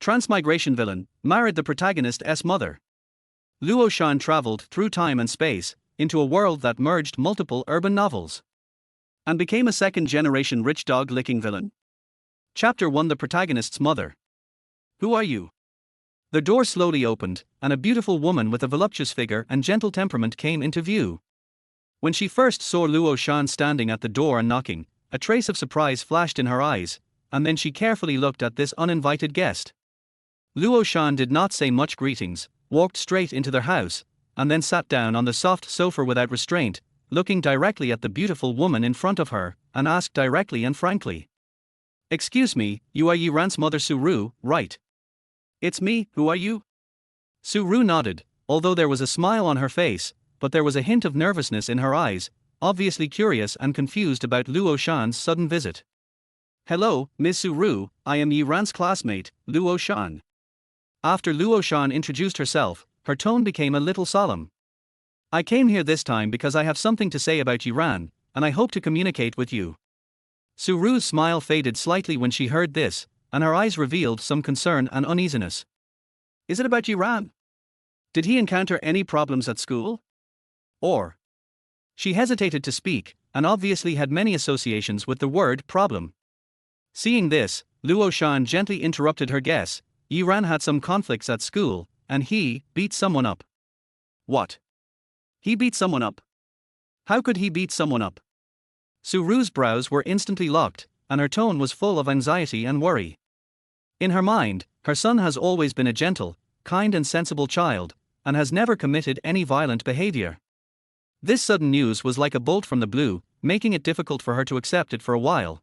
Transmigration villain, married the protagonist's mother. Luo Shan traveled through time and space, into a world that merged multiple urban novels. And became a second-generation rich dog-licking villain. Chapter 1: The Protagonist's Mother. Who are you? The door slowly opened, and a beautiful woman with a voluptuous figure and gentle temperament came into view. When she first saw Luo Shan standing at the door and knocking, a trace of surprise flashed in her eyes, and then she carefully looked at this uninvited guest. Luo Shan did not say much greetings, walked straight into their house, and then sat down on the soft sofa without restraint, looking directly at the beautiful woman in front of her, and asked directly and frankly. "Excuse me, you are Yiran's mother Suru, right?" "It's me, who are you?" Suru nodded, although there was a smile on her face, but there was a hint of nervousness in her eyes, obviously curious and confused about Luo Shan's sudden visit. "Hello, Ms. Suru, I am Yiran's classmate, Luo Shan." After Luo Shan introduced herself, her tone became a little solemn. "I came here this time because I have something to say about Yiran, and I hope to communicate with you." Suru's smile faded slightly when she heard this, and her eyes revealed some concern and uneasiness. "Is it about Yiran? Did he encounter any problems at school? Or?" She hesitated to speak, and obviously had many associations with the word problem. Seeing this, Luo Shan gently interrupted her guess. Yiran had some conflicts at school, and he beat someone up. What? He beat someone up? How could he beat someone up? Suru's brows were instantly locked, and her tone was full of anxiety and worry. In her mind, her son has always been a gentle, kind and sensible child, and has never committed any violent behavior. This sudden news was like a bolt from the blue, making it difficult for her to accept it for a while.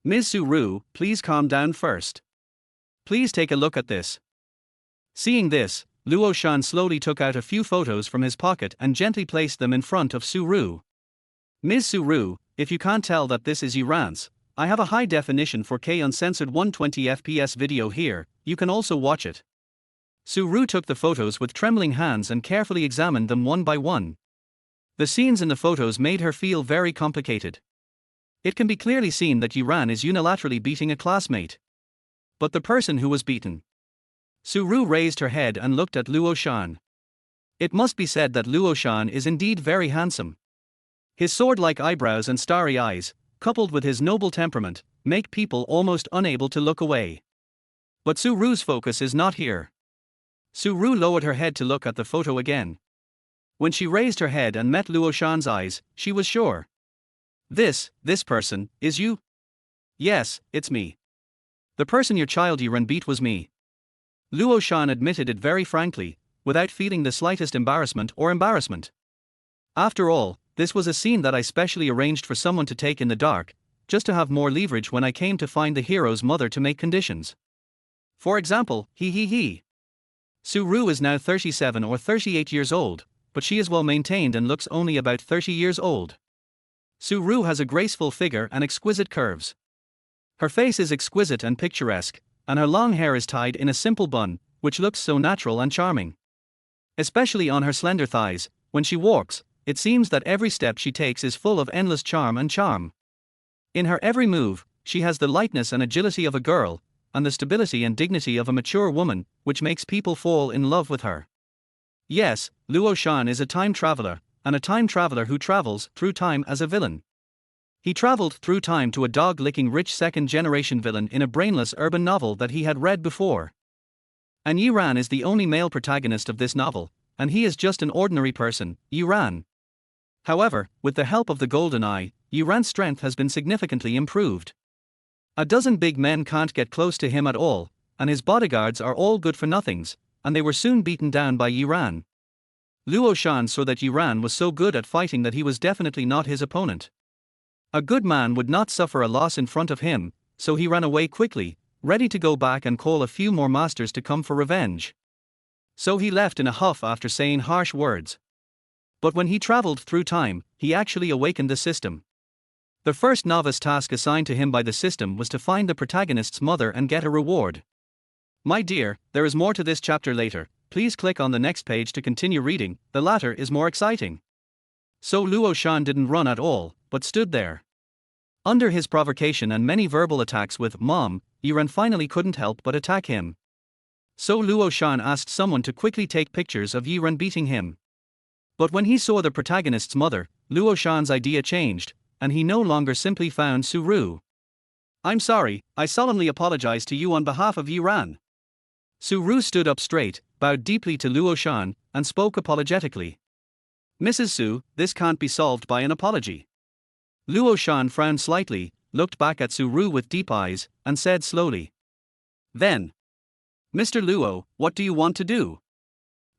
"Ms. Suru, please calm down first. Please take a look at this." Seeing this, Luo Shan slowly took out a few photos from his pocket and gently placed them in front of Suru. "Ms. Suru, if you can't tell that this is Yiran's, I have a high-definition 4K uncensored 120 FPS video here, you can also watch it." Suru took the photos with trembling hands and carefully examined them one by one. The scenes in the photos made her feel very complicated. It can be clearly seen that Yiran is unilaterally beating a classmate. But the person who was beaten. Suru raised her head and looked at Luo Shan. It must be said that Luo Shan is indeed very handsome. His sword-like eyebrows and starry eyes, coupled with his noble temperament, make people almost unable to look away. But Suru's focus is not here. Suru lowered her head to look at the photo again. When she raised her head and met Luo Shan's eyes, she was sure. This person, is you?" "Yes, it's me. The person your child Yiran beat was me." Luo Shan admitted it very frankly, without feeling the slightest embarrassment. "After all, this was a scene that I specially arranged for someone to take in the dark, just to have more leverage when I came to find the hero's mother to make conditions. For example, he. Suru is now 37 or 38 years old, but she is well maintained and looks only about 30 years old. Suru has a graceful figure and exquisite curves. Her face is exquisite and picturesque, and her long hair is tied in a simple bun, which looks so natural and charming. Especially on her slender thighs, when she walks, it seems that every step she takes is full of endless charm. In her every move, she has the lightness and agility of a girl, and the stability and dignity of a mature woman, which makes people fall in love with her. Yes, Luo Shan is a time traveler, and a time traveler who travels through time as a villain. He traveled through time to a dog-licking rich second-generation villain in a brainless urban novel that he had read before. And Yiran is the only male protagonist of this novel, and he is just an ordinary person, Yiran. However, with the help of the Golden Eye, Yiran's strength has been significantly improved. A dozen big men can't get close to him at all, and his bodyguards are all good-for-nothings, and they were soon beaten down by Yiran. Luo Shan saw that Yiran was so good at fighting that he was definitely not his opponent. A good man would not suffer a loss in front of him, so he ran away quickly, ready to go back and call a few more masters to come for revenge. So he left in a huff after saying harsh words. But when he traveled through time, he actually awakened the system. The first novice task assigned to him by the system was to find the protagonist's mother and get a reward. My dear, there is more to this chapter later, please click on the next page to continue reading, the latter is more exciting. So Luo Shan didn't run at all, but stood there. Under his provocation and many verbal attacks with "Mom," Yiran finally couldn't help but attack him. So Luo Shan asked someone to quickly take pictures of Yiran beating him. But when he saw the protagonist's mother, Luo Shan's idea changed, and he no longer simply found Su Ru. I'm sorry, I solemnly apologize to you on behalf of Yiran. Su Ru stood up straight, bowed deeply to Luo Shan, and spoke apologetically. Mrs. Su, this can't be solved by an apology. Luo Shan frowned slightly, looked back at Su Ru with deep eyes, and said slowly. Then, Mr. Luo, what do you want to do?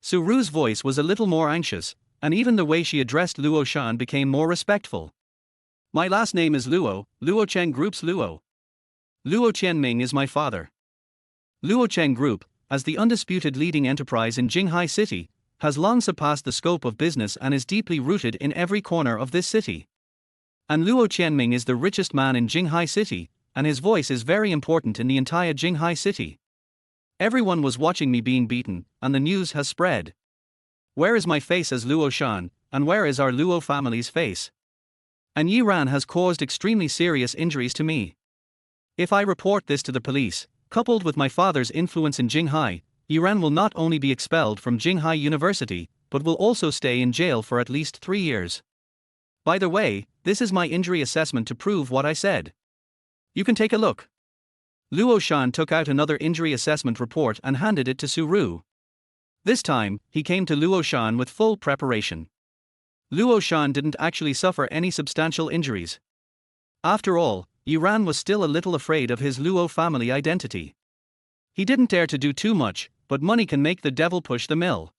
Su Ru's voice was a little more anxious, and even the way she addressed Luo Shan became more respectful. My last name is Luo, Luo Cheng Group's Luo. Luo Qianming is my father. Luo Cheng Group, as the undisputed leading enterprise in Jinghai City, has long surpassed the scope of business and is deeply rooted in every corner of this city. And Luo Qianming is the richest man in Jinghai City, and his voice is very important in the entire Jinghai City. Everyone was watching me being beaten, and the news has spread. Where is my face as Luo Shan, and where is our Luo family's face? And Yiran has caused extremely serious injuries to me. If I report this to the police, coupled with my father's influence in Jinghai, Yiran will not only be expelled from Jinghai University, but will also stay in jail for at least 3 years. By the way, this is my injury assessment to prove what I said. You can take a look. Luo Shan took out another injury assessment report and handed it to Su Ru. This time, he came to Luo Shan with full preparation. Luo Shan didn't actually suffer any substantial injuries. After all, Yiran was still a little afraid of his Luo family identity. He didn't dare to do too much, but money can make the devil push the mill.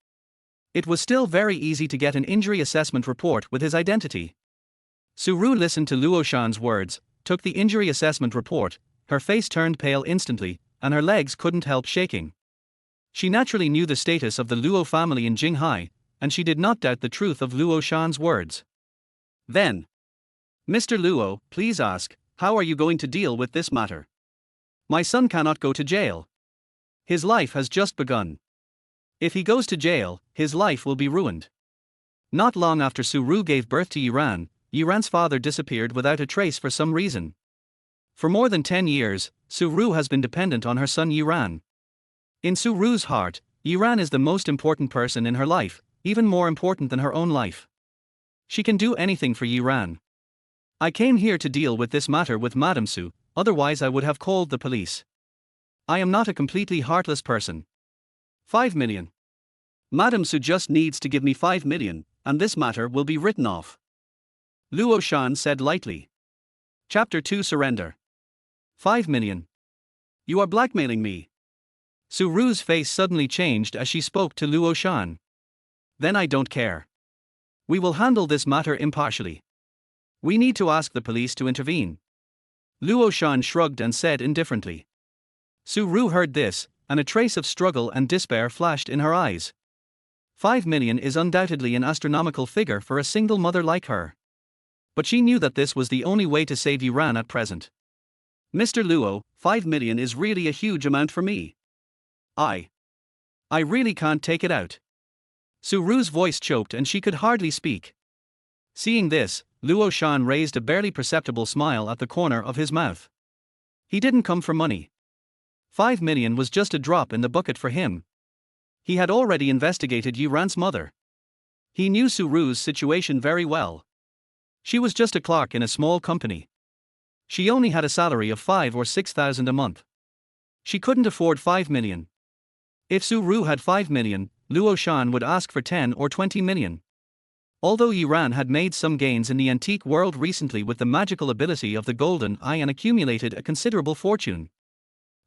It was still very easy to get an injury assessment report with his identity. Su Ru listened to Luo Shan's words, took the injury assessment report. Her face turned pale instantly, and her legs couldn't help shaking. She naturally knew the status of the Luo family in Jinghai, and she did not doubt the truth of Luo Shan's words. Then, Mr. Luo, please ask, how are you going to deal with this matter? My son cannot go to jail. His life has just begun. If he goes to jail, his life will be ruined. Not long after Su Ru gave birth to Yiran, Yiran's father disappeared without a trace for some reason. For more than 10 years, Su Ru has been dependent on her son Yiran. In Su Ru's heart, Yiran is the most important person in her life, even more important than her own life. She can do anything for Yiran. I came here to deal with this matter with Madame Su, otherwise I would have called the police. I am not a completely heartless person. 5 million. Madame Su just needs to give me 5 million, and this matter will be written off. Luo Shan said lightly. Chapter 2 Surrender. 5 million. You are blackmailing me. Su Ru's face suddenly changed as she spoke to Luo Shan. Then I don't care. We will handle this matter impartially. We need to ask the police to intervene. Luo Shan shrugged and said indifferently. Su Ru heard this, and a trace of struggle and despair flashed in her eyes. 5 million is undoubtedly an astronomical figure for a single mother like her. But she knew that this was the only way to save Yiran at present. Mr. Luo, 5 million is really a huge amount for me. I really can't take it out. Su Ru's voice choked and she could hardly speak. Seeing this, Luo Shan raised a barely perceptible smile at the corner of his mouth. He didn't come for money. 5 million was just a drop in the bucket for him. He had already investigated Yiran's mother. He knew Su Ru's situation very well. She was just a clerk in a small company. She only had a salary of 5 or 6,000 a month. She couldn't afford 5 million. If Su Ru had 5 million, Luo Shan would ask for 10 or 20 million. Although Yiran had made some gains in the antique world recently with the magical ability of the golden eye and accumulated a considerable fortune.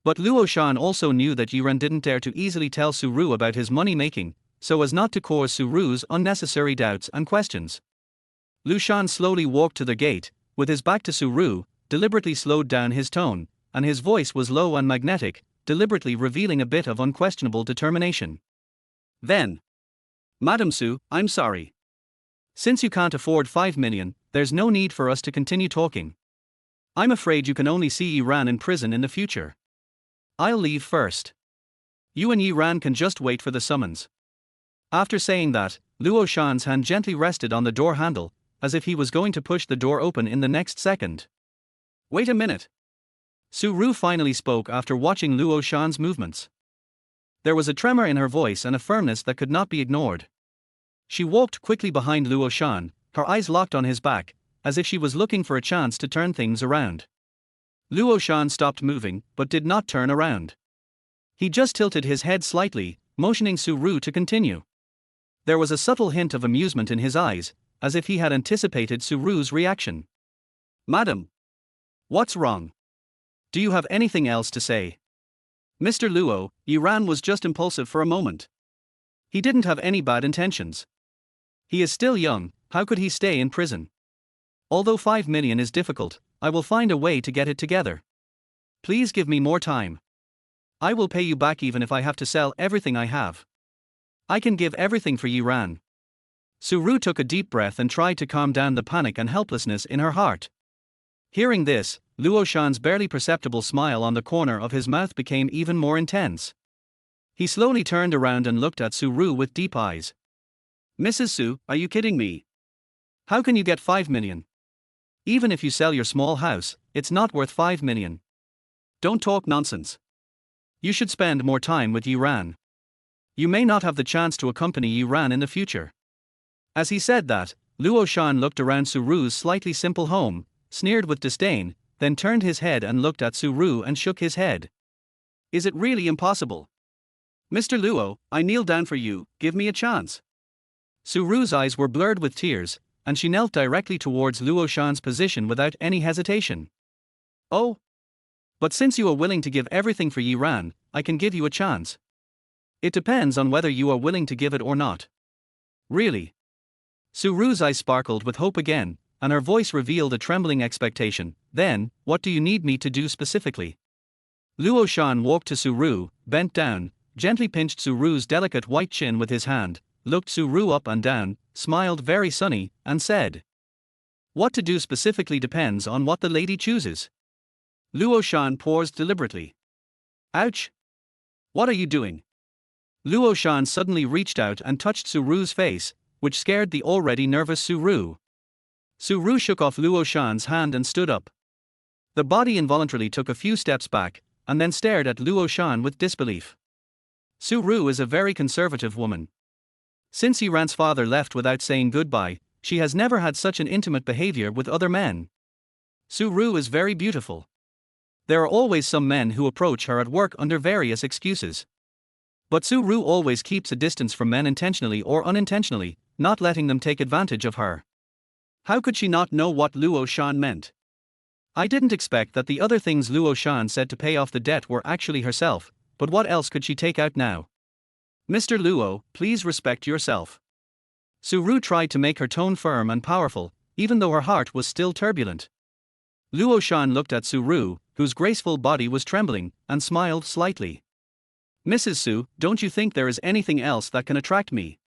But Luo Shan also knew that Yiran didn't dare to easily tell Su Ru about his money-making, so as not to cause Su Ru's unnecessary doubts and questions. Luo Shan slowly walked to the gate, with his back to Su Ru, deliberately slowed down his tone, and his voice was low and magnetic, deliberately revealing a bit of unquestionable determination. Then, Madame Su, I'm sorry. Since you can't afford 5 million, there's no need for us to continue talking. I'm afraid you can only see Yiran in prison in the future. I'll leave first. You and Yiran can just wait for the summons. After saying that, Luo Shan's hand gently rested on the door handle, as if he was going to push the door open in the next second. Wait a minute. Su Ru finally spoke after watching Luo Shan's movements. There was a tremor in her voice and a firmness that could not be ignored. She walked quickly behind Luo Shan, her eyes locked on his back, as if she was looking for a chance to turn things around. Luo Shan stopped moving, but did not turn around. He just tilted his head slightly, motioning Su Ru to continue. There was a subtle hint of amusement in his eyes, as if he had anticipated Su Ru's reaction. "Madam, what's wrong? Do you have anything else to say?" "Mr. Luo, Yiran was just impulsive for a moment. He didn't have any bad intentions. He is still young, how could he stay in prison? Although 5 million is difficult, I will find a way to get it together. Please give me more time. I will pay you back even if I have to sell everything I have. I can give everything for Yiran." Su Ru took a deep breath and tried to calm down the panic and helplessness in her heart. Hearing this, Luo Shan's barely perceptible smile on the corner of his mouth became even more intense. He slowly turned around and looked at Su Ru with deep eyes. "Mrs. Su, are you kidding me? How can you get 5 million? Even if you sell your small house, it's not worth 5 million. Don't talk nonsense. You should spend more time with Yiran. You may not have the chance to accompany Yiran in the future." As he said that, Luo Shan looked around Su Ru's slightly simple home, sneered with disdain, then turned his head and looked at Su Ru and shook his head. "Is it really impossible? Mr. Luo, I kneel down for you, give me a chance." Su Ru's eyes were blurred with tears, and she knelt directly towards Luo Shan's position without any hesitation. "Oh. But since you are willing to give everything for Yiran, I can give you a chance. It depends on whether you are willing to give it or not." "Really?" Su Ru's eyes sparkled with hope again, and her voice revealed a trembling expectation. "Then, what do you need me to do specifically?" Luo Shan walked to Su Ru, bent down, gently pinched Su Ru's delicate white chin with his hand, looked Su Ru up and down, smiled very sunny, and said, "What to do specifically depends on what the lady chooses." Luo Shan paused deliberately. "Ouch! What are you doing?" Luo Shan suddenly reached out and touched Su Ru's face, which scared the already nervous Su Ru. Su Ru shook off Luo Shan's hand and stood up. The body involuntarily took a few steps back, and then stared at Luo Shan with disbelief. Su Ru is a very conservative woman. Since Yiran's father left without saying goodbye, she has never had such an intimate behavior with other men. Su Ru is very beautiful. There are always some men who approach her at work under various excuses. But Su Ru always keeps a distance from men intentionally or unintentionally, not letting them take advantage of her. How could she not know what Luo Shan meant? I didn't expect that the other things Luo Shan said to pay off the debt were actually herself, but what else could she take out now? "Mr. Luo, please respect yourself." Su Ru tried to make her tone firm and powerful, even though her heart was still turbulent. Luo Shan looked at Su Ru, whose graceful body was trembling, and smiled slightly. "Mrs. Su, don't you think there is anything else that can attract me?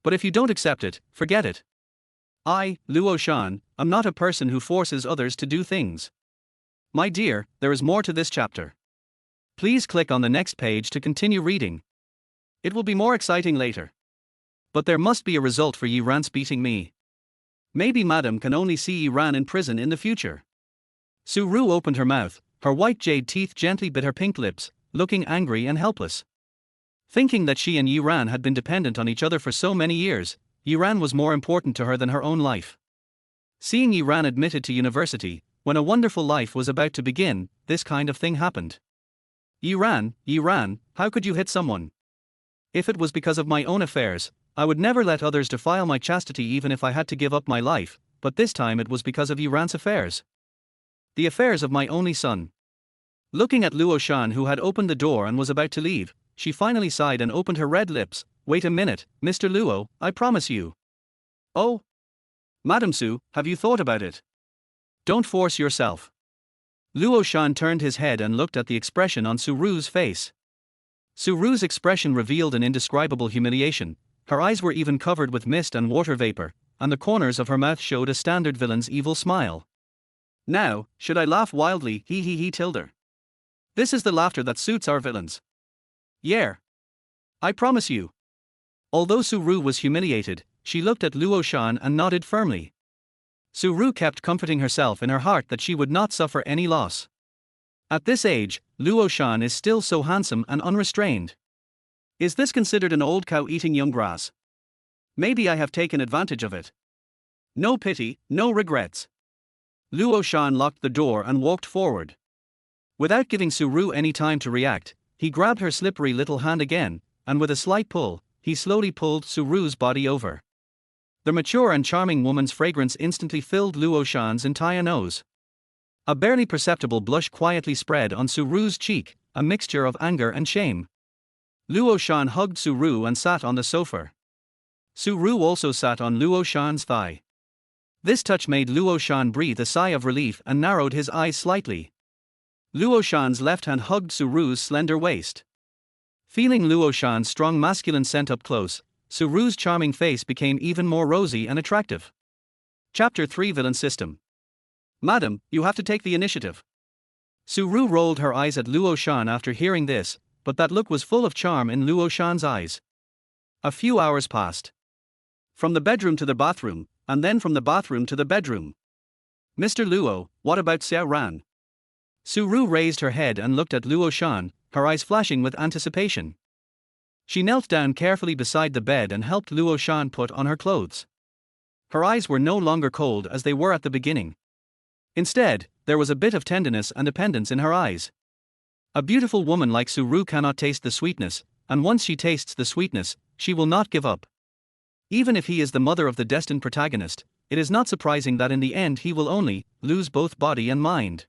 But if you don't accept it, forget it. I, Luo Shan, am not a person who forces others to do things." My dear, there is more to this chapter. Please click on the next page to continue reading. It will be more exciting later. But there must be a result for Yiran's beating me. Maybe Madam can only see Yiran in prison in the future. Su Ru opened her mouth, her white jade teeth gently bit her pink lips, looking angry and helpless. Thinking that she and Yiran had been dependent on each other for so many years, Yiran was more important to her than her own life. Seeing Yiran admitted to university, when a wonderful life was about to begin, this kind of thing happened. Yiran, how could you hit someone? If it was because of my own affairs, I would never let others defile my chastity even if I had to give up my life, but this time it was because of Yiran's affairs. The affairs of my only son. Looking at Luo Shan, who had opened the door and was about to leave, she finally sighed and opened her red lips. "Wait a minute, Mr. Luo, I promise you." "Oh? Madam Su, have you thought about it? Don't force yourself." Luo Shan turned his head and looked at the expression on Su Ru's face. Su Ru's expression revealed an indescribable humiliation. Her eyes were even covered with mist and water vapor, and the corners of her mouth showed a standard villain's evil smile. Now, should I laugh wildly, he tilde? This is the laughter that suits our villains. Yeah. I promise you. Although Su Ru was humiliated, she looked at Luo Shan and nodded firmly. Su Ru kept comforting herself in her heart that she would not suffer any loss. At this age, Luo Shan is still so handsome and unrestrained. Is this considered an old cow eating young grass? Maybe I have taken advantage of it. No pity, no regrets. Luo Shan locked the door and walked forward. Without giving Su Ru any time to react, he grabbed her slippery little hand again, and with a slight pull, he slowly pulled Su Ru's body over. The mature and charming woman's fragrance instantly filled Luo Shan's entire nose. A barely perceptible blush quietly spread on Su Ru's cheek, a mixture of anger and shame. Luo Shan hugged Su Ru and sat on the sofa. Su Ru also sat on Luo Shan's thigh. This touch made Luo Shan breathe a sigh of relief and narrowed his eyes slightly. Luo Shan's left hand hugged Su Ru's slender waist. Feeling Luo Shan's strong masculine scent up close, Su Ru's charming face became even more rosy and attractive. Chapter 3 Villain System. Madam, you have to take the initiative. Su Ru rolled her eyes at Luo Shan after hearing this, but that look was full of charm in Luo Shan's eyes. A few hours passed. From the bedroom to the bathroom, and then from the bathroom to the bedroom. Mr. Luo, what about Xiao Ran? Su Ru raised her head and looked at Luo Shan, her eyes flashing with anticipation. She knelt down carefully beside the bed and helped Luo Shan put on her clothes. Her eyes were no longer cold as they were at the beginning. Instead, there was a bit of tenderness and dependence in her eyes. A beautiful woman like Su Ru cannot taste the sweetness, and once she tastes the sweetness, she will not give up. Even if he is the mother of the destined protagonist, it is not surprising that in the end he will only lose both body and mind.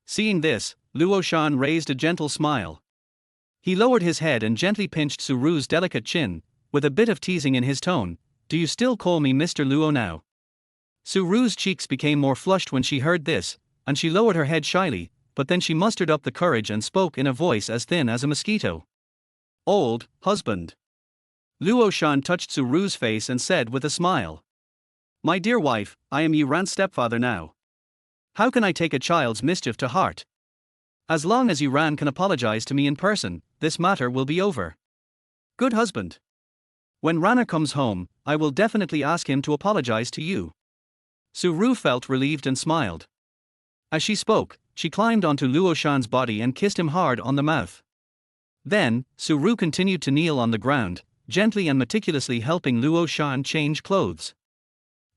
Seeing this, Luo Shan raised a gentle smile. He lowered his head and gently pinched Su Ru's delicate chin, with a bit of teasing in his tone. Do you still call me Mr. Luo now? Su Ru's cheeks became more flushed when she heard this, and she lowered her head shyly, but then she mustered up the courage and spoke in a voice as thin as a mosquito. Old husband. Luo Shan touched Su Ru's face and said with a smile. My dear wife, I am Yi Ran's stepfather now. How can I take a child's mischief to heart? As long as Yi Ran can apologize to me in person, this matter will be over. Good husband. When Rana comes home, I will definitely ask him to apologize to you. Su Ru felt relieved and smiled. As she spoke, she climbed onto Luo Shan's body and kissed him hard on the mouth. Then, Su Ru continued to kneel on the ground, gently and meticulously helping Luo Shan change clothes.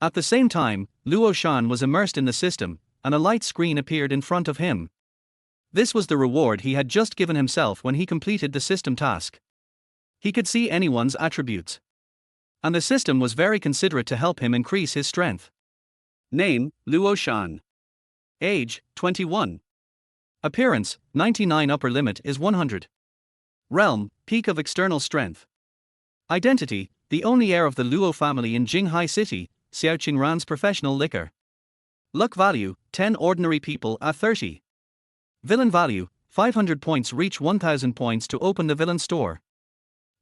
At the same time, Luo Shan was immersed in the system, and a light screen appeared in front of him. This was the reward he had just given himself when he completed the system task. He could see anyone's attributes. And the system was very considerate to help him increase his strength. Name, Luo Shan. Age, 21. Appearance, 99. Upper limit is 100. Realm, peak of external strength. Identity, the only heir of the Luo family in Jinghai City, Xiaoqing Ran's professional liquor. Luck value, 10 ordinary people at 30. Villain value, 500 points. Reach 1000 points to open the villain store.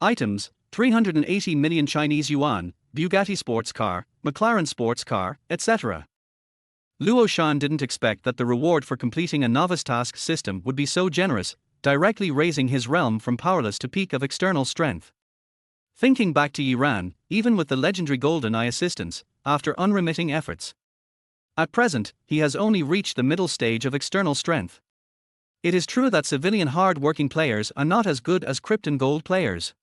Items, 380 million Chinese yuan, Bugatti sports car, McLaren sports car, etc. Luo Shan didn't expect that the reward for completing a novice task system would be so generous, directly raising his realm from powerless to peak of external strength. Thinking back to Yi Ran, even with the legendary Golden Eye assistance, after unremitting efforts. At present, he has only reached the middle stage of external strength. It is true that civilian hard-working players are not as good as Krypton Gold players.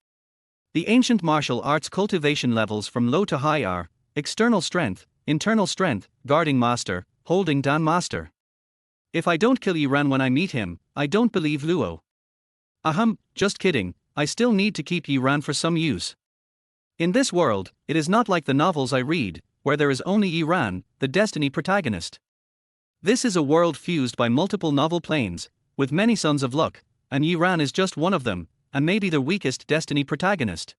The ancient martial arts cultivation levels from low to high are external strength, internal strength, guarding master, holding down master. If I don't kill Yi Ran when I meet him, I don't believe Luo. Ahem, just kidding, I still need to keep Yi Ran for some use. In this world, it is not like the novels I read, where there is only Yi Ran, the destiny protagonist. This is a world fused by multiple novel planes, with many sons of luck, and Yi Ran is just one of them, and maybe the weakest destiny protagonist.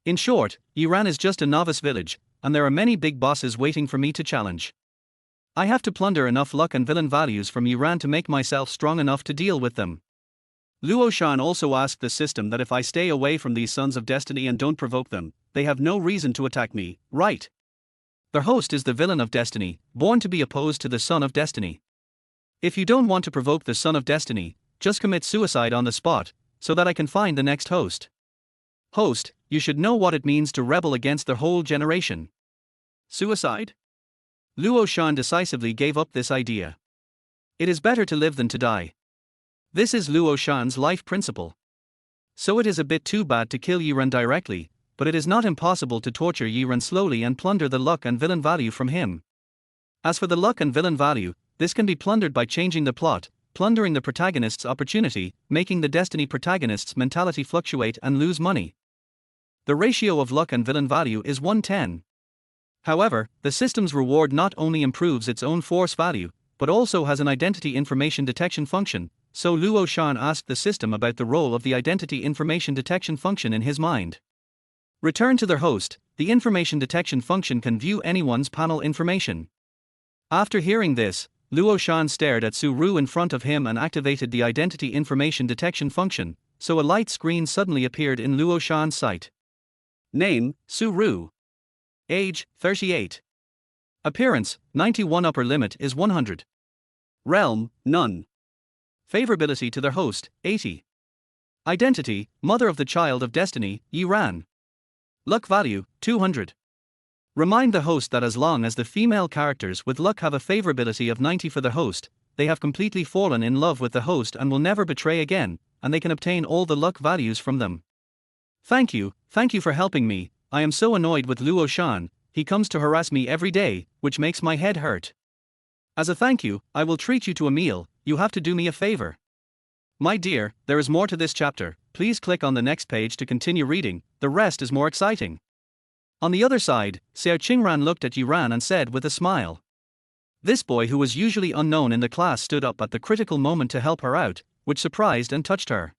In short, Yi Ran is just a novice village, and there are many big bosses waiting for me to challenge. I have to plunder enough luck and villain values from Yi Ran to make myself strong enough to deal with them. Luo Shan also asked the system that if I stay away from these sons of destiny and don't provoke them, they have no reason to attack me, right? Their host is the villain of destiny, born to be opposed to the son of destiny. If you don't want to provoke the son of destiny, just commit suicide on the spot, so that I can find the next host. Host, you should know what it means to rebel against their whole generation. Suicide? Luo Shan decisively gave up this idea. It is better to live than to die. This is Luo Shan's life principle. So it is a bit too bad to kill Yiran directly, but it is not impossible to torture Yiran slowly and plunder the luck and villain value from him. As for the luck and villain value, this can be plundered by changing the plot, plundering the protagonist's opportunity, making the destiny protagonist's mentality fluctuate and lose money. The ratio of luck and villain value is 1:10. However, the system's reward not only improves its own force value, but also has an identity information detection function, so Luo Shan asked the system about the role of the identity information detection function in his mind. Return to their host, the information detection function can view anyone's panel information. After hearing this, Luo Shan stared at Su Ru in front of him and activated the identity information detection function, so a light screen suddenly appeared in Luo Shan's sight. Name, Su Ru. Age, 38. Appearance, 91. Upper limit is 100. Realm, none. Favorability to their host, 80. Identity, mother of the child of destiny, Yiran. Luck value, 200. Remind the host that as long as the female characters with luck have a favorability of 90 for the host, they have completely fallen in love with the host and will never betray again, and they can obtain all the luck values from them. Thank you for helping me. I am so annoyed with Luo Shan, he comes to harass me every day, which makes my head hurt. As a thank you, I will treat you to a meal, you have to do me a favor. My dear, there is more to this chapter, please click on the next page to continue reading, the rest is more exciting. On the other side, Xiao Qingran looked at Yiran and said with a smile. This boy who was usually unknown in the class stood up at the critical moment to help her out, which surprised and touched her.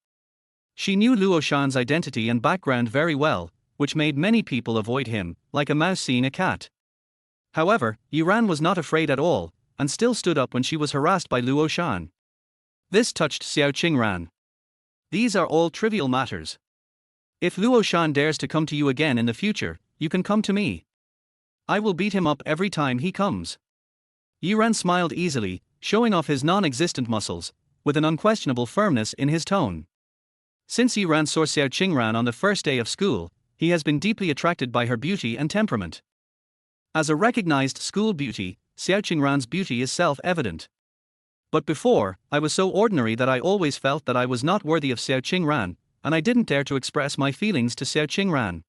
She knew Luo Shan's identity and background very well, which made many people avoid him, like a mouse seeing a cat. However, Yiran was not afraid at all, and still stood up when she was harassed by Luo Shan. This touched Xiao Qingran. These are all trivial matters. If Luo Shan dares to come to you again in the future, you can come to me. I will beat him up every time he comes. Yiran smiled easily, showing off his non-existent muscles, with an unquestionable firmness in his tone. Since Yiran saw Xiao Qingran on the first day of school, he has been deeply attracted by her beauty and temperament. As a recognized school beauty, Xiao Qingran's beauty is self-evident. But before, I was so ordinary that I always felt that I was not worthy of Xiao Qingran, and I didn't dare to express my feelings to Xiao Qingran.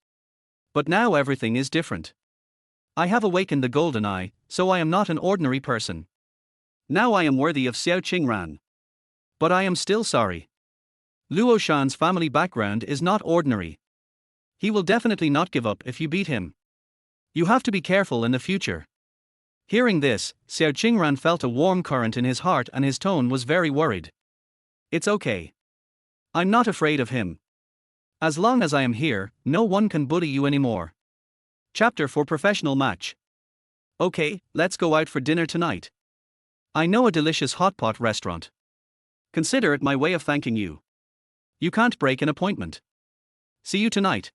But now everything is different. I have awakened the golden eye, so I am not an ordinary person. Now I am worthy of Xiao Qingran. But I am still sorry. Luo Shan's family background is not ordinary. He will definitely not give up if you beat him. You have to be careful in the future. Hearing this, Xiao Qingran felt a warm current in his heart and his tone was very worried. It's okay. I'm not afraid of him. As long as I am here, no one can bully you anymore. Chapter 4 Professional Match. Okay, let's go out for dinner tonight. I know a delicious hot pot restaurant. Consider it my way of thanking you. You can't break an appointment. See you tonight.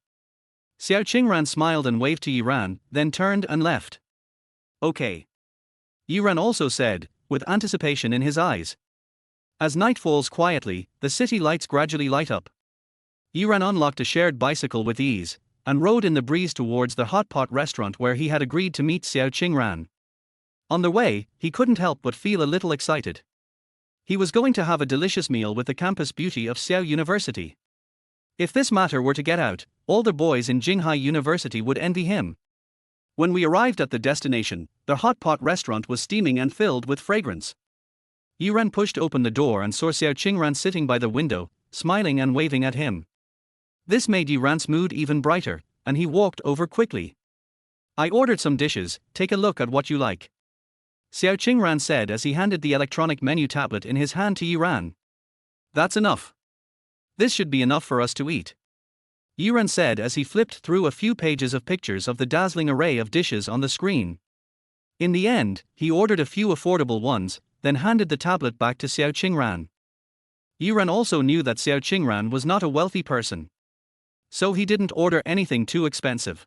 Xiao Qingran smiled and waved to Yiran, then turned and left. Okay. Yiran also said, with anticipation in his eyes. As night falls quietly, the city lights gradually light up. Yiran unlocked a shared bicycle with ease, and rode in the breeze towards the hot pot restaurant where he had agreed to meet Xiao Qingran. On the way, he couldn't help but feel a little excited. He was going to have a delicious meal with the campus beauty of Xiao University. If this matter were to get out, all the boys in Jinghai University would envy him. When we arrived at the destination, the hot pot restaurant was steaming and filled with fragrance. Yiran pushed open the door and saw Xiao Qingran sitting by the window, smiling and waving at him. This made Yiran's mood even brighter, and he walked over quickly. I ordered some dishes, take a look at what you like. Xiao Qingran said as he handed the electronic menu tablet in his hand to Yiran. That's enough. This should be enough for us to eat. Yiran said as he flipped through a few pages of pictures of the dazzling array of dishes on the screen. In the end, he ordered a few affordable ones, then handed the tablet back to Xiao Qingran. Yiran also knew that Xiao Qingran was not a wealthy person. So he didn't order anything too expensive.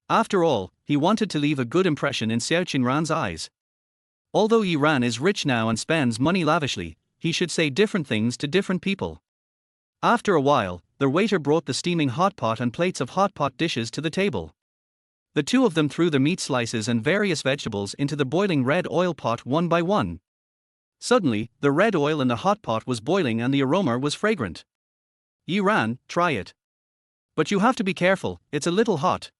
After all, he wanted to leave a good impression in Xiao Qingran's eyes. Although Yiran is rich now and spends money lavishly, he should say different things to different people. After a while, the waiter brought the steaming hot pot and plates of hot pot dishes to the table. The two of them threw the meat slices and various vegetables into the boiling red oil pot one by one. Suddenly, the red oil in the hot pot was boiling and the aroma was fragrant. Yiran, try it. But you have to be careful, it's a little hot.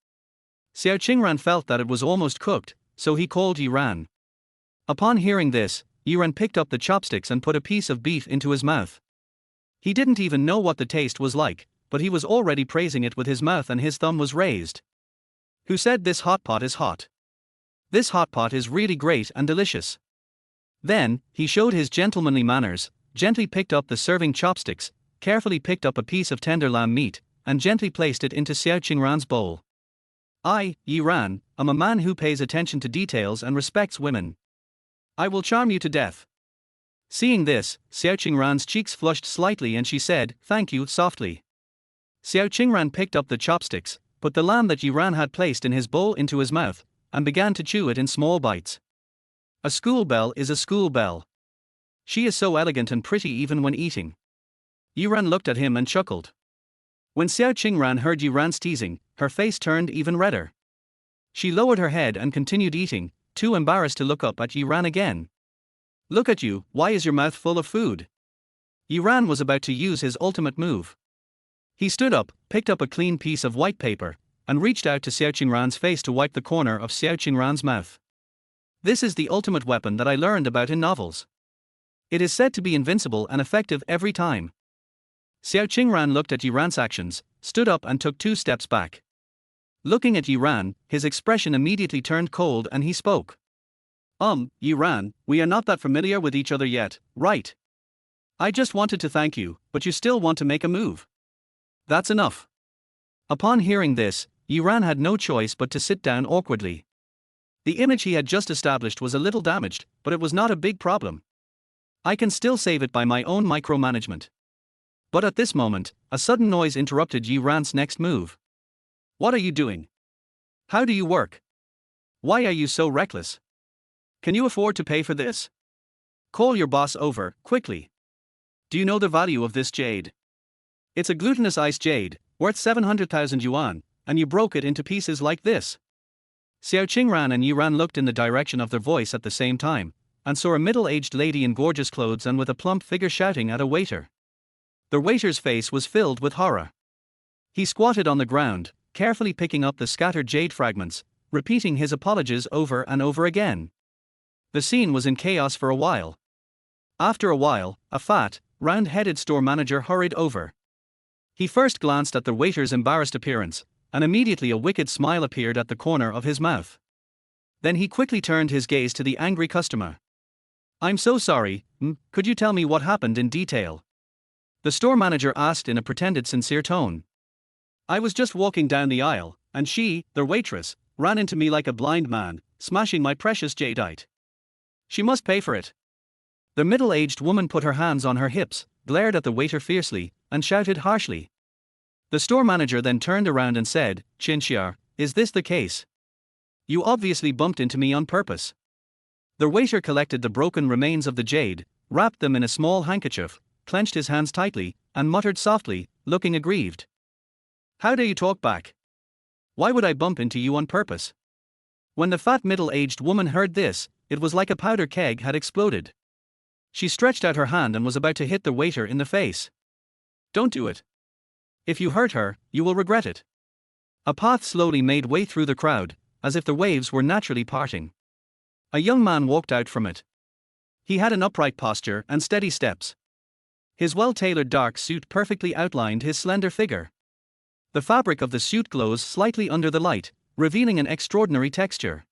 Xiao Qingran felt that it was almost cooked, so he called Yiran. Upon hearing this, Yiran picked up the chopsticks and put a piece of beef into his mouth. He didn't even know what the taste was like, but he was already praising it with his mouth and his thumb was raised. Who said this hot pot is hot? This hot pot is really great and delicious. Then, he showed his gentlemanly manners, gently picked up the serving chopsticks, carefully picked up a piece of tender lamb meat, and gently placed it into Xiao Qingran's bowl. I, Yiran, am a man who pays attention to details and respects women. I will charm you to death. Seeing this, Xiao Qingran's cheeks flushed slightly and she said, "Thank you," softly. Xiao Qingran picked up the chopsticks, put the lamb that Yiran had placed in his bowl into his mouth, and began to chew it in small bites. A school belle is a school belle. She is so elegant and pretty even when eating. Yiran looked at him and chuckled. When Xiao Qingran heard Yiran's teasing, her face turned even redder. She lowered her head and continued eating, too embarrassed to look up at Yiran again. Look at you, why is your mouth full of food? Yiran was about to use his ultimate move. He stood up, picked up a clean piece of white paper, and reached out to Xiao Qingran's face to wipe the corner of Xiao Qingran's mouth. This is the ultimate weapon that I learned about in novels. It is said to be invincible and effective every time. Xiao Qingran looked at Yiran's actions, stood up and took 2 steps back. Looking at Yiran, his expression immediately turned cold and he spoke. Yiran, we are not that familiar with each other yet, right? I just wanted to thank you, but you still want to make a move. That's enough. Upon hearing this, Yiran had no choice but to sit down awkwardly. The image he had just established was a little damaged, but it was not a big problem. I can still save it by my own micromanagement. But at this moment, a sudden noise interrupted Yiran's next move. What are you doing? How do you work? Why are you so reckless? Can you afford to pay for this? Call your boss over, quickly. Do you know the value of this jade? It's a glutinous ice jade, worth 700,000 yuan, and you broke it into pieces like this. Xiao Qingran and Yiran looked in the direction of their voice at the same time, and saw a middle-aged lady in gorgeous clothes and with a plump figure shouting at a waiter. The waiter's face was filled with horror. He squatted on the ground, carefully picking up the scattered jade fragments, repeating his apologies over and over again. The scene was in chaos for a while. After a while, a fat, round-headed store manager hurried over. He first glanced at the waiter's embarrassed appearance, and immediately a wicked smile appeared at the corner of his mouth. Then he quickly turned his gaze to the angry customer. I'm so sorry, could you tell me what happened in detail? The store manager asked in a pretended sincere tone. I was just walking down the aisle, and she, the waitress, ran into me like a blind man, smashing my precious jadeite. She must pay for it. The middle-aged woman put her hands on her hips, glared at the waiter fiercely, and shouted harshly. The store manager then turned around and said, Qinxiar, is this the case? You obviously bumped into me on purpose. The waiter collected the broken remains of the jade, wrapped them in a small handkerchief, clenched his hands tightly, and muttered softly, looking aggrieved. How dare you talk back? Why would I bump into you on purpose? When the fat middle-aged woman heard this, it was like a powder keg had exploded. She stretched out her hand and was about to hit the waiter in the face. Don't do it. If you hurt her, you will regret it. A path slowly made way through the crowd, as if the waves were naturally parting. A young man walked out from it. He had an upright posture and steady steps. His well-tailored dark suit perfectly outlined his slender figure. The fabric of the suit glows slightly under the light, revealing an extraordinary texture.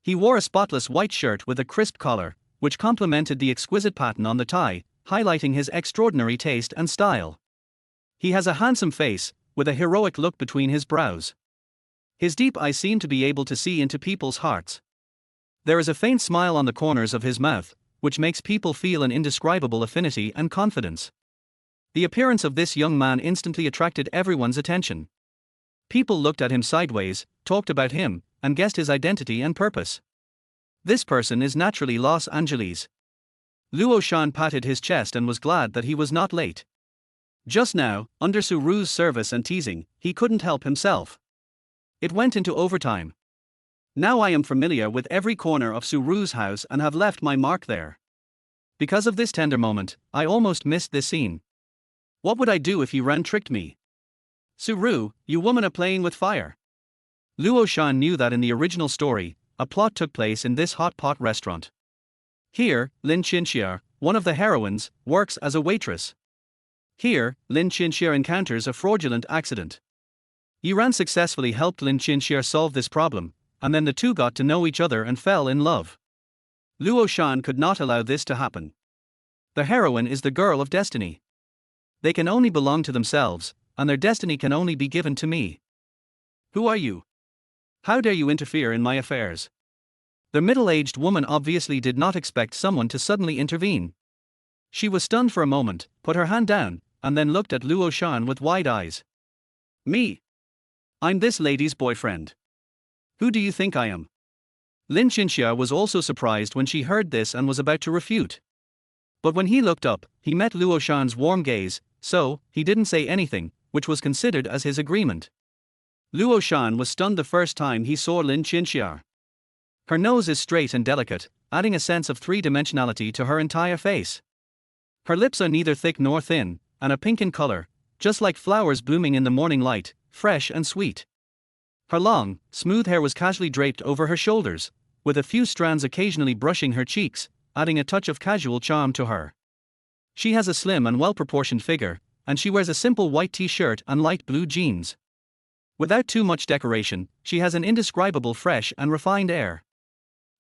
He wore a spotless white shirt with a crisp collar, which complemented the exquisite pattern on the tie, highlighting his extraordinary taste and style. He has a handsome face, with a heroic look between his brows. His deep eyes seem to be able to see into people's hearts. There is a faint smile on the corners of his mouth, which makes people feel an indescribable affinity and confidence. The appearance of this young man instantly attracted everyone's attention. People looked at him sideways, talked about him, and guessed his identity and purpose. This person is naturally Los Angeles. Luo Shan patted his chest and was glad that he was not late. Just now, under Su Ru's service and teasing, he couldn't help himself. It went into overtime. Now I am familiar with every corner of Su Ru's house and have left my mark there. Because of this tender moment, I almost missed this scene. What would I do if you ran tricked me? Suru, you woman are playing with fire. Luo Shan knew that in the original story, a plot took place in this hot pot restaurant. Here, Lin Qinxia, one of the heroines, works as a waitress. Here, Lin Qinxia encounters a fraudulent accident. Yiran successfully helped Lin Qinxia solve this problem, and then the two got to know each other and fell in love. Luo Shan could not allow this to happen. The heroine is the girl of destiny. They can only belong to themselves, and their destiny can only be given to me. Who are you? How dare you interfere in my affairs? The middle-aged woman obviously did not expect someone to suddenly intervene. She was stunned for a moment, put her hand down, and then looked at Luo Shan with wide eyes. Me? I'm this lady's boyfriend. Who do you think I am? Lin Qinxia was also surprised when she heard this and was about to refute. But when he looked up, he met Luo Shan's warm gaze, so he didn't say anything, which was considered as his agreement. Luo Shan was stunned the first time he saw Lin Qinxia. Her nose is straight and delicate, adding a sense of three-dimensionality to her entire face. Her lips are neither thick nor thin, and a pink in color, just like flowers blooming in the morning light, fresh and sweet. Her long, smooth hair was casually draped over her shoulders, with a few strands occasionally brushing her cheeks, adding a touch of casual charm to her. She has a slim and well-proportioned figure, and she wears a simple white t-shirt and light blue jeans. Without too much decoration, she has an indescribable fresh and refined air.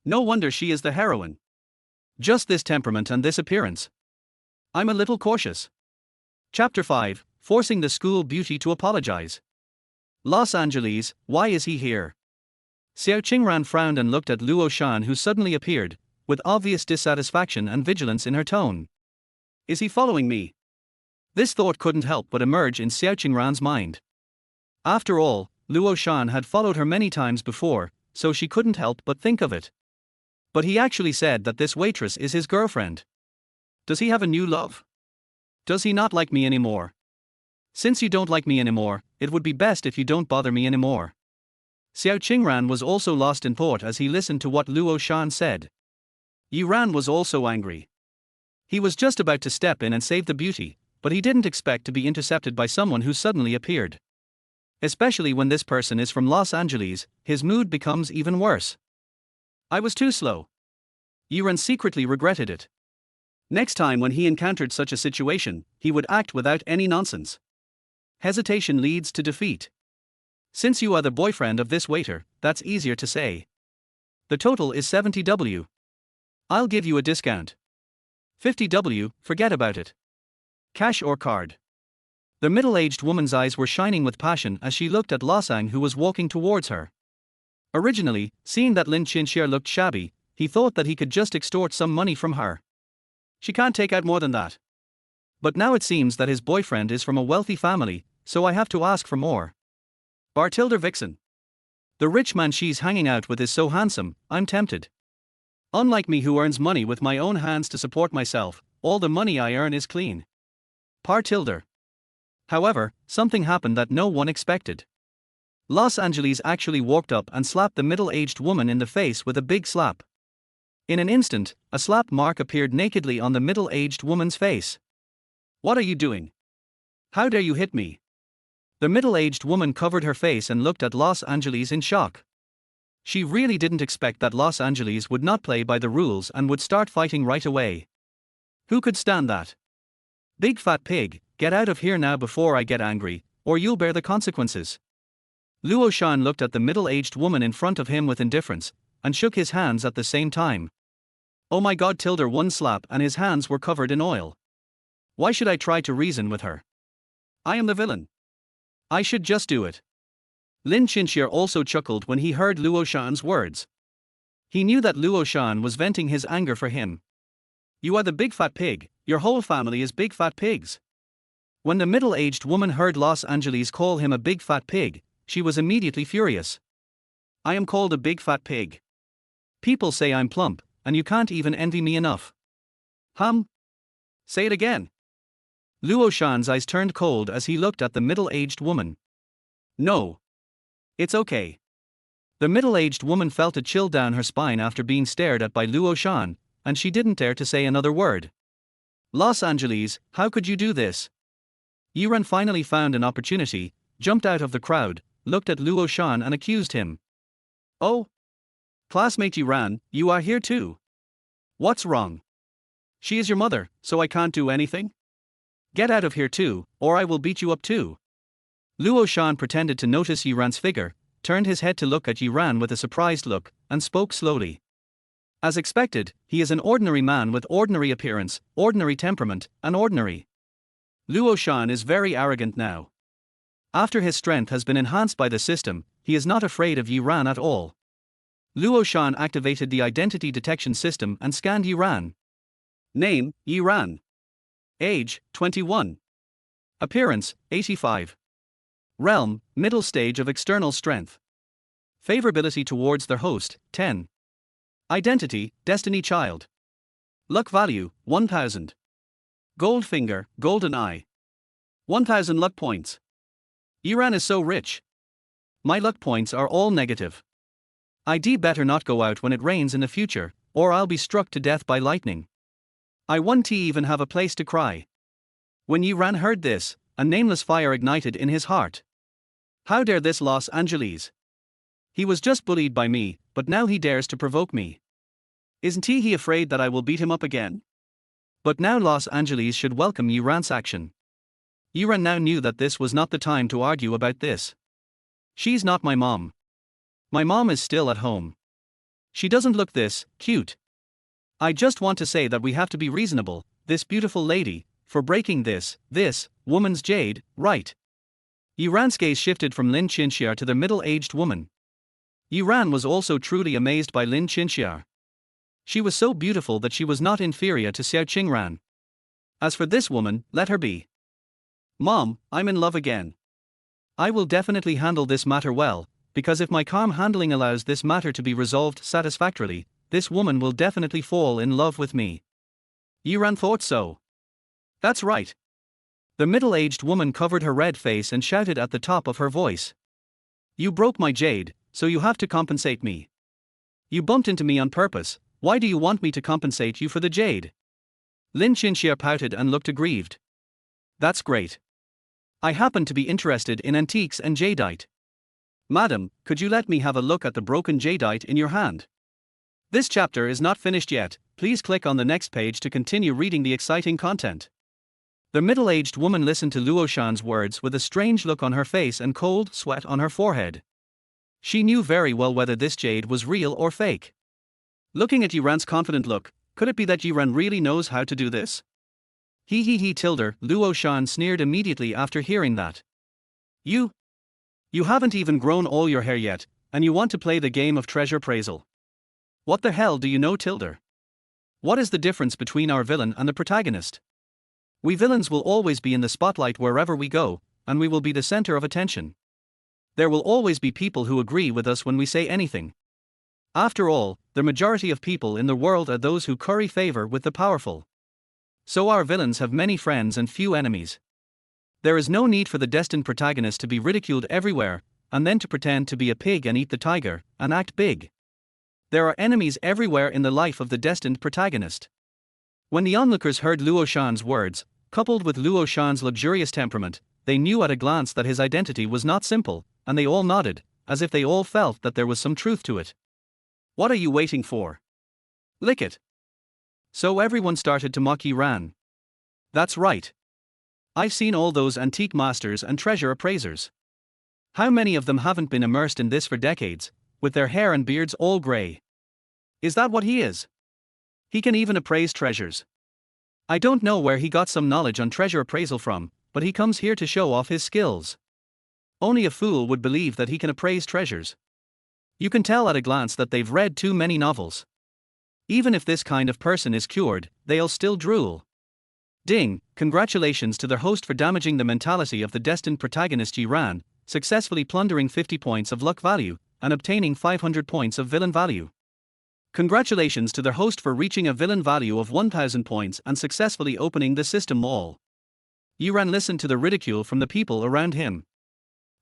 No wonder she is the heroine. Just this temperament and this appearance. I'm a little cautious. Chapter 5, Forcing the School Beauty to Apologize. Los Angeles, why is he here? Xiao Qingran frowned and looked at Luo Shan, who suddenly appeared, with obvious dissatisfaction and vigilance in her tone. Is he following me? This thought couldn't help but emerge in Xiao Qingran's mind. After all, Luo Shan had followed her many times before, so she couldn't help but think of it. But he actually said that this waitress is his girlfriend. Does he have a new love? Does he not like me anymore? Since you don't like me anymore, it would be best if you don't bother me anymore. Xiao Qingran was also lost in thought as he listened to what Luo Shan said. Yiran was also angry. He was just about to step in and save the beauty, but he didn't expect to be intercepted by someone who suddenly appeared. Especially when this person is from Los Angeles, his mood becomes even worse. I was too slow. Yiran secretly regretted it. Next time when he encountered such a situation, he would act without any nonsense. Hesitation leads to defeat. Since you are the boyfriend of this waiter, that's easier to say. The total is 70W. I'll give you a discount. 50W, forget about it. Cash or card? The middle-aged woman's eyes were shining with passion as she looked at Losang, who was walking towards her. Originally, seeing that Lin Qinxia looked shabby, he thought that he could just extort some money from her. She can't take out more than that. But now it seems that his boyfriend is from a wealthy family, so I have to ask for more. Bartilder Vixen. The rich man she's hanging out with is so handsome, I'm tempted. Unlike me, who earns money with my own hands to support myself, all the money I earn is clean. Bartilder. However, something happened that no one expected. Los Angeles actually walked up and slapped the middle-aged woman in the face with a big slap. In an instant, a slap mark appeared nakedly on the middle-aged woman's face. What are you doing? How dare you hit me? The middle-aged woman covered her face and looked at Los Angeles in shock. She really didn't expect that Los Angeles would not play by the rules and would start fighting right away. Who could stand that? Big fat pig, get out of here now before I get angry, or you'll bear the consequences. Luo Shan looked at the middle-aged woman in front of him with indifference, and shook his hands at the same time. Oh my god, tilde one slap and his hands were covered in oil. Why should I try to reason with her? I am the villain. I should just do it. Lin Qinxia also chuckled when he heard Luo Shan's words. He knew that Luo Shan was venting his anger for him. You are the big fat pig, your whole family is big fat pigs. When the middle-aged woman heard Los Angeles call him a big fat pig, she was immediately furious. I am called a big fat pig. People say I'm plump, and you can't even envy me enough. Say it again. Luo Shan's eyes turned cold as he looked at the middle-aged woman. No. It's okay. The middle-aged woman felt a chill down her spine after being stared at by Luo Shan, and she didn't dare to say another word. Los Angeles, how could you do this? Yiran finally found an opportunity, jumped out of the crowd, looked at Luo Shan and accused him. "Oh, classmate Yiran, you are here too. What's wrong? She is your mother, so I can't do anything? Get out of here too, or I will beat you up too." Luo Shan pretended to notice Yiran's figure, turned his head to look at Yiran with a surprised look, and spoke slowly. As expected, he is an ordinary man with ordinary appearance, ordinary temperament, and ordinary. Luo Shan is very arrogant now. After his strength has been enhanced by the system, he is not afraid of Yiran at all. Luo Shan activated the identity detection system and scanned Yiran. Name, Yiran. Age, 21. Appearance, 85. Realm, middle stage of external strength. Favorability towards their host, 10. Identity, Destiny Child. Luck value, 1000. Gold finger, golden eye. 1000 luck points. Yiran is so rich. My luck points are all negative. I'd better not go out when it rains in the future, or I'll be struck to death by lightning. I won't even have a place to cry. When Yiran heard this, a nameless fire ignited in his heart. How dare this Los Angeles? He was just bullied by me, but now he dares to provoke me. Isn't he afraid that I will beat him up again? But now Los Angeles should welcome Yiran's action. Yiran now knew that this was not the time to argue about this. She's not my mom. My mom is still at home. She doesn't look this cute. I just want to say that we have to be reasonable, this beautiful lady, for breaking this woman's jade, right? Yiran's gaze shifted from Lin Qinxia to the middle-aged woman. Yiran was also truly amazed by Lin Qinxia. She was so beautiful that she was not inferior to Xiao Qingran. As for this woman, let her be. Mom, I'm in love again. I will definitely handle this matter well, because if my calm handling allows this matter to be resolved satisfactorily, this woman will definitely fall in love with me. Yiran thought so. That's right. The middle-aged woman covered her red face and shouted at the top of her voice. You broke my jade, so you have to compensate me. You bumped into me on purpose, why do you want me to compensate you for the jade? Lin Qinxia pouted and looked aggrieved. That's great. I happen to be interested in antiques and jadeite. Madam, could you let me have a look at the broken jadeite in your hand? This chapter is not finished yet, please click on the next page to continue reading the exciting content. The middle-aged woman listened to Luo Shan's words with a strange look on her face and cold sweat on her forehead. She knew very well whether this jade was real or fake. Looking at Yiran's confident look, could it be that Yiran really knows how to do this? Tilder, Luo Shan sneered immediately after hearing that. You haven't even grown all your hair yet, and you want to play the game of treasure appraisal. What the hell do you know, Tilder? What is the difference between our villain and the protagonist? We villains will always be in the spotlight wherever we go, and we will be the center of attention. There will always be people who agree with us when we say anything. After all, the majority of people in the world are those who curry favor with the powerful. So our villains have many friends and few enemies. There is no need for the destined protagonist to be ridiculed everywhere, and then to pretend to be a pig and eat the tiger, and act big. There are enemies everywhere in the life of the destined protagonist. When the onlookers heard Luo Shan's words, coupled with Luo Shan's luxurious temperament, they knew at a glance that his identity was not simple, and they all nodded, as if they all felt that there was some truth to it. What are you waiting for? Lick it. So everyone started to mock Yiran. That's right. I've seen all those antique masters and treasure appraisers. How many of them haven't been immersed in this for decades, with their hair and beards all grey? Is that what he is? He can even appraise treasures. I don't know where he got some knowledge on treasure appraisal from, but he comes here to show off his skills. Only a fool would believe that he can appraise treasures. You can tell at a glance that they've read too many novels. Even if this kind of person is cured, they'll still drool. Ding, congratulations to their host for damaging the mentality of the destined protagonist Yiran, successfully plundering 50 points of luck value, and obtaining 500 points of villain value. Congratulations to their host for reaching a villain value of 1000 points and successfully opening the system wall. Yiran listened to the ridicule from the people around him.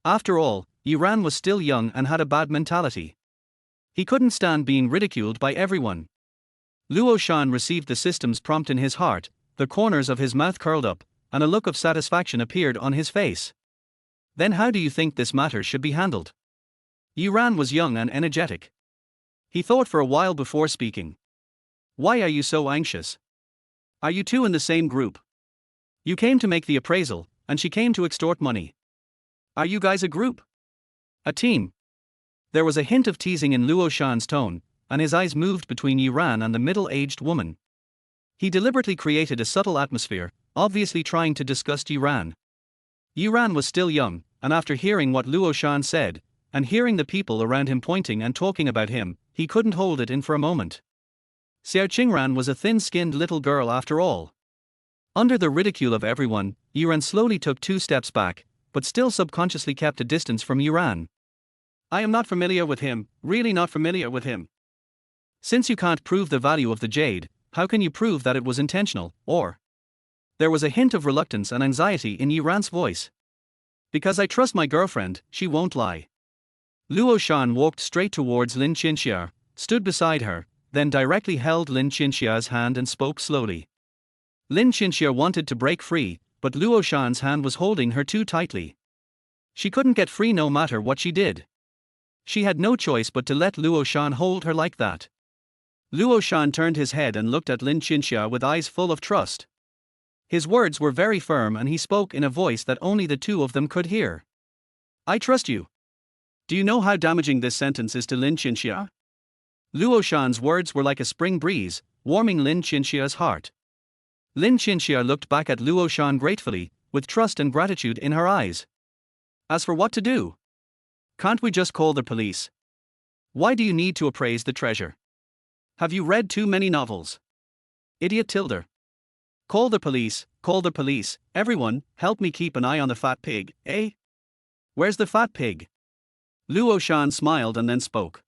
After all, Yiran was still young and had a bad mentality. He couldn't stand being ridiculed by everyone. Luo Shan received the system's prompt in his heart, the corners of his mouth curled up, and a look of satisfaction appeared on his face. Then how do you think this matter should be handled? Yuran was young and energetic. He thought for a while before speaking. Why are you so anxious? Are you two in the same group? You came to make the appraisal, and she came to extort money. Are you guys a group? A team? There was a hint of teasing in Luo Shan's tone, and his eyes moved between Yuran and the middle-aged woman. He deliberately created a subtle atmosphere, obviously trying to disgust Yuran. Yuran was still young, and after hearing what Luo Shan said, and hearing the people around him pointing and talking about him, he couldn't hold it in for a moment. Xiao Qingran was a thin-skinned little girl after all. Under the ridicule of everyone, Yuran slowly took 2 steps back, but still subconsciously kept a distance from Yuran. I am not familiar with him, really not familiar with him. Since you can't prove the value of the jade, how can you prove that it was intentional, or? There was a hint of reluctance and anxiety in Yuran's voice. Because I trust my girlfriend, she won't lie. Luo Shan walked straight towards Lin Qinxia, stood beside her, then directly held Lin Qinxia's hand and spoke slowly. Lin Qinxia wanted to break free, but Luo Shan's hand was holding her too tightly. She couldn't get free no matter what she did. She had no choice but to let Luo Shan hold her like that. Luo Shan turned his head and looked at Lin Qinxia with eyes full of trust. His words were very firm and he spoke in a voice that only the two of them could hear. I trust you. Do you know how damaging this sentence is to Lin Qinxia? Luo Shan's words were like a spring breeze, warming Lin Qinxia's heart. Lin Qinxia looked back at Luo Shan gratefully, with trust and gratitude in her eyes. As for what to do? Can't we just call the police? Why do you need to appraise the treasure? Have you read too many novels? Idiot Tilda. Call the police, everyone, help me keep an eye on the fat pig, eh? Where's the fat pig? Luo Shan smiled and then spoke.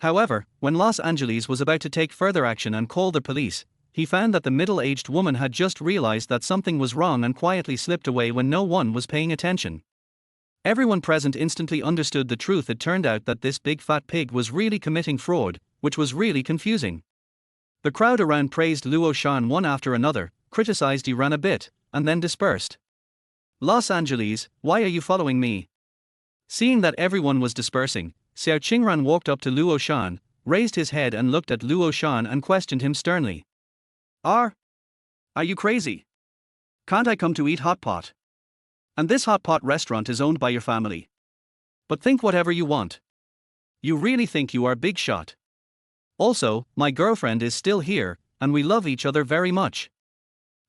However, when Los Angeles was about to take further action and call the police, he found that the middle-aged woman had just realized that something was wrong and quietly slipped away when no one was paying attention. Everyone present instantly understood the truth. It turned out that this big fat pig was really committing fraud, which was really confusing. The crowd around praised Luo Shan one after another, criticized Yuran a bit, and then dispersed. Los Angeles, why are you following me? Seeing that everyone was dispersing, Xiao Qingran walked up to Luo Shan, raised his head and looked at Luo Shan and questioned him sternly. Are you crazy? Can't I come to eat hot pot? And this hot pot restaurant is owned by your family. But think whatever you want. You really think you are big shot. Also, my girlfriend is still here, and we love each other very much.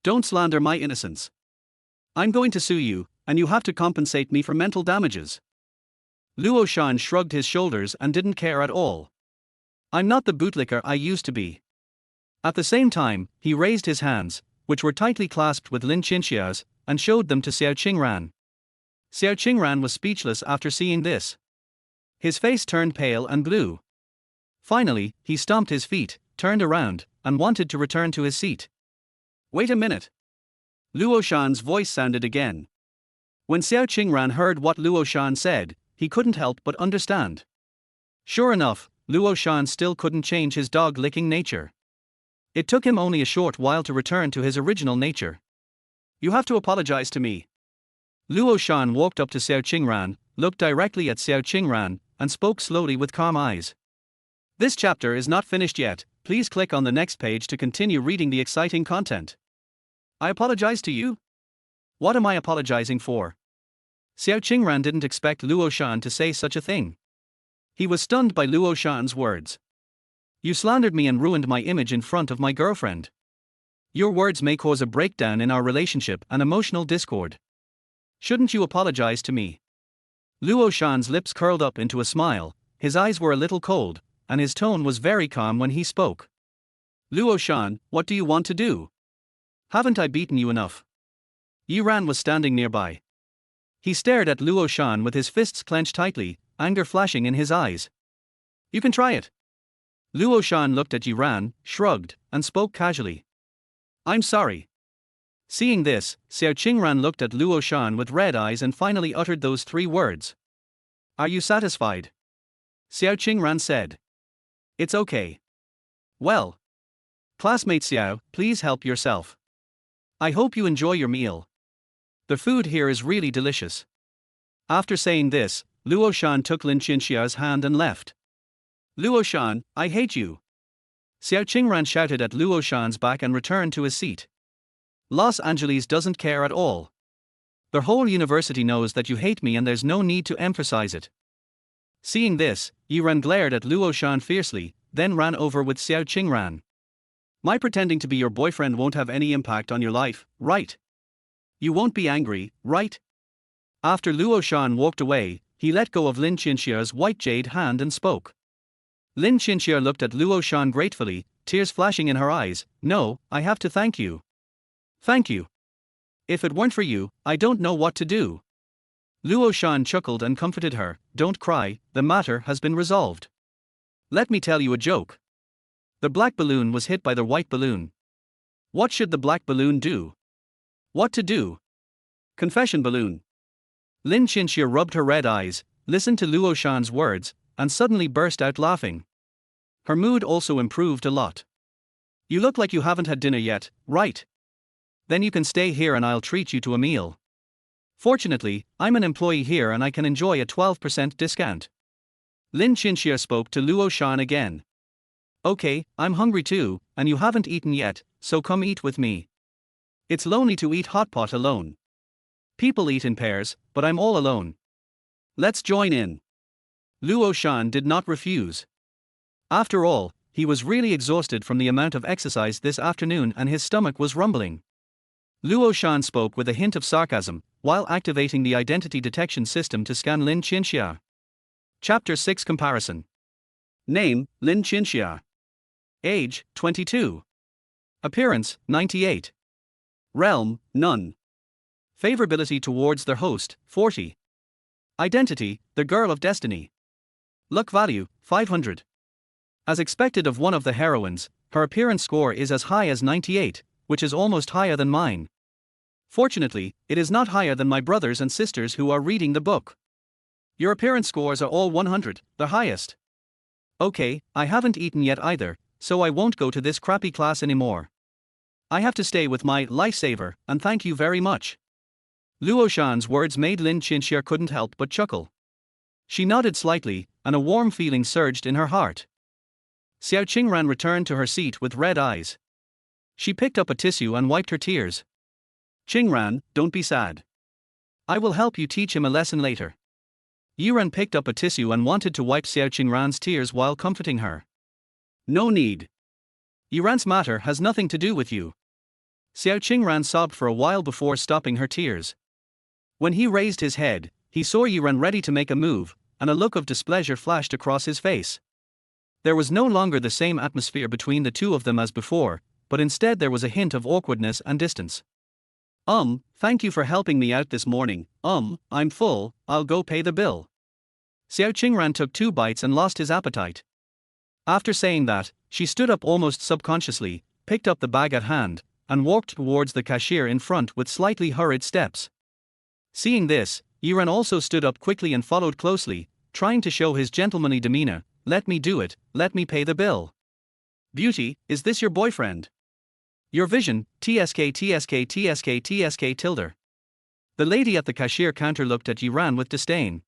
Don't slander my innocence. I'm going to sue you, and you have to compensate me for mental damages. Luo Shan shrugged his shoulders and didn't care at all. I'm not the bootlicker I used to be. At the same time, he raised his hands, which were tightly clasped with Lin Qinxia's, and showed them to Xiao Qingran. Xiao Qingran was speechless after seeing this. His face turned pale and blue. Finally, he stomped his feet, turned around, and wanted to return to his seat. Wait a minute. Luo Shan's voice sounded again. When Xiao Qingran heard what Luo Shan said, he couldn't help but understand. Sure enough, Luo Shan still couldn't change his dog-licking nature. It took him only a short while to return to his original nature. You have to apologize to me. Luo Shan walked up to Xiao Qingran, looked directly at Xiao Qingran, and spoke slowly with calm eyes. This chapter is not finished yet. Please click on the next page to continue reading the exciting content. I apologize to you? What am I apologizing for? Xiao Qingran didn't expect Luo Shan to say such a thing. He was stunned by Luo Shan's words. You slandered me and ruined my image in front of my girlfriend. Your words may cause a breakdown in our relationship and emotional discord. Shouldn't you apologize to me? Luo Shan's lips curled up into a smile, his eyes were a little cold, and his tone was very calm when he spoke. Luo Shan, what do you want to do? Haven't I beaten you enough? Yuran was standing nearby. He stared at Luo Shan with his fists clenched tightly, anger flashing in his eyes. You can try it. Luo Shan looked at Yuran, shrugged, and spoke casually. I'm sorry. Seeing this, Xiao Qingran looked at Luo Shan with red eyes and finally uttered those 3 words. Are you satisfied? Xiao Qingran said. It's okay. Well. Classmate Xiao, please help yourself. I hope you enjoy your meal. The food here is really delicious. After saying this, Luo Shan took Lin Qinxia's hand and left. Luo Shan, I hate you. Xiao Qingran shouted at Luo Shan's back and returned to his seat. Los Angeles doesn't care at all. The whole university knows that you hate me and there's no need to emphasize it. Seeing this, Yiran glared at Luo Shan fiercely, then ran over with Xiao Qingran. My pretending to be your boyfriend won't have any impact on your life, right? You won't be angry, right? After Luo Shan walked away, he let go of Lin Qinxia's white jade hand and spoke. Lin Qinxia looked at Luo Shan gratefully, tears flashing in her eyes. No, I have to thank you. Thank you. If it weren't for you, I don't know what to do. Luo Shan chuckled and comforted her. Don't cry, the matter has been resolved. Let me tell you a joke. The black balloon was hit by the white balloon. What should the black balloon do? What to do? Confession balloon. Lin Qinxia rubbed her red eyes, listened to Luo Shan's words, and suddenly burst out laughing. Her mood also improved a lot. You look like you haven't had dinner yet, right? Then you can stay here and I'll treat you to a meal. Fortunately, I'm an employee here and I can enjoy a 12% discount. Lin Qinxia spoke to Luo Shan again. Okay, I'm hungry too, and you haven't eaten yet, so come eat with me. It's lonely to eat hot pot alone. People eat in pairs, but I'm all alone. Let's join in. Luo Shan did not refuse. After all, he was really exhausted from the amount of exercise this afternoon and his stomach was rumbling. Luo Shan spoke with a hint of sarcasm, while activating the identity detection system to scan Lin Qinxia. Chapter 6 Comparison. Name, Lin Qinxia. Age, 22. Appearance, 98. Realm, none. Favorability towards their host, 40. Identity, the Girl of Destiny. Luck value, 500. As expected of one of the heroines, her appearance score is as high as 98, which is almost higher than mine. Fortunately, it is not higher than my brothers and sisters who are reading the book. Your appearance scores are all 100, the highest. Okay, I haven't eaten yet either, so I won't go to this crappy class anymore. I have to stay with my lifesaver, and thank you very much. Luo Shan's words made Lin Qinxia couldn't help but chuckle. She nodded slightly, and a warm feeling surged in her heart. Xiao Qingran returned to her seat with red eyes. She picked up a tissue and wiped her tears. Qingran, don't be sad. I will help you teach him a lesson later. Yiran picked up a tissue and wanted to wipe Xiao Qingran's tears while comforting her. No need. Yiran's matter has nothing to do with you. Xiao Qingran sobbed for a while before stopping her tears. When he raised his head, he saw Yiran ready to make a move, and a look of displeasure flashed across his face. There was no longer the same atmosphere between the two of them as before, but instead there was a hint of awkwardness and distance. Thank you for helping me out this morning. I'm full, I'll go pay the bill. Xiao Qingran took 2 bites and lost his appetite. After saying that, she stood up almost subconsciously, picked up the bag at hand, and walked towards the cashier in front with slightly hurried steps. Seeing this, Yiran also stood up quickly and followed closely, trying to show his gentlemanly demeanor. Let me do it, let me pay the bill. Beauty, is this your boyfriend? Your vision, TSK TSK TSK TSK tilde. The lady at the cashier counter looked at Yiran with disdain.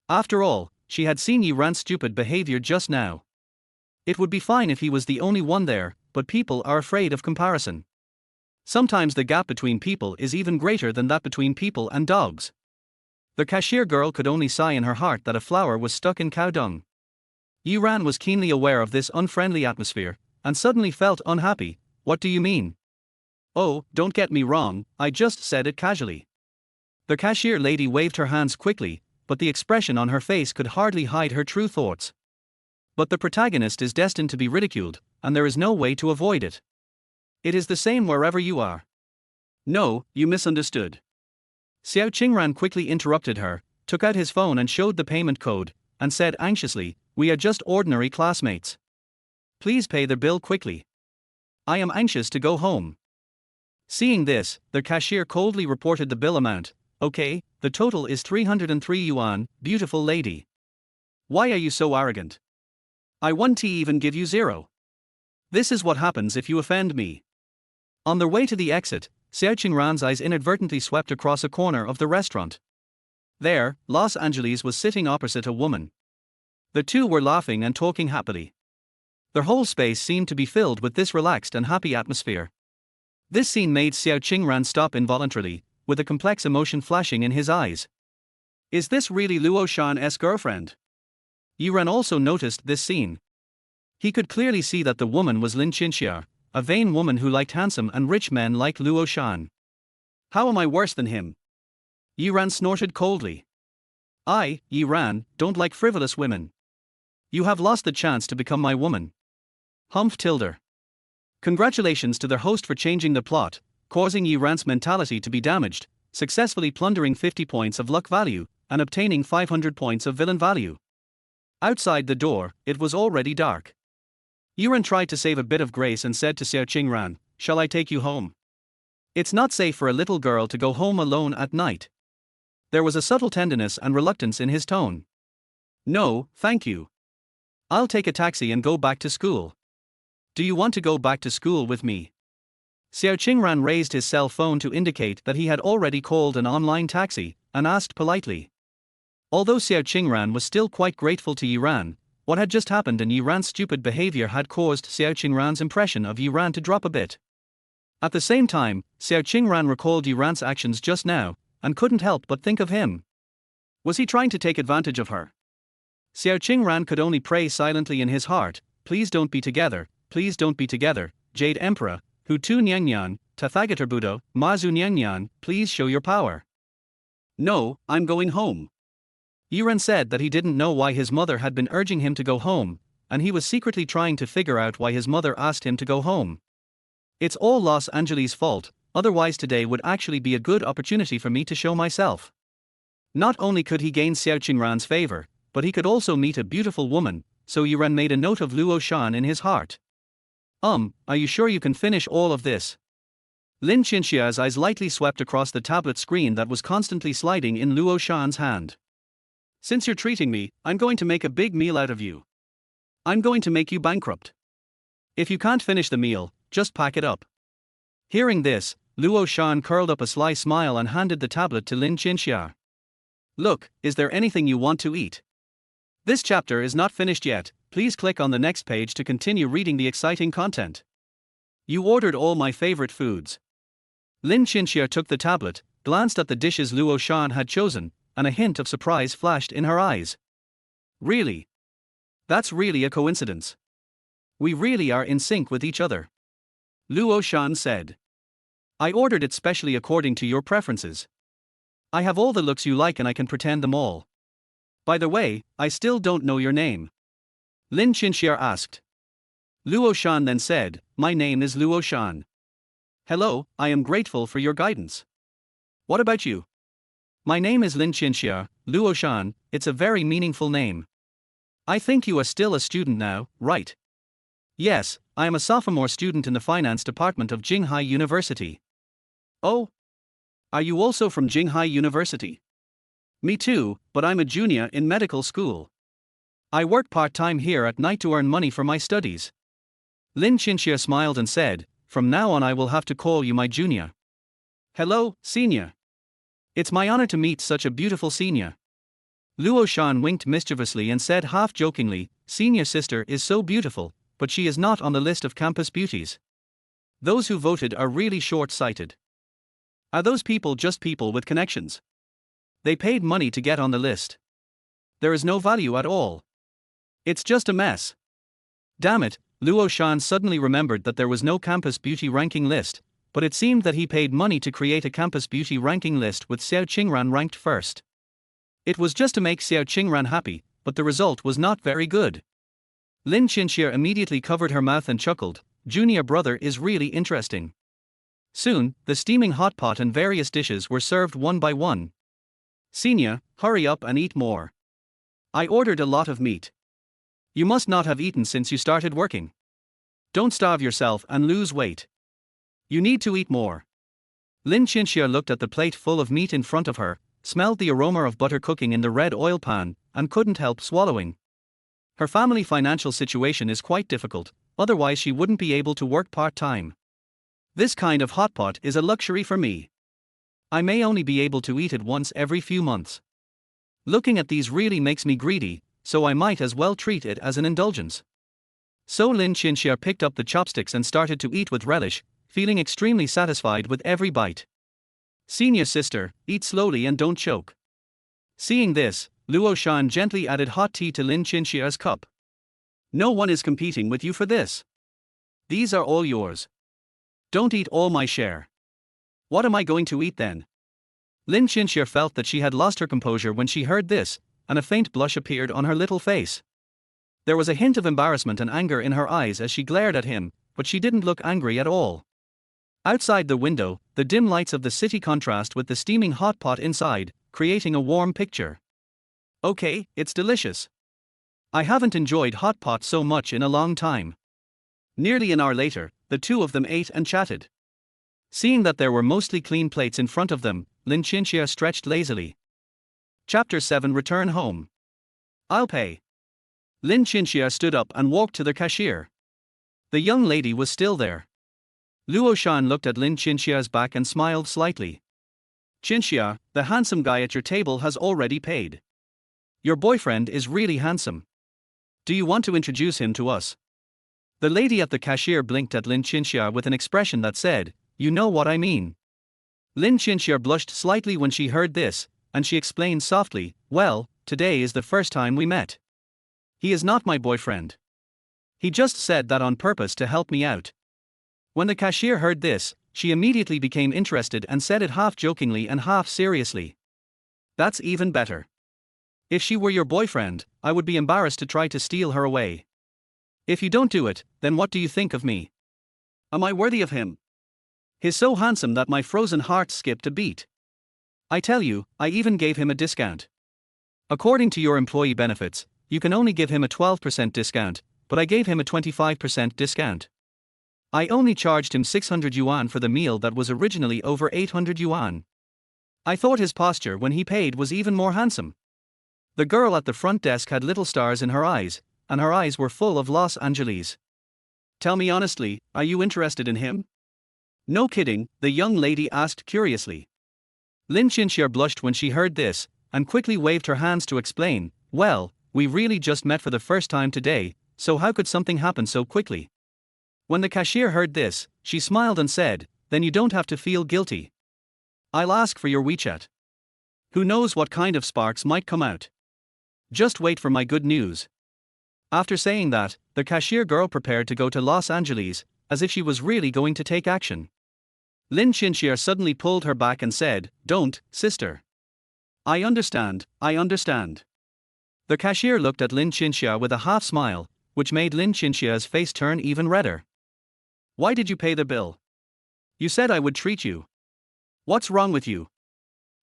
After all, she had seen Yiran's stupid behavior just now. It would be fine if he was the only one there, but people are afraid of comparison. Sometimes the gap between people is even greater than that between people and dogs. The cashier girl could only sigh in her heart that a flower was stuck in cow dung. Yiran was keenly aware of this unfriendly atmosphere, and suddenly felt unhappy. What do you mean? Oh, don't get me wrong, I just said it casually. The cashier lady waved her hands quickly, but the expression on her face could hardly hide her true thoughts. But the protagonist is destined to be ridiculed, and there is no way to avoid it. It is the same wherever you are. No, you misunderstood. Xiao Qingran quickly interrupted her, took out his phone and showed the payment code, and said anxiously, we are just ordinary classmates. Please pay the bill quickly. I am anxious to go home. Seeing this, the cashier coldly reported the bill amount. Okay, the total is 303 yuan, beautiful lady. Why are you so arrogant? I won't even give you 0. This is what happens if you offend me. On their way to the exit, Xiao Qingran's eyes inadvertently swept across a corner of the restaurant. There, Los Angeles was sitting opposite a woman. The two were laughing and talking happily. Their whole space seemed to be filled with this relaxed and happy atmosphere. This scene made Xiao Qingran stop involuntarily, with a complex emotion flashing in his eyes. Is this really Luo Shan's girlfriend? Yiran also noticed this scene. He could clearly see that the woman was Lin Qinxia, a vain woman who liked handsome and rich men like Luo Shan. How am I worse than him? Yiran snorted coldly. I, Yiran, don't like frivolous women. You have lost the chance to become my woman. Humph tilde. Congratulations to their host for changing the plot, causing Yiran's mentality to be damaged, successfully plundering 50 points of luck value, and obtaining 500 points of villain value. Outside the door, it was already dark. Yiran tried to save a bit of grace and said to Xiao Qingran, "Shall I take you home? It's not safe for a little girl to go home alone at night." There was a subtle tenderness and reluctance in his tone. "No, thank you. I'll take a taxi and go back to school." "Do you want to go back to school with me?" Xiao Qingran raised his cell phone to indicate that he had already called an online taxi, and asked politely. Although Xiao Qingran was still quite grateful to Yiran, what had just happened and Yiran's stupid behavior had caused Xiao Qingran's impression of Yiran to drop a bit. At the same time, Xiao Qingran recalled Yiran's actions just now, and couldn't help but think of him. Was he trying to take advantage of her? Xiao Qingran could only pray silently in his heart, "Please don't be together, please don't be together, Jade Emperor, Hu Tu Nyangyan, Tathagatarbudo, Mazu Nyangyan, please show your power." "No, I'm going home." Yiran said that he didn't know why his mother had been urging him to go home, and he was secretly trying to figure out why his mother asked him to go home. "It's all Los Angeles' fault, otherwise today would actually be a good opportunity for me to show myself." Not only could he gain Xiao Qingran's favor, but he could also meet a beautiful woman, so Yiran made a note of Luo Shan in his heart. Are you sure you can finish all of this?" Lin Qinxia's eyes lightly swept across the tablet screen that was constantly sliding in Luo Shan's hand. "Since you're treating me, I'm going to make a big meal out of you. I'm going to make you bankrupt. If you can't finish the meal, just pack it up." Hearing this, Luo Shan curled up a sly smile and handed the tablet to Lin Qinxia. "Look, is there anything you want to eat? This chapter is not finished yet, please click on the next page to continue reading the exciting content. You ordered all my favorite foods." Lin Qinxia took the tablet, glanced at the dishes Luo Shan had chosen, and a hint of surprise flashed in her eyes. "Really? That's really a coincidence. We really are in sync with each other," Luo Shan said. "I ordered it specially according to your preferences. I have all the looks you like and I can pretend them all. By the way, I still don't know your name." Lin Qinxia asked. Luo Shan then said, "My name is Luo Shan." "Hello, I am grateful for your guidance. What about you?" "My name is Lin Qinxia, Luo Shan, it's a very meaningful name. I think you are still a student now, right?" "Yes, I am a sophomore student in the finance department of Jinghai University." "Oh? Are you also from Jinghai University?" "Me too, but I'm a junior in medical school. I work part-time here at night to earn money for my studies." Lin Qinxia smiled and said, "From now on I will have to call you my junior." "Hello, senior. It's my honor to meet such a beautiful senior." Luo Shan winked mischievously and said half-jokingly, "Senior sister is so beautiful, but she is not on the list of campus beauties. Those who voted are really short-sighted. Are those people just people with connections? They paid money to get on the list. There is no value at all. It's just a mess." Damn it, Luo Shan suddenly remembered that there was no campus beauty ranking list, but it seemed that he paid money to create a campus beauty ranking list with Xiao Qingran ranked first. It was just to make Xiao Qingran happy, but the result was not very good. Lin Qinxia immediately covered her mouth and chuckled, "Junior brother is really interesting." Soon, the steaming hot pot and various dishes were served one by one. "Senior, hurry up and eat more. I ordered a lot of meat. You must not have eaten since you started working. Don't starve yourself and lose weight. You need to eat more." Lin Qinxia looked at the plate full of meat in front of her, smelled the aroma of butter cooking in the red oil pan, and couldn't help swallowing. Her family financial situation is quite difficult, otherwise she wouldn't be able to work part-time. This kind of hot pot is a luxury for me. I may only be able to eat it once every few months. Looking at these really makes me greedy, so I might as well treat it as an indulgence. So Lin Qinxia picked up the chopsticks and started to eat with relish, feeling extremely satisfied with every bite. Senior sister, eat slowly and don't choke. Seeing this, Luo Shan gently added hot tea to Lin Qinxia's cup. No one is competing with you for this. These are all yours. Don't eat all my share. What am I going to eat then? Lin Qinxia felt that she had lost her composure when she heard this, and a faint blush appeared on her little face. There was a hint of embarrassment and anger in her eyes as she glared at him, but she didn't look angry at all. Outside the window, the dim lights of the city contrast with the steaming hot pot inside, creating a warm picture. Okay, it's delicious. I haven't enjoyed hot pot so much in a long time. Nearly an hour later, the two of them ate and chatted. Seeing that there were mostly clean plates in front of them, Lin Qinxia stretched lazily. Chapter 7 Return Home. I'll pay. Lin Qinxia stood up and walked to the cashier. The young lady was still there. Luo Shan looked at Lin Qinxia's back and smiled slightly. Qinxia, the handsome guy at your table has already paid. Your boyfriend is really handsome. Do you want to introduce him to us? The lady at the cashier blinked at Lin Qinxia with an expression that said, "You know what I mean." Lin Qinxia blushed slightly when she heard this, and she explained softly, "Well, today is the first time we met. He is not my boyfriend. He just said that on purpose to help me out." When the cashier heard this, she immediately became interested and said it half jokingly and half seriously. That's even better. If she were your boyfriend, I would be embarrassed to try to steal her away. If you don't do it, then what do you think of me? Am I worthy of him? He's so handsome that my frozen heart skipped a beat. I tell you, I even gave him a discount. According to your employee benefits, you can only give him a 12% discount, but I gave him a 25% discount. I only charged him 600 yuan for the meal that was originally over 800 yuan. I thought his posture when he paid was even more handsome. The girl at the front desk had little stars in her eyes, and her eyes were full of Los Angeles. Tell me honestly, are you interested in him? No kidding, the young lady asked curiously. Lin Qinxia blushed when she heard this, and quickly waved her hands to explain, "Well, we really just met for the first time today, so how could something happen so quickly?" When the cashier heard this, she smiled and said, "Then you don't have to feel guilty. I'll ask for your WeChat. Who knows what kind of sparks might come out. Just wait for my good news." After saying that, the cashier girl prepared to go to Los Angeles, as if she was really going to take action. Lin Qinxia suddenly pulled her back and said, "Don't, sister. I understand. The cashier looked at Lin Qinxia with a half smile, which made Lin Qinxia's face turn even redder. Why did you pay the bill? You said I would treat you. What's wrong with you?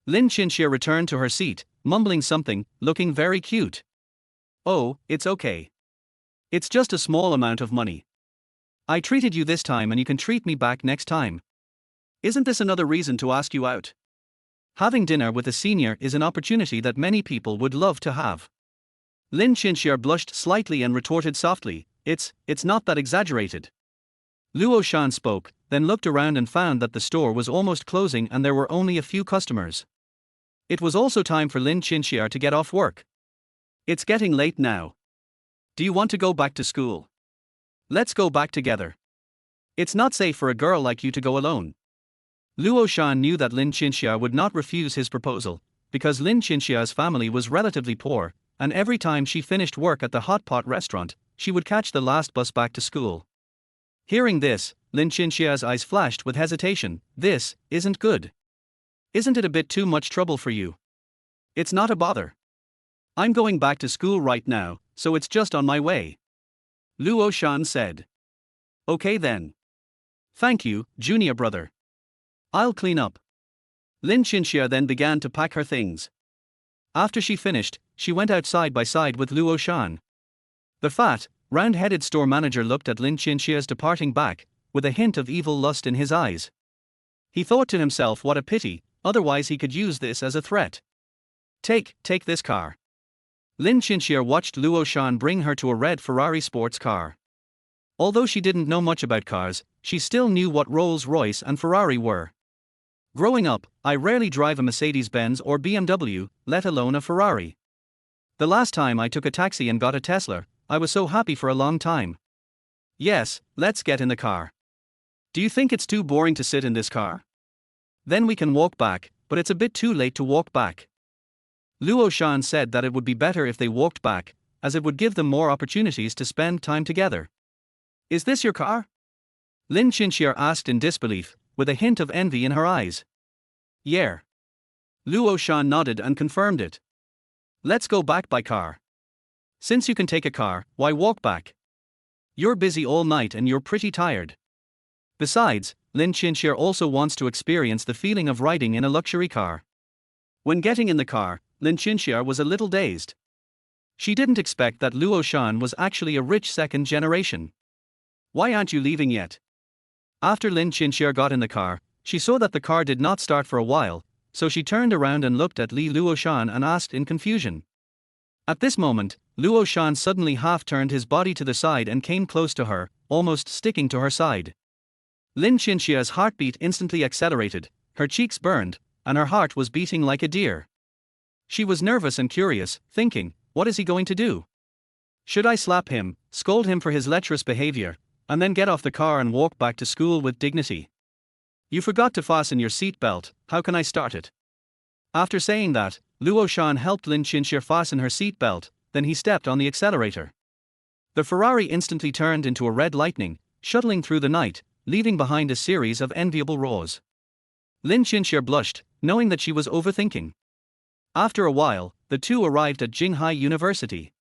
Lin Qinxia returned to her seat, mumbling something, looking very cute. Oh, it's okay. It's just a small amount of money. I treated you this time and you can treat me back next time. Isn't this another reason to ask you out? Having dinner with a senior is an opportunity that many people would love to have. Lin Qinxia blushed slightly and retorted softly, It's not that exaggerated." Luo Shan spoke, then looked around and found that the store was almost closing and there were only a few customers. It was also time for Lin Qinxia to get off work. It's getting late now. Do you want to go back to school? Let's go back together. It's not safe for a girl like you to go alone. Luo Shan knew that Lin Qinxia would not refuse his proposal, because Lin Qinxia's family was relatively poor, and every time she finished work at the hot pot restaurant, she would catch the last bus back to school. Hearing this, Lin Qinxia's eyes flashed with hesitation. This isn't good. Isn't it a bit too much trouble for you? It's not a bother. I'm going back to school right now, so it's just on my way. Luo Shan said. Okay then. Thank you, junior brother. I'll clean up. Lin Qinxia then began to pack her things. After she finished, she went out side by side with Luo Shan. The fat, round-headed store manager looked at Lin Qinxia's departing back, with a hint of evil lust in his eyes. He thought to himself what a pity, otherwise he could use this as a threat. Take this car. Lin Qinxia watched Luo Shan bring her to a red Ferrari sports car. Although she didn't know much about cars, she still knew what Rolls-Royce and Ferrari were. Growing up, I rarely drive a Mercedes-Benz or BMW, let alone a Ferrari. The last time I took a taxi and got a Tesla, I was so happy for a long time. Yes, let's get in the car. Do you think it's too boring to sit in this car? Then we can walk back, but it's a bit too late to walk back. Luo Shan said that it would be better if they walked back, as it would give them more opportunities to spend time together. Is this your car? Lin Chinxier asked in disbelief, with a hint of envy in her eyes. Yeah. Luo Shan nodded and confirmed it. Let's go back by car. Since you can take a car, why walk back? You're busy all night and you're pretty tired. Besides, Lin Chinxier also wants to experience the feeling of riding in a luxury car. When getting in the car, Lin Chinxier was a little dazed. She didn't expect that Luo Shan was actually a rich second generation. Why aren't you leaving yet? After Lin Chinxier got in the car, she saw that the car did not start for a while, so she turned around and looked at Luo Shan and asked in confusion. At this moment, Luo Shan suddenly half-turned his body to the side and came close to her, almost sticking to her side. Lin Chinxier's heartbeat instantly accelerated, her cheeks burned, and her heart was beating like a deer. She was nervous and curious, thinking, what is he going to do? Should I slap him, scold him for his lecherous behavior, and then get off the car and walk back to school with dignity? You forgot to fasten your seatbelt, how can I start it? After saying that, Luo Shan helped Lin Chinxier fasten her seatbelt, then he stepped on the accelerator. The Ferrari instantly turned into a red lightning, shuttling through the night, leaving behind a series of enviable roars. Lin Chinxier blushed, knowing that she was overthinking. After a while, the two arrived at Jinghai University.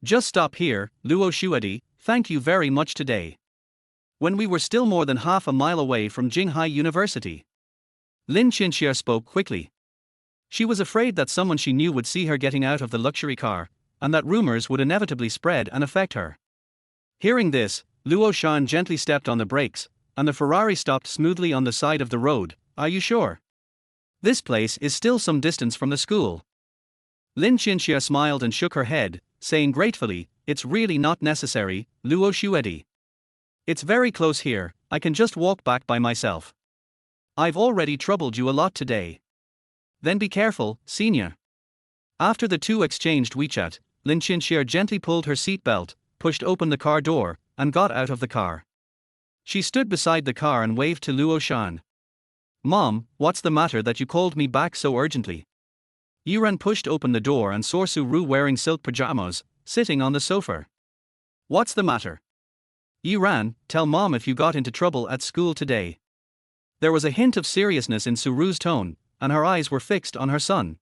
Just stop here, Luo Shuedi, thank you very much today. When we were still more than half a mile away from Jinghai University. Lin Chinxier spoke quickly. She was afraid that someone she knew would see her getting out of the luxury car, and that rumors would inevitably spread and affect her. Hearing this, Luo Shan gently stepped on the brakes, and the Ferrari stopped smoothly on the side of the road. Are you sure? This place is still some distance from the school. Lin Chinxier smiled and shook her head, saying gratefully, it's really not necessary, Luo Shuedi. It's very close here, I can just walk back by myself. I've already troubled you a lot today. Then be careful, senior. After the two exchanged WeChat, Lin Chinxier gently pulled her seatbelt, pushed open the car door, and got out of the car. She stood beside the car and waved to Luo Shan. Mom, what's the matter that you called me back so urgently? Yiran pushed open the door and saw Su-Ru wearing silk pajamas, sitting on the sofa. What's the matter? Yiran, tell Mom if you got into trouble at school today. There was a hint of seriousness in Su-Ru's tone, and her eyes were fixed on her son.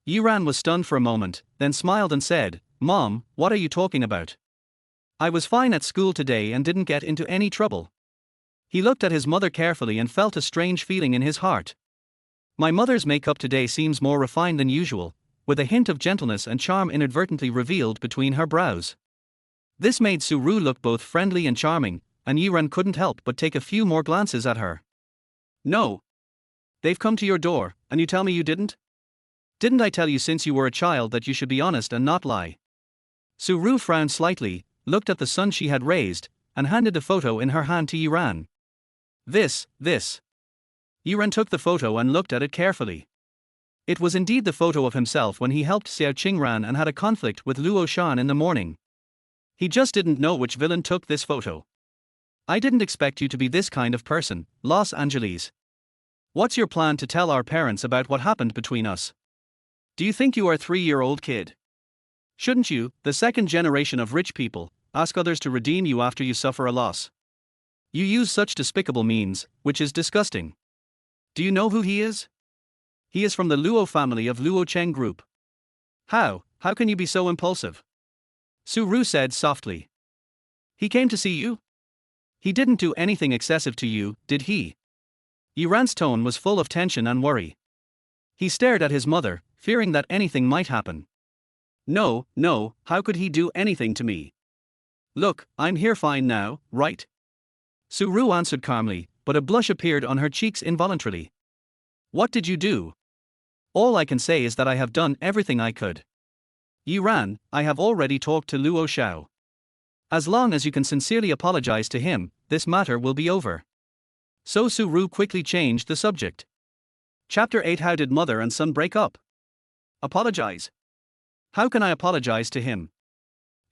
Yiran was stunned for a moment, then smiled and said, Mom, what are you talking about? I was fine at school today and didn't get into any trouble. He looked at his mother carefully and felt a strange feeling in his heart. My mother's makeup today seems more refined than usual, with a hint of gentleness and charm inadvertently revealed between her brows. This made Su-Ru look both friendly and charming, and Yiran couldn't help but take a few more glances at her. No. They've come to your door, and you tell me you didn't? Didn't I tell you since you were a child that you should be honest and not lie? Su-Ru frowned slightly, looked at the son she had raised, and handed the photo in her hand to Yiran. This. Yiran took the photo and looked at it carefully. It was indeed the photo of himself when he helped Xiao Qingran and had a conflict with Luo Shan in the morning. He just didn't know which villain took this photo. I didn't expect you to be this kind of person, Los Angeles. What's your plan to tell our parents about what happened between us? Do you think you are a 3-year-old kid? Shouldn't you, the second generation of rich people, ask others to redeem you after you suffer a loss? You use such despicable means, which is disgusting. Do you know who he is? He is from the Luo family of Luo Cheng Group. How can you be so impulsive? Su-Ru said softly. He came to see you? He didn't do anything excessive to you, did he? Yiran's tone was full of tension and worry. He stared at his mother, fearing that anything might happen. No, how could he do anything to me? Look, I'm here fine now, right? Su-Ru answered calmly, but a blush appeared on her cheeks involuntarily. What did you do? All I can say is that I have done everything I could. Yiran, I have already talked to Luo Xiao. As long as you can sincerely apologize to him, this matter will be over. So Su-ru quickly changed the subject. Chapter 8. How did mother and son break up? Apologize. How can I apologize to him?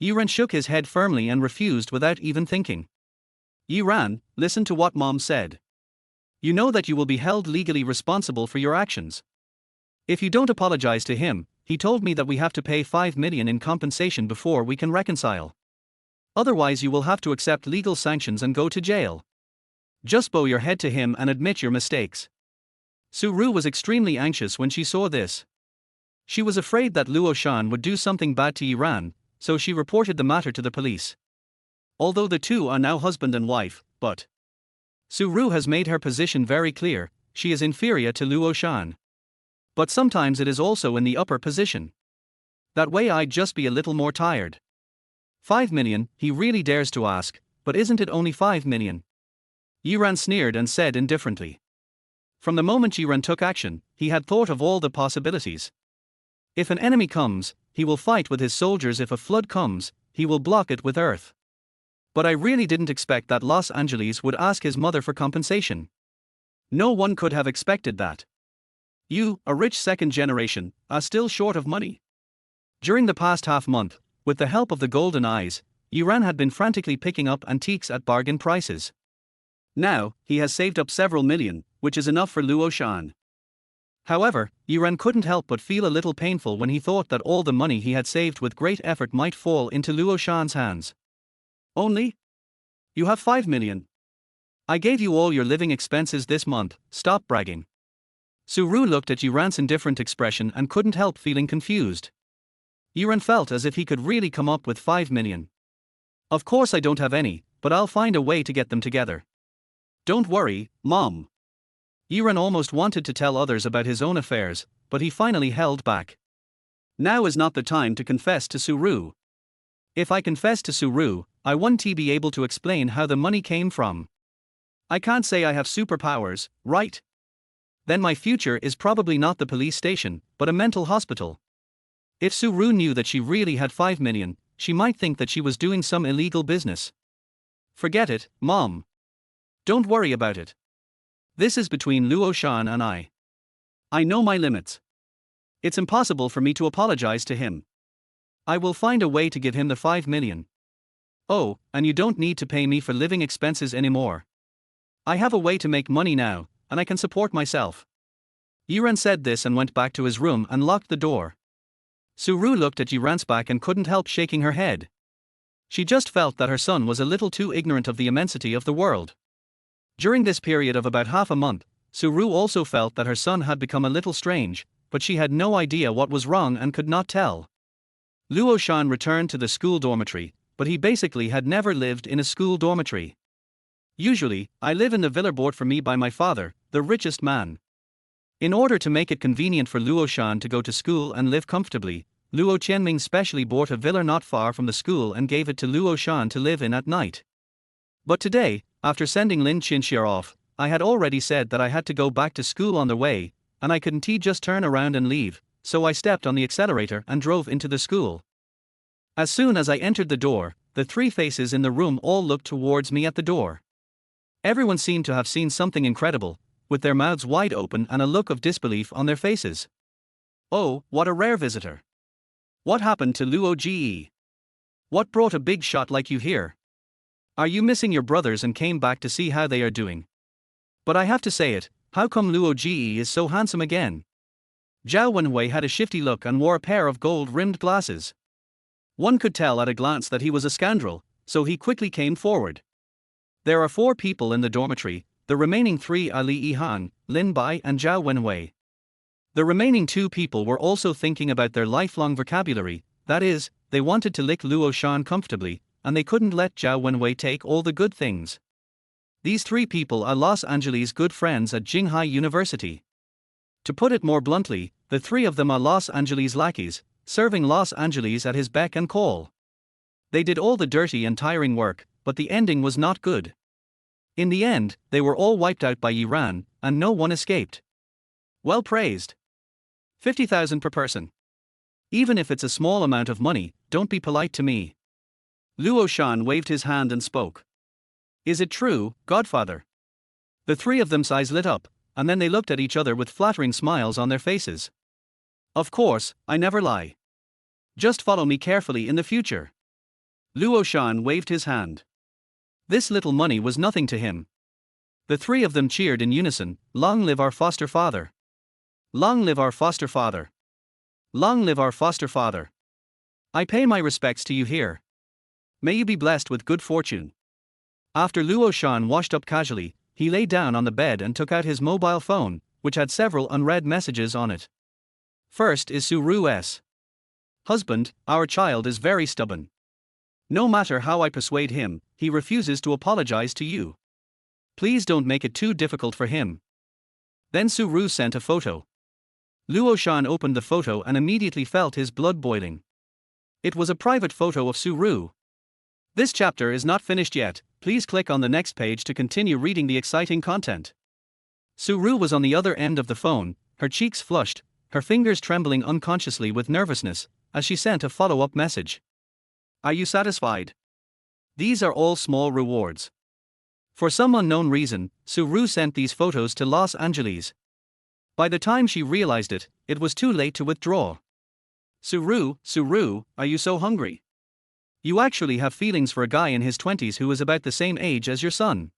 Yiran shook his head firmly and refused without even thinking. Yiran, listen to what mom said. You know that you will be held legally responsible for your actions. If you don't apologize to him, he told me that we have to pay 5 million in compensation before we can reconcile. Otherwise you will have to accept legal sanctions and go to jail. Just bow your head to him and admit your mistakes. Su-ru was extremely anxious when she saw this. She was afraid that Luo Shan would do something bad to Yiran, so she reported the matter to the police. Although the two are now husband and wife, but Su-ru has made her position very clear, she is inferior to Luo Shan. But sometimes it is also in the upper position. That way I'd just be a little more tired. 5 million, he really dares to ask, but isn't it only 5 million? Yiran sneered and said indifferently. From the moment Yiran took action, he had thought of all the possibilities. If an enemy comes, he will fight with his soldiers. If a flood comes, he will block it with earth. But I really didn't expect that Los Angeles would ask his mother for compensation. No one could have expected that. You, a rich second generation, are still short of money. During the past half month, with the help of the golden eyes, Yiran had been frantically picking up antiques at bargain prices. Now, he has saved up several million, which is enough for Luo Shan. However, Yiran couldn't help but feel a little painful when he thought that all the money he had saved with great effort might fall into Luo Shan's hands. Only? You have 5 million. I gave you all your living expenses this month, stop bragging. Su-ru looked at Yiran's indifferent expression and couldn't help feeling confused. Yiran felt as if he could really come up with 5 million. Of course I don't have any, but I'll find a way to get them together. Don't worry, Mom. Yiran almost wanted to tell others about his own affairs, but he finally held back. Now is not the time to confess to Su-ru. If I confess to Su-ru, I won't be able to explain how the money came from. I can't say I have superpowers, right? Then my future is probably not the police station, but a mental hospital. If Su-ru knew that she really had 5 million, she might think that she was doing some illegal business. Forget it, Mom. Don't worry about it. This is between Luo Shan and I. I know my limits. It's impossible for me to apologize to him. I will find a way to give him the 5 million. Oh, and you don't need to pay me for living expenses anymore. I have a way to make money now, and I can support myself. Yiran said this and went back to his room and locked the door. Su-ru looked at Yiran's back and couldn't help shaking her head. She just felt that her son was a little too ignorant of the immensity of the world. During this period of about half a month, Su-ru also felt that her son had become a little strange, but she had no idea what was wrong and could not tell. Luo Shan returned to the school dormitory, but he basically had never lived in a school dormitory. Usually, I live in the villa bought for me by my father, the richest man. In order to make it convenient for Luo Shan to go to school and live comfortably, Luo Qianming specially bought a villa not far from the school and gave it to Luo Shan to live in at night. But today, after sending Lin Qinxia off, I had already said that I had to go back to school on the way, and I couldn't just turn around and leave, so I stepped on the accelerator and drove into the school. As soon as I entered the door, the three faces in the room all looked towards me at the door. Everyone seemed to have seen something incredible, with their mouths wide open and a look of disbelief on their faces. Oh, what a rare visitor. What happened to Luo Ge? What brought a big shot like you here? Are you missing your brothers and came back to see how they are doing? But I have to say it, how come Luo Ge is so handsome again? Zhao Wenhui had a shifty look and wore a pair of gold-rimmed glasses. One could tell at a glance that he was a scoundrel, so he quickly came forward. There are 4 people in the dormitory, the remaining 3 are Li Yihan, Lin Bai and Zhao Wenhui. The remaining 2 people were also thinking about their lifelong vocabulary, that is, they wanted to lick Luo Shan comfortably, and they couldn't let Zhao Wenhui take all the good things. These 3 people are Los Angeles' good friends at Jinghai University. To put it more bluntly, the 3 of them are Los Angeles lackeys, serving Los Angeles at his beck and call. They did all the dirty and tiring work, but the ending was not good. In the end, they were all wiped out by Yiran, and no one escaped. Well praised. 50,000 per person. Even if it's a small amount of money, don't be polite to me. Luo Shan waved his hand and spoke. Is it true, Godfather? The three of them's eyes lit up, and then they looked at each other with flattering smiles on their faces. Of course, I never lie. Just follow me carefully in the future. Luo Shan waved his hand. This little money was nothing to him. The three of them cheered in unison, "Long live our foster father! Long live our foster father! Long live our foster father! I pay my respects to you here. May you be blessed with good fortune." After Luo Shan washed up casually, he lay down on the bed and took out his mobile phone, which had several unread messages on it. First is Su Ru's. "Husband, our child is very stubborn. No matter how I persuade him, he refuses to apologize to you. Please don't make it too difficult for him." Then Su Ru sent a photo. Luo Shan opened the photo and immediately felt his blood boiling. It was a private photo of Su Ru. This chapter is not finished yet, please click on the next page to continue reading the exciting content. Su Ru was on the other end of the phone, her cheeks flushed, her fingers trembling unconsciously with nervousness, as she sent a follow-up message. "Are you satisfied? These are all small rewards." For some unknown reason, Su Ru sent these photos to Los Angeles. By the time she realized it, it was too late to withdraw. Su Ru, are you so hungry? You actually have feelings for a guy in his 20s who is about the same age as your son.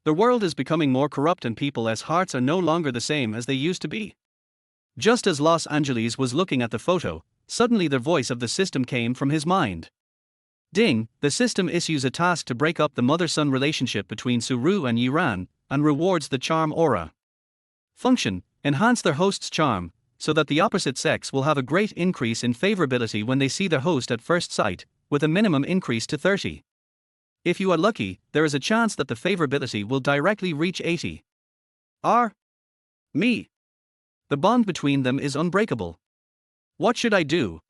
The world is becoming more corrupt and people's hearts are no longer the same as they used to be. Just as Los Angeles was looking at the photo, suddenly the voice of the system came from his mind. Ding, the system issues a task to break up the mother-son relationship between Su Ru and Yiran, and rewards the charm aura. Function, enhance their host's charm, so that the opposite sex will have a great increase in favorability when they see their host at first sight, with a minimum increase to 30. If you are lucky, there is a chance that the favorability will directly reach 80. Me. The bond between them is unbreakable. What should I do?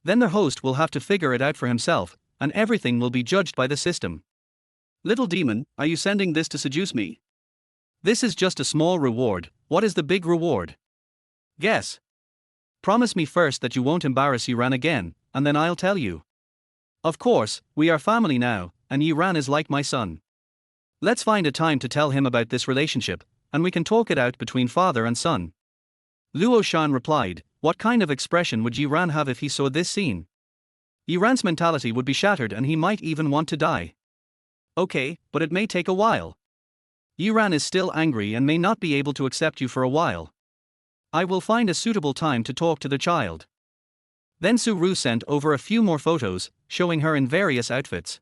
Then the host will have to figure it out for himself, and everything will be judged by the system. Little demon, are you sending this to seduce me? This is just a small reward, what is the big reward? Guess. Promise me first that you won't embarrass Yiran again, and then I'll tell you. Of course, we are family now, and Yiran is like my son. Let's find a time to tell him about this relationship, and we can talk it out between father and son. Luo Shan replied, what kind of expression would Yiran have if he saw this scene? Yiran's mentality would be shattered and he might even want to die. Okay, but it may take a while. Yiran is still angry and may not be able to accept you for a while. I will find a suitable time to talk to the child. Then Su Ru sent over a few more photos, showing her in various outfits.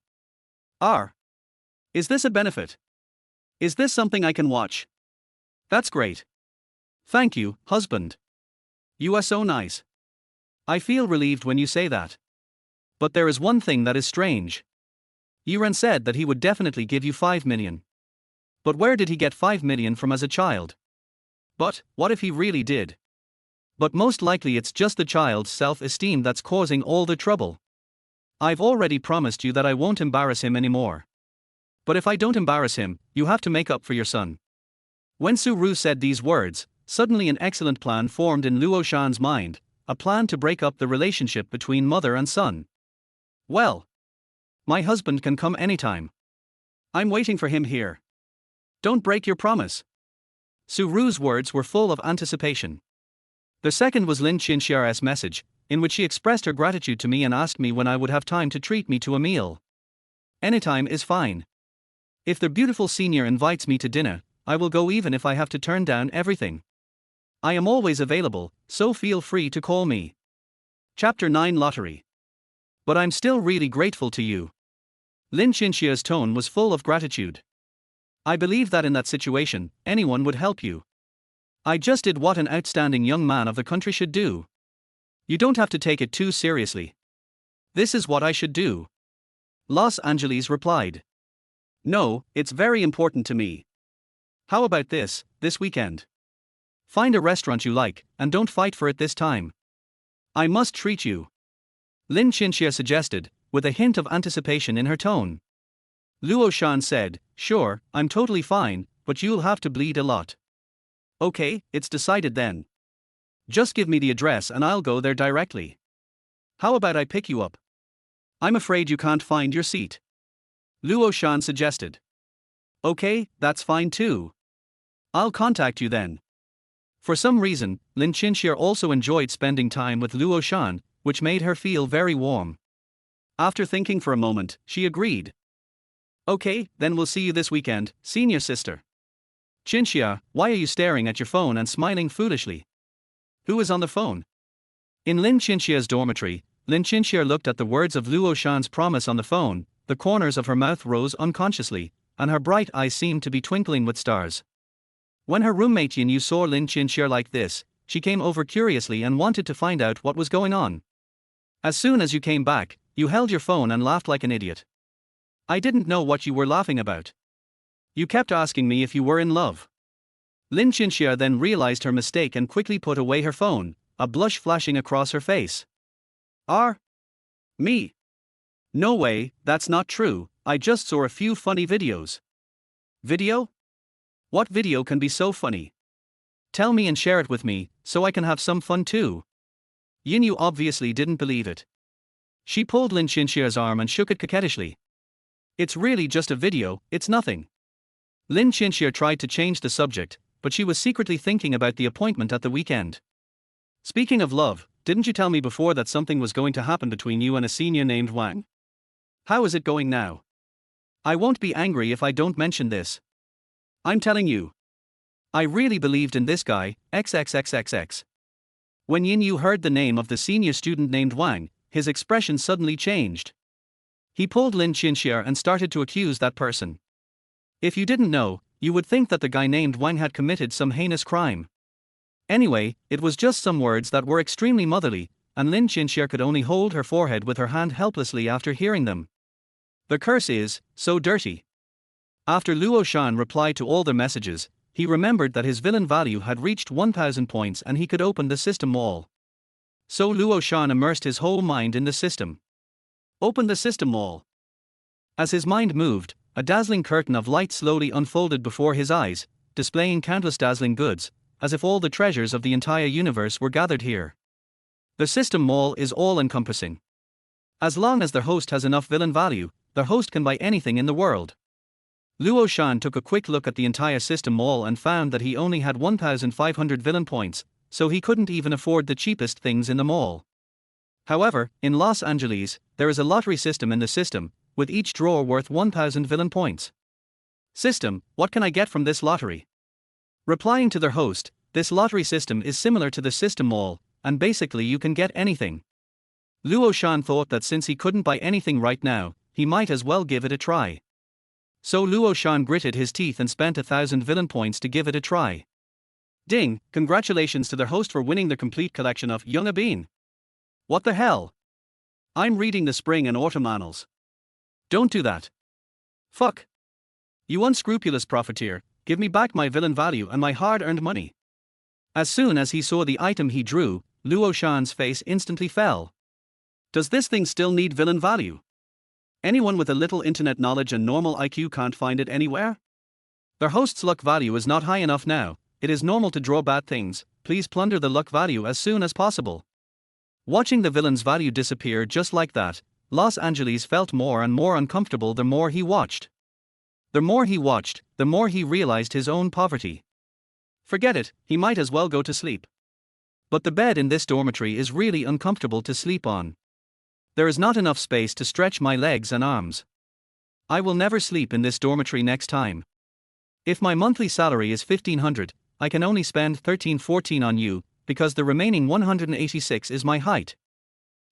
Is this a benefit? Is this something I can watch? That's great. Thank you, husband. You are so nice. I feel relieved when you say that. But there is one thing that is strange. Yiran said that he would definitely give you 5 million. But where did he get 5 million from as a child? But, what if he really did? But most likely it's just the child's self-esteem that's causing all the trouble. I've already promised you that I won't embarrass him anymore. But if I don't embarrass him, you have to make up for your son. When Su Ru said these words, suddenly an excellent plan formed in Luo Shan's mind, a plan to break up the relationship between mother and son. Well, my husband can come anytime. I'm waiting for him here. Don't break your promise. Su Ru's words were full of anticipation. The second was Lin Qinxia's message, in which she expressed her gratitude to me and asked me when I would have time to treat me to a meal. Anytime is fine. If the beautiful senior invites me to dinner, I will go even if I have to turn down everything. I am always available, so feel free to call me. Chapter 9 Lottery. But I'm still really grateful to you. Lin Qinxia's tone was full of gratitude. I believe that in that situation, anyone would help you. I just did what an outstanding young man of the country should do. You don't have to take it too seriously. This is what I should do. Los Angeles replied. No, it's very important to me. How about this weekend? Find a restaurant you like, and don't fight for it this time. I must treat you. Lin Qinxia suggested, with a hint of anticipation in her tone. Luo Shan said, sure, I'm totally fine, but you'll have to bleed a lot. Okay, it's decided then. Just give me the address and I'll go there directly. How about I pick you up? I'm afraid you can't find your seat. Luo Shan suggested. Okay, that's fine too. I'll contact you then. For some reason, Lin Qinxia also enjoyed spending time with Luo Shan, which made her feel very warm. After thinking for a moment, she agreed. Okay, then we'll see you this weekend, senior sister. Qinxia, why are you staring at your phone and smiling foolishly? Who is on the phone? In Lin Qinxia's dormitory, Lin Qinxia looked at the words of Luo Shan's promise on the phone, the corners of her mouth rose unconsciously, and her bright eyes seemed to be twinkling with stars. When her roommate Yin Yu saw Lin Qinxia like this, she came over curiously and wanted to find out what was going on. As soon as you came back, you held your phone and laughed like an idiot. I didn't know what you were laughing about. You kept asking me if you were in love. Lin Qinxia then realized her mistake and quickly put away her phone, a blush flashing across her face. Me? No way, that's not true, I just saw a few funny videos. Video? What video can be so funny? Tell me and share it with me, so I can have some fun too. Yin Yu obviously didn't believe it. She pulled Lin Qinxia's arm and shook it coquettishly. It's really just a video, it's nothing. Lin Qinxia tried to change the subject, but she was secretly thinking about the appointment at the weekend. Speaking of love, didn't you tell me before that something was going to happen between you and a senior named Wang? How is it going now? I won't be angry if I don't mention this. I'm telling you. I really believed in this guy, XXXXX. When Yin Yu heard the name of the senior student named Wang, his expression suddenly changed. He pulled Lin Qinxia and started to accuse that person. If you didn't know, you would think that the guy named Wang had committed some heinous crime. Anyway, it was just some words that were extremely motherly, and Lin Qinxia could only hold her forehead with her hand helplessly after hearing them. The curse is so dirty. After Luo Shan replied to all the messages, he remembered that his villain value had reached 1000 points and he could open the system wall. So Luo Shan immersed his whole mind in the system. Open the system wall. As his mind moved, a dazzling curtain of light slowly unfolded before his eyes, displaying countless dazzling goods, as if all the treasures of the entire universe were gathered here. The system mall is all-encompassing. As long as the host has enough villain value, the host can buy anything in the world. Luo Shan took a quick look at the entire system mall and found that he only had 1,500 villain points, so he couldn't even afford the cheapest things in the mall. However, in Los Angeles, there is a lottery system in the system, with each drawer worth 1,000 villain points. System, what can I get from this lottery? Replying to their host, this lottery system is similar to the system mall, and basically you can get anything. Luo Shan thought that since he couldn't buy anything right now, he might as well give it a try. So Luo Shan gritted his teeth and spent 1,000 villain points to give it a try. Ding, congratulations to their host for winning the complete collection of Young Bean. What the hell? I'm reading the spring and autumn annals. Don't do that. Fuck. You unscrupulous profiteer, give me back my villain value and my hard-earned money. As soon as he saw the item he drew, Luo Shan's face instantly fell. Does this thing still need villain value? Anyone with a little internet knowledge and normal IQ can't find it anywhere? Their host's luck value is not high enough now, it is normal to draw bad things, please plunder the luck value as soon as possible. Watching the villain's value disappear just like that, Los Angeles felt more and more uncomfortable the more he watched. The more he watched, the more he realized his own poverty. Forget it, he might as well go to sleep. But the bed in this dormitory is really uncomfortable to sleep on. There is not enough space to stretch my legs and arms. I will never sleep in this dormitory next time. If my monthly salary is 1,500, I can only spend 13-14 on you, because the remaining 186 is my height.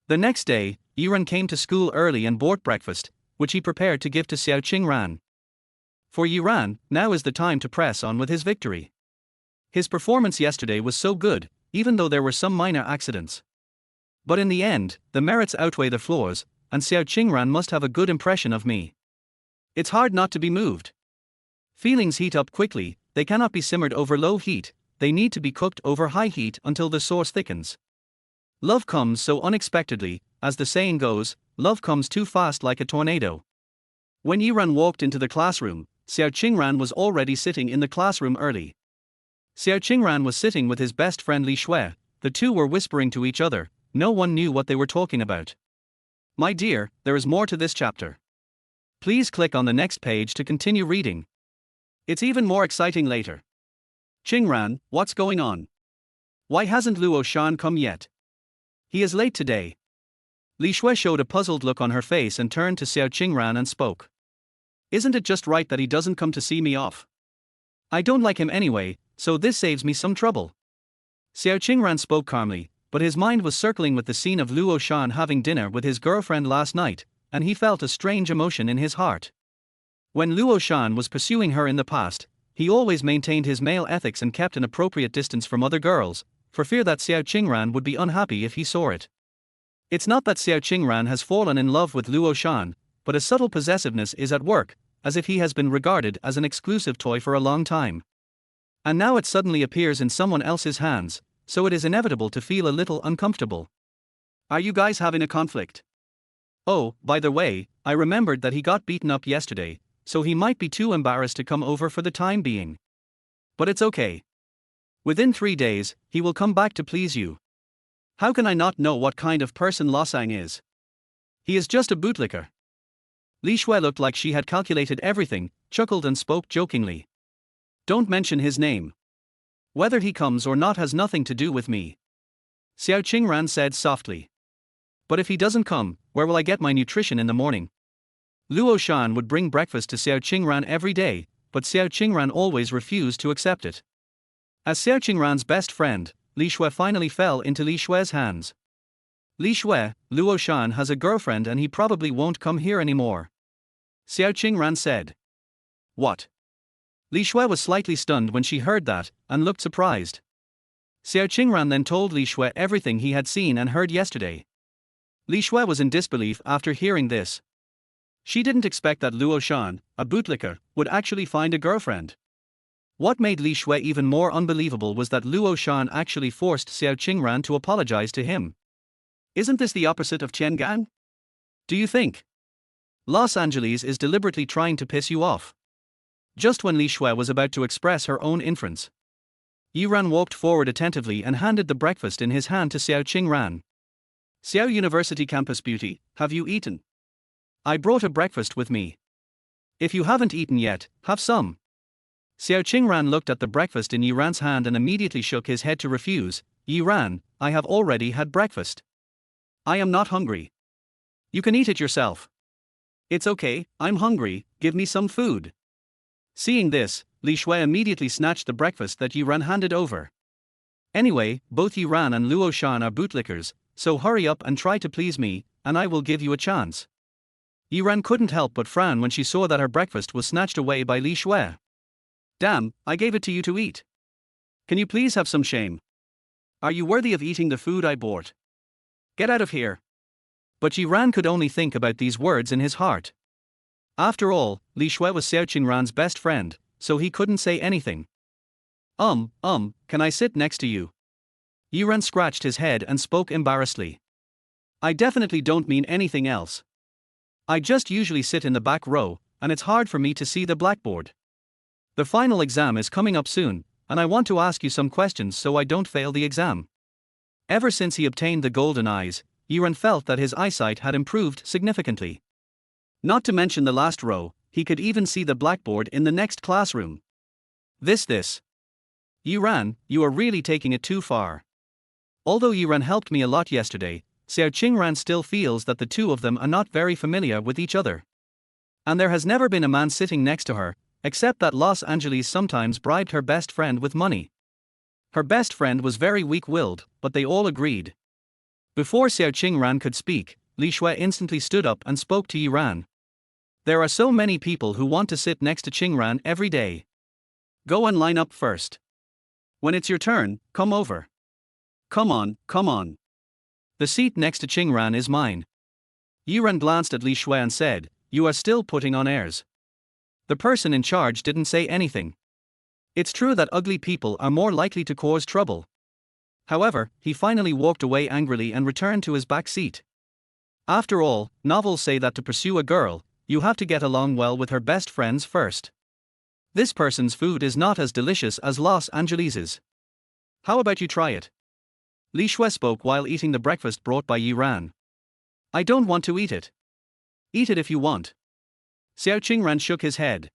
The next day, Yiran came to school early and bought breakfast, which he prepared to give to Xiao Qingran. For Yiran, now is the time to press on with his victory. His performance yesterday was so good, even though there were some minor accidents. But in the end, the merits outweigh the flaws, and Xiao Qingran must have a good impression of me. It's hard not to be moved. Feelings heat up quickly, they cannot be simmered over low heat, they need to be cooked over high heat until the sauce thickens. Love comes so unexpectedly, as the saying goes, love comes too fast like a tornado. When Yiran walked into the classroom, Xiao Qingran was already sitting in the classroom early. Xiao Qingran was sitting with his best friend Li Shui, the two were whispering to each other, no one knew what they were talking about. My dear, there is more to this chapter. Please click on the next page to continue reading. It's even more exciting later. Qingran, what's going on? Why hasn't Luo Shan come yet? He is late today. Li Shui showed a puzzled look on her face and turned to Xiao Qingran and spoke. Isn't it just right that he doesn't come to see me off? I don't like him anyway, so this saves me some trouble. Xiao Qingran spoke calmly, but his mind was circling with the scene of Luo Shan having dinner with his girlfriend last night, and he felt a strange emotion in his heart. When Luo Shan was pursuing her in the past, he always maintained his male ethics and kept an appropriate distance from other girls, for fear that Xiao Qingran would be unhappy if he saw it. It's not that Xiao Qingran has fallen in love with Luo Shan, but a subtle possessiveness is at work, as if he has been regarded as an exclusive toy for a long time. And now it suddenly appears in someone else's hands, so it is inevitable to feel a little uncomfortable. Are you guys having a conflict? Oh, by the way, I remembered that he got beaten up yesterday, so he might be too embarrassed to come over for the time being. But it's okay. Within 3 days, he will come back to please you. How can I not know what kind of person Luo Shan is? He is just a bootlicker. Li Shui looked like she had calculated everything, chuckled and spoke jokingly. Don't mention his name. Whether he comes or not has nothing to do with me. Xiao Qingran said softly. But if he doesn't come, where will I get my nutrition in the morning? Luo Shan would bring breakfast to Xiao Qingran every day, but Xiao Qingran always refused to accept it. As Xiao Qingran's best friend, Li Shui finally fell into Li Shui's hands. Li Shui, Luo Shan has a girlfriend and he probably won't come here anymore. Xiao Qingran said. What? Li Shui was slightly stunned when she heard that, and looked surprised. Xiao Qingran then told Li Shui everything he had seen and heard yesterday. Li Shui was in disbelief after hearing this. She didn't expect that Luo Shan, a bootlicker, would actually find a girlfriend. What made Li Shui even more unbelievable was that Luo Shan actually forced Xiao Qingran to apologize to him. Isn't this the opposite of Qiangan? Do you think Los Angeles is deliberately trying to piss you off? Just when Li Shui was about to express her own inference, Yiran walked forward attentively and handed the breakfast in his hand to Xiao Qingran. Xiao University Campus Beauty, have you eaten? I brought a breakfast with me. If you haven't eaten yet, have some. Xiao Qingran looked at the breakfast in Yiran's hand and immediately shook his head to refuse. Yiran, I have already had breakfast. I am not hungry. You can eat it yourself. It's okay, I'm hungry, give me some food. Seeing this, Li Shui immediately snatched the breakfast that Yiran handed over. Anyway, both Yiran and Luo Shan are bootlickers, so hurry up and try to please me, and I will give you a chance. Yiran couldn't help but frown when she saw that her breakfast was snatched away by Li Shui. Damn, I gave it to you to eat. Can you please have some shame? Are you worthy of eating the food I bought? Get out of here. But Yiran could only think about these words in his heart. After all, Li Shui was Xiao Qingran's best friend, so he couldn't say anything. Can I sit next to you? Yiran scratched his head and spoke embarrassedly. I definitely don't mean anything else. I just usually sit in the back row, and it's hard for me to see the blackboard. The final exam is coming up soon, and I want to ask you some questions so I don't fail the exam. Ever since he obtained the golden eyes, Yiran felt that his eyesight had improved significantly. Not to mention the last row, he could even see the blackboard in the next classroom. This. Yiran, you are really taking it too far. Although Yiran helped me a lot yesterday, Xiao Qingran still feels that the two of them are not very familiar with each other. And there has never been a man sitting next to her, except that Los Angeles sometimes bribed her best friend with money. Her best friend was very weak-willed, but they all agreed. Before Xiao Qingran could speak, Li Shui instantly stood up and spoke to Yiran. There are so many people who want to sit next to Qingran every day. Go and line up first. When it's your turn, come over. Come on. The seat next to Qingran is mine. Yiran glanced at Li Shui and said, You are still putting on airs. The person in charge didn't say anything. It's true that ugly people are more likely to cause trouble. However, he finally walked away angrily and returned to his back seat. After all, novels say that to pursue a girl, you have to get along well with her best friends first. This person's food is not as delicious as Los Angeles's. How about you try it? Li Shui spoke while eating the breakfast brought by Yiran. I don't want to eat it. Eat it if you want. Xiao Qingran shook his head.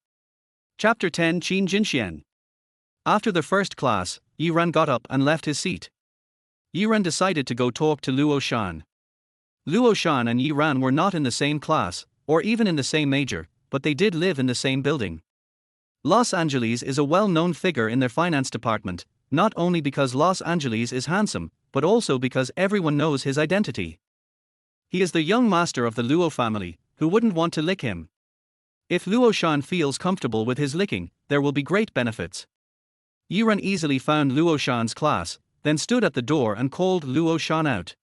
Chapter 10 Qin Jinxian. After the first class, Yiran got up and left his seat. Yiran decided to go talk to Luo Shan. Luo Shan and Yiran were not in the same class, or even in the same major, but they did live in the same building. Los Angeles is a well-known figure in their finance department, not only because Los Angeles is handsome, but also because everyone knows his identity. He is the young master of the Luo family, who wouldn't want to lick him. If Luo Shan feels comfortable with his licking, there will be great benefits. Yiran easily found Luo Shan's class, then stood at the door and called Luo Shan out.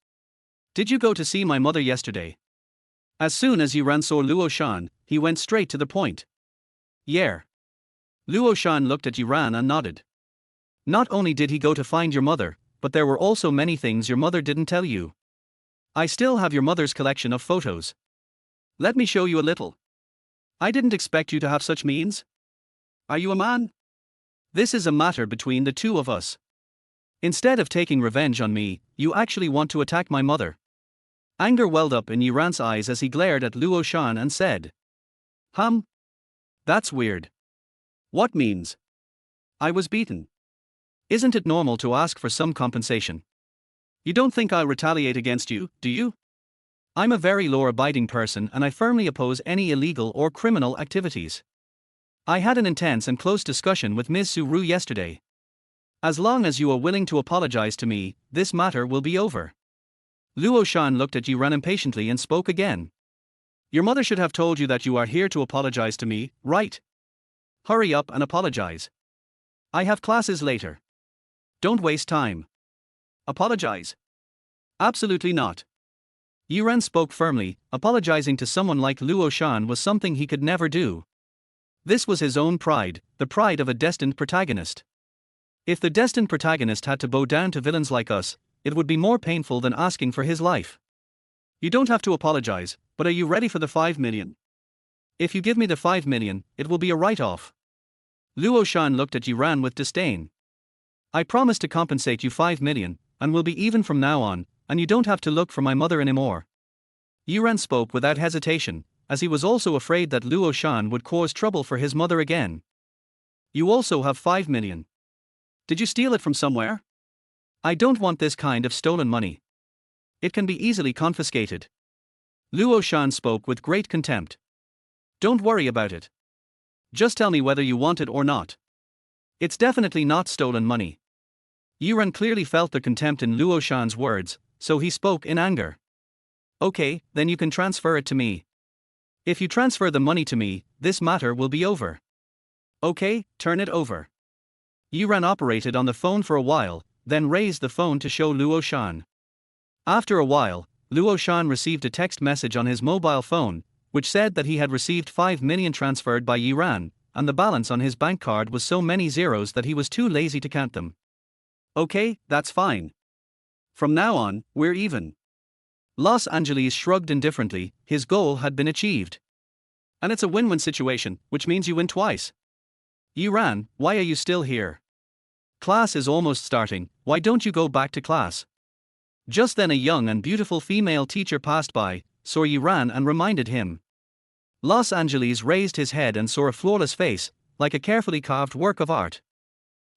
Did you go to see my mother yesterday? As soon as Yiran saw Luo Shan, he went straight to the point. Yeah. Luo Shan looked at Yiran and nodded. Not only did he go to find your mother, but there were also many things your mother didn't tell you. I still have your mother's collection of photos. Let me show you a little. I didn't expect you to have such means. Are you a man? This is a matter between the two of us. Instead of taking revenge on me, you actually want to attack my mother. Anger welled up in Yiran's eyes as he glared at Luo Shan and said. That's weird. What means? I was beaten. Isn't it normal to ask for some compensation? You don't think I'll retaliate against you, do you? I'm a very law-abiding person and I firmly oppose any illegal or criminal activities. I had an intense and close discussion with Ms. Su Ru yesterday. As long as you are willing to apologize to me, this matter will be over. Luo Shan looked at Yiran impatiently and spoke again. Your mother should have told you that you are here to apologize to me, right? Hurry up and apologize. I have classes later. Don't waste time. Apologize. Absolutely not. Yiran spoke firmly, apologizing to someone like Luo Shan was something he could never do. This was his own pride, the pride of a destined protagonist. If the destined protagonist had to bow down to villains like us, it would be more painful than asking for his life. You don't have to apologize, but are you ready for the 5 million? If you give me the 5 million, it will be a write-off. Luo Shan looked at Yiran with disdain. I promise to compensate you 5 million, and will be even from now on, and you don't have to look for my mother anymore. Yiran spoke without hesitation, as he was also afraid that Luo Shan would cause trouble for his mother again. You also have 5 million. Did you steal it from somewhere? I don't want this kind of stolen money. It can be easily confiscated. Luo Shan spoke with great contempt. Don't worry about it. Just tell me whether you want it or not. It's definitely not stolen money. Yiran clearly felt the contempt in Luo Shan's words, so he spoke in anger. Okay, then you can transfer it to me. If you transfer the money to me, this matter will be over. Okay, turn it over. Yiran operated on the phone for a while, then raised the phone to show Luo Shan. After a while, Luo Shan received a text message on his mobile phone, which said that he had received 5 million transferred by Yiran, and the balance on his bank card was so many zeros that he was too lazy to count them. Okay, that's fine. From now on, we're even. Los Angeles shrugged indifferently, his goal had been achieved. And it's a win-win situation, which means you win twice. Yiran, why are you still here? Class is almost starting, why don't you go back to class? Just then a young and beautiful female teacher passed by, saw Yiran and reminded him. Los Angeles raised his head and saw a flawless face, like a carefully carved work of art.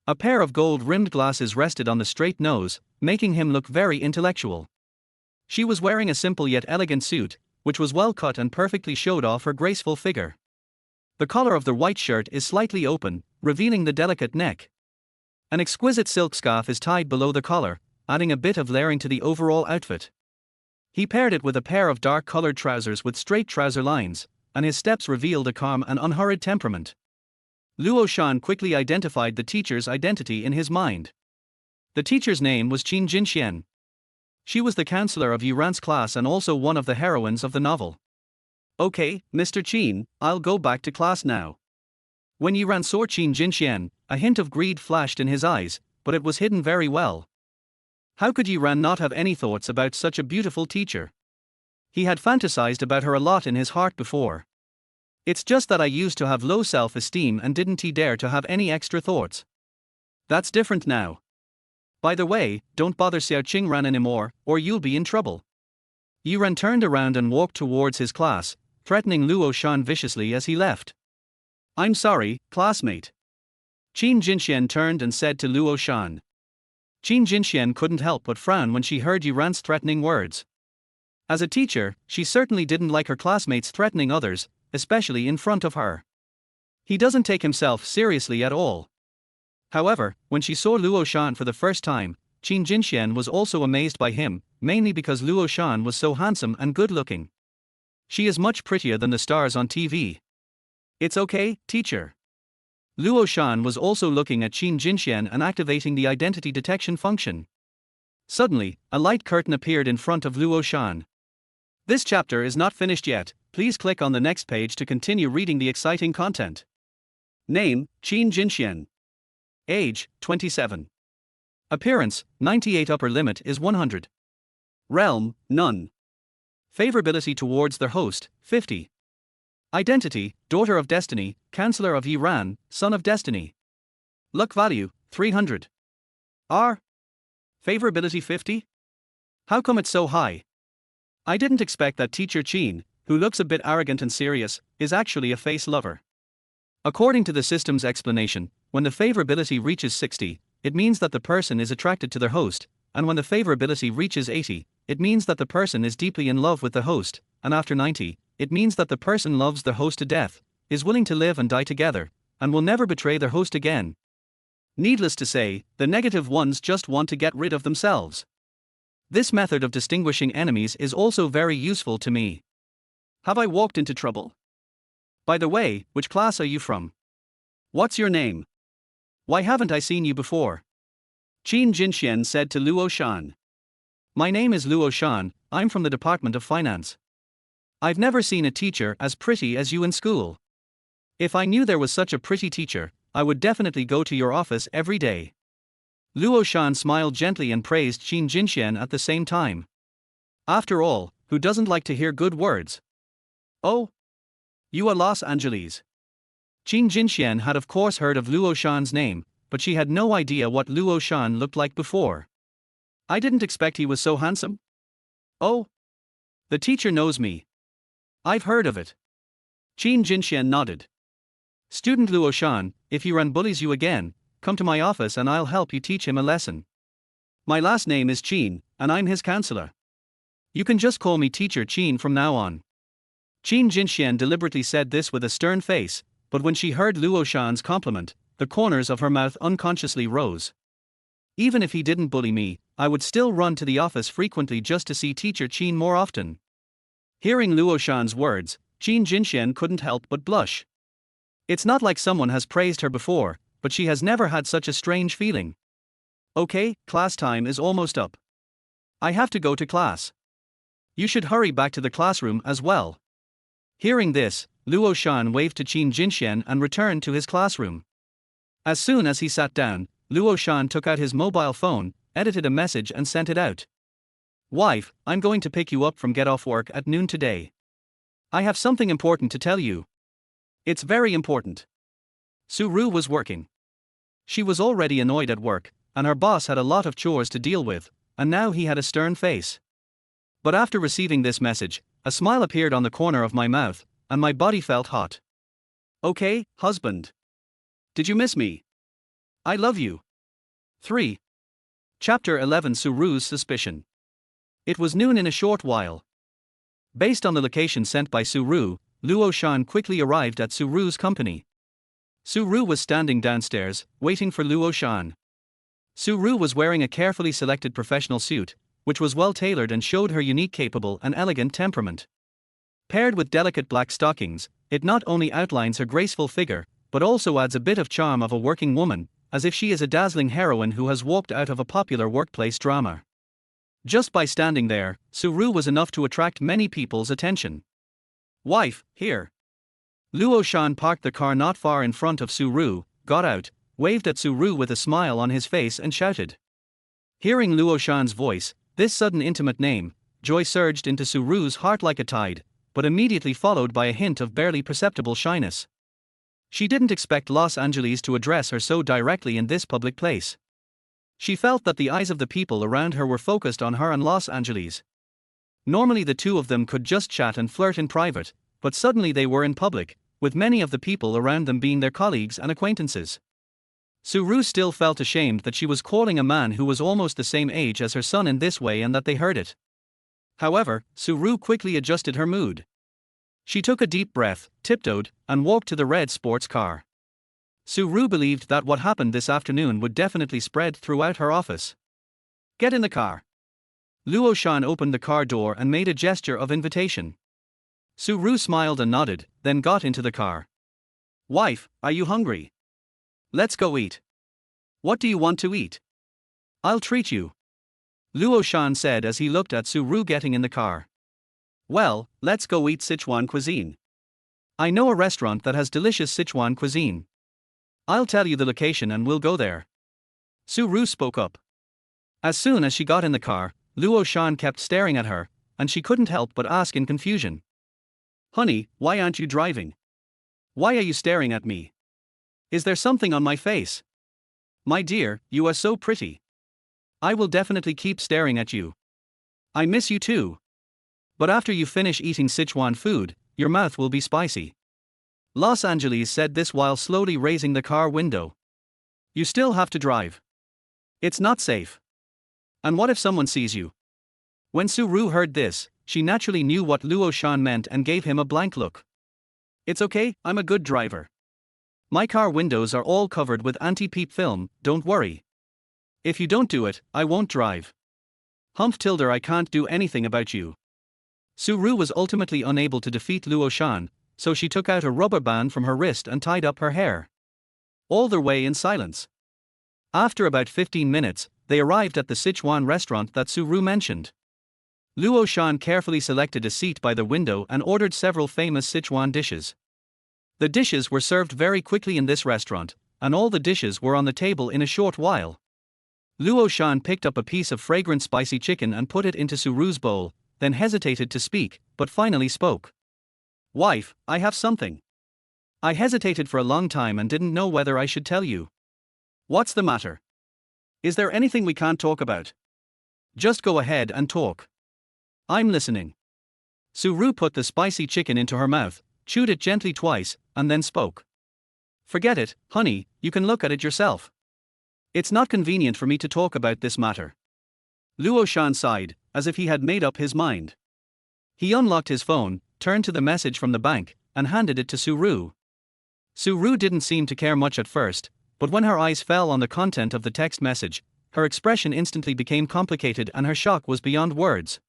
A pair of gold-rimmed glasses rested on the straight nose, making him look very intellectual. She was wearing a simple yet elegant suit, which was well cut and perfectly showed off her graceful figure. The collar of the white shirt is slightly open, revealing the delicate neck. An exquisite silk scarf is tied below the collar, adding a bit of layering to the overall outfit. He paired it with a pair of dark-colored trousers with straight trouser lines, and his steps revealed a calm and unhurried temperament. Luo Shan quickly identified the teacher's identity in his mind. The teacher's name was Qin Jinxian. She was the counselor of Yiran's class and also one of the heroines of the novel. Okay, Mr. Qin, I'll go back to class now. When Yiran saw Qin Jinxian, a hint of greed flashed in his eyes, but it was hidden very well. How could Yiran not have any thoughts about such a beautiful teacher? He had fantasized about her a lot in his heart before. It's just that I used to have low self-esteem and didn't dare to have any extra thoughts. That's different now. By the way, don't bother Xiao Qingran anymore, or you'll be in trouble. Yiran turned around and walked towards his class, threatening Luo Shan viciously as he left. "I'm sorry, classmate." Qin Jinxian turned and said to Luo Shan. Qin Jinxian couldn't help but frown when she heard Yuran's threatening words. As a teacher, she certainly didn't like her classmates threatening others, especially in front of her. He doesn't take himself seriously at all. However, when she saw Luo Shan for the first time, Qin Jinxian was also amazed by him, mainly because Luo Shan was so handsome and good-looking. "She is much prettier than the stars on TV." "It's okay, teacher." Luo Shan was also looking at Qin Jinxian and activating the identity detection function. Suddenly, a light curtain appeared in front of Luo Shan. This chapter is not finished yet, please click on the next page to continue reading the exciting content. Name, Qin Jinxian. Age, 27. Appearance, 98. Upper limit is 100. Realm, none. Favorability towards their host, 50. Identity, Daughter of Destiny, Counselor of Iran, Son of Destiny. Luck value, 300. R. Favorability 50? How come it's so high? I didn't expect that Teacher Qin, who looks a bit arrogant and serious, is actually a face lover. According to the system's explanation, when the favorability reaches 60, it means that the person is attracted to their host, and when the favorability reaches 80, it means that the person is deeply in love with the host, and after 90, it means that the person loves their host to death, is willing to live and die together, and will never betray their host again. Needless to say, the negative ones just want to get rid of themselves. This method of distinguishing enemies is also very useful to me. Have I walked into trouble? By the way, which class are you from? What's your name? Why haven't I seen you before? Qin Jinxian said to Luo Shan. My name is Luo Shan, I'm from the Department of Finance. I've never seen a teacher as pretty as you in school. If I knew there was such a pretty teacher, I would definitely go to your office every day. Luo Shan smiled gently and praised Qin Jinxian at the same time. After all, who doesn't like to hear good words? Oh? You are Los Angeles. Qin Jinxian had of course heard of Luo Shan's name, but she had no idea what Luo Shan looked like before. I didn't expect he was so handsome. Oh? The teacher knows me. I've heard of it. Qin Jinxian nodded. Student Luo Shan, if Yuran bullies you again, come to my office and I'll help you teach him a lesson. My last name is Qin, and I'm his counselor. You can just call me Teacher Qin from now on. Qin Jinxian deliberately said this with a stern face, but when she heard Luo Shan's compliment, the corners of her mouth unconsciously rose. Even if he didn't bully me, I would still run to the office frequently just to see Teacher Qin more often. Hearing Luo Shan's words, Qin Jinxian couldn't help but blush. It's not like someone has praised her before, but she has never had such a strange feeling. Okay, class time is almost up. I have to go to class. You should hurry back to the classroom as well. Hearing this, Luo Shan waved to Qin Jinxian and returned to his classroom. As soon as he sat down, Luo Shan took out his mobile phone, edited a message and sent it out. Wife, I'm going to pick you up from get off work at noon today. I have something important to tell you. It's very important. Su-Ru was working. She was already annoyed at work, and her boss had a lot of chores to deal with, and now he had a stern face. But after receiving this message, a smile appeared on the corner of my mouth, and my body felt hot. Okay, husband. Did you miss me? I love you. 3. Chapter 11 Su-Ru's Suspicion. It was noon in a short while. Based on the location sent by Su-Ru, Luo Shan quickly arrived at Su-Ru's company. Su-Ru was standing downstairs, waiting for Luo Shan. Su-Ru was wearing a carefully selected professional suit, which was well tailored and showed her unique, capable and elegant temperament. Paired with delicate black stockings, it not only outlines her graceful figure, but also adds a bit of charm of a working woman, as if she is a dazzling heroine who has walked out of a popular workplace drama. Just by standing there, Su-Ru was enough to attract many people's attention. Wife, here. Luo Shan parked the car not far in front of Su-Ru, got out, waved at Su-Ru with a smile on his face and shouted. Hearing Luo Shan's voice, this sudden intimate name, joy surged into Su-Ru's heart like a tide, but immediately followed by a hint of barely perceptible shyness. She didn't expect Los Angeles to address her so directly in this public place. She felt that the eyes of the people around her were focused on her and Los Angeles. Normally the two of them could just chat and flirt in private, but suddenly they were in public, with many of the people around them being their colleagues and acquaintances. Su-ru still felt ashamed that she was calling a man who was almost the same age as her son in this way and that they heard it. However, Su-ru quickly adjusted her mood. She took a deep breath, tiptoed, and walked to the red sports car. Su-ru believed that what happened this afternoon would definitely spread throughout her office. Get in the car. Luo Shan opened the car door and made a gesture of invitation. Su-ru smiled and nodded, then got into the car. Wife, are you hungry? Let's go eat. What do you want to eat? I'll treat you. Luo Shan said as he looked at Su-ru getting in the car. Well, let's go eat Sichuan cuisine. I know a restaurant that has delicious Sichuan cuisine. I'll tell you the location and we'll go there. Su-ru spoke up. As soon as she got in the car, Luo Shan kept staring at her, and she couldn't help but ask in confusion. Honey, why aren't you driving? Why are you staring at me? Is there something on my face? My dear, you are so pretty. I will definitely keep staring at you. I miss you too. But after you finish eating Sichuan food, your mouth will be spicy. Los Angeles said this while slowly raising the car window. You still have to drive. It's not safe. And what if someone sees you? When Su-ru heard this, she naturally knew what Luo Shan meant and gave him a blank look. It's okay, I'm a good driver. My car windows are all covered with anti-peep film, don't worry. If you don't do it, I won't drive. Humph tilde, I can't do anything about you. Su-ru was ultimately unable to defeat Luo Shan, so she took out a rubber band from her wrist and tied up her hair. All their way in silence. After about 15 minutes, they arrived at the Sichuan restaurant that Su-ru mentioned. Luo Shan carefully selected a seat by the window and ordered several famous Sichuan dishes. The dishes were served very quickly in this restaurant, and all the dishes were on the table in a short while. Luo Shan picked up a piece of fragrant spicy chicken and put it into Su-ru's bowl, then hesitated to speak, but finally spoke. Wife, I have something. I hesitated for a long time and didn't know whether I should tell you. What's the matter? Is there anything we can't talk about? Just go ahead and talk. I'm listening. Su-ru put the spicy chicken into her mouth, chewed it gently twice, and then spoke. Forget it, honey, you can look at it yourself. It's not convenient for me to talk about this matter. Luo Shan sighed, as if he had made up his mind. He unlocked his phone, turned to the message from the bank, and handed it to Su-ru. Su-ru didn't seem to care much at first, but when her eyes fell on the content of the text message, her expression instantly became complicated and her shock was beyond words.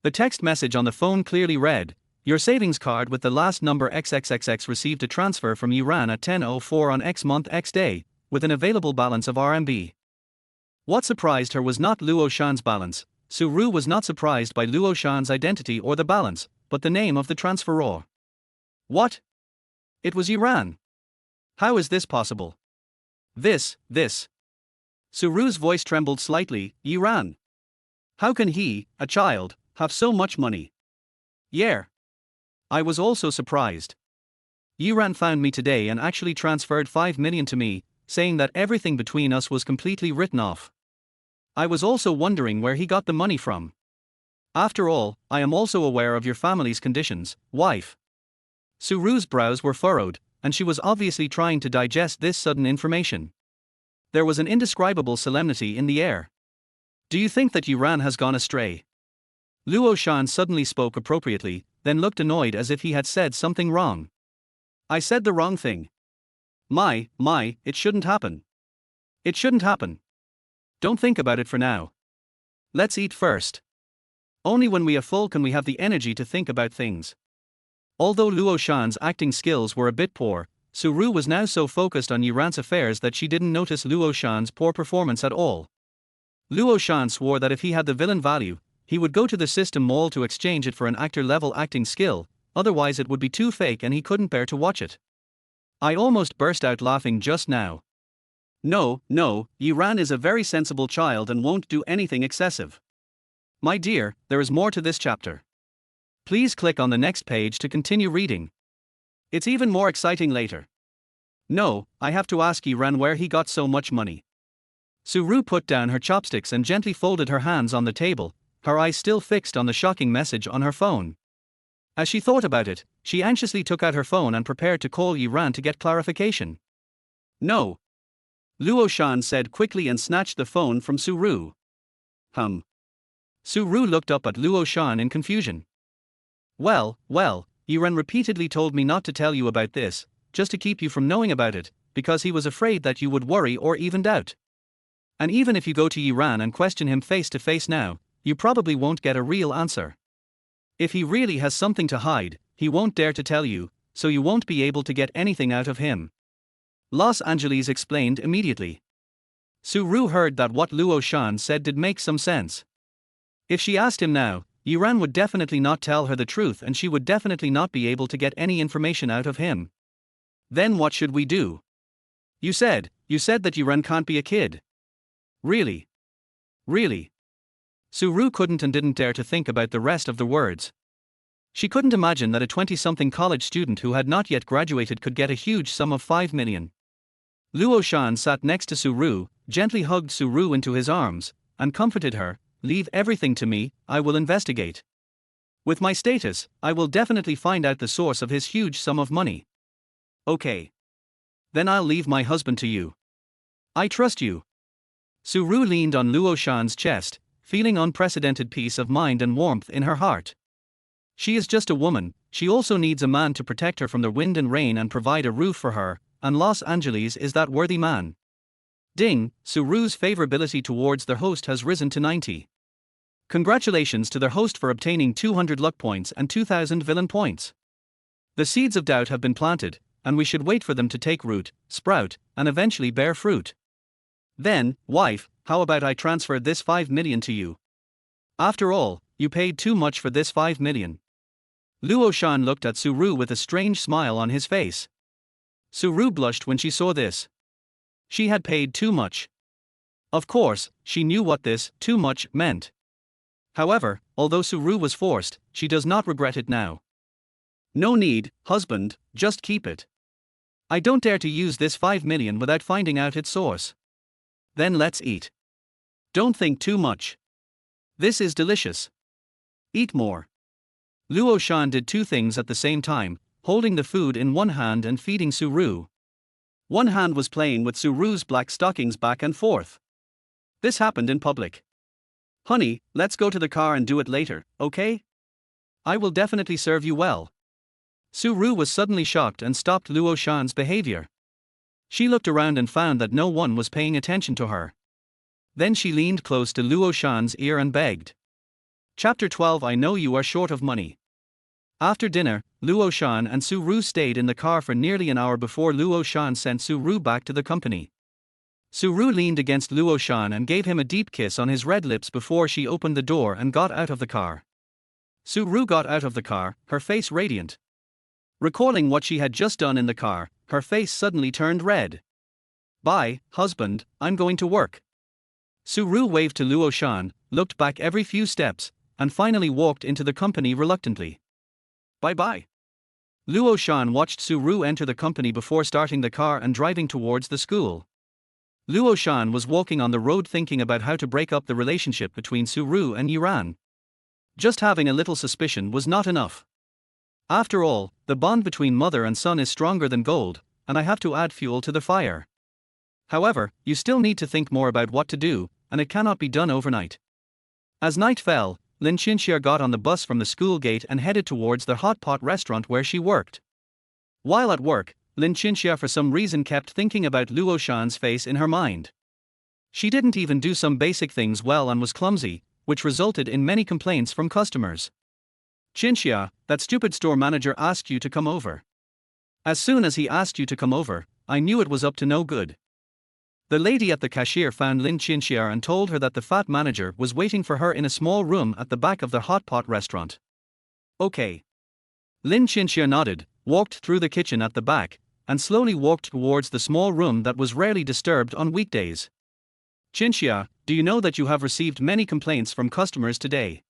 The text message on the phone clearly read, Your savings card with the last number XXXX received a transfer from Iran at 10:04 on X month X day, with an available balance of RMB. What surprised her was not Luo Shan's balance. Su-ru was not surprised by Luo Shan's identity or the balance, but the name of the transferor. What? It was Iran. How is this possible? This. Su-ru's voice trembled slightly, Iran. How can he, a child, have so much money? Yeah. I was also surprised. Iran found me today and actually transferred 5 million to me, saying that everything between us was completely written off. I was also wondering where he got the money from. After all, I am also aware of your family's conditions, wife. Su-ru's brows were furrowed, and she was obviously trying to digest this sudden information. There was an indescribable solemnity in the air. Do you think that Iran has gone astray? Luo Shan suddenly spoke appropriately, then looked annoyed as if he had said something wrong. I said the wrong thing. My, it shouldn't happen. It shouldn't happen. Don't think about it for now. Let's eat first. Only when we are full can we have the energy to think about things. Although Luo Shan's acting skills were a bit poor, Su-ru was now so focused on Iran's affairs that she didn't notice Luo Shan's poor performance at all. Luo Shan swore that if he had the villain value, he would go to the system mall to exchange it for an actor-level acting skill, otherwise it would be too fake and he couldn't bear to watch it. I almost burst out laughing just now. No, Iran is a very sensible child and won't do anything excessive. My dear, there is more to this chapter. Please click on the next page to continue reading. It's even more exciting later. No, I have to ask Iran where he got so much money. Su-ru put down her chopsticks and gently folded her hands on the table, her eyes still fixed on the shocking message on her phone. As she thought about it, she anxiously took out her phone and prepared to call Yiran to get clarification. No. Luo Shan said quickly and snatched the phone from Su Ru. Su Ru looked up at Luo Shan in confusion. Well, Yiran repeatedly told me not to tell you about this, just to keep you from knowing about it, because he was afraid that you would worry or even doubt. And even if you go to Yiran and question him face to face now, you probably won't get a real answer. If he really has something to hide, he won't dare to tell you, so you won't be able to get anything out of him. Los Angeles explained immediately. Su Ru heard that what Luo Shan said did make some sense. If she asked him now, Yiran would definitely not tell her the truth and she would definitely not be able to get any information out of him. Then what should we do? You said that Yiran can't be a kid. Really? Su Ru couldn't and didn't dare to think about the rest of the words. She couldn't imagine that a 20-something college student who had not yet graduated could get a huge sum of 5 million. Luo Shan sat next to Su Ru, gently hugged Su Ru into his arms, and comforted her. Leave everything to me, I will investigate. With my status, I will definitely find out the source of his huge sum of money. Okay. Then I'll leave my husband to you. I trust you. Su Ru leaned on Luo Shan's chest, feeling unprecedented peace of mind and warmth in her heart. She is just a woman, she also needs a man to protect her from the wind and rain and provide a roof for her, and Los Angeles is that worthy man. Ding, Su Ru's favorability towards their host has risen to 90. Congratulations to their host for obtaining 200 luck points and 2000 villain points. The seeds of doubt have been planted, and we should wait for them to take root, sprout, and eventually bear fruit. Then, wife, how about I transfer this 5 million to you? After all, you paid too much for this 5 million. Luo Shan looked at Su Ru with a strange smile on his face. Su Ru blushed when she saw this. She had paid too much. Of course, she knew what this too much meant. However, although Su Ru was forced, she does not regret it now. No need, husband, just keep it. I don't dare to use this 5 million without finding out its source. Then let's eat. Don't think too much. This is delicious. Eat more. Luo Shan did two things at the same time, holding the food in one hand and feeding Su Ru. One hand was playing with Su Ru's black stockings back and forth. This happened in public. Honey, let's go to the car and do it later, okay? I will definitely serve you well. Su Ru was suddenly shocked and stopped Luo Shan's behavior. She looked around and found that no one was paying attention to her. Then she leaned close to Luo Shan's ear and begged. Chapter 12. I know you are short of money. After dinner, Luo Shan and Su Ru stayed in the car for nearly an hour before Luo Shan sent Su Ru back to the company. Su Ru leaned against Luo Shan and gave him a deep kiss on his red lips before she opened the door and got out of the car. Su Ru got out of the car, her face radiant. Recalling what she had just done in the car, her face suddenly turned red. Bye, husband, I'm going to work. Su Ru waved to Luo Shan, looked back every few steps, and finally walked into the company reluctantly. Bye-bye. Luo Shan watched Su Ru enter the company before starting the car and driving towards the school. Luo Shan was walking on the road thinking about how to break up the relationship between Su Ru and Yiran. Just having a little suspicion was not enough. After all, the bond between mother and son is stronger than gold, and I have to add fuel to the fire. However, you still need to think more about what to do, and it cannot be done overnight. As night fell, Lin Qinxia got on the bus from the school gate and headed towards the hot pot restaurant where she worked. While at work, Lin Qinxia for some reason kept thinking about Luo Shan's face in her mind. She didn't even do some basic things well and was clumsy, which resulted in many complaints from customers. Qinxia, that stupid store manager asked you to come over. As soon as he asked you to come over, I knew it was up to no good. The lady at the cashier found Lin Qinxia and told her that the fat manager was waiting for her in a small room at the back of the hot pot restaurant. Okay. Lin Qinxia nodded, walked through the kitchen at the back, and slowly walked towards the small room that was rarely disturbed on weekdays. Qinxia, do you know that you have received many complaints from customers today?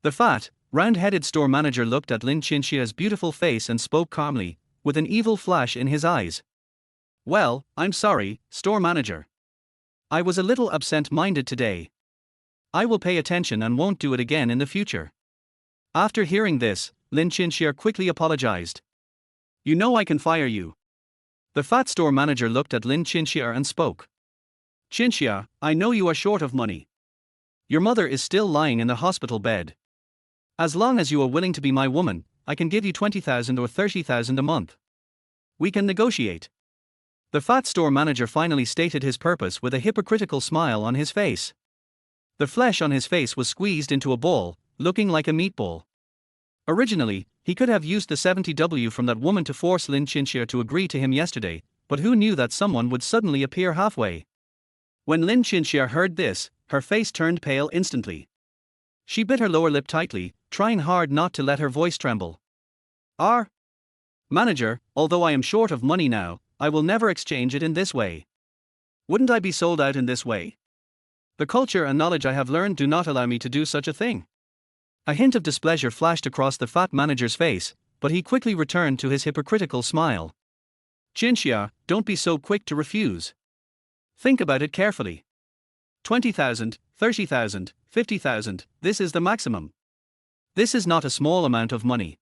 The fat, round-headed store manager looked at Lin Qinxia's beautiful face and spoke calmly, with an evil flash in his eyes. Well, I'm sorry, store manager. I was a little absent-minded today. I will pay attention and won't do it again in the future. After hearing this, Lin Qinxia quickly apologized. You know I can fire you. The fat store manager looked at Lin Qinxia and spoke. Qinxia, I know you are short of money. Your mother is still lying in the hospital bed. As long as you are willing to be my woman, I can give you 20,000 or 30,000 a month. We can negotiate. The fat store manager finally stated his purpose with a hypocritical smile on his face. The flesh on his face was squeezed into a ball, looking like a meatball. Originally, he could have used the 70W from that woman to force Lin Qinxia to agree to him yesterday, but who knew that someone would suddenly appear halfway? When Lin Qinxia heard this, her face turned pale instantly. She bit her lower lip tightly, trying hard not to let her voice tremble. Manager, although I am short of money now, I will never exchange it in this way. Wouldn't I be sold out in this way? The culture and knowledge I have learned do not allow me to do such a thing. A hint of displeasure flashed across the fat manager's face, but he quickly returned to his hypocritical smile. Qinxia, don't be so quick to refuse. Think about it carefully. 20,000, 30,000, 50,000, this is the maximum. This is not a small amount of money.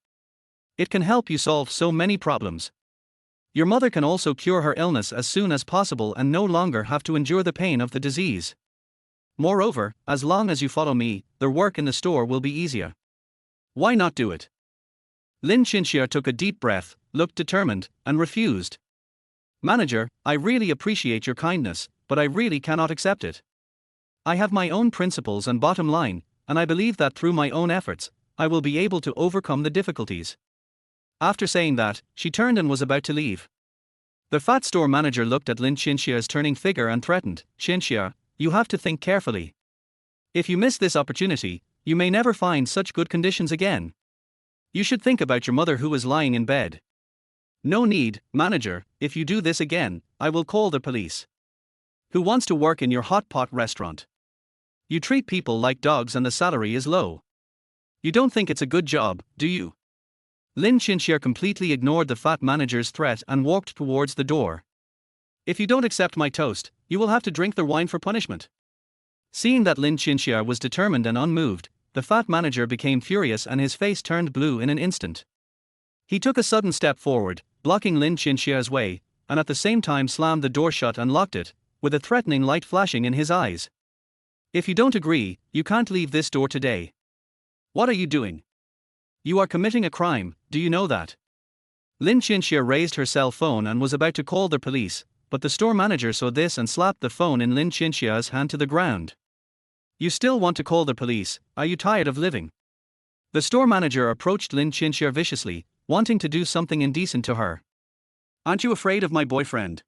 It can help you solve so many problems. Your mother can also cure her illness as soon as possible and no longer have to endure the pain of the disease. Moreover, as long as you follow me, the work in the store will be easier. Why not do it? Lin Qinxia took a deep breath, looked determined, and refused. Manager, I really appreciate your kindness, but I really cannot accept it. I have my own principles and bottom line, and I believe that through my own efforts, I will be able to overcome the difficulties. After saying that, she turned and was about to leave. The fat store manager looked at Lin Qinxia's turning figure and threatened, Qinxia, you have to think carefully. If you miss this opportunity, you may never find such good conditions again. You should think about your mother who is lying in bed. No need, manager, if you do this again, I will call the police. Who wants to work in your hot pot restaurant? You treat people like dogs and the salary is low. You don't think it's a good job, do you? Lin Qinxia completely ignored the fat manager's threat and walked towards the door. If you don't accept my toast, you will have to drink the wine for punishment. Seeing that Lin Qinxia was determined and unmoved, the fat manager became furious and his face turned blue in an instant. He took a sudden step forward, blocking Lin Qinxia's way, and at the same time slammed the door shut and locked it, with a threatening light flashing in his eyes. If you don't agree, you can't leave this door today. What are you doing? You are committing a crime, do you know that? Lin Qinxia raised her cell phone and was about to call the police, but the store manager saw this and slapped the phone in Lin Qinxia's hand to the ground. You still want to call the police, are you tired of living? The store manager approached Lin Qinxia viciously, wanting to do something indecent to her. Aren't you afraid of my boyfriend?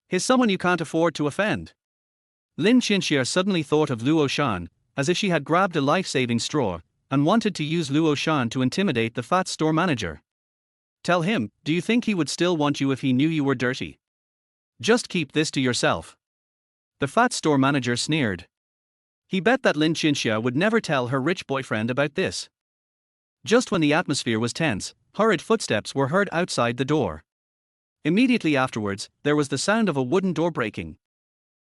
He's someone you can't afford to offend. Lin Qinxia suddenly thought of Luo Shan, as if she had grabbed a life-saving straw, and wanted to use Luo Shan to intimidate the fat store manager. Tell him, do you think he would still want you if he knew you were dirty? Just keep this to yourself. The fat store manager sneered. He bet that Lin Qinxia would never tell her rich boyfriend about this. Just when the atmosphere was tense, hurried footsteps were heard outside the door. Immediately afterwards, there was the sound of a wooden door breaking.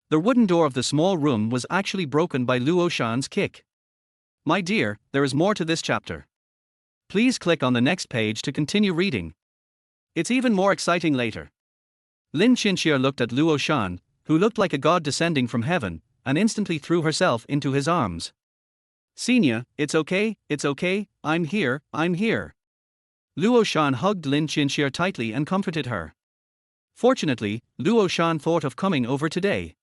The wooden door of the small room was actually broken by Luo Shan's kick. My dear, there is more to this chapter. Please click on the next page to continue reading. It's even more exciting later. Lin Qinxia looked at Luo Shan, who looked like a god descending from heaven, and instantly threw herself into his arms. Senior, it's okay, I'm here. Luo Shan hugged Lin Qinxia tightly and comforted her. Fortunately, Luo Shan thought of coming over today.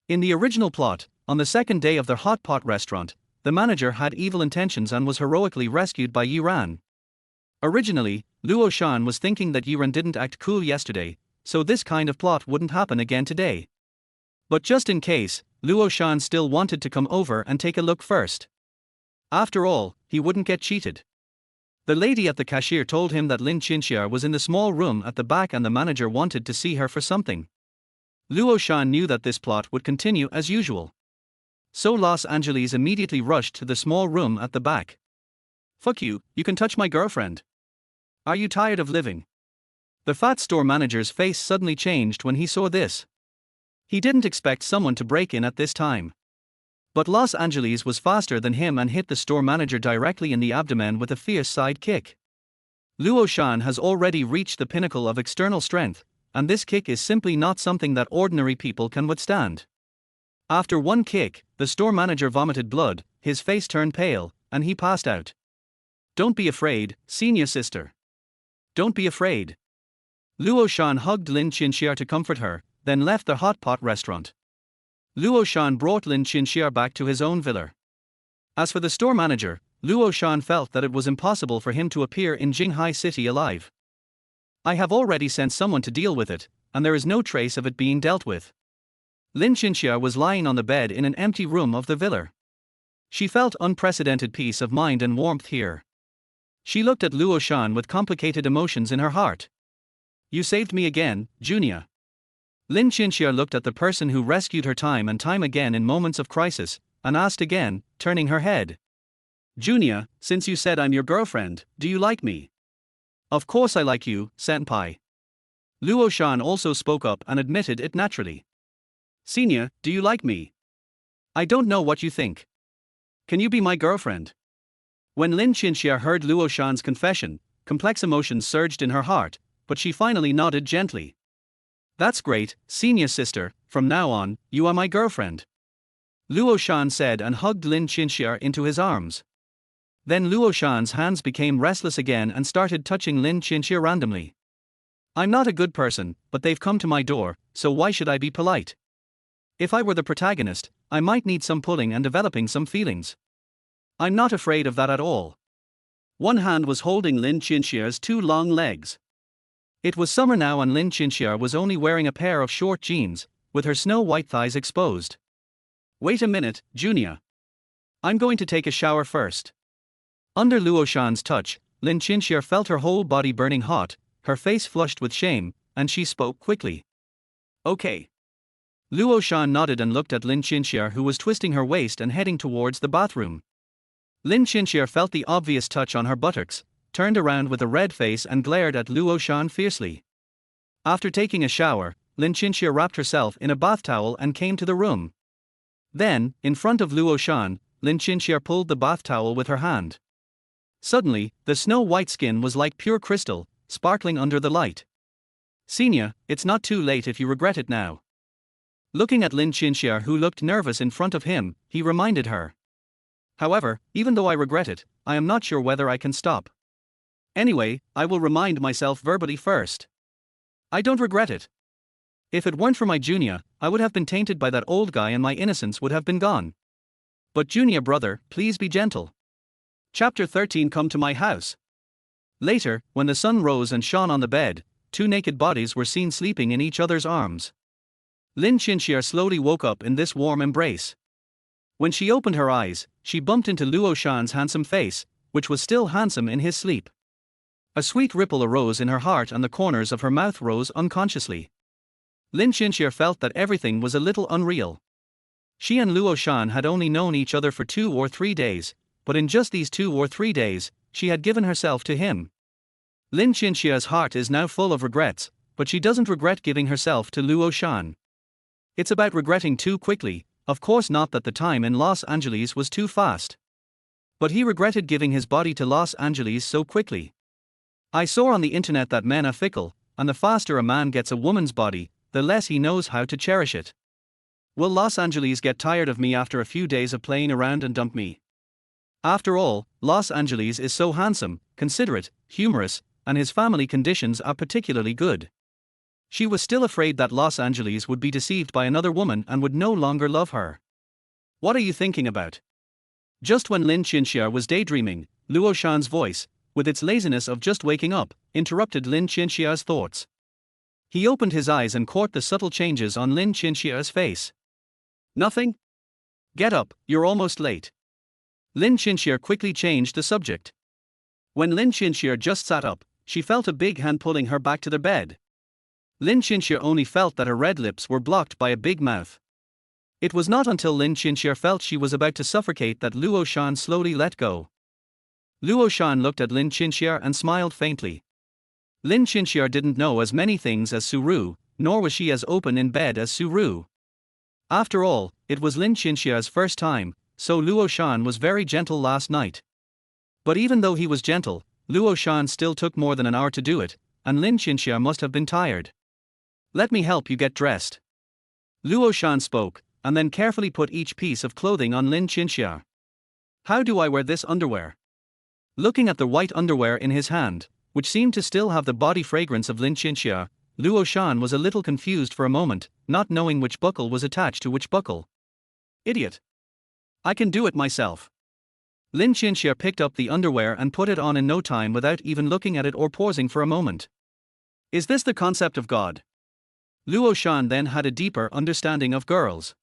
In the original plot, on the second day of their hot pot restaurant, the manager had evil intentions and was heroically rescued by Yiran. Originally, Luo Shan was thinking that Yiran didn't act cool yesterday, so this kind of plot wouldn't happen again today. But just in case, Luo Shan still wanted to come over and take a look first. After all, he wouldn't get cheated. The lady at the cashier told him that Lin Qinxia was in the small room at the back and the manager wanted to see her for something. Luo Shan knew that this plot would continue as usual. So Los Angeles immediately rushed to the small room at the back. Fuck you, you can touch my girlfriend. Are you tired of living? The fat store manager's face suddenly changed when he saw this. He didn't expect someone to break in at this time. But Los Angeles was faster than him and hit the store manager directly in the abdomen with a fierce side kick. Luo Shan has already reached the pinnacle of external strength, and this kick is simply not something that ordinary people can withstand. After one kick, the store manager vomited blood, his face turned pale, and he passed out. "Don't be afraid, senior sister. Don't be afraid." Luo Shan hugged Lin Qinxia to comfort her, then left the hot pot restaurant. Luo Shan brought Lin Qinxia back to his own villa. As for the store manager, Luo Shan felt that it was impossible for him to appear in Jinghai City alive. "I have already sent someone to deal with it, and there is no trace of it being dealt with." Lin Qinxia was lying on the bed in an empty room of the villa. She felt unprecedented peace of mind and warmth here. She looked at Luo Shan with complicated emotions in her heart. "You saved me again, Junia." Lin Qinxia looked at the person who rescued her time and time again in moments of crisis, and asked again, turning her head. "Junia, since you said I'm your girlfriend, do you like me?" "Of course I like you, senpai." Luo Shan also spoke up and admitted it naturally. "Senior, do you like me? I don't know what you think. Can you be my girlfriend?" When Lin Qinxia heard Luo Shan's confession, complex emotions surged in her heart, but she finally nodded gently. "That's great, senior sister, from now on, you are my girlfriend," Luo Shan said and hugged Lin Qinxia into his arms. Then Luo Shan's hands became restless again and started touching Lin Qinxia randomly. "I'm not a good person, but they've come to my door, so why should I be polite? If I were the protagonist, I might need some pulling and developing some feelings. I'm not afraid of that at all." One hand was holding Lin Qinxia's two long legs. It was summer now and Lin Qinxia was only wearing a pair of short jeans, with her snow-white thighs exposed. "Wait a minute, Junia. I'm going to take a shower first." Under Luo Shan's touch, Lin Qinxia felt her whole body burning hot, her face flushed with shame, and she spoke quickly. "Okay." Luo Shan nodded and looked at Lin Qinxia, who was twisting her waist and heading towards the bathroom. Lin Qinxia felt the obvious touch on her buttocks, turned around with a red face and glared at Luo Shan fiercely. After taking a shower, Lin Qinxia wrapped herself in a bath towel and came to the room. Then, in front of Luo Shan, Lin Qinxia pulled the bath towel with her hand. Suddenly, the snow-white skin was like pure crystal, sparkling under the light. "Senior, it's not too late if you regret it now." Looking at Lin Qinxia, who looked nervous in front of him, he reminded her. "However, even though I regret it, I am not sure whether I can stop. Anyway, I will remind myself verbally first. I don't regret it. If it weren't for my Junia, I would have been tainted by that old guy and my innocence would have been gone. But Junia brother, please be gentle." Chapter 13. Come to my house. Later, when the sun rose and shone on the bed, two naked bodies were seen sleeping in each other's arms. Lin Qinxia slowly woke up in this warm embrace. When she opened her eyes, she bumped into Luo Shan's handsome face, which was still handsome in his sleep. A sweet ripple arose in her heart and the corners of her mouth rose unconsciously. Lin Qinxia felt that everything was a little unreal. She and Luo Shan had only known each other for 2 or 3 days, but in just these 2 or 3 days, she had given herself to him. Lin Qinxia's heart is now full of regrets, but she doesn't regret giving herself to Luo Shan. It's about regretting too quickly, of course not that the time in Los Angeles was too fast. But he regretted giving his body to Los Angeles so quickly. I saw on the internet that men are fickle, and the faster a man gets a woman's body, the less he knows how to cherish it. Will Los Angeles get tired of me after a few days of playing around and dump me? After all, Los Angeles is so handsome, considerate, humorous, and his family conditions are particularly good. She was still afraid that Los Angeles would be deceived by another woman and would no longer love her. What are you thinking about? Just when Lin Qinxia was daydreaming, Luo Shan's voice, with its laziness of just waking up, interrupted Lin Qinxia's thoughts. He opened his eyes and caught the subtle changes on Lin Qinxia's face. Nothing? Get up, you're almost late. Lin Qinxia quickly changed the subject. When Lin Qinxia just sat up, she felt a big hand pulling her back to the bed. Lin Qinxia only felt that her red lips were blocked by a big mouth. It was not until Lin Qinxia felt she was about to suffocate that Luo Shan slowly let go. Luo Shan looked at Lin Qinxia and smiled faintly. Lin Qinxia didn't know as many things as Suru, nor was she as open in bed as Suru. After all, it was Lin Qinxia's first time, so Luo Shan was very gentle last night. But even though he was gentle, Luo Shan still took more than an hour to do it, and Lin Qinxia must have been tired. "Let me help you get dressed." Luo Shan spoke, and then carefully put each piece of clothing on Lin Qinxia. "How do I wear this underwear?" Looking at the white underwear in his hand, which seemed to still have the body fragrance of Lin Qinxia, Luo Shan was a little confused for a moment, not knowing which buckle was attached to which buckle. "Idiot! I can do it myself." Lin Qinxia picked up the underwear and put it on in no time without even looking at it or pausing for a moment. Is this the concept of God? Luo Shan then had a deeper understanding of girls.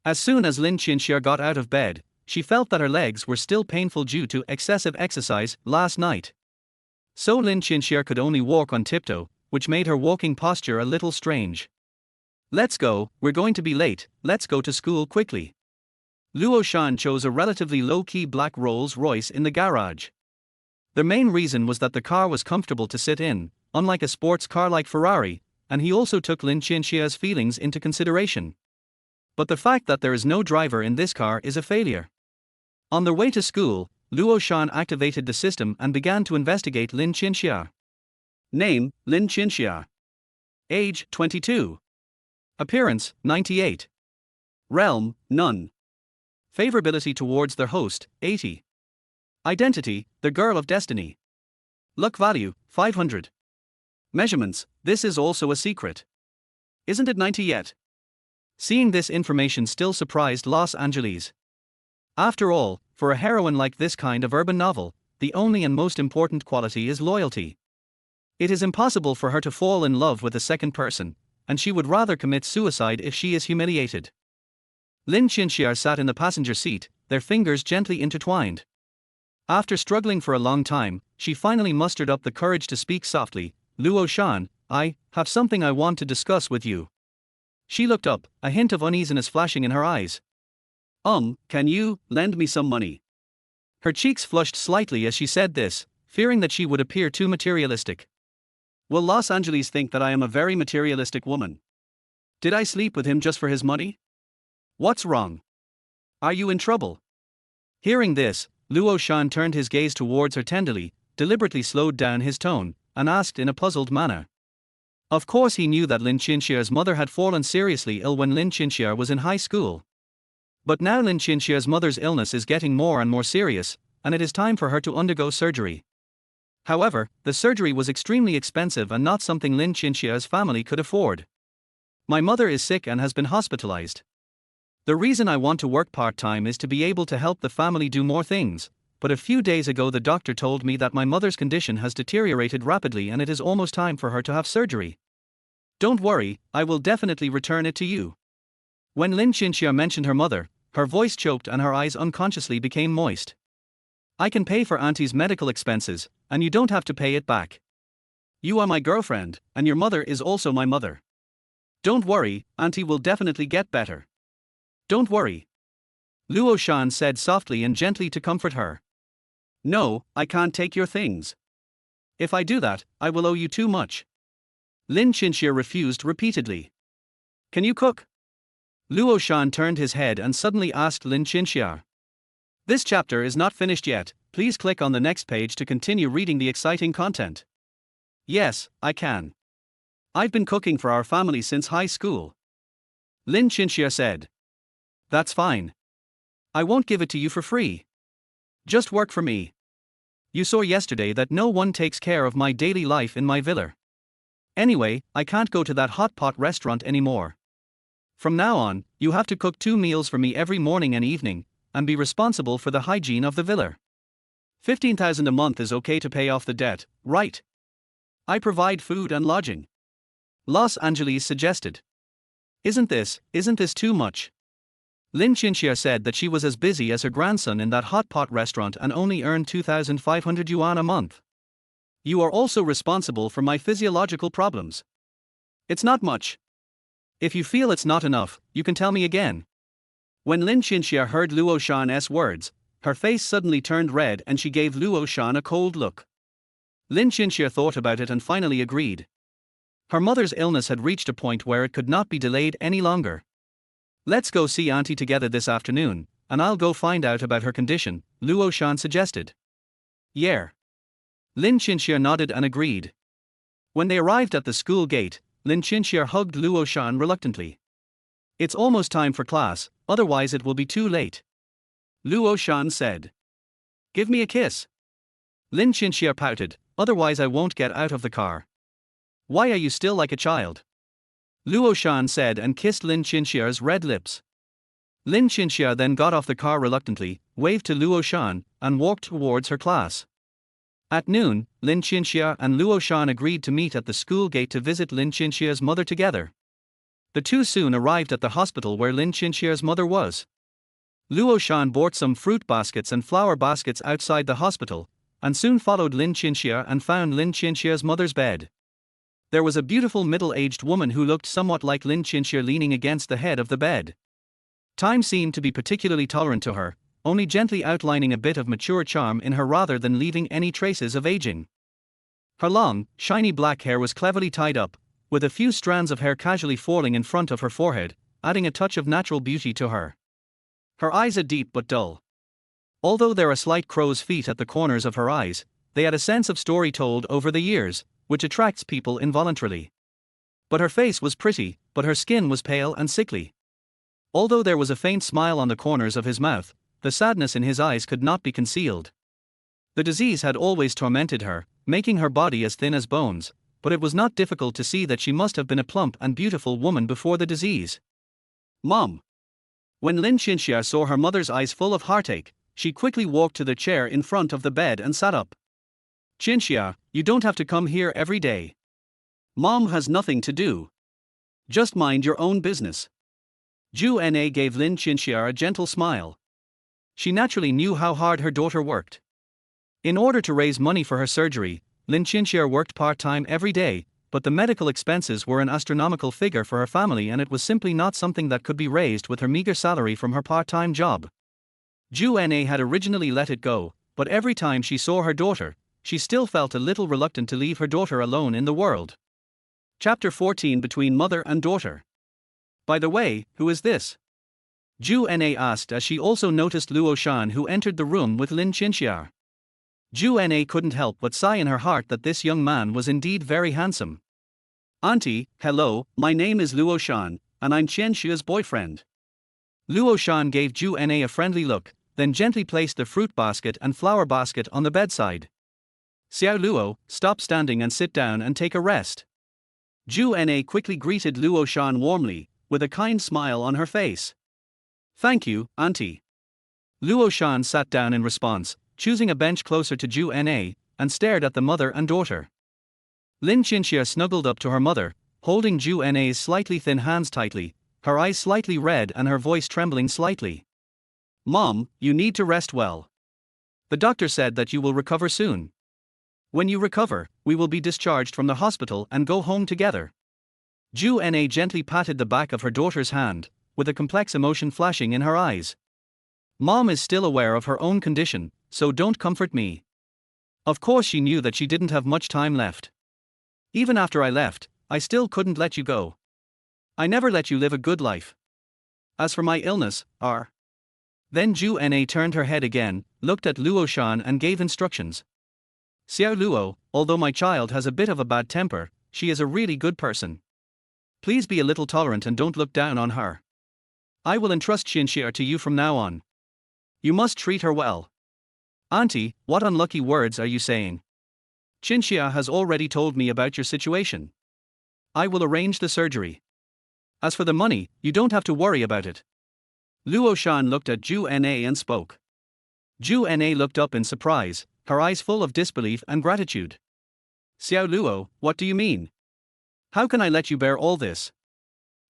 As soon as Lin Qinxia got out of bed, she felt that her legs were still painful due to excessive exercise last night. So Lin Qinxia could only walk on tiptoe, which made her walking posture a little strange. "Let's go, we're going to be late, let's go to school quickly." Luo Shan chose a relatively low-key black Rolls-Royce in the garage. The main reason was that the car was comfortable to sit in, unlike a sports car like Ferrari, and he also took Lin Qinxia's feelings into consideration. But the fact that there is no driver in this car is a failure. On their way to school, Luo Shan activated the system and began to investigate Lin Qinxia. Name, Lin Qinxia. Age, 22. Appearance, 98. Realm, none. Favorability towards their host, 80. Identity, the Girl of Destiny. Luck value, 500. Measurements, this is also a secret. Isn't it 90 yet? Seeing this information still surprised Los Angeles. After all, for a heroine like this kind of urban novel, the only and most important quality is loyalty. It is impossible for her to fall in love with a second person, and she would rather commit suicide if she is humiliated. Lin Qinxia sat in the passenger seat, their fingers gently intertwined. After struggling for a long time, she finally mustered up the courage to speak softly. "Luo Shan, I have something I want to discuss with you." She looked up, a hint of uneasiness flashing in her eyes. Can you lend me some money?" Her cheeks flushed slightly as she said this, fearing that she would appear too materialistic. Will Los Angeles think that I am a very materialistic woman? Did I sleep with him just for his money? What's wrong? Are you in trouble? Hearing this, Luo Shan turned his gaze towards her tenderly, deliberately slowed down his tone, and asked in a puzzled manner. Of course he knew that Lin Qinxia's mother had fallen seriously ill when Lin Qinxia was in high school. But now Lin Qinxia's mother's illness is getting more and more serious, and it is time for her to undergo surgery. However, the surgery was extremely expensive and not something Lin Qinxia's family could afford. "My mother is sick and has been hospitalized. The reason I want to work part-time is to be able to help the family do more things, but a few days ago the doctor told me that my mother's condition has deteriorated rapidly and it is almost time for her to have surgery. Don't worry, I will definitely return it to you." When Lin Qinxia mentioned her mother, her voice choked and her eyes unconsciously became moist. "I can pay for Auntie's medical expenses, and you don't have to pay it back. You are my girlfriend, and your mother is also my mother. Don't worry, Auntie will definitely get better. Don't worry." Luo Shan said softly and gently to comfort her. "No, I can't take your things. If I do that, I will owe you too much." Lin Qinxia refused repeatedly. "Can you cook?" Luo Shan turned his head and suddenly asked Lin Qinxia. This chapter is not finished yet, please click on the next page to continue reading the exciting content. "Yes, I can. I've been cooking for our family since high school." Lin Qinxia said. "That's fine. I won't give it to you for free. Just work for me. You saw yesterday that no one takes care of my daily life in my villa. Anyway, I can't go to that hot pot restaurant anymore. From now on, you have to cook 2 meals for me every morning and evening, and be responsible for the hygiene of the villa. 15,000 a month is okay to pay off the debt, right? I provide food and lodging." Los Angeles suggested. Isn't this too much?" Lin Qinxia said that she was as busy as her grandson in that hot pot restaurant and only earned 2,500 yuan a month. "You are also responsible for my physiological problems. It's not much. If you feel it's not enough, you can tell me again." When Lin Qinxia heard Luo Shan's words, her face suddenly turned red and she gave Luo Shan a cold look. Lin Qinxia thought about it and finally agreed. Her mother's illness had reached a point where it could not be delayed any longer. Let's go see Auntie together this afternoon, and I'll go find out about her condition, Luo Shan suggested. Yeah. Lin Qinxia nodded and agreed. When they arrived at the school gate, Lin Qinxia hugged Luo Shan reluctantly. It's almost time for class, otherwise it will be too late. Luo Shan said. Give me a kiss. Lin Qinxia pouted, otherwise I won't get out of the car. Why are you still like a child? Luo Shan said and kissed Lin Qinxia's red lips. Lin Qinxia then got off the car reluctantly, waved to Luo Shan, and walked towards her class. At noon, Lin Qinxia and Luo Shan agreed to meet at the school gate to visit Lin Qinxia's mother together. The two soon arrived at the hospital where Lin Qinxia's mother was. Luo Shan bought some fruit baskets and flower baskets outside the hospital, and soon followed Lin Qinxia and found Lin Qinxia's mother's bed. There was a beautiful middle-aged woman who looked somewhat like Lin Qinxia leaning against the head of the bed. Time seemed to be particularly tolerant to her, only gently outlining a bit of mature charm in her rather than leaving any traces of aging. Her long, shiny black hair was cleverly tied up, with a few strands of hair casually falling in front of her forehead, adding a touch of natural beauty to her. Her eyes are deep but dull. Although there are slight crow's feet at the corners of her eyes, they had a sense of story told over the years, which attracts people involuntarily. But her face was pretty, but her skin was pale and sickly. Although there was a faint smile on the corners of his mouth, the sadness in his eyes could not be concealed. The disease had always tormented her, making her body as thin as bones, but it was not difficult to see that she must have been a plump and beautiful woman before the disease. Mom. When Lin Qinxia saw her mother's eyes full of heartache, she quickly walked to the chair in front of the bed and sat up. Qinxia, you don't have to come here every day. Mom has nothing to do. Just mind your own business. Zhu Na gave Lin Qinxia a gentle smile. She naturally knew how hard her daughter worked. In order to raise money for her surgery, Lin Qinxia worked part-time every day, but the medical expenses were an astronomical figure for her family and it was simply not something that could be raised with her meager salary from her part-time job. Zhu Na had originally let it go, but every time she saw her daughter, she still felt a little reluctant to leave her daughter alone in the world. Chapter 14 Between Mother and Daughter. By the way, who is this? Zhu Na asked as she also noticed Luo Shan who entered the room with Lin Qinxia. Zhu Na couldn't help but sigh in her heart that this young man was indeed very handsome. Auntie, hello, my name is Luo Shan, and I'm Qinxia's boyfriend. Luo Shan gave Zhu Na a friendly look, then gently placed the fruit basket and flower basket on the bedside. Xiao Luo, stop standing and sit down and take a rest. Zhu Na quickly greeted Luo Shan warmly, with a kind smile on her face. Thank you, Auntie. Luo Shan sat down in response, choosing a bench closer to Zhu Na, and stared at the mother and daughter. Lin Qinxia snuggled up to her mother, holding Zhu Na's slightly thin hands tightly, her eyes slightly red and her voice trembling slightly. Mom, you need to rest well. The doctor said that you will recover soon. When you recover, we will be discharged from the hospital and go home together. Zhu Na gently patted the back of her daughter's hand, with a complex emotion flashing in her eyes. Mom is still aware of her own condition, so don't comfort me. Of course she knew that she didn't have much time left. Even after I left, I still couldn't let you go. I never let you live a good life. As for my illness, Then Zhu Na turned her head again, looked at Luo Shan and gave instructions. Xiao Luo, although my child has a bit of a bad temper, she is a really good person. Please be a little tolerant and don't look down on her. I will entrust Qinxia to you from now on. You must treat her well. Auntie, what unlucky words are you saying? Qinxia has already told me about your situation. I will arrange the surgery. As for the money, you don't have to worry about it. Luo Shan looked at Zhu Na and spoke. Zhu Na looked up in surprise, her eyes full of disbelief and gratitude. Xiao Luo, what do you mean? How can I let you bear all this?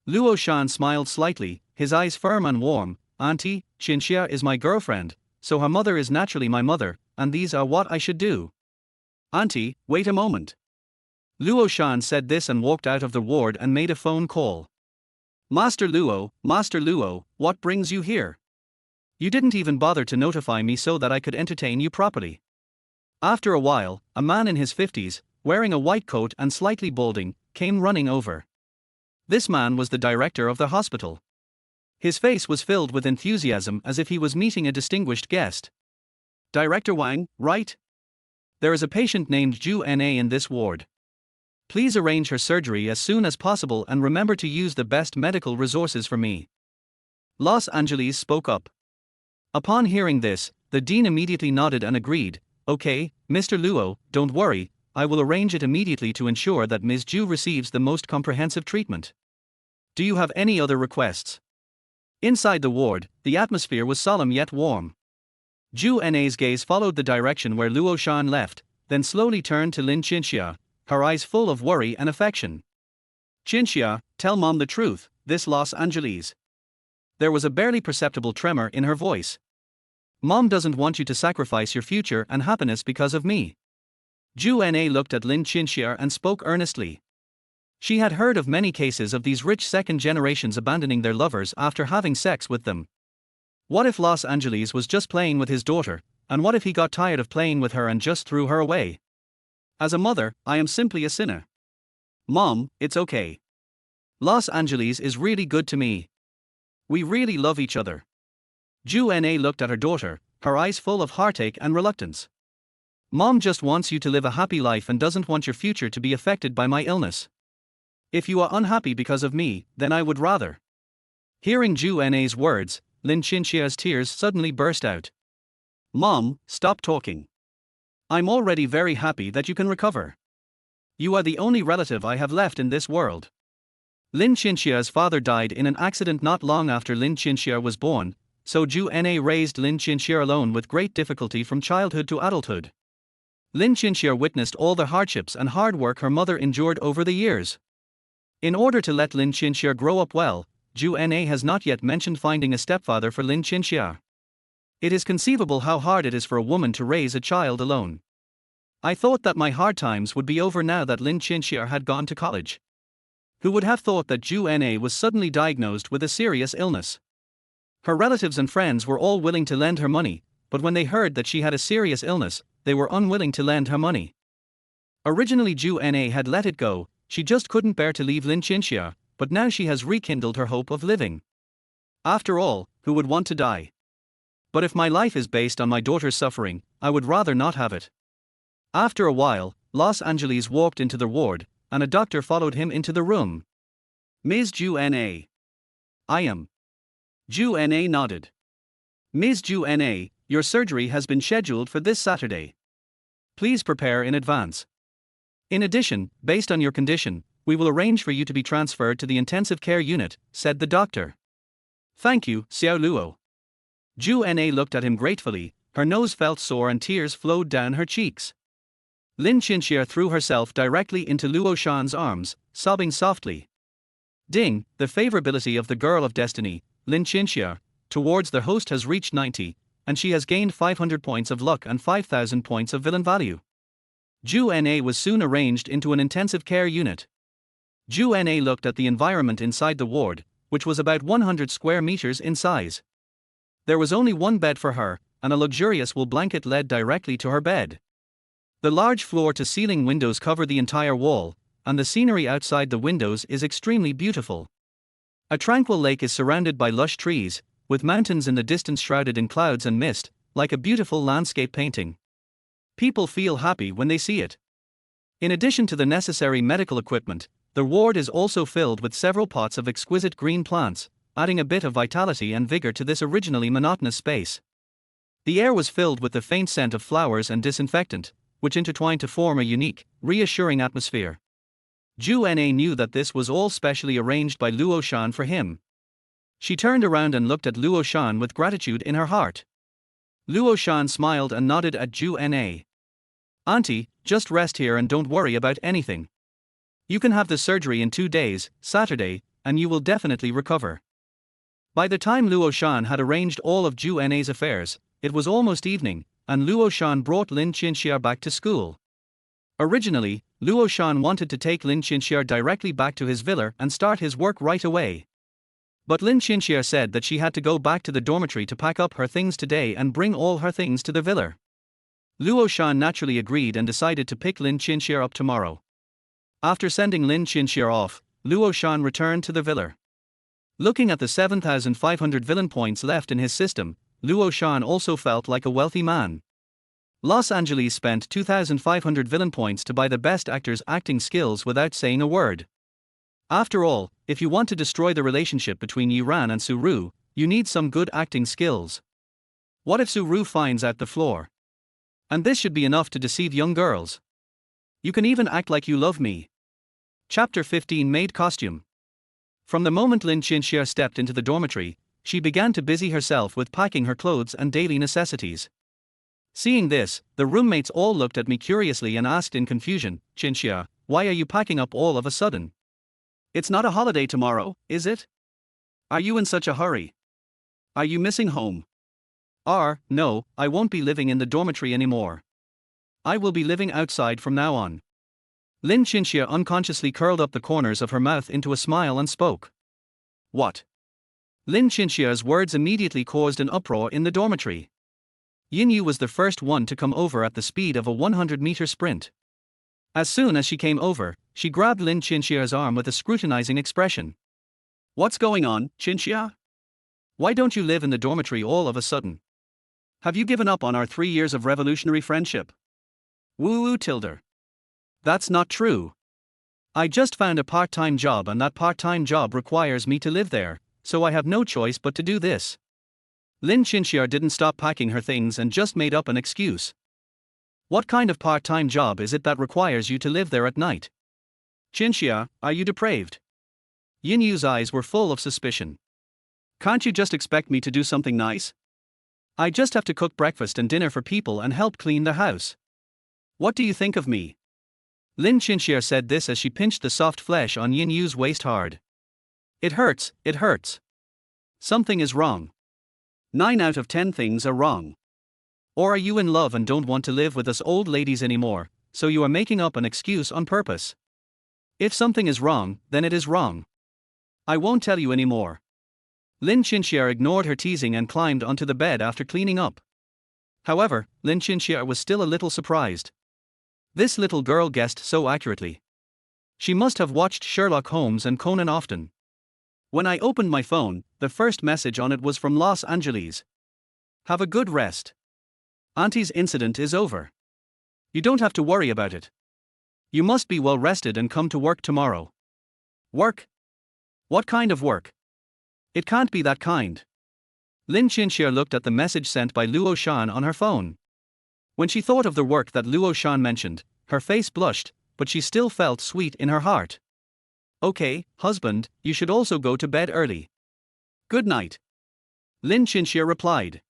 Luo Shan smiled slightly, his eyes firm and warm. Auntie, Qinxia is my girlfriend, so her mother is naturally my mother, and these are what I should do. Auntie, wait a moment. Luo Shan said this and walked out of the ward and made a phone call. Master Luo, what brings you here? You didn't even bother to notify me so that I could entertain you properly. After a while, a man in his 50s, wearing a white coat and slightly balding, came running over. This man was the director of the hospital. His face was filled with enthusiasm as if he was meeting a distinguished guest. Director Wang, right? There is a patient named Ju Na in this ward. Please arrange her surgery as soon as possible and remember to use the best medical resources for me. Los Angeles spoke up. Upon hearing this, the dean immediately nodded and agreed. Okay, Mr. Luo, don't worry, I will arrange it immediately to ensure that Ms. Ju receives the most comprehensive treatment. Do you have any other requests? Inside the ward, the atmosphere was solemn yet warm. Ju Na's gaze followed the direction where Luo Shan left, then slowly turned to Lin Qinxia, her eyes full of worry and affection. Qinxia, tell mom the truth, this Los Angeles. There was a barely perceptible tremor in her voice. Mom doesn't want you to sacrifice your future and happiness because of me. Ju Na looked at Lin Qinxia and spoke earnestly. She had heard of many cases of these rich second generations abandoning their lovers after having sex with them. What if Los Angeles was just playing with his daughter, and what if he got tired of playing with her and just threw her away? As a mother, I am simply a sinner. Mom, it's okay. Los Angeles is really good to me. We really love each other. Ju Na looked at her daughter, her eyes full of heartache and reluctance. Mom just wants you to live a happy life and doesn't want your future to be affected by my illness. If you are unhappy because of me, then I would rather. Hearing Ju Na's words, Lin Qinxia's tears suddenly burst out. Mom, stop talking. I'm already very happy that you can recover. You are the only relative I have left in this world. Lin Qinxia's father died in an accident not long after Lin Qinxia was born, so Ju Na raised Lin Qinxia alone with great difficulty from childhood to adulthood. Lin Qinxia witnessed all the hardships and hard work her mother endured over the years. In order to let Lin Qinxia grow up well, Ju Na has not yet mentioned finding a stepfather for Lin Qinxia. It is conceivable how hard it is for a woman to raise a child alone. I thought that my hard times would be over now that Lin Qinxia had gone to college. Who would have thought that Ju Na was suddenly diagnosed with a serious illness? Her relatives and friends were all willing to lend her money, but when they heard that she had a serious illness, they were unwilling to lend her money. Originally Ju Na had let it go, she just couldn't bear to leave Lin Qinxia, but now she has rekindled her hope of living. After all, who would want to die? But if my life is based on my daughter's suffering, I would rather not have it. After a while, Los Angeles walked into the ward, and a doctor followed him into the room. Ms. Ju Na. I am. Ju Na nodded. Ms. Ju Na, your surgery has been scheduled for this Saturday. Please prepare in advance. In addition, based on your condition, we will arrange for you to be transferred to the intensive care unit, said the doctor. Thank you, Xiao Luo. Ju Na looked at him gratefully, her nose felt sore and tears flowed down her cheeks. Lin Qinxia threw herself directly into Luo Shan's arms, sobbing softly. Ding, the favorability of the girl of destiny, Lin Qinxia, towards the host has reached 90, and she has gained 500 points of luck and 5,000 points of villain value. Ju Na was soon arranged into an intensive care unit. Ju Na looked at the environment inside the ward, which was about 100 square meters in size. There was only one bed for her, and a luxurious wool blanket led directly to her bed. The large floor-to-ceiling windows cover the entire wall, and the scenery outside the windows is extremely beautiful. A tranquil lake is surrounded by lush trees, with mountains in the distance shrouded in clouds and mist, like a beautiful landscape painting. People feel happy when they see it. In addition to the necessary medical equipment, the ward is also filled with several pots of exquisite green plants, adding a bit of vitality and vigor to this originally monotonous space. The air was filled with the faint scent of flowers and disinfectant, which intertwined to form a unique, reassuring atmosphere. Ju Na knew that this was all specially arranged by Luo Shan for him. She turned around and looked at Luo Shan with gratitude in her heart. Luo Shan smiled and nodded at Ju Na. Auntie, just rest here and don't worry about anything. You can have the surgery in 2 days, Saturday, and you will definitely recover. By the time Luo Shan had arranged all of Ju Na's affairs, it was almost evening, and Luo Shan brought Lin Qinxia back to school. Originally, Luo Shan wanted to take Lin Qinxia directly back to his villa and start his work right away. But Lin Qinxia said that she had to go back to the dormitory to pack up her things today and bring all her things to the villa. Luo Shan naturally agreed and decided to pick Lin Qinxia up tomorrow. After sending Lin Qinxia off, Luo Shan returned to the villa. Looking at the 7,500 villain points left in his system, Luo Shan also felt like a wealthy man. Los Angeles spent 2,500 villain points to buy the best actor's acting skills without saying a word. After all, if you want to destroy the relationship between Yuran and Suru, you need some good acting skills. What if Suru finds out the floor? And this should be enough to deceive young girls. You can even act like you love me. Chapter 15 Maid Costume. From the moment Lin Qinxia stepped into the dormitory, she began to busy herself with packing her clothes and daily necessities. Seeing this, the roommates all looked at me curiously and asked in confusion, "Qinxia, why are you packing up all of a sudden? It's not a holiday tomorrow, is it? Are you in such a hurry? Are you missing home?" No, I won't be living in the dormitory anymore. I will be living outside from now on." Lin Qinxia unconsciously curled up the corners of her mouth into a smile and spoke. What? Lin Qinxia's words immediately caused an uproar in the dormitory. Yin Yu was the first one to come over at the speed of a 100-meter sprint. As soon as she came over, she grabbed Lin Qinxia's arm with a scrutinizing expression. "What's going on, Qinxia? Why don't you live in the dormitory all of a sudden? Have you given up on our 3 years of revolutionary friendship?" Woo tilde. "That's not true. I just found a part-time job and that part-time job requires me to live there, so I have no choice but to do this." Lin Qinxia didn't stop packing her things and just made up an excuse. "What kind of part-time job is it that requires you to live there at night? Qinxia, are you depraved?" Yin Yu's eyes were full of suspicion. "Can't you just expect me to do something nice? I just have to cook breakfast and dinner for people and help clean the house. What do you think of me?" Lin Qinxia said this as she pinched the soft flesh on Yin Yu's waist hard. It hurts. Something is wrong. 9 out of 10 things are wrong. Or are you in love and don't want to live with us old ladies anymore, so you are making up an excuse on purpose? If something is wrong, then it is wrong. I won't tell you anymore. Lin Qinxia ignored her teasing and climbed onto the bed after cleaning up. However, Lin Qinxia was still a little surprised. This little girl guessed so accurately. She must have watched Sherlock Holmes and Conan often. When I opened my phone, the first message on it was from Los Angeles. "Have a good rest. Auntie's incident is over. You don't have to worry about it. You must be well rested and come to work tomorrow." "Work? What kind of work? It can't be that kind." Lin Qinxia looked at the message sent by Luo Shan on her phone. When she thought of the work that Luo Shan mentioned, her face blushed, but she still felt sweet in her heart. "Okay, husband, you should also go to bed early. Good night." Lin Qinxia replied.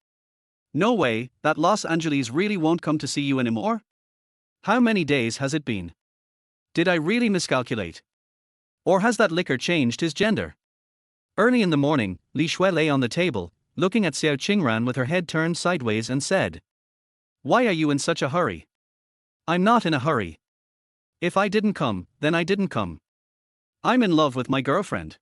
"No way, that Los Angeles really won't come to see you anymore? How many days has it been? Did I really miscalculate? Or has that liquor changed his gender?" Early in the morning, Li Shui lay on the table, looking at Xiao Qingran with her head turned sideways and said, "Why are you in such a hurry?" "I'm not in a hurry. If I didn't come, then I didn't come. I'm in love with my girlfriend."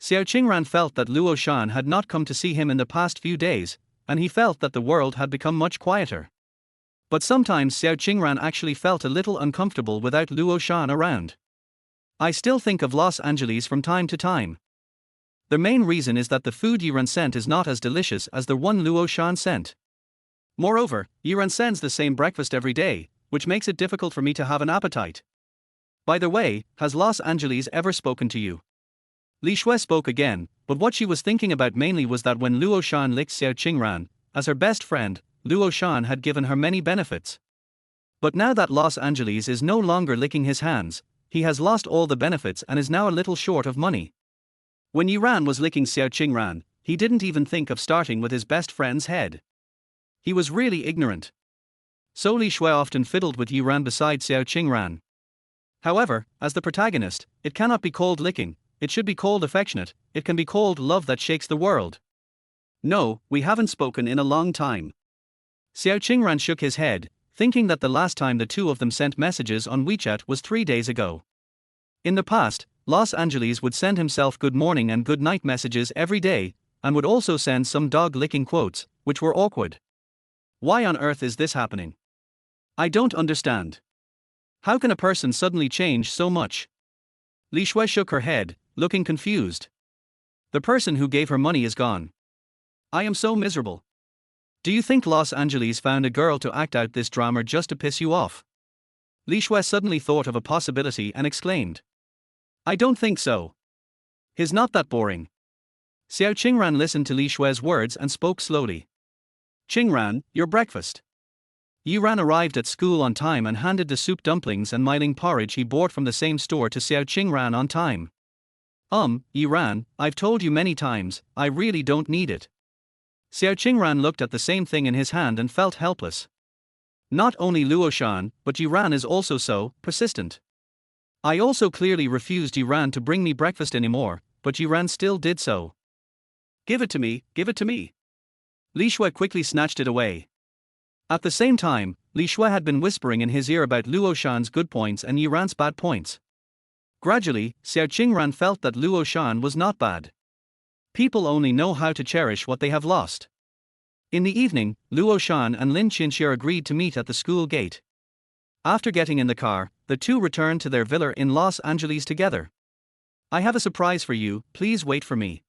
Xiao Qingran felt that Luo Shan had not come to see him in the past few days, and he felt that the world had become much quieter. But sometimes Xiao Qingran actually felt a little uncomfortable without Luo Shan around. "I still think of Los Angeles from time to time. The main reason is that the food Yiran sent is not as delicious as the one Luo Shan sent. Moreover, Yiran sends the same breakfast every day, which makes it difficult for me to have an appetite. By the way, has Los Angeles ever spoken to you?" Li Shui spoke again, but what she was thinking about mainly was that when Luo Shan licked Xiao Qingran, as her best friend, Luo Shan had given her many benefits. But now that Los Angeles is no longer licking his hands, he has lost all the benefits and is now a little short of money. When Yiran was licking Xiao Qingran, he didn't even think of starting with his best friend's head. He was really ignorant. So Li Shui often fiddled with Yiran beside Xiao Qingran. However, as the protagonist, it cannot be called licking, it should be called affectionate, it can be called love that shakes the world. "No, we haven't spoken in a long time." Xiao Qingran shook his head, thinking that the last time the two of them sent messages on WeChat was 3 days ago. In the past, Los Angeles would send himself good morning and good night messages every day, and would also send some dog-licking quotes, which were awkward. Why on earth is this happening? I don't understand. How can a person suddenly change so much? Li Shui shook her head, looking confused. The person who gave her money is gone. I am so miserable. Do you think Los Angeles found a girl to act out this drama just to piss you off? Li Shui suddenly thought of a possibility and exclaimed. I don't think so. He's not that boring. Xiao Qingran listened to Li Shui's words and spoke slowly. Qingran, your breakfast. Yiran arrived at school on time and handed the soup dumplings and miling porridge he bought from the same store to Xiao Qingran on time. Yiran, I've told you many times, I really don't need it. Xiao Qingran looked at the same thing in his hand and felt helpless. Not only Luo Shan, but Yiran is also so persistent. I also clearly refused Yiran to bring me breakfast anymore, but Yiran still did so. Give it to me, give it to me. Li Shui quickly snatched it away. At the same time, Li Shui had been whispering in his ear about Luo Shan's good points and Yiran's bad points. Gradually, Xiao Qingran felt that Luo Shan was not bad. People only know how to cherish what they have lost. In the evening, Luo Shan and Lin Qinxia agreed to meet at the school gate. After getting in the car, the two returned to their villa in Los Angeles together. I have a surprise for you, please wait for me.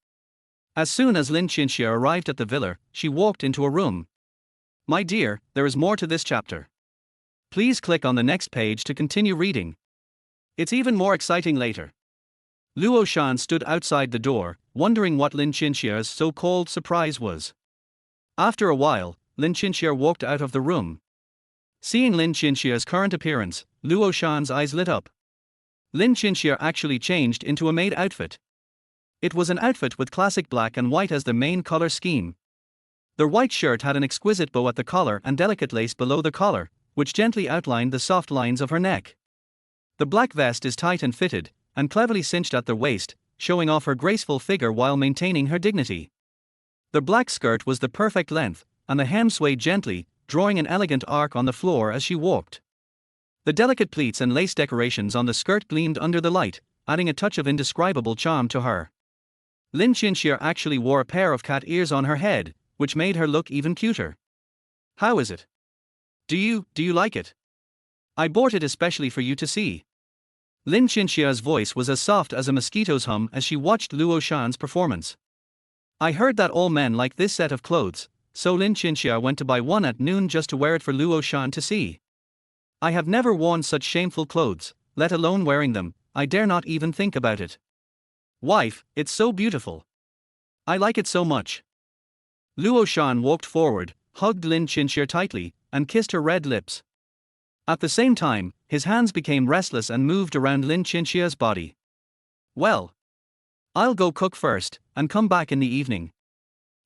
As soon as Lin Qinxia arrived at the villa, she walked into a room. My dear, there is more to this chapter. Please click on the next page to continue reading. It's even more exciting later. Luo Shan stood outside the door, wondering what Lin Qinxia's so-called surprise was. After a while, Lin Qinxia walked out of the room. Seeing Lin Qinxia's current appearance, Luo Shan's eyes lit up. Lin Qinxia actually changed into a maid outfit. It was an outfit with classic black and white as the main color scheme. The white shirt had an exquisite bow at the collar and delicate lace below the collar, which gently outlined the soft lines of her neck. The black vest is tight and fitted, and cleverly cinched at the waist, showing off her graceful figure while maintaining her dignity. The black skirt was the perfect length, and the hem swayed gently, drawing an elegant arc on the floor as she walked. The delicate pleats and lace decorations on the skirt gleamed under the light, adding a touch of indescribable charm to her. Lin Qinxia actually wore a pair of cat ears on her head, which made her look even cuter. How is it? Do you like it? I bought it especially for you to see. Lin Qinxia's voice was as soft as a mosquito's hum as she watched Luo Shan's performance. I heard that all men like this set of clothes, so Lin Qinxia went to buy one at noon just to wear it for Luo Shan to see. I have never worn such shameful clothes, let alone wearing them, I dare not even think about it. Wife, it's so beautiful. I like it so much. Luo Shan walked forward, hugged Lin Qinxia tightly, and kissed her red lips. At the same time, his hands became restless and moved around Lin Qinxia's body. Well, I'll go cook first, and come back in the evening.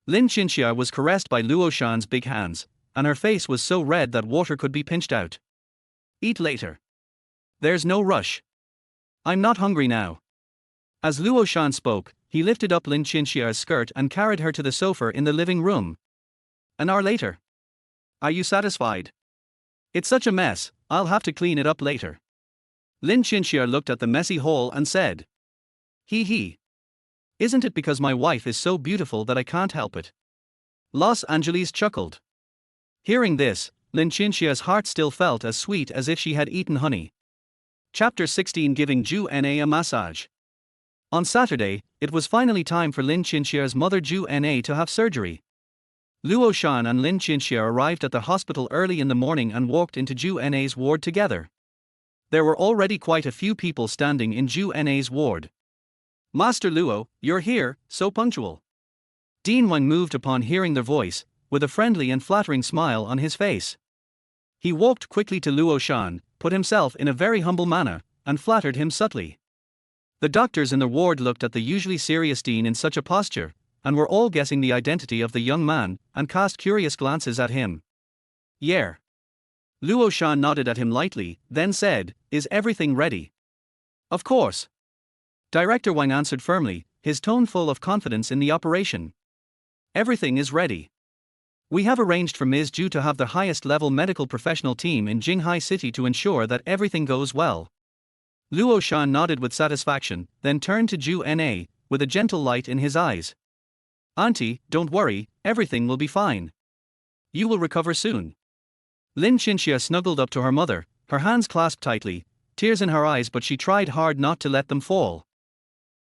Lin Qinxia was caressed by Luo Shan's big hands, and her face was so red that water could be pinched out. Eat later. There's no rush. I'm not hungry now. As Luo Shan spoke, he lifted up Lin Qinxia's skirt and carried her to the sofa in the living room. An hour later. Are you satisfied? It's such a mess, I'll have to clean it up later. Lin Qinxia looked at the messy hole and said. Hee. Isn't it because my wife is so beautiful that I can't help it? Los Angeles chuckled. Hearing this, Lin Qinxia's heart still felt as sweet as if she had eaten honey. Chapter 16 Giving Zhu Na a massage. On Saturday, it was finally time for Lin Qinxia's mother Zhu Na to have surgery. Luo Shan and Lin Qinxia arrived at the hospital early in the morning and walked into Zhu Na's ward together. There were already quite a few people standing in Zhu Na's ward. Master Luo, you're here, so punctual. Dean Wang moved upon hearing their voice, with a friendly and flattering smile on his face. He walked quickly to Luo Shan, put himself in a very humble manner, and flattered him subtly. The doctors in the ward looked at the usually serious Dean in such a posture, and were all guessing the identity of the young man, and cast curious glances at him. Yeah. Luo Shan nodded at him lightly, then said, Is everything ready? Of course. Director Wang answered firmly, his tone full of confidence in the operation. Everything is ready. We have arranged for Ms. Zhu to have the highest-level medical professional team in Jinghai City to ensure that everything goes well. Luo Shan nodded with satisfaction, then turned to Zhu Na, with a gentle light in his eyes. Auntie, don't worry, everything will be fine. You will recover soon. Lin Qinxia snuggled up to her mother, her hands clasped tightly, tears in her eyes, but she tried hard not to let them fall.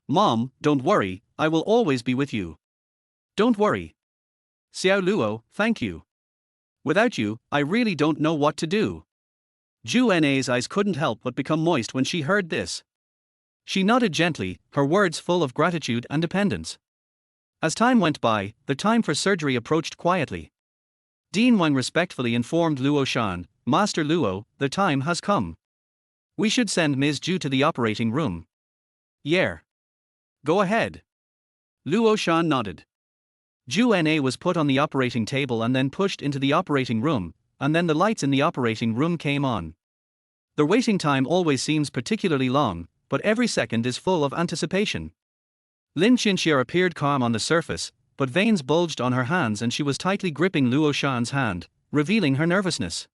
Mom, don't worry, I will always be with you. Don't worry. Xiao Luo, thank you. Without you, I really don't know what to do. Zhu N's eyes couldn't help but become moist when she heard this. She nodded gently, her words full of gratitude and dependence. As time went by, the time for surgery approached quietly. Dean Wang respectfully informed Luo Shan, Master Luo, the time has come. We should send Ms. Zhu to the operating room. Yeah. Go ahead. Luo Shan nodded. Zhu Na was put on the operating table and then pushed into the operating room, and then the lights in the operating room came on. The waiting time always seems particularly long, but every second is full of anticipation. Lin Qinxia appeared calm on the surface, but veins bulged on her hands and she was tightly gripping Luo Shan's hand, revealing her nervousness.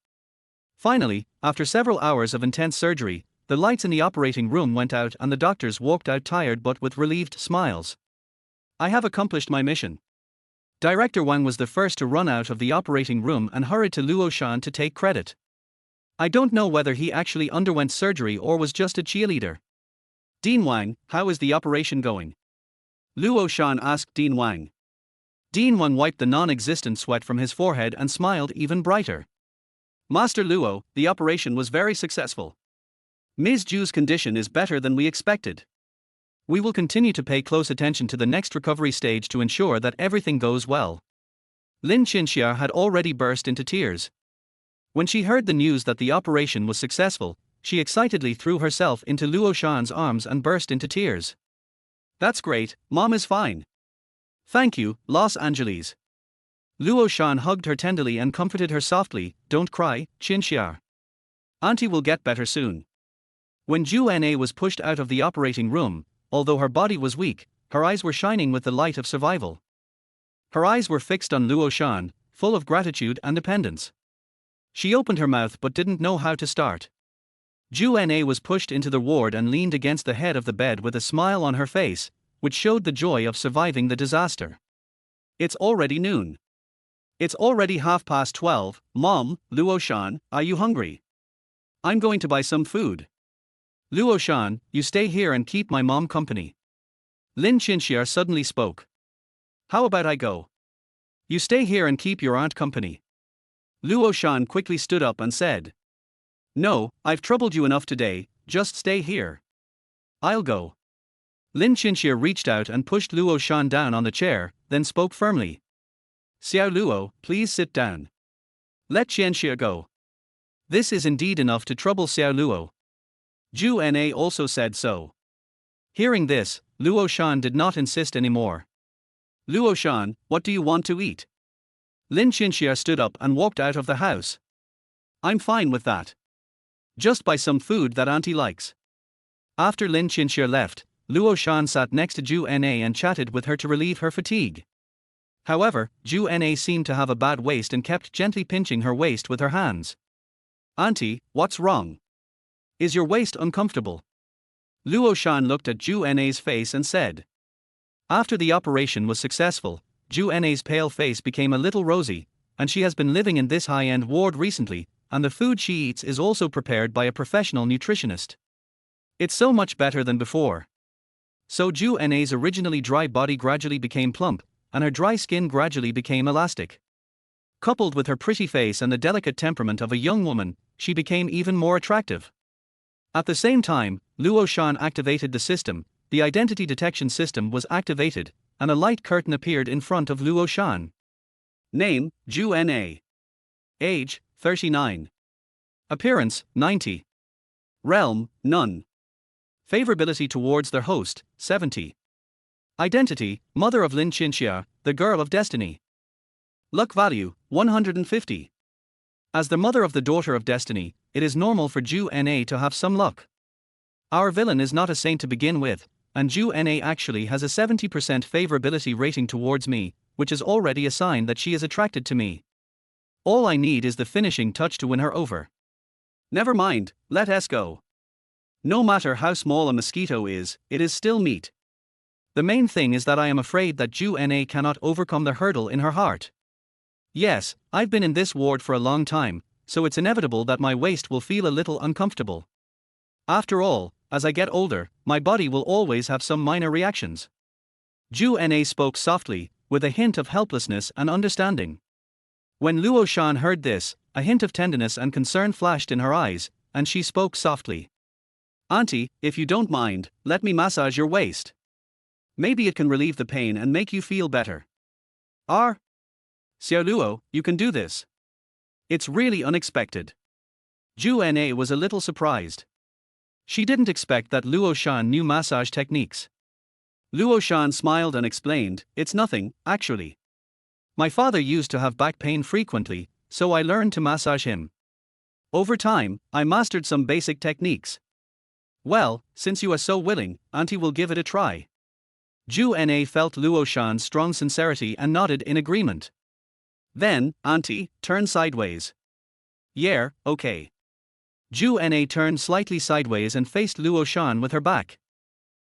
Finally, after several hours of intense surgery, the lights in the operating room went out and the doctors walked out tired but with relieved smiles. I have accomplished my mission. Director Wang was the first to run out of the operating room and hurried to Luo Shan to take credit. I don't know whether he actually underwent surgery or was just a cheerleader. Dean Wang, how is the operation going? Luo Shan asked Dean Wang. Dean Wang wiped the non-existent sweat from his forehead and smiled even brighter. Master Luo, the operation was very successful. Ms. Zhu's condition is better than we expected. We will continue to pay close attention to the next recovery stage to ensure that everything goes well. Lin Qinxia had already burst into tears. When she heard the news that the operation was successful, she excitedly threw herself into Luo Shan's arms and burst into tears. That's great, Mom is fine. Thank you, Los Angeles. Luo Shan hugged her tenderly and comforted her softly, don't cry, Qinxia. Auntie will get better soon. When Zhu Na was pushed out of the operating room, although her body was weak, her eyes were shining with the light of survival. Her eyes were fixed on Luo Shan, full of gratitude and dependence. She opened her mouth but didn't know how to start. Zhu Na was pushed into the ward and leaned against the head of the bed with a smile on her face, which showed the joy of surviving the disaster. It's already noon. It's already 12:30, Mom, Luo Shan, are you hungry? I'm going to buy some food. Luo Shan, you stay here and keep my mom company. Lin Qinxia suddenly spoke. How about I go? You stay here and keep your aunt company. Luo Shan quickly stood up and said. No, I've troubled you enough today, just stay here. I'll go. Lin Qinxia reached out and pushed Luo Shan down on the chair, then spoke firmly. Xiao Luo, please sit down. Let Qinxia go. This is indeed enough to trouble Xiao Luo. Zhu Na also said so. Hearing this, Luo Shan did not insist anymore. Luo Shan, what do you want to eat? Lin Qinxia stood up and walked out of the house. I'm fine with that. Just buy some food that auntie likes. After Lin Qinxia left, Luo Shan sat next to Zhu Na and chatted with her to relieve her fatigue. However, Zhu Na seemed to have a bad waist and kept gently pinching her waist with her hands. Auntie, what's wrong? Is your waist uncomfortable? Luo Shan looked at Zhu Na's face and said. After the operation was successful, Zhu Na's pale face became a little rosy, and she has been living in this high-end ward recently, and the food she eats is also prepared by a professional nutritionist. It's so much better than before. So Zhu Na's originally dry body gradually became plump, and her dry skin gradually became elastic. Coupled with her pretty face and the delicate temperament of a young woman, she became even more attractive. At the same time, Luo Shan activated the system, the identity detection system was activated, and a light curtain appeared in front of Luo Shan. Name, Zhu Na. Age, 39. Appearance, 90. Realm, none. Favorability towards their host, 70. Identity, mother of Lin Qinxia, the girl of destiny. Luck value, 150. As the mother of the daughter of destiny, it is normal for Zhu Na to have some luck. Our villain is not a saint to begin with, and Zhu Na actually has a 70% favorability rating towards me, which is already a sign that she is attracted to me. All I need is the finishing touch to win her over. Never mind, let us go. No matter how small a mosquito is, it is still meat. The main thing is that I am afraid that Zhu Na cannot overcome the hurdle in her heart. Yes, I've been in this ward for a long time, so it's inevitable that my waist will feel a little uncomfortable. After all, as I get older, my body will always have some minor reactions. Zhu Na spoke softly, with a hint of helplessness and understanding. When Luo Shan heard this, a hint of tenderness and concern flashed in her eyes, and she spoke softly. Auntie, if you don't mind, let me massage your waist. Maybe it can relieve the pain and make you feel better. Xiao Luo, you can do this. It's really unexpected. Zhu Na was a little surprised. She didn't expect that Luo Shan knew massage techniques. Luo Shan smiled and explained, it's nothing, actually. My father used to have back pain frequently, so I learned to massage him. Over time, I mastered some basic techniques. Well, since you are so willing, Auntie will give it a try. Zhu Na felt Luo Shan's strong sincerity and nodded in agreement. Then, Auntie, turn sideways. Yeah, okay. Zhu Na turned slightly sideways and faced Luo Shan with her back.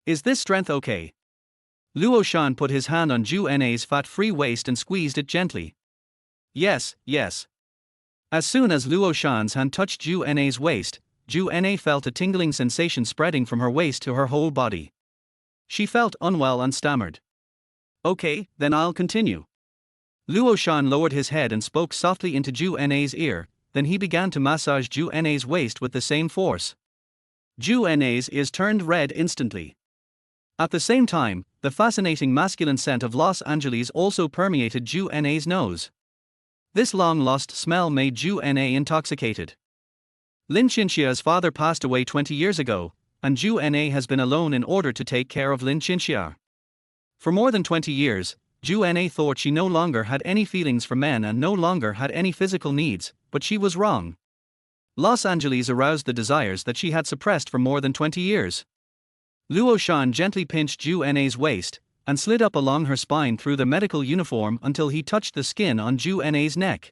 Is this strength okay? Luo Shan put his hand on Zhu Na's fat-free waist and squeezed it gently. Yes, yes. As soon as Luo Shan's hand touched Zhu Na's waist, Zhu Na felt a tingling sensation spreading from her waist to her whole body. She felt unwell and stammered. Okay, then I'll continue. Luo Shan lowered his head and spoke softly into Zhu Na's ear, then he began to massage Zhu Na's waist with the same force. Zhu Na's ears turned red instantly. At the same time, the fascinating masculine scent of Los Angeles also permeated Zhu Na's nose. This long-lost smell made Zhu Na intoxicated. Lin Qinxia's father passed away 20 years ago, and Zhu Na has been alone in order to take care of Lin Qinxia. For more than 20 years, Zhu Na thought she no longer had any feelings for men and no longer had any physical needs, but she was wrong. Los Angeles aroused the desires that she had suppressed for more than 20 years. Luo Shan gently pinched Zhu Na's waist, and slid up along her spine through the medical uniform until he touched the skin on Zhu Na's neck.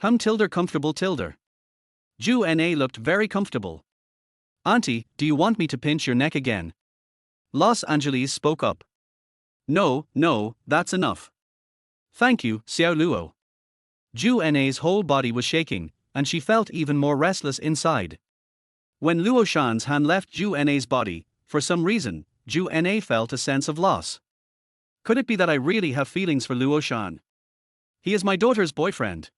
Comfortable. Zhu Na looked very comfortable. Auntie, do you want me to pinch your neck again? Los Angeles spoke up. No, that's enough. Thank you, Xiao Luo. Zhu Na's whole body was shaking, and she felt even more restless inside. When Luo Shan's hand left Zhu Na's body, for some reason, Zhu Na felt a sense of loss. Could it be that I really have feelings for Luo Shan? He is my daughter's boyfriend.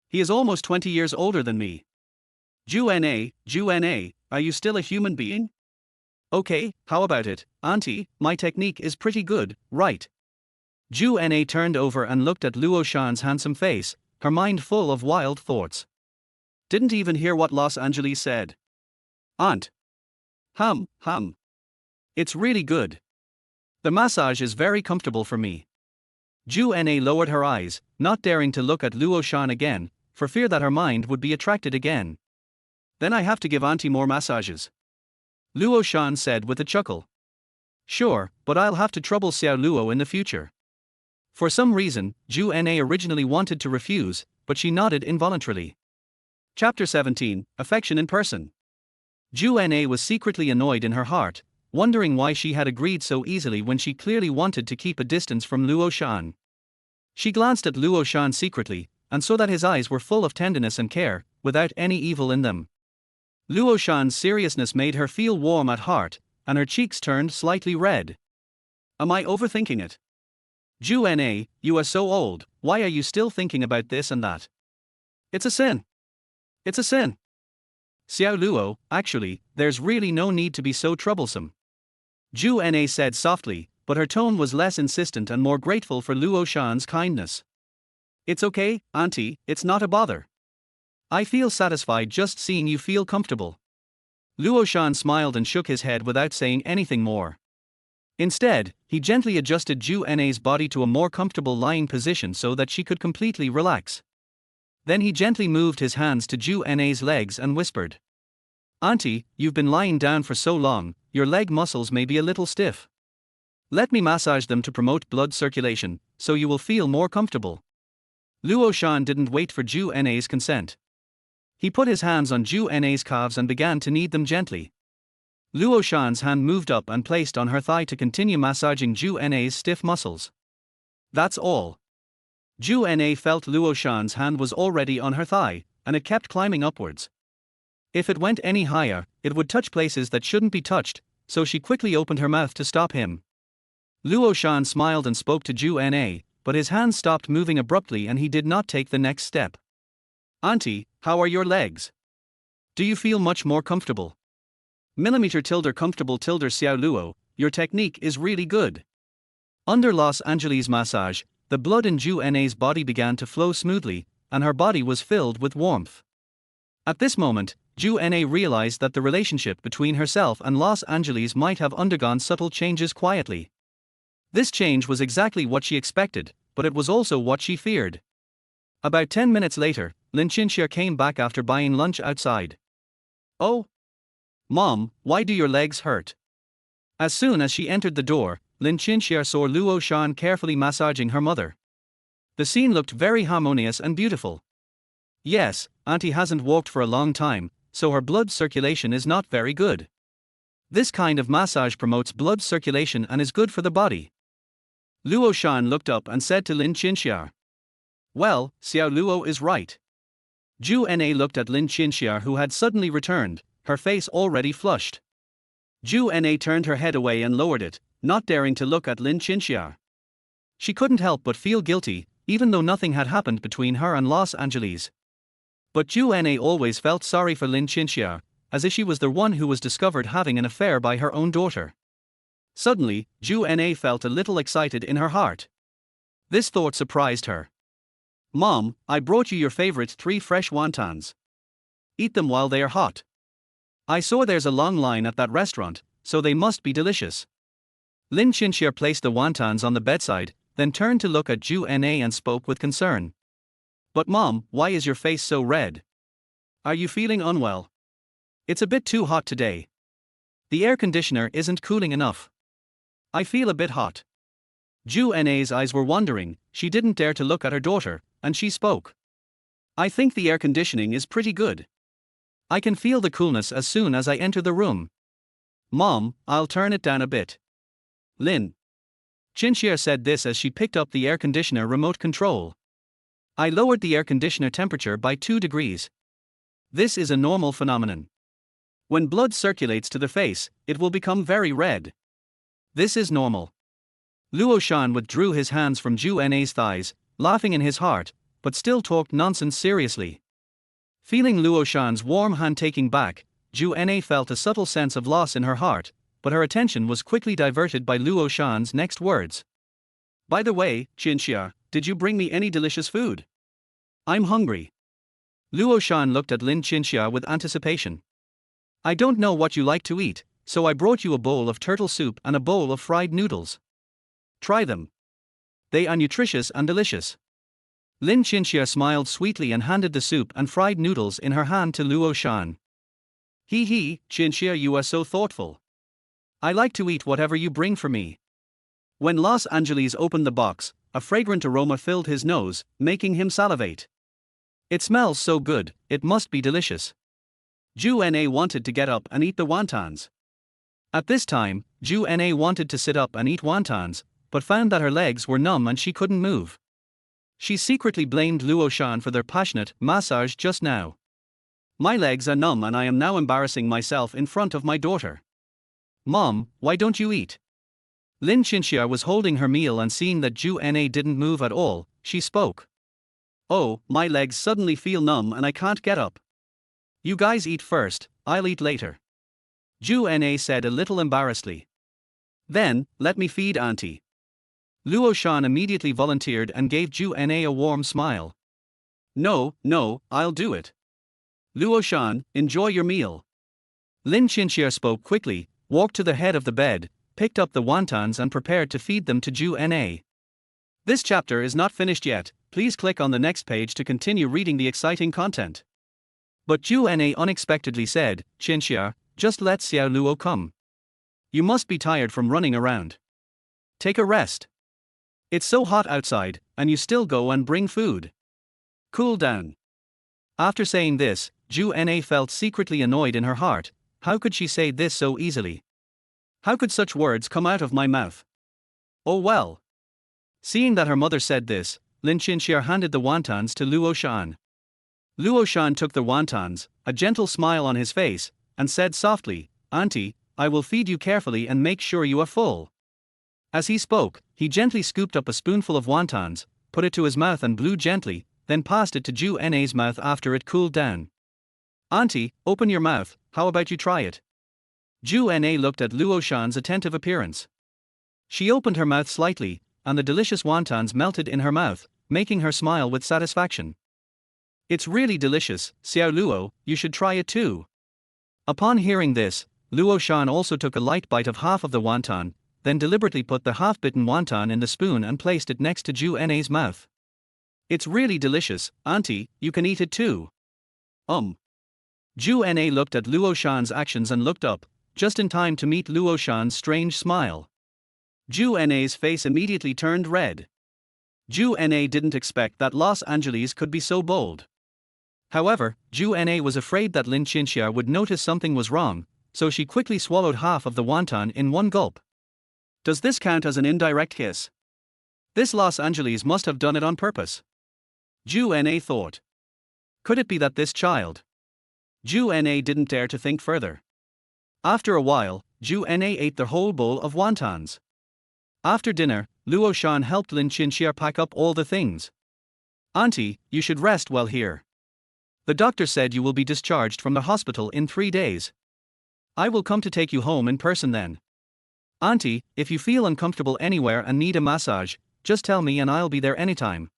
He is almost 20 years older than me. Zhu Na, are you still a human being? Okay, how about it, Auntie, my technique is pretty good, right? Zhu Na turned over and looked at Luo Shan's handsome face, her mind full of wild thoughts. Didn't even hear what Los Angeles said. Aunt. Hum. It's really good. The massage is very comfortable for me. Zhu Na lowered her eyes, not daring to look at Luo Shan again, for fear that her mind would be attracted again. Then I have to give Auntie more massages. Luo Shan said with a chuckle. Sure, but I'll have to trouble Xiao Luo in the future. For some reason, Zhu Na originally wanted to refuse, but she nodded involuntarily. Chapter 17, Affection in Person. Zhu Na was secretly annoyed in her heart, wondering why she had agreed so easily when she clearly wanted to keep a distance from Luo Shan. She glanced at Luo Shan secretly, and saw that his eyes were full of tenderness and care, without any evil in them. Luo Shan's seriousness made her feel warm at heart, and her cheeks turned slightly red. Am I overthinking it? Zhu Na, you are so old, why are you still thinking about this and that? It's a sin. Xiao Luo, actually, there's really no need to be so troublesome. Zhu Na said softly, but her tone was less insistent and more grateful for Luo Shan's kindness. It's okay, Auntie, it's not a bother. I feel satisfied just seeing you feel comfortable. Luo Shan smiled and shook his head without saying anything more. Instead, he gently adjusted Zhu Na's body to a more comfortable lying position so that she could completely relax. Then he gently moved his hands to Zhu Na's legs and whispered. Auntie, you've been lying down for so long, your leg muscles may be a little stiff. Let me massage them to promote blood circulation, so you will feel more comfortable. Luo Shan didn't wait for Zhu Na's consent. He put his hands on Zhu Na's calves and began to knead them gently. Luo Shan's hand moved up and placed on her thigh to continue massaging Zhu Na's stiff muscles. That's all. Zhu Na felt Luo Shan's hand was already on her thigh, and it kept climbing upwards. If it went any higher, it would touch places that shouldn't be touched, so she quickly opened her mouth to stop him. Luo Shan smiled and spoke to Zhu Na, but his hands stopped moving abruptly and he did not take the next step. Auntie, how are your legs? Do you feel much more comfortable? Millimeter tilde comfortable tilde Xiao Luo, your technique is really good. Under Los Angeles massage, the blood in Zhu Na's body began to flow smoothly, and her body was filled with warmth. At this moment, Zhu Na realized that the relationship between herself and Los Angeles might have undergone subtle changes quietly. This change was exactly what she expected, but it was also what she feared. About 10 minutes later, Lin Qinxia came back after buying lunch outside. Oh? Mom, why do your legs hurt? As soon as she entered the door, Lin Qinxia saw Luo Shan carefully massaging her mother. The scene looked very harmonious and beautiful. Yes, Auntie hasn't walked for a long time, so her blood circulation is not very good. This kind of massage promotes blood circulation and is good for the body. Luo Shan looked up and said to Lin Qinxia. Well, Xiao Luo is right. Zhu Na looked at Lin Qinxia who had suddenly returned, her face already flushed. Zhu Na turned her head away and lowered it, not daring to look at Lin Qinxia. She couldn't help but feel guilty, even though nothing had happened between her and Los Angeles. But Zhu Na always felt sorry for Lin Qinxia, as if she was the one who was discovered having an affair by her own daughter. Suddenly, Zhu Na felt a little excited in her heart. This thought surprised her. Mom, I brought you your favorite 3 fresh wontons. Eat them while they are hot. I saw there's a long line at that restaurant, so they must be delicious. Lin Qinxia placed the wontons on the bedside, then turned to look at Zhu Na and spoke with concern. But Mom, why is your face so red? Are you feeling unwell? It's a bit too hot today. The air conditioner isn't cooling enough. I feel a bit hot. Zhu Na's eyes were wandering, she didn't dare to look at her daughter, and she spoke. I think the air conditioning is pretty good. I can feel the coolness as soon as I enter the room. Mom, I'll turn it down a bit. Lin Qinxia said this as she picked up the air conditioner remote control. I lowered the air conditioner temperature by 2 degrees. This is a normal phenomenon. When blood circulates to the face, it will become very red. This is normal. Luo Shan withdrew his hands from Zhu Na's thighs, laughing in his heart, but still talked nonsense seriously. Feeling Luo Shan's warm hand taking back, Zhu Na felt a subtle sense of loss in her heart, but her attention was quickly diverted by Luo Shan's next words. By the way, Qinxia, did you bring me any delicious food? I'm hungry. Luo Shan looked at Lin Qinxia with anticipation. I don't know what you like to eat, so I brought you a bowl of turtle soup and a bowl of fried noodles. Try them. They are nutritious and delicious. Lin Qinxia smiled sweetly and handed the soup and fried noodles in her hand to Luo Shan. Hee, Qinxia, you are so thoughtful. I like to eat whatever you bring for me. When Los Angeles opened the box, a fragrant aroma filled his nose, making him salivate. It smells so good, it must be delicious. Zhu Na wanted to get up and eat the wontons. At this time, Zhu Na wanted to sit up and eat wontons, but found that her legs were numb and she couldn't move. She secretly blamed Luo Shan for their passionate massage just now. My legs are numb and I am now embarrassing myself in front of my daughter. Mom, why don't you eat? Lin Qinxia was holding her meal and seeing that Zhu Na didn't move at all, she spoke. Oh, my legs suddenly feel numb and I can't get up. You guys eat first, I'll eat later. Zhu Na said a little embarrassedly. Then, let me feed Auntie. Luo Shan immediately volunteered and gave Zhu Na a warm smile. No, I'll do it. Luo Shan, enjoy your meal. Lin Qinxia spoke quickly, walked to the head of the bed, picked up the wontons and prepared to feed them to Zhu Na. This chapter is not finished yet, please click on the next page to continue reading the exciting content. But Zhu Na unexpectedly said, Qinxia, just let Xiao Luo come. You must be tired from running around. Take a rest. It's so hot outside, and you still go and bring food. Cool down. After saying this, Zhu Na felt secretly annoyed in her heart. How could she say this so easily? How could such words come out of my mouth? Oh well. Seeing that her mother said this, Lin Qinxia handed the wontons to Luo Shan. Luo Shan took the wontons, a gentle smile on his face, and said softly, Auntie, I will feed you carefully and make sure you are full. As he spoke, he gently scooped up a spoonful of wontons, put it to his mouth and blew gently, then passed it to Ju Na's mouth after it cooled down. "Auntie, open your mouth, how about you try it?" Ju Na looked at Luo Shan's attentive appearance. She opened her mouth slightly, and the delicious wontons melted in her mouth, making her smile with satisfaction. "It's really delicious, Xiao Luo, you should try it too." Upon hearing this, Luo Shan also took a light bite of half of the wonton, then deliberately put the half-bitten wonton in the spoon and placed it next to Ju Na's mouth. "It's really delicious, Auntie, you can eat it too." Ju Na looked at Luo Shan's actions and looked up, just in time to meet Luo Shan's strange smile. Ju Na's face immediately turned red. Ju Na didn't expect that Los Angeles could be so bold. However, Ju Na was afraid that Lin Qinxia would notice something was wrong, so she quickly swallowed half of the wonton in one gulp. Does this count as an indirect kiss? This Los Angeles must have done it on purpose. Ju Na thought. Could it be that this child? Ju Na didn't dare to think further. After a while, Ju Na ate the whole bowl of wontons. After dinner, Luo Shan helped Lin Qinxia pack up all the things. "Auntie, you should rest well here. The doctor said you will be discharged from the hospital in 3 days. I will come to take you home in person then. Auntie, if you feel uncomfortable anywhere and need a massage, just tell me and I'll be there anytime."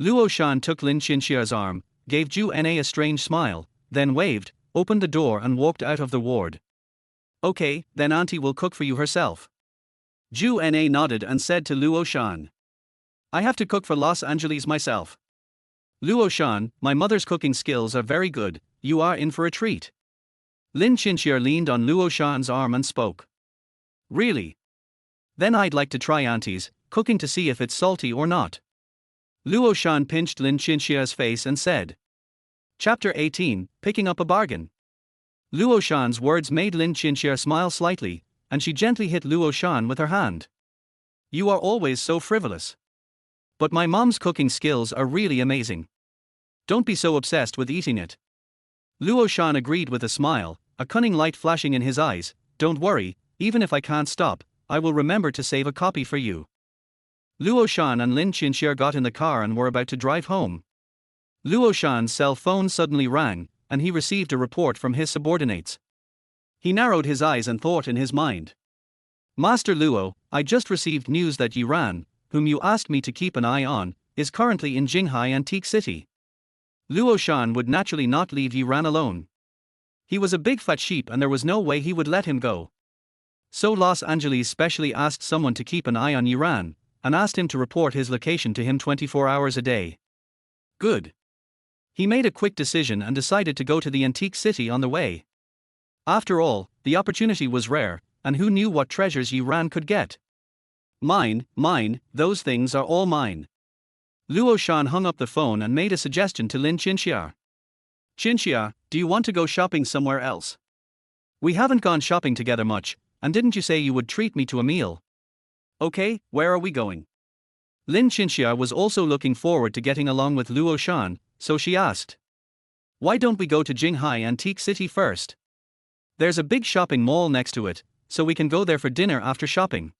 Luo Shan took Lin Qinxia's arm, gave Ju Na a strange smile, then waved, opened the door and walked out of the ward. "Okay, then Auntie will cook for you herself." Ju Na nodded and said to Luo Shan. "I have to cook for Los Angeles myself." "Luo Shan, my mother's cooking skills are very good, you are in for a treat." Lin Qinxia leaned on Luo Shan's arm and spoke. "Really? Then I'd like to try Auntie's cooking to see if it's salty or not." Luo Shan pinched Lin Qinxia's face and said. Chapter 18, Picking Up a Bargain. Luo Shan's words made Lin Qinxia smile slightly, and she gently hit Luo Shan with her hand. "You are always so frivolous. But my mom's cooking skills are really amazing. Don't be so obsessed with eating it." Luo Shan agreed with a smile, a cunning light flashing in his eyes. "Don't worry, even if I can't stop, I will remember to save a copy for you." Luo Shan and Lin Qinxia got in the car and were about to drive home. Luo Shan's cell phone suddenly rang, and he received a report from his subordinates. He narrowed his eyes and thought in his mind. "Master Luo, I just received news that Yiran, whom you asked me to keep an eye on, is currently in Jinghai Antique City." Luo Shan would naturally not leave Yiran alone. He was a big fat sheep and there was no way he would let him go. So Los Angeles specially asked someone to keep an eye on Yiran, and asked him to report his location to him 24 hours a day. Good. He made a quick decision and decided to go to the antique city on the way. After all, the opportunity was rare, and who knew what treasures Yiran could get? "Mine, those things are all mine." Luo Shan hung up the phone and made a suggestion to Lin Qinxia. "Qinxia, do you want to go shopping somewhere else? We haven't gone shopping together much, and didn't you say you would treat me to a meal?" "Okay, where are we going?" Lin Qinxia was also looking forward to getting along with Luo Shan, so she asked. "Why don't we go to Jinghai Antique City first? There's a big shopping mall next to it, so we can go there for dinner after shopping."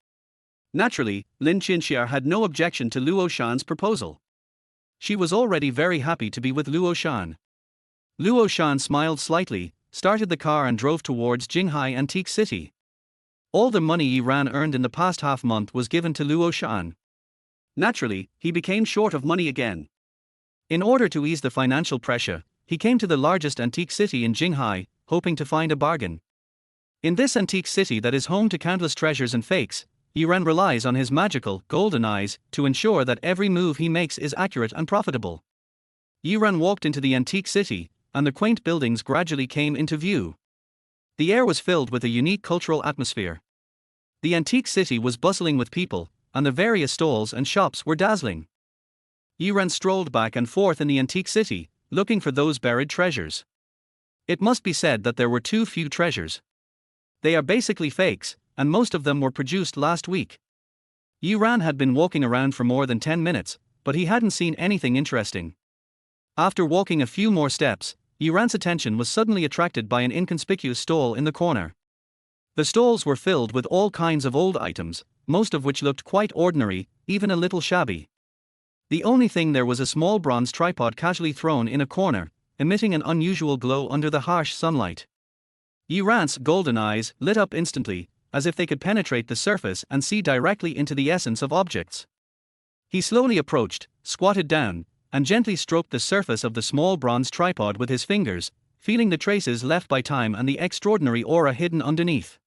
Naturally, Lin Qinxia had no objection to Luo Shan's proposal. She was already very happy to be with Luo Shan. Luo Shan smiled slightly, started the car and drove towards Jinghai Antique City. All the money Yiran earned in the past half month was given to Luo Shan. Naturally, he became short of money again. In order to ease the financial pressure, he came to the largest antique city in Jinghai, hoping to find a bargain. In this antique city that is home to countless treasures and fakes, Yiran relies on his magical, golden eyes to ensure that every move he makes is accurate and profitable. Yiran walked into the antique city, and the quaint buildings gradually came into view. The air was filled with a unique cultural atmosphere. The antique city was bustling with people, and the various stalls and shops were dazzling. Yiran strolled back and forth in the antique city, looking for those buried treasures. It must be said that there were too few treasures. They are basically fakes, and most of them were produced last week. Yiran had been walking around for more than 10 minutes, but he hadn't seen anything interesting. After walking a few more steps, Yiran's attention was suddenly attracted by an inconspicuous stall in the corner. The stalls were filled with all kinds of old items, most of which looked quite ordinary, even a little shabby. The only thing there was a small bronze tripod casually thrown in a corner, emitting an unusual glow under the harsh sunlight. Yiran's golden eyes lit up instantly, as if they could penetrate the surface and see directly into the essence of objects. He slowly approached, squatted down, and gently stroked the surface of the small bronze tripod with his fingers, feeling the traces left by time and the extraordinary aura hidden underneath.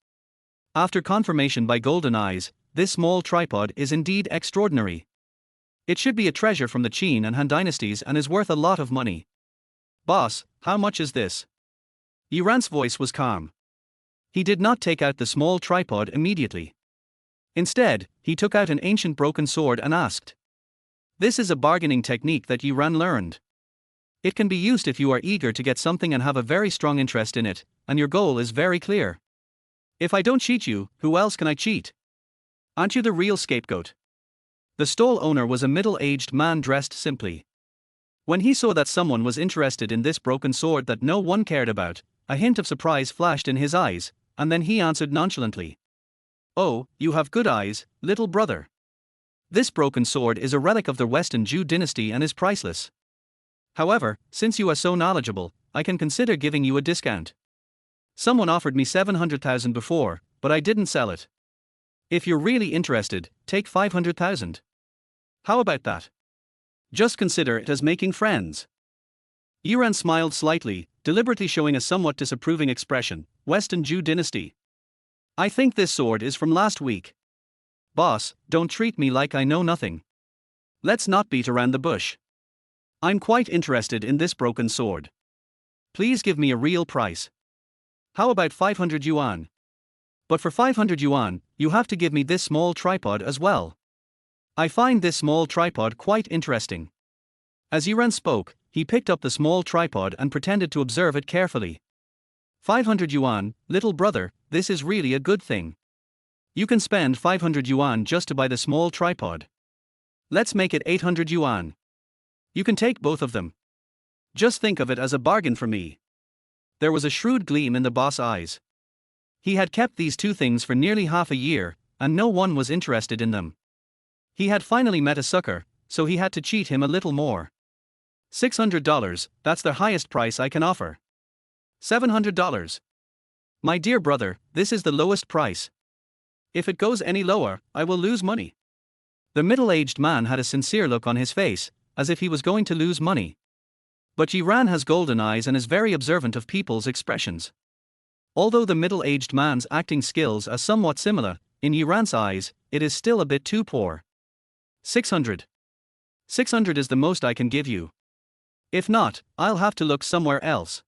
After confirmation by golden eyes, this small tripod is indeed extraordinary. It should be a treasure from the Qin and Han dynasties and is worth a lot of money. Boss, how much is this? Yiran's voice was calm. He did not take out the small tripod immediately. Instead, he took out an ancient broken sword and asked. This is a bargaining technique that Yiran learned. It can be used if you are eager to get something and have a very strong interest in it, and your goal is very clear. If I don't cheat you, who else can I cheat? Aren't you the real scapegoat? The stall owner was a middle-aged man dressed simply. When he saw that someone was interested in this broken sword that no one cared about, a hint of surprise flashed in his eyes, and then he answered nonchalantly. Oh, you have good eyes, little brother. This broken sword is a relic of the Western Zhou dynasty and is priceless. However, since you are so knowledgeable, I can consider giving you a discount. Someone offered me 700,000 before, but I didn't sell it. If you're really interested, take 500,000. How about that? Just consider it as making friends. Yiran smiled slightly, deliberately showing a somewhat disapproving expression. Western Zhou dynasty. I think this sword is from last week. Boss, don't treat me like I know nothing. Let's not beat around the bush. I'm quite interested in this broken sword. Please give me a real price. How about 500 yuan? But for 500 yuan, you have to give me this small tripod as well. I find this small tripod quite interesting. As Yiran spoke, he picked up the small tripod and pretended to observe it carefully. 500 yuan, little brother, this is really a good thing. You can spend 500 yuan just to buy the small tripod. Let's make it 800 yuan. You can take both of them. Just think of it as a bargain for me. There was a shrewd gleam in the boss' eyes. He had kept these two things for nearly half a year, and no one was interested in them. He had finally met a sucker, so he had to cheat him a little more. $600, that's the highest price I can offer. $700. My dear brother, this is the lowest price. If it goes any lower, I will lose money. The middle-aged man had a sincere look on his face, as if he was going to lose money. But Yiran has golden eyes and is very observant of people's expressions. Although the middle-aged man's acting skills are somewhat similar, in Yiran's eyes, it is still a bit too poor. 600. 600 is the most I can give you. If not, I'll have to look somewhere else.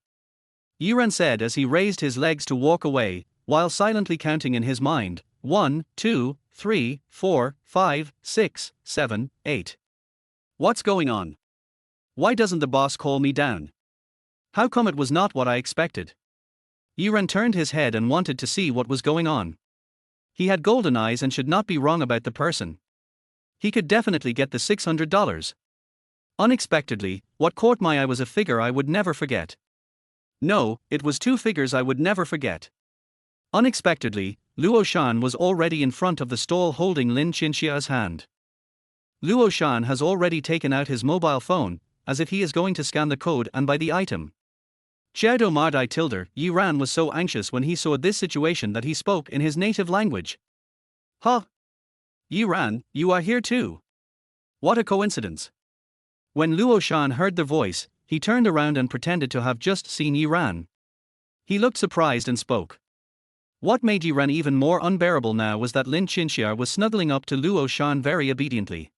Yiran said as he raised his legs to walk away, while silently counting in his mind, 1, 2, 3, 4, 5, 6, 7, 8. What's going on? Why doesn't the boss call me down? How come it was not what I expected? Yiran turned his head and wanted to see what was going on. He had golden eyes and should not be wrong about the person. He could definitely get the $600. Unexpectedly, what caught my eye was a figure I would never forget. No, it was two figures I would never forget. Unexpectedly, Luo Shan was already in front of the stall holding Lin Qinxia's hand. Luo Shan has already taken out his mobile phone, as if he is going to scan the code and buy the item. Xiaodo Mardai Tilder, Yiran was so anxious when he saw this situation that he spoke in his native language. Huh? Yiran, you are here too. What a coincidence. When Luo Shan heard the voice, he turned around and pretended to have just seen Yiran. He looked surprised and spoke. What made Yiran even more unbearable now was that Lin Qinxia was snuggling up to Luo Shan very obediently.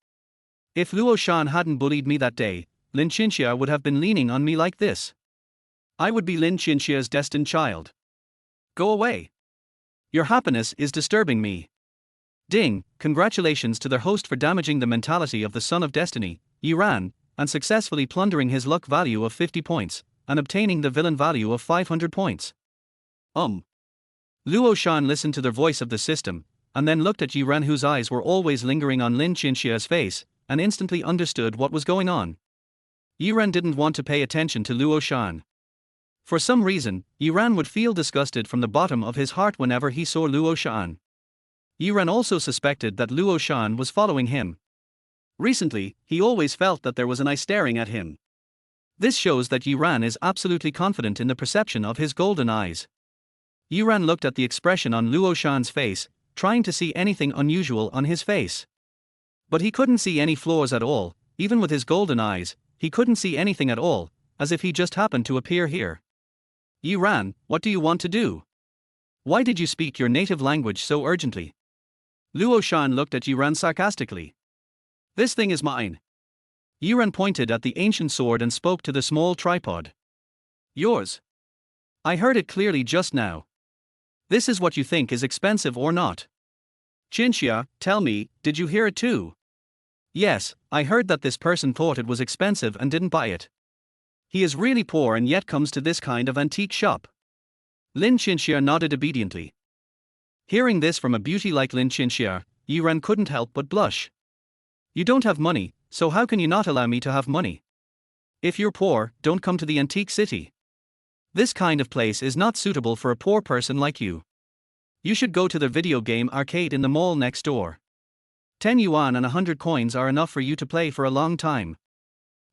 If Luo Shan hadn't bullied me that day, Lin Qinxia would have been leaning on me like this. I would be Lin Qinxia's destined child. Go away. Your happiness is disturbing me. Ding, congratulations to their host for damaging the mentality of the Son of Destiny, Yiran, and successfully plundering his luck value of 50 points, and obtaining the villain value of 500 points. Luo Shan listened to the voice of the system, and then looked at Yiran, whose eyes were always lingering on Lin Qinxia's face, and instantly understood what was going on. Yiran didn't want to pay attention to Luo Shan. For some reason, Yiran would feel disgusted from the bottom of his heart whenever he saw Luo Shan. Yiran also suspected that Luo Shan was following him. Recently, he always felt that there was an eye staring at him. This shows that Yiran is absolutely confident in the perception of his golden eyes. Yiran looked at the expression on Luo Shan's face, trying to see anything unusual on his face. But he couldn't see any flaws at all, even with his golden eyes, he couldn't see anything at all, as if he just happened to appear here. Yiran, what do you want to do? Why did you speak your native language so urgently? Luo Shan looked at Yiran sarcastically. This thing is mine. Yiran pointed at the ancient sword and spoke to the small tripod. Yours. I heard it clearly just now. This is what you think is expensive or not. Qinxia, tell me, did you hear it too? Yes, I heard that this person thought it was expensive and didn't buy it. He is really poor and yet comes to this kind of antique shop. Lin Qinxia nodded obediently. Hearing this from a beauty like Lin Qinxia, Yiran couldn't help but blush. You don't have money, so how can you not allow me to have money? If you're poor, don't come to the antique city. This kind of place is not suitable for a poor person like you. You should go to the video game arcade in the mall next door. 10 yuan and 100 coins are enough for you to play for a long time.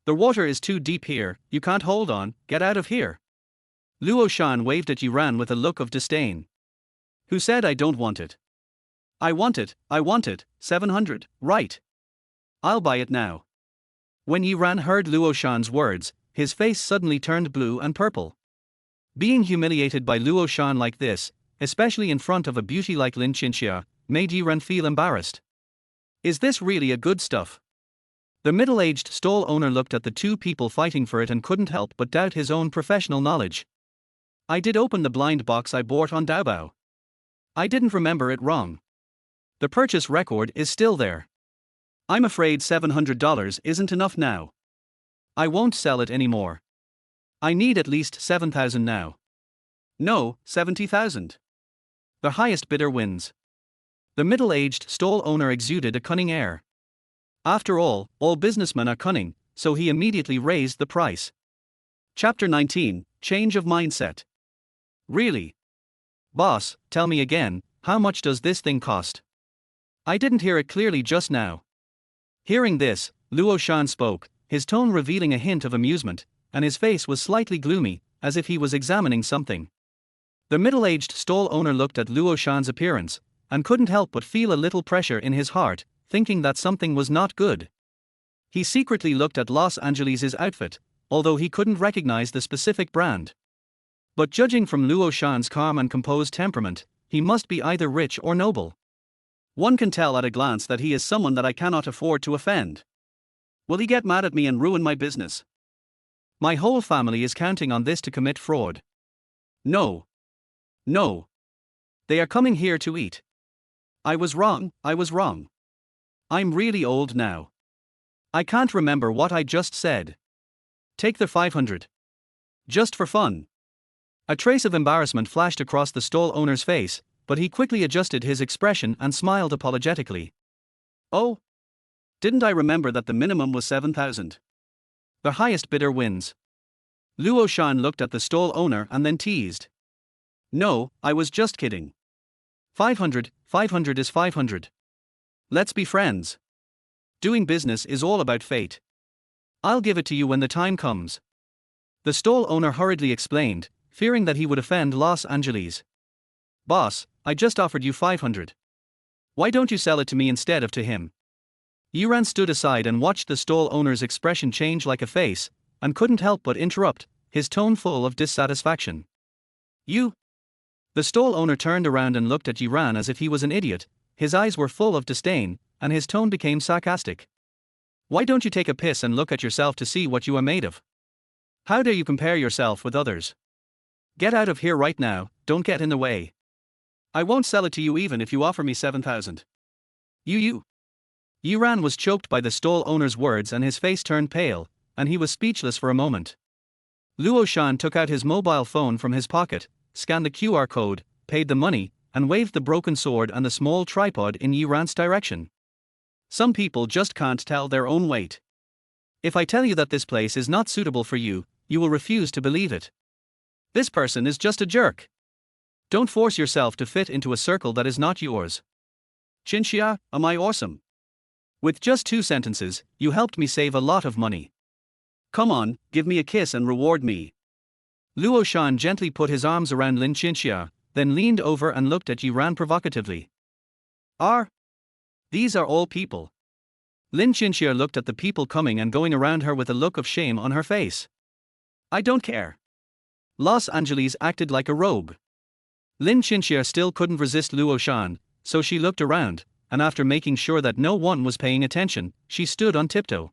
The water is too deep here, you can't hold on, get out of here. Luo Shan waved at Yiran with a look of disdain. Who said I don't want it? I want it, 700, right. I'll buy it now. When Yiran heard Luo Shan's words, his face suddenly turned blue and purple. Being humiliated by Luo Shan like this, especially in front of a beauty like Lin Qinxia, made Yiran feel embarrassed. Is this really a good stuff? The middle-aged stall owner looked at the two people fighting for it and couldn't help but doubt his own professional knowledge. I did open the blind box I bought on Taobao. I didn't remember it wrong. The purchase record is still there. I'm afraid $700 isn't enough now. I won't sell it anymore. I need at least 7,000 now. No, 70,000. The highest bidder wins. The middle-aged stall owner exuded a cunning air. After all businessmen are cunning, so he immediately raised the price. Chapter 19, Change of Mindset. Really? Boss, tell me again, how much does this thing cost? I didn't hear it clearly just now. Hearing this, Luo Shan spoke, his tone revealing a hint of amusement, and his face was slightly gloomy, as if he was examining something. The middle-aged stall owner looked at Luo Shan's appearance, and couldn't help but feel a little pressure in his heart, thinking that something was not good. He secretly looked at Los Angeles' outfit, although he couldn't recognize the specific brand. But judging from Luo Shan's calm and composed temperament, he must be either rich or noble. One can tell at a glance that he is someone that I cannot afford to offend. Will he get mad at me and ruin my business? My whole family is counting on this to commit fraud. No. No. They are coming here to eat. I was wrong. I'm really old now. I can't remember what I just said. Take the 500. Just for fun. A trace of embarrassment flashed across the stall owner's face, but he quickly adjusted his expression and smiled apologetically. Oh? Didn't I remember that the minimum was 7,000? The highest bidder wins. Luo Shan looked at the stall owner and then teased. No, I was just kidding. 500 is 500. Let's be friends. Doing business is all about fate. I'll give it to you when the time comes. The stall owner hurriedly explained, fearing that he would offend Los Angeles. Boss, I just offered you 500. Why don't you sell it to me instead of to him? Yiran stood aside and watched the stall owner's expression change like a face, and couldn't help but interrupt, his tone full of dissatisfaction. You? The stall owner turned around and looked at Yiran as if he was an idiot, his eyes were full of disdain, and his tone became sarcastic. Why don't you take a piss and look at yourself to see what you are made of? How dare you compare yourself with others? Get out of here right now, don't get in the way. I won't sell it to you even if you offer me 7,000. You. Yiran was choked by the stall owner's words and his face turned pale, and he was speechless for a moment. Luo Shan took out his mobile phone from his pocket, scanned the QR code, paid the money, and waved the broken sword and the small tripod in Yiran's direction. Some people just can't tell their own weight. If I tell you that this place is not suitable for you, you will refuse to believe it. This person is just a jerk. Don't force yourself to fit into a circle that is not yours. Chinchia, am I awesome? With just 2 sentences, you helped me save a lot of money. Come on, give me a kiss and reward me. Luo Shan gently put his arms around Lin Chinchia, then leaned over and looked at Yiran provocatively. These are all people. Lin Chinchia looked at the people coming and going around her with a look of shame on her face. I don't care. Los Angeles acted like a rogue. Lin Chinchia still couldn't resist Luo Shan, so she looked around, and after making sure that no one was paying attention, she stood on tiptoe.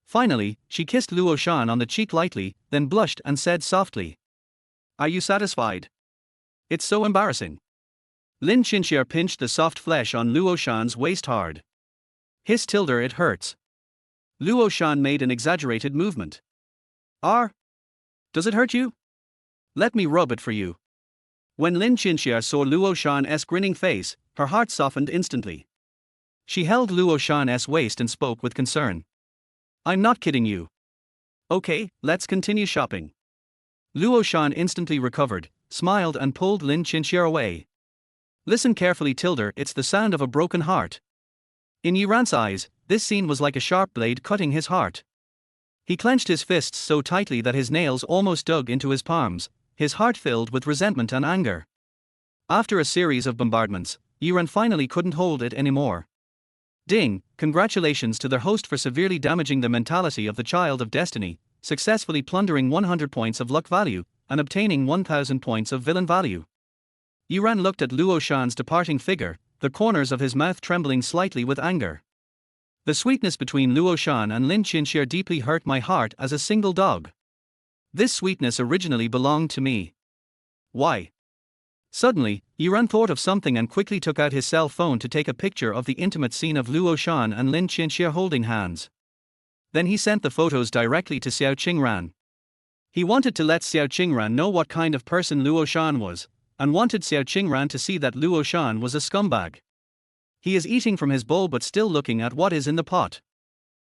Finally, she kissed Luo Shan on the cheek lightly, then blushed and said softly, Are you satisfied? It's so embarrassing. Lin Chinchia pinched the soft flesh on Luo Shan's waist hard. Hiss Tilder, it hurts. Luo Shan made an exaggerated movement. Does it hurt you? Let me rub it for you. When Lin Chinchia saw Luo Shan's grinning face, her heart softened instantly. She held Luo Shan's waist and spoke with concern. I'm not kidding you. Okay, let's continue shopping. Luo Shan instantly recovered, smiled and pulled Lin Chinchia away. Listen carefully, Tilder, it's the sound of a broken heart. In Yiran's eyes, this scene was like a sharp blade cutting his heart. He clenched his fists so tightly that his nails almost dug into his palms, his heart filled with resentment and anger. After a series of bombardments, Yiran finally couldn't hold it anymore. Ding, congratulations to their host for severely damaging the mentality of the child of destiny, successfully plundering 100 points of luck value, and obtaining 1000 points of villain value. Yiran looked at Luo Shan's departing figure, the corners of his mouth trembling slightly with anger. The sweetness between Luo Shan and Lin Chinchia deeply hurt my heart as a single dog. This sweetness originally belonged to me. Why? Suddenly, Yiran thought of something and quickly took out his cell phone to take a picture of the intimate scene of Luo Shan and Lin Chinchia holding hands. Then he sent the photos directly to Xiao Qingran. He wanted to let Xiao Qingran know what kind of person Luo Shan was, and wanted Xiao Qingran to see that Luo Shan was a scumbag. He is eating from his bowl but still looking at what is in the pot.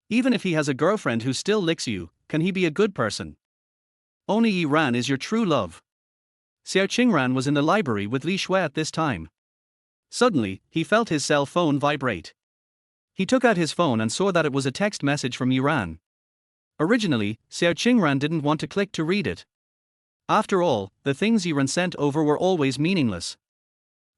Even if he has a girlfriend who still licks you, can he be a good person? Only Yiran is your true love. Xiao Qingran was in the library with Li Shui at this time. Suddenly, he felt his cell phone vibrate. He took out his phone and saw that it was a text message from Yiran. Originally, Xiao Qingran didn't want to click to read it. After all, the things Yiran sent over were always meaningless.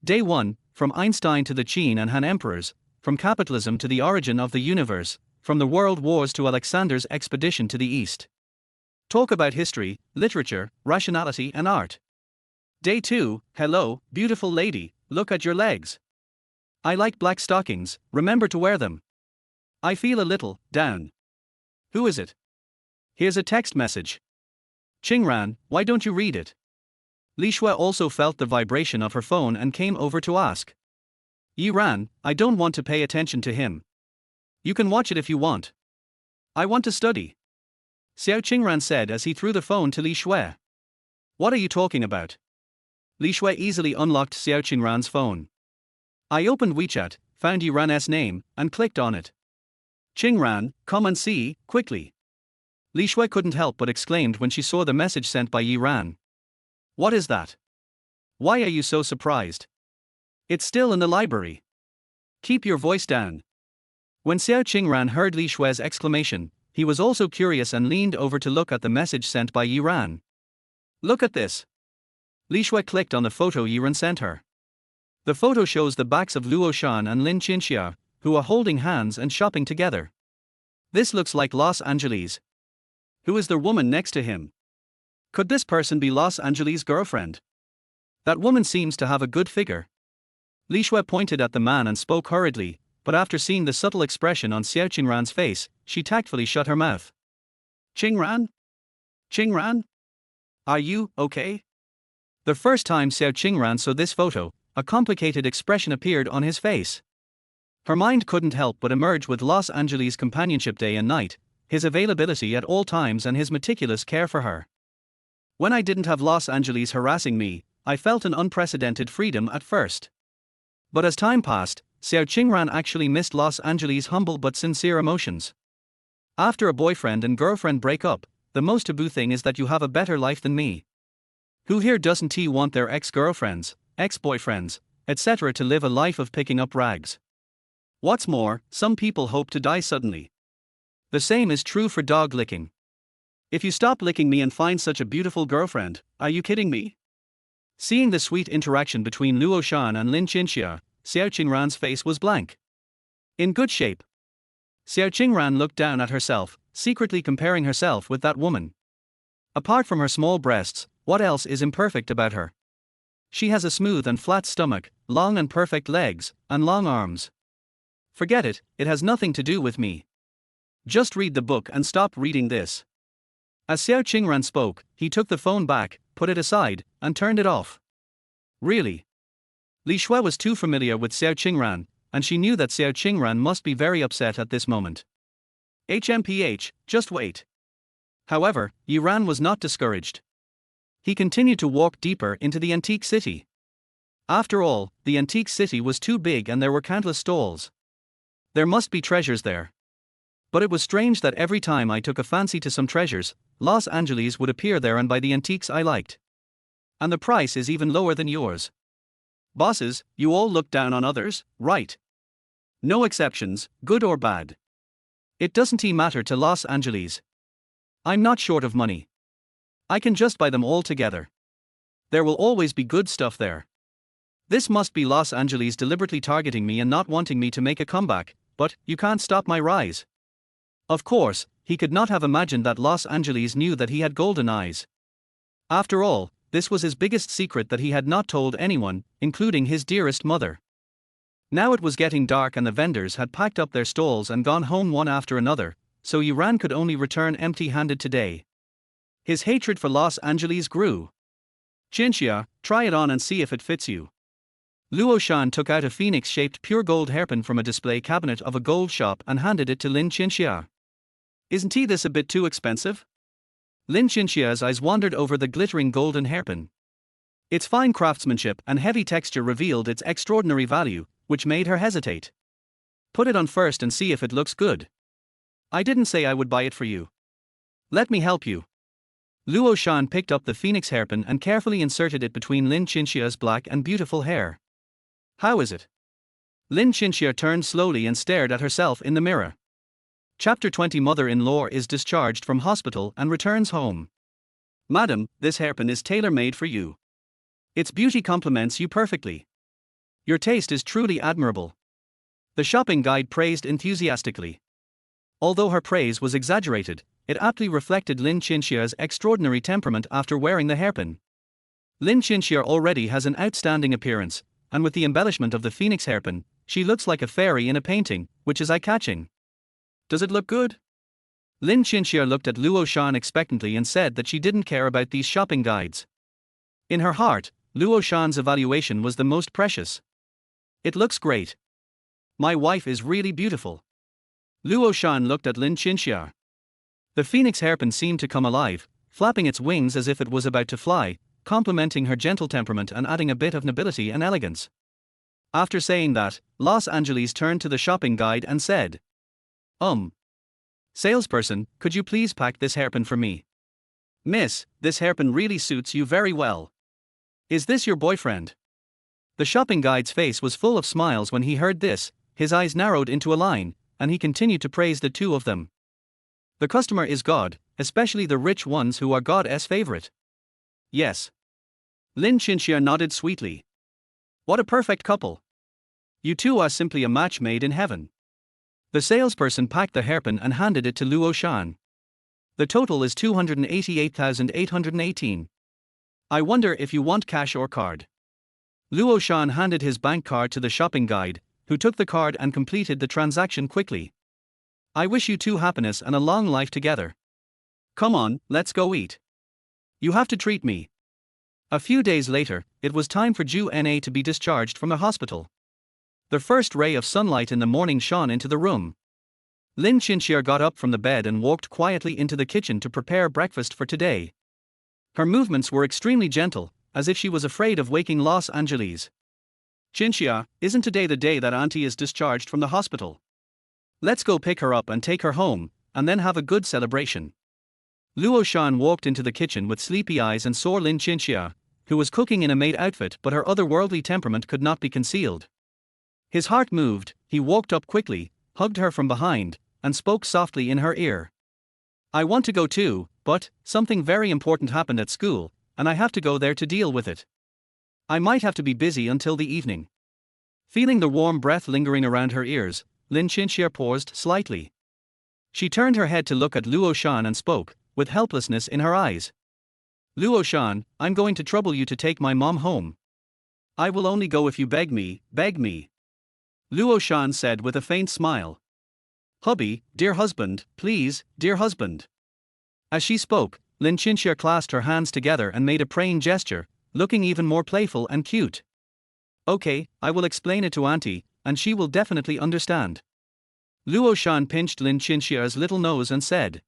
Day 1, from Einstein to the Qin and Han emperors, from capitalism to the origin of the universe, from the world wars to Alexander's expedition to the east. Talk about history, literature, rationality and art. Day 2, hello, beautiful lady, look at your legs. I like black stockings, remember to wear them. I feel a little down. Who is it? Here's a text message. Qingran, why don't you read it? Li Shui also felt the vibration of her phone and came over to ask. Yiran, I don't want to pay attention to him. You can watch it if you want. I want to study. Xiao Qingran said as he threw the phone to Li Shui. What are you talking about? Li Shui easily unlocked Xiao Qingran's phone. I opened WeChat, found Yiran's name, and clicked on it. Qingran, come and see, quickly. Li Shui couldn't help but exclaimed when she saw the message sent by Yiran. What is that? Why are you so surprised? It's still in the library. Keep your voice down. When Xiao Qingran heard Li Shui's exclamation, he was also curious and leaned over to look at the message sent by Yiran. Look at this. Li Shui clicked on the photo Yiran sent her. The photo shows the backs of Luo Shan and Lin Chinchia, who are holding hands and shopping together. This looks like Los Angeles. Who is the woman next to him? Could this person be Los Angeles' girlfriend? That woman seems to have a good figure. Li Shui pointed at the man and spoke hurriedly, but after seeing the subtle expression on Xiao Qingran's face, she tactfully shut her mouth. Qingran? Qingran? Are you okay? The first time Xiao Qingran saw this photo, a complicated expression appeared on his face. Her mind couldn't help but emerge with Los Angeles' companionship day and night, his availability at all times and his meticulous care for her. When I didn't have Los Angeles harassing me, I felt an unprecedented freedom at first. But as time passed, Xiao Qingran actually missed Los Angeles' humble but sincere emotions. After a boyfriend and girlfriend break up, the most taboo thing is that you have a better life than me. Who here doesn't want their ex-girlfriends, ex-boyfriends, etc., to live a life of picking up rags. What's more, some people hope to die suddenly. The same is true for dog licking. If you stop licking me and find such a beautiful girlfriend, are you kidding me? Seeing the sweet interaction between Luo Shan and Lin Qinxia, Xiao Qingran's face was blank. In good shape. Xiao Qingran looked down at herself, secretly comparing herself with that woman. Apart from her small breasts, what else is imperfect about her? She has a smooth and flat stomach, long and perfect legs, and long arms. Forget it, it has nothing to do with me. Just read the book and stop reading this. As Xiao Qingran spoke, he took the phone back, put it aside, and turned it off. Really? Li Shui was too familiar with Xiao Qingran, and she knew that Xiao Qingran must be very upset at this moment. HMPH, just wait. However, Yiran was not discouraged. He continued to walk deeper into the antique city. After all, the antique city was too big and there were countless stalls. There must be treasures there. But it was strange that every time I took a fancy to some treasures, Los Angeles would appear there and buy the antiques I liked. And the price is even lower than yours. Bosses, you all look down on others, right? No exceptions, good or bad. It doesn't matter to Los Angeles. I'm not short of money. I can just buy them all together. There will always be good stuff there. This must be Los Angeles deliberately targeting me and not wanting me to make a comeback, but you can't stop my rise. Of course, he could not have imagined that Los Angeles knew that he had golden eyes. After all, this was his biggest secret that he had not told anyone, including his dearest mother. Now it was getting dark and the vendors had packed up their stalls and gone home one after another, so Yiran could only return empty-handed today. His hatred for Los Angeles grew. Qinxia, try it on and see if it fits you. Luo Shan took out a phoenix-shaped pure gold hairpin from a display cabinet of a gold shop and handed it to Lin Qinxia. Isn't this a bit too expensive? Lin Qinxia's eyes wandered over the glittering golden hairpin. Its fine craftsmanship and heavy texture revealed its extraordinary value, which made her hesitate. Put it on first and see if it looks good. I didn't say I would buy it for you. Let me help you. Luo Shan picked up the phoenix hairpin and carefully inserted it between Lin Qinxia's black and beautiful hair. How is it? Lin Qinxia turned slowly and stared at herself in the mirror. Chapter 20 Mother-in-law is discharged from hospital and returns home. Madam, this hairpin is tailor-made for you. Its beauty complements you perfectly. Your taste is truly admirable. The shopping guide praised enthusiastically. Although her praise was exaggerated, it aptly reflected Lin Qinxia's extraordinary temperament after wearing the hairpin. Lin Qinxia already has an outstanding appearance, and with the embellishment of the phoenix hairpin, she looks like a fairy in a painting, which is eye-catching. Does it look good? Lin Qinxia looked at Luo Shan expectantly and said that she didn't care about these shopping guides. In her heart, Luo Shan's evaluation was the most precious. It looks great. My wife is really beautiful. Luo Shan looked at Lin Qinxia. The phoenix hairpin seemed to come alive, flapping its wings as if it was about to fly, complementing her gentle temperament and adding a bit of nobility and elegance. After saying that, Los Angeles turned to the shopping guide and said, Salesperson, could you please pack this hairpin for me? Miss, this hairpin really suits you very well. Is this your boyfriend? The shopping guide's face was full of smiles when he heard this, his eyes narrowed into a line, and he continued to praise the two of them. The customer is God, especially the rich ones who are God's favorite. Yes. Lin Qinxia nodded sweetly. What a perfect couple. You two are simply a match made in heaven. The salesperson packed the hairpin and handed it to Luo Shan. The total is 288,818. I wonder if you want cash or card. Luo Shan handed his bank card to the shopping guide, who took the card and completed the transaction quickly. I wish you two happiness and a long life together. Come on, let's go eat. You have to treat me. A few days later, it was time for Ju Na to be discharged from the hospital. The first ray of sunlight in the morning shone into the room. Lin Qinxia got up from the bed and walked quietly into the kitchen to prepare breakfast for today. Her movements were extremely gentle, as if she was afraid of waking Los Angeles. Qinxia, isn't today the day that Auntie is discharged from the hospital? Let's go pick her up and take her home, and then have a good celebration. Luo Shan walked into the kitchen with sleepy eyes and saw Lin Qinxia, who was cooking in a maid outfit, but her otherworldly temperament could not be concealed. His heart moved, he walked up quickly, hugged her from behind, and spoke softly in her ear. I want to go too, but something very important happened at school, and I have to go there to deal with it. I might have to be busy until the evening. Feeling the warm breath lingering around her ears, Lin Chinxia paused slightly. She turned her head to look at Luo Shan and spoke, with helplessness in her eyes. Luo Shan, I'm going to trouble you to take my mom home. I will only go if you beg me, beg me. Luo Shan said with a faint smile. Hubby, dear husband, please, dear husband. As she spoke, Lin Chinxia clasped her hands together and made a praying gesture, looking even more playful and cute. Okay, I will explain it to Auntie, and she will definitely understand. Luo Shan pinched Lin Chinxia's little nose and said.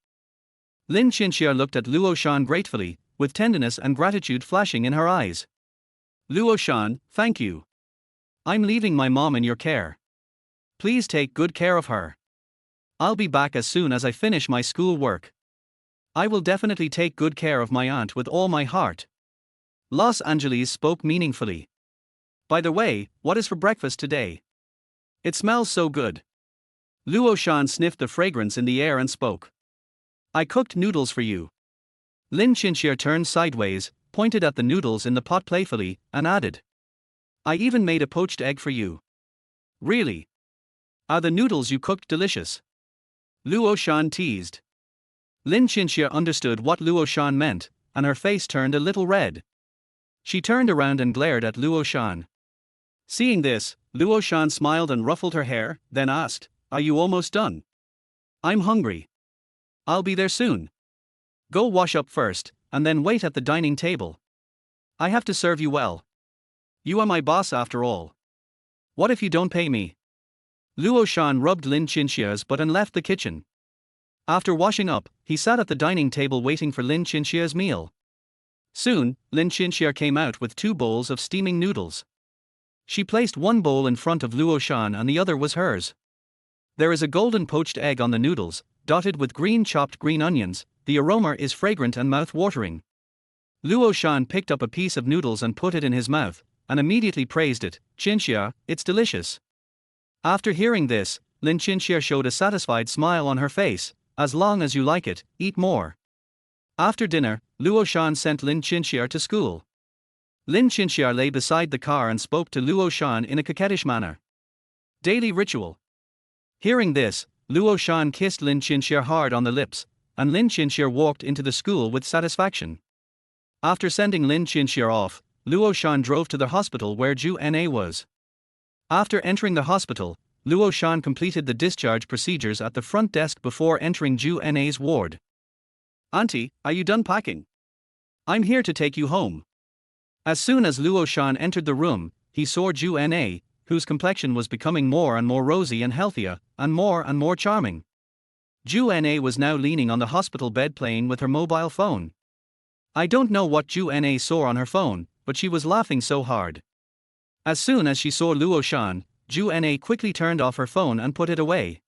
Lin Chinxia looked at Luo Shan gratefully, with tenderness and gratitude flashing in her eyes. Luo Shan, thank you. I'm leaving my mom in your care. Please take good care of her. I'll be back as soon as I finish my school work. I will definitely take good care of my aunt with all my heart. Los Angeles spoke meaningfully. By the way, what is for breakfast today? It smells so good. Luo Shan sniffed the fragrance in the air and spoke. I cooked noodles for you. Lin Chinxia turned sideways, pointed at the noodles in the pot playfully, and added. I even made a poached egg for you. Really? Are the noodles you cooked delicious? Luo Shan teased. Lin Chinxia understood what Luo Shan meant, and her face turned a little red. She turned around and glared at Luo Shan. Seeing this, Luo Shan smiled and ruffled her hair, then asked, Are you almost done? I'm hungry. I'll be there soon. Go wash up first, and then wait at the dining table. I have to serve you well. You are my boss after all. What if you don't pay me? Luo Shan rubbed Lin Chinxia's butt and left the kitchen. After washing up, he sat at the dining table waiting for Lin Chinxia's meal. Soon, Lin Chinxia came out with 2 bowls of steaming noodles. She placed one bowl in front of Luo Shan and the other was hers. There is a golden poached egg on the noodles, dotted with green chopped green onions. The aroma is fragrant and mouth-watering. Luo Shan picked up a piece of noodles and put it in his mouth, and immediately praised it. Chinxia, it's delicious. After hearing this, Lin Chinxia showed a satisfied smile on her face. As long as you like it, eat more. After dinner, Luo Shan sent Lin Chinxia to school. Lin Chinxia lay beside the car and spoke to Luo Shan in a coquettish manner. Daily ritual. Hearing this, Luo Shan kissed Lin Chinxia hard on the lips, and Lin Chinxia walked into the school with satisfaction. After sending Lin Chinxia off, Luo Shan drove to the hospital where Zhu Na was. After entering the hospital, Luo Shan completed the discharge procedures at the front desk before entering Zhu Na's ward. Auntie, are you done packing? I'm here to take you home. As soon as Luo Shan entered the room, he saw Zhu Na, whose complexion was becoming more and more rosy and healthier, and more charming. Zhu Na was now leaning on the hospital bed playing with her mobile phone. I don't know what Zhu Na saw on her phone, but she was laughing so hard. As soon as she saw Luo Shan, Zhu Na quickly turned off her phone and put it away.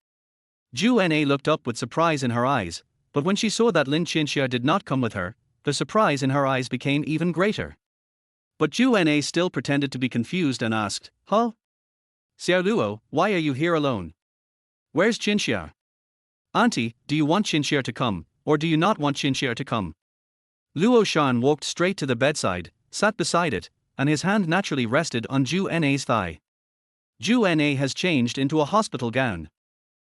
Zhu Na looked up with surprise in her eyes, but when she saw that Lin Chinxia did not come with her, the surprise in her eyes became even greater. But Zhu Na still pretended to be confused and asked, Huh? Xiao Luo, why are you here alone? Where's Chinxia? Auntie, do you want Chinxia to come, or do you not want Chinxia to come? Luo Shan walked straight to the bedside, sat beside it, and his hand naturally rested on Zhu Na's thigh. Zhu Na has changed into a hospital gown.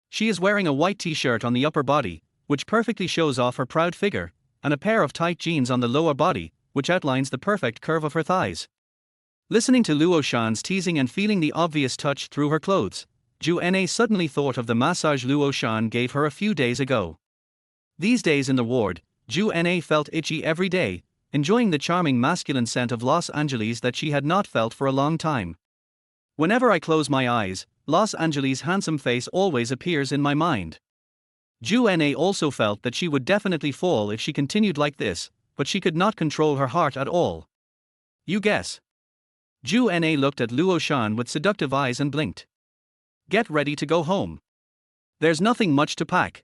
She is wearing a white t-shirt on the upper body, which perfectly shows off her proud figure, and a pair of tight jeans on the lower body, which outlines the perfect curve of her thighs. Listening to Luo Shan's teasing and feeling the obvious touch through her clothes, Zhu Na suddenly thought of the massage Luo Shan gave her a few days ago. These days in the ward, Zhu Na felt itchy every day, enjoying the charming masculine scent of Los Angeles that she had not felt for a long time. Whenever I close my eyes, Los Angeles' handsome face always appears in my mind. Zhu Na also felt that she would definitely fall if she continued like this, but she could not control her heart at all. You guess. Zhu Na looked at Luo Shan with seductive eyes and blinked. Get ready to go home. There's nothing much to pack.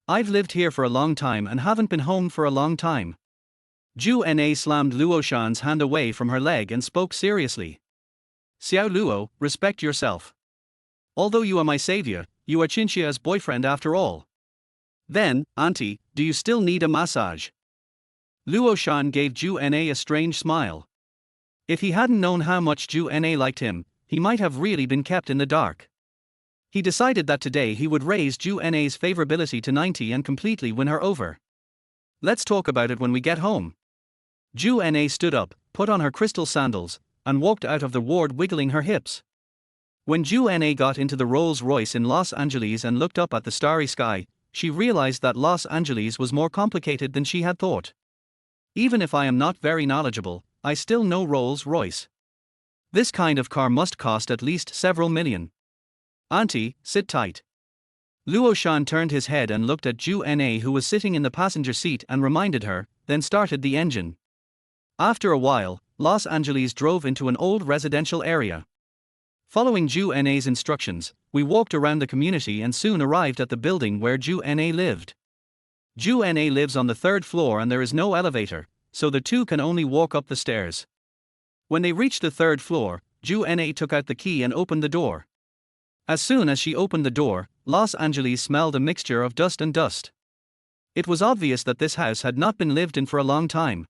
I've lived here for a long time and haven't been home for a long time. Zhu Na slammed Luo Shan's hand away from her leg and spoke seriously. Xiao Luo, respect yourself. Although you are my savior, you are Qinxia's boyfriend after all. Then, auntie, do you still need a massage? Luo Shan gave Zhu Na a strange smile. If he hadn't known how much Zhu Na liked him, he might have really been kept in the dark. He decided that today he would raise Zhu Na's favorability to 90 and completely win her over. Let's talk about it when we get home. Zhu Na stood up, put on her crystal sandals, and walked out of the ward wiggling her hips. When Zhu Na got into the Rolls-Royce in Los Angeles and looked up at the starry sky, she realized that Los Angeles was more complicated than she had thought. Even if I am not very knowledgeable, I still know Rolls-Royce. This kind of car must cost at least several million. Auntie, sit tight. Luo Shan turned his head and looked at Zhu Na, who was sitting in the passenger seat, and reminded her, then started the engine. After a while, Los Angeles drove into an old residential area. Following Zhu Na's instructions, we walked around the community and soon arrived at the building where Zhu Na lived. Zhu Na lives on the 3rd floor and there is no elevator, so the two can only walk up the stairs. When they reached the 3rd floor, Zhu Na took out the key and opened the door. As soon as she opened the door, Los Angeles smelled a mixture of dust and dust. It was obvious that this house had not been lived in for a long time.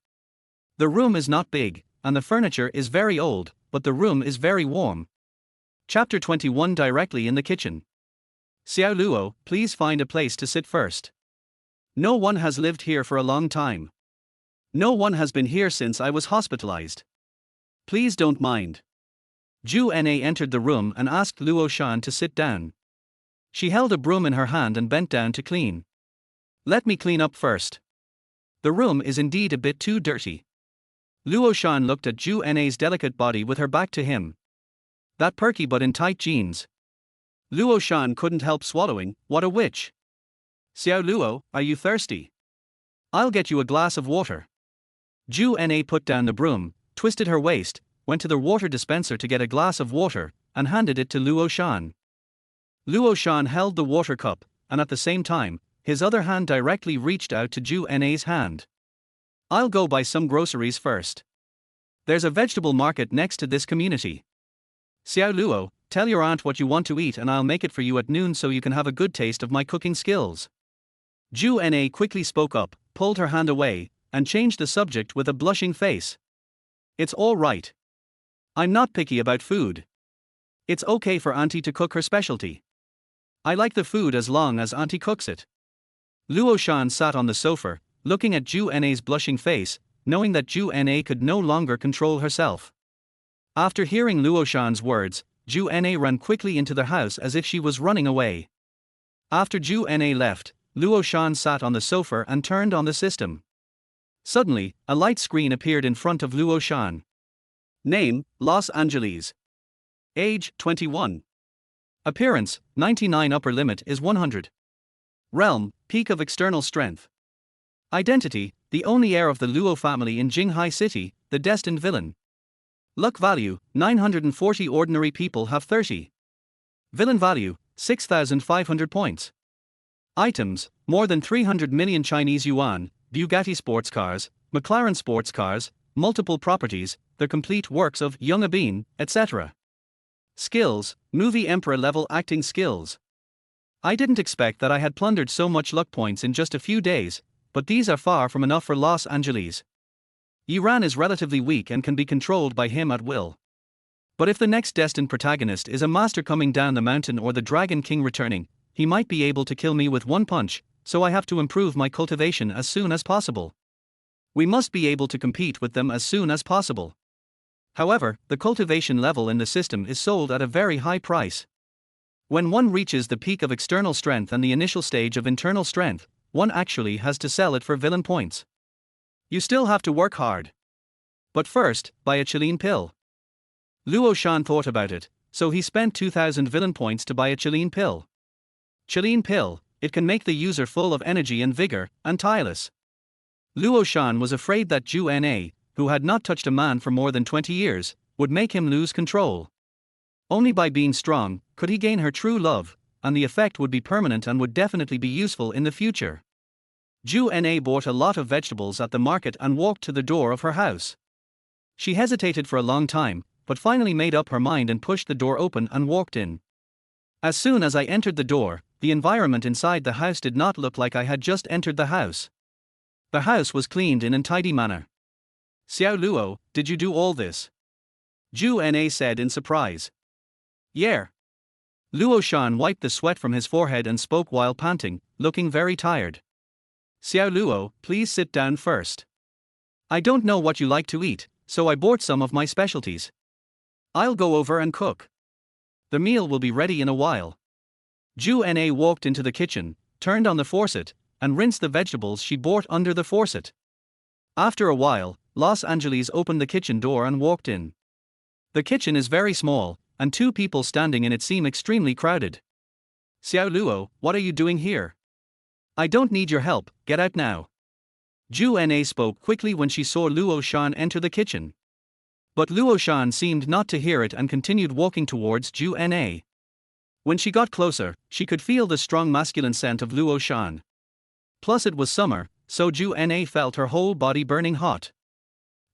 The room is not big, and the furniture is very old, but the room is very warm. Chapter 21. Directly in the kitchen. Xiao Luo, please find a place to sit first. No one has lived here for a long time. No one has been here since I was hospitalized. Please don't mind. Zhu Na entered the room and asked Luo Shan to sit down. She held a broom in her hand and bent down to clean. Let me clean up first. The room is indeed a bit too dirty. Luo Shan looked at Zhu Na's delicate body with her back to him. That perky butt in tight jeans. Luo Shan couldn't help swallowing. What a witch. Xiao Luo, are you thirsty? I'll get you a glass of water. Zhu Na put down the broom, twisted her waist, went to the water dispenser to get a glass of water, and handed it to Luo Shan. Luo Shan held the water cup, and at the same time, his other hand directly reached out to Zhu Na's hand. I'll go buy some groceries first. There's a vegetable market next to this community. Xiao Luo, tell your aunt what you want to eat and I'll make it for you at noon so you can have a good taste of my cooking skills. Zhu Na quickly spoke up, pulled her hand away, and changed the subject with a blushing face. It's all right. I'm not picky about food. It's okay for auntie to cook her specialty. I like the food as long as auntie cooks it. Luo Shan sat on the sofa, looking at Zhu Na's blushing face, knowing that Zhu Na could no longer control herself. After hearing Luo Shan's words, Zhu Na ran quickly into the house as if she was running away. After Zhu Na left, Luo Shan sat on the sofa and turned on the system. Suddenly, a light screen appeared in front of Luo Shan. Name, Los Angeles. Age, 21. Appearance, 99. Upper limit is 100. Realm, peak of external strength. Identity, the only heir of the Luo family in Jinghai City, the destined villain. Luck value, 940. Ordinary people have 30. Villain value, 6,500 points. Items, more than 300 million Chinese yuan, Bugatti sports cars, McLaren sports cars, multiple properties, the complete works of Young Abin, etc. Skills, movie emperor level acting skills. I didn't expect that I had plundered so much luck points in just a few days, but these are far from enough for Los Angeles. Iran is relatively weak and can be controlled by him at will. But if the next destined protagonist is a master coming down the mountain or the Dragon King returning, he might be able to kill me with one punch, so I have to improve my cultivation as soon as possible. We must be able to compete with them as soon as possible. However, the cultivation level in the system is sold at a very high price. When one reaches the peak of external strength and the initial stage of internal strength, one actually has to sell it for villain points. You still have to work hard. But first, buy a Chilean pill. Luo Shan thought about it, so he spent 2,000 villain points to buy a Chilean pill. Chilean pill, it can make the user full of energy and vigor, and tireless. Luo Shan was afraid that Zhu Na, who had not touched a man for more than 20 years, would make him lose control. Only by being strong could he gain her true love, and the effect would be permanent and would definitely be useful in the future. Ju Na bought a lot of vegetables at the market and walked to the door of her house. She hesitated for a long time, but finally made up her mind and pushed the door open and walked in. As soon as I entered the door, the environment inside the house did not look like I had just entered the house. The house was cleaned in a tidy manner. Xiao Luo, did you do all this? Ju Na said in surprise. Yeah. Luo Shan wiped the sweat from his forehead and spoke while panting, looking very tired. Xiao Luo, please sit down first. I don't know what you like to eat, so I bought some of my specialties. I'll go over and cook. The meal will be ready in a while. Ju Na walked into the kitchen, turned on the faucet, and rinsed the vegetables she bought under the faucet. After a while, Los Angeles opened the kitchen door and walked in. The kitchen is very small, and two people standing in it seem extremely crowded. Xiao Luo, what are you doing here? I don't need your help, get out now. Ju Na spoke quickly when she saw Luo Shan enter the kitchen. But Luo Shan seemed not to hear it and continued walking towards Ju Na. When she got closer, she could feel the strong masculine scent of Luo Shan. Plus it was summer, so Ju Na felt her whole body burning hot.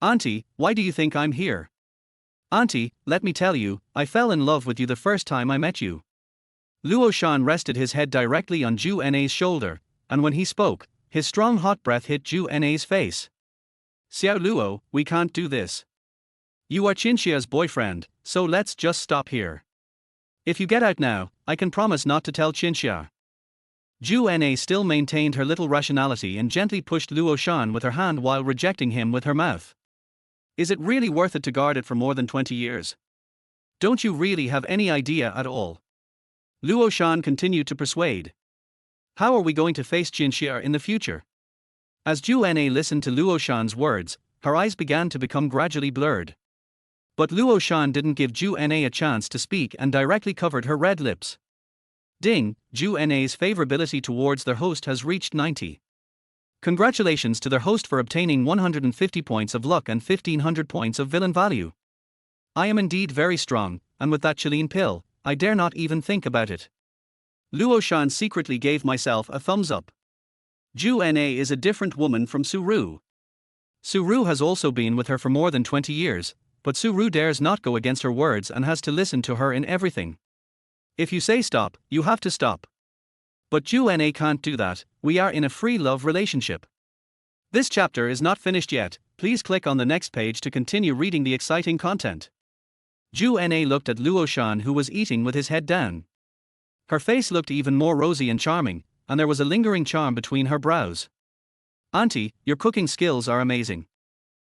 Auntie, why do you think I'm here? Auntie, let me tell you, I fell in love with you the first time I met you. Luo Shan rested his head directly on Ju Na's shoulder, and when he spoke, his strong hot breath hit Ju Na's face. Xiao Luo, we can't do this. You are Qinxia's boyfriend, so let's just stop here. If you get out now, I can promise not to tell Qinxia. Ju Na still maintained her little rationality and gently pushed Luo Shan with her hand while rejecting him with her mouth. Is it really worth it to guard it for more than 20 years? Don't you really have any idea at all? Luo Shan continued to persuade. How are we going to face Qinxia in the future? As Ju Na listened to Luo Shan's words, her eyes began to become gradually blurred. But Luo Shan didn't give Ju Na a chance to speak and directly covered her red lips. Ding, Ju Na's favorability towards their host has reached 90. Congratulations to their host for obtaining 150 points of luck and 1500 points of villain value. I am indeed very strong, and with that Chilean pill, I dare not even think about it. Luo Shan secretly gave myself a thumbs up. Ju Na is a different woman from Suru. Suru has also been with her for more than 20 years, but Suru dares not go against her words and has to listen to her in everything. If you say stop, you have to stop. But Ju Na can't do that, we are in a free love relationship. This chapter is not finished yet, please click on the next page to continue reading the exciting content. Ju Na looked at Luo Shan who was eating with his head down. Her face looked even more rosy and charming, and there was a lingering charm between her brows. Auntie, your cooking skills are amazing.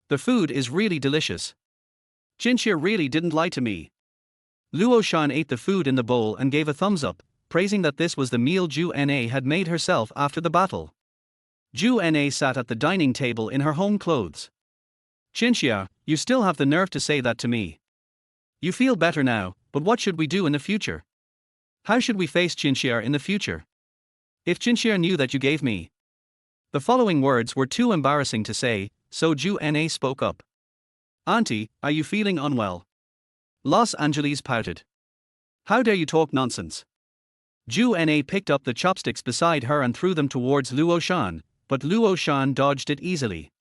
The food is really delicious. Qinxia really didn't lie to me. Luo Shan ate the food in the bowl and gave a thumbs up, praising that this was the meal Ju Na had made herself after the battle. Ju Na sat at the dining table in her home clothes. Qinxia, you still have the nerve to say that to me. You feel better now, but what should we do in the future? How should we face Qinxia in the future? If Qinxia knew that you gave me. The following words were too embarrassing to say, so Ju Na spoke up. Auntie, are you feeling unwell? Los Angeles pouted. How dare you talk nonsense? Ju Na picked up the chopsticks beside her and threw them towards Luo Shan, but Luo Shan dodged it easily.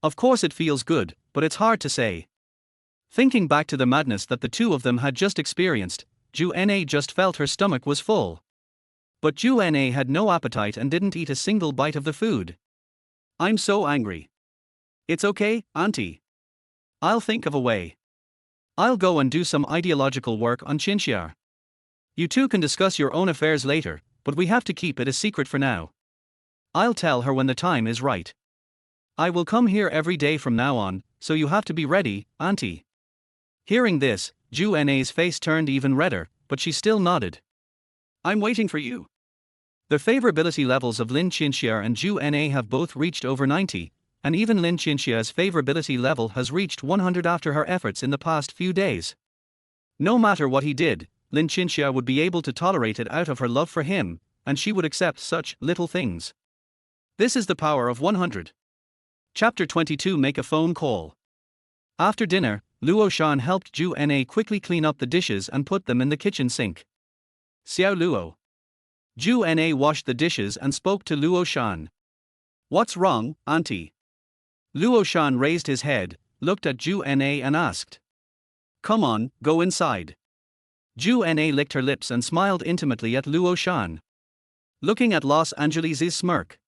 Of course it feels good, but it's hard to say. Thinking back to the madness that the two of them had just experienced, Ju Na just felt her stomach was full. But Ju Na had no appetite and didn't eat a single bite of the food. I'm so angry. It's okay, Auntie. I'll think of a way. I'll go and do some ideological work on Qinxia. You two can discuss your own affairs later, but we have to keep it a secret for now. I'll tell her when the time is right. I will come here every day from now on, so you have to be ready, Auntie. Hearing this, Ju Na's face turned even redder, but she still nodded. I'm waiting for you. The favorability levels of Lin Qinxia and Ju Na have both reached over 90, and even Lin Qinxia's favorability level has reached 100 after her efforts in the past few days. No matter what he did, Lin Qinxia would be able to tolerate it out of her love for him, and she would accept such little things. This is the power of 100. Chapter 22 Make a phone call. After dinner, Luo Shan helped Ju Na quickly clean up the dishes and put them in the kitchen sink. Xiao Luo. Ju Na washed the dishes and spoke to Luo Shan. What's wrong, Auntie? Luo Shan raised his head, looked at Ju Na and asked. Come on, go inside. Ju Na licked her lips and smiled intimately at Luo Shan. Looking at Los Angeles' smirk.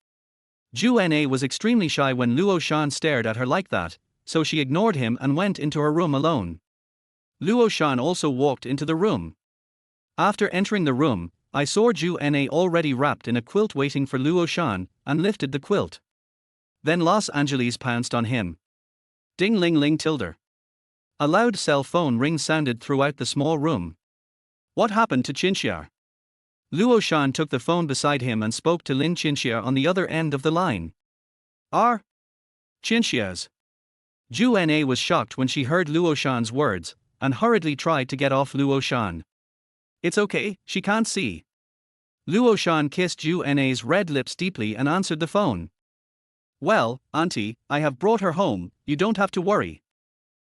Ju Na was extremely shy when Luo Shan stared at her like that, so she ignored him and went into her room alone. Luo Shan also walked into the room. After entering the room, I saw Ju Na already wrapped in a quilt waiting for Luo Shan, and lifted the quilt. Then Los Angeles pounced on him. Ding ling ling tilde. A loud cell phone ring sounded throughout the small room. What happened to Chinchia? Luo Shan took the phone beside him and spoke to Lin Chinchia on the other end of the line. Chinchia's. Ju Na was shocked when she heard Luo Shan's words, and hurriedly tried to get off Luo Shan. It's okay, she can't see. Luo Shan kissed Ju Na's red lips deeply and answered the phone. Well, Auntie, I have brought her home, you don't have to worry.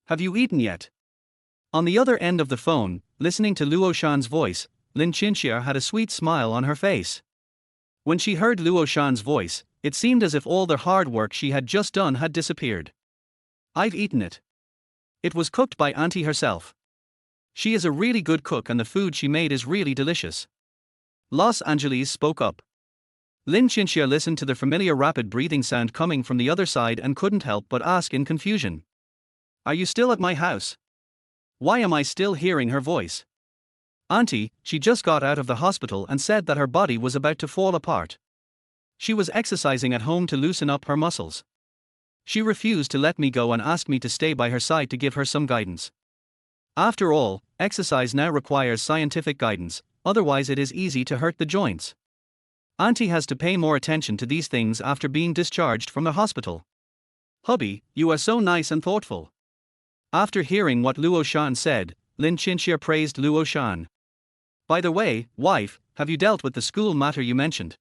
Have you eaten yet? On the other end of the phone, listening to Luo Shan's voice, Lin Chinchia had a sweet smile on her face. When she heard Luo Shan's voice, it seemed as if all the hard work she had just done had disappeared. I've eaten it. It was cooked by Auntie herself. She is a really good cook and the food she made is really delicious. Los Angeles spoke up. Lin Chinchia listened to the familiar rapid breathing sound coming from the other side and couldn't help but ask in confusion. Are you still at my house? Why am I still hearing her voice? Auntie, she just got out of the hospital and said that her body was about to fall apart. She was exercising at home to loosen up her muscles. She refused to let me go and asked me to stay by her side to give her some guidance. After all, exercise now requires scientific guidance, otherwise it is easy to hurt the joints. Auntie has to pay more attention to these things after being discharged from the hospital. Hubby, you are so nice and thoughtful. After hearing what Luo Shan said, Lin Chinchia praised Luo Shan. By the way, wife, have you dealt with the school matter you mentioned?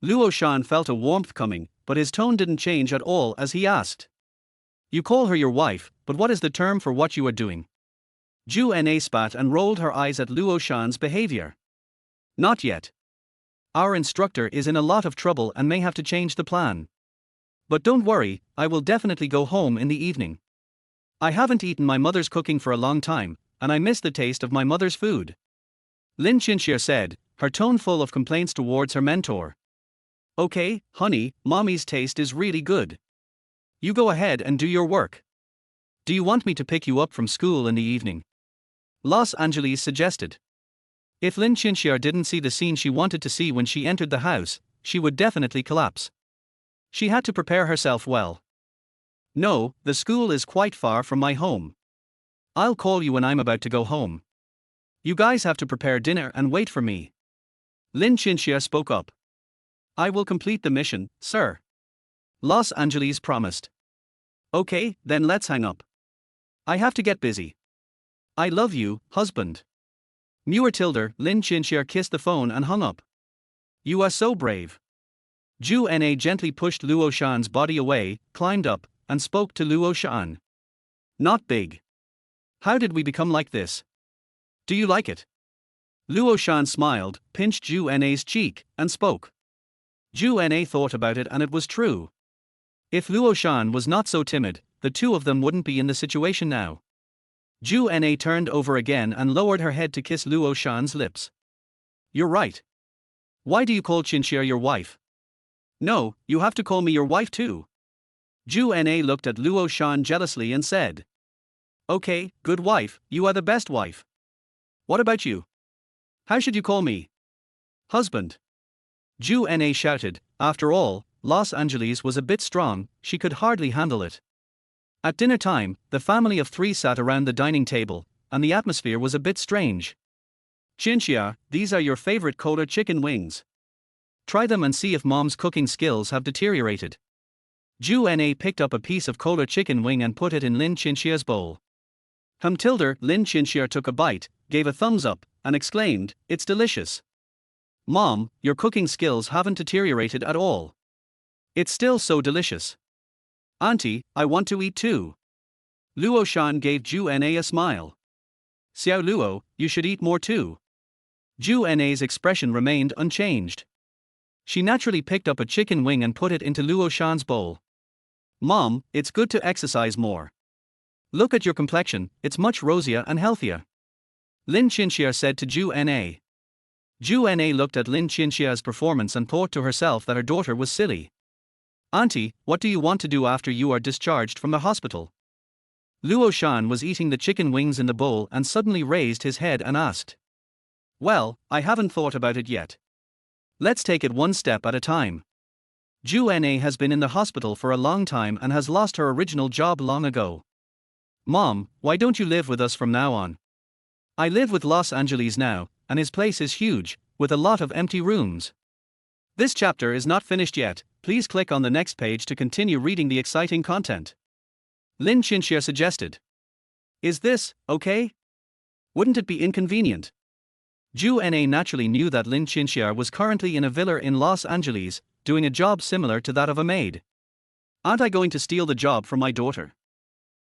Luo Shan felt a warmth coming, but his tone didn't change at all as he asked. You call her your wife, but what is the term for what you are doing? Ju Na spat and rolled her eyes at Luo Shan's behavior. Not yet. Our instructor is in a lot of trouble and may have to change the plan. But don't worry, I will definitely go home in the evening. I haven't eaten my mother's cooking for a long time, and I miss the taste of my mother's food. Lin Chinchia said, her tone full of complaints towards her mentor. Okay, honey, mommy's taste is really good. You go ahead and do your work. Do you want me to pick you up from school in the evening? Los Angeles suggested. If Lin Chinchia didn't see the scene she wanted to see when she entered the house, she would definitely collapse. She had to prepare herself well. No, the school is quite far from my home. I'll call you when I'm about to go home. You guys have to prepare dinner and wait for me. Lin Chinchia spoke up. I will complete the mission, sir. Los Angeles promised. Okay, then let's hang up. I have to get busy. I love you, husband. Muir tilde, Lin Chinchia kissed the phone and hung up. You are so brave. Ju Na gently pushed Luo Shan's body away, climbed up, and spoke to Luo Shan. Not big. How did we become like this? Do you like it? Luo Shan smiled, pinched Ju Na's cheek, and spoke. Ju Na thought about it and it was true. If Luo Shan was not so timid, the two of them wouldn't be in the situation now. Ju Na turned over again and lowered her head to kiss Luo Shan's lips. You're right. Why do you call Chinchia your wife? No, you have to call me your wife too. Ju Na looked at Luo Shan jealously and said. Okay, good wife, you are the best wife. What about you? How should you call me? Husband. Ju Na shouted. After all, Los Angeles was a bit strong, she could hardly handle it. At dinner time, the family of three sat around the dining table, and the atmosphere was a bit strange. Chinchia, these are your favorite Kola chicken wings. Try them and see if mom's cooking skills have deteriorated. Ju Na picked up a piece of Kola chicken wing and put it in Lin Chinchia's bowl. Tilde, Lin Chinchia took a bite, gave a thumbs up, and exclaimed, it's delicious. Mom, your cooking skills haven't deteriorated at all. It's still so delicious. Auntie, I want to eat too. Luo Shan gave Ju Na a smile. Xiao Luo, you should eat more too. Ju Na's expression remained unchanged. She naturally picked up a chicken wing and put it into Luo Shan's bowl. Mom, it's good to exercise more. Look at your complexion, it's much rosier and healthier. Lin Qinxia said to Zhu Na. Zhu Na looked at Lin Qinxia's performance and thought to herself that her daughter was silly. Auntie, what do you want to do after you are discharged from the hospital? Luo Shan was eating the chicken wings in the bowl and suddenly raised his head and asked. Well, I haven't thought about it yet. Let's take it one step at a time. Zhu Na has been in the hospital for a long time and has lost her original job long ago. Mom, why don't you live with us from now on? I live with Los Angeles now, and his place is huge, with a lot of empty rooms. This chapter is not finished yet, please click on the next page to continue reading the exciting content. Lin Qinxia suggested. Is this okay? Wouldn't it be inconvenient? Zhu Na naturally knew that Lin Qinxia was currently in a villa in Los Angeles, doing a job similar to that of a maid. Aren't I going to steal the job from my daughter?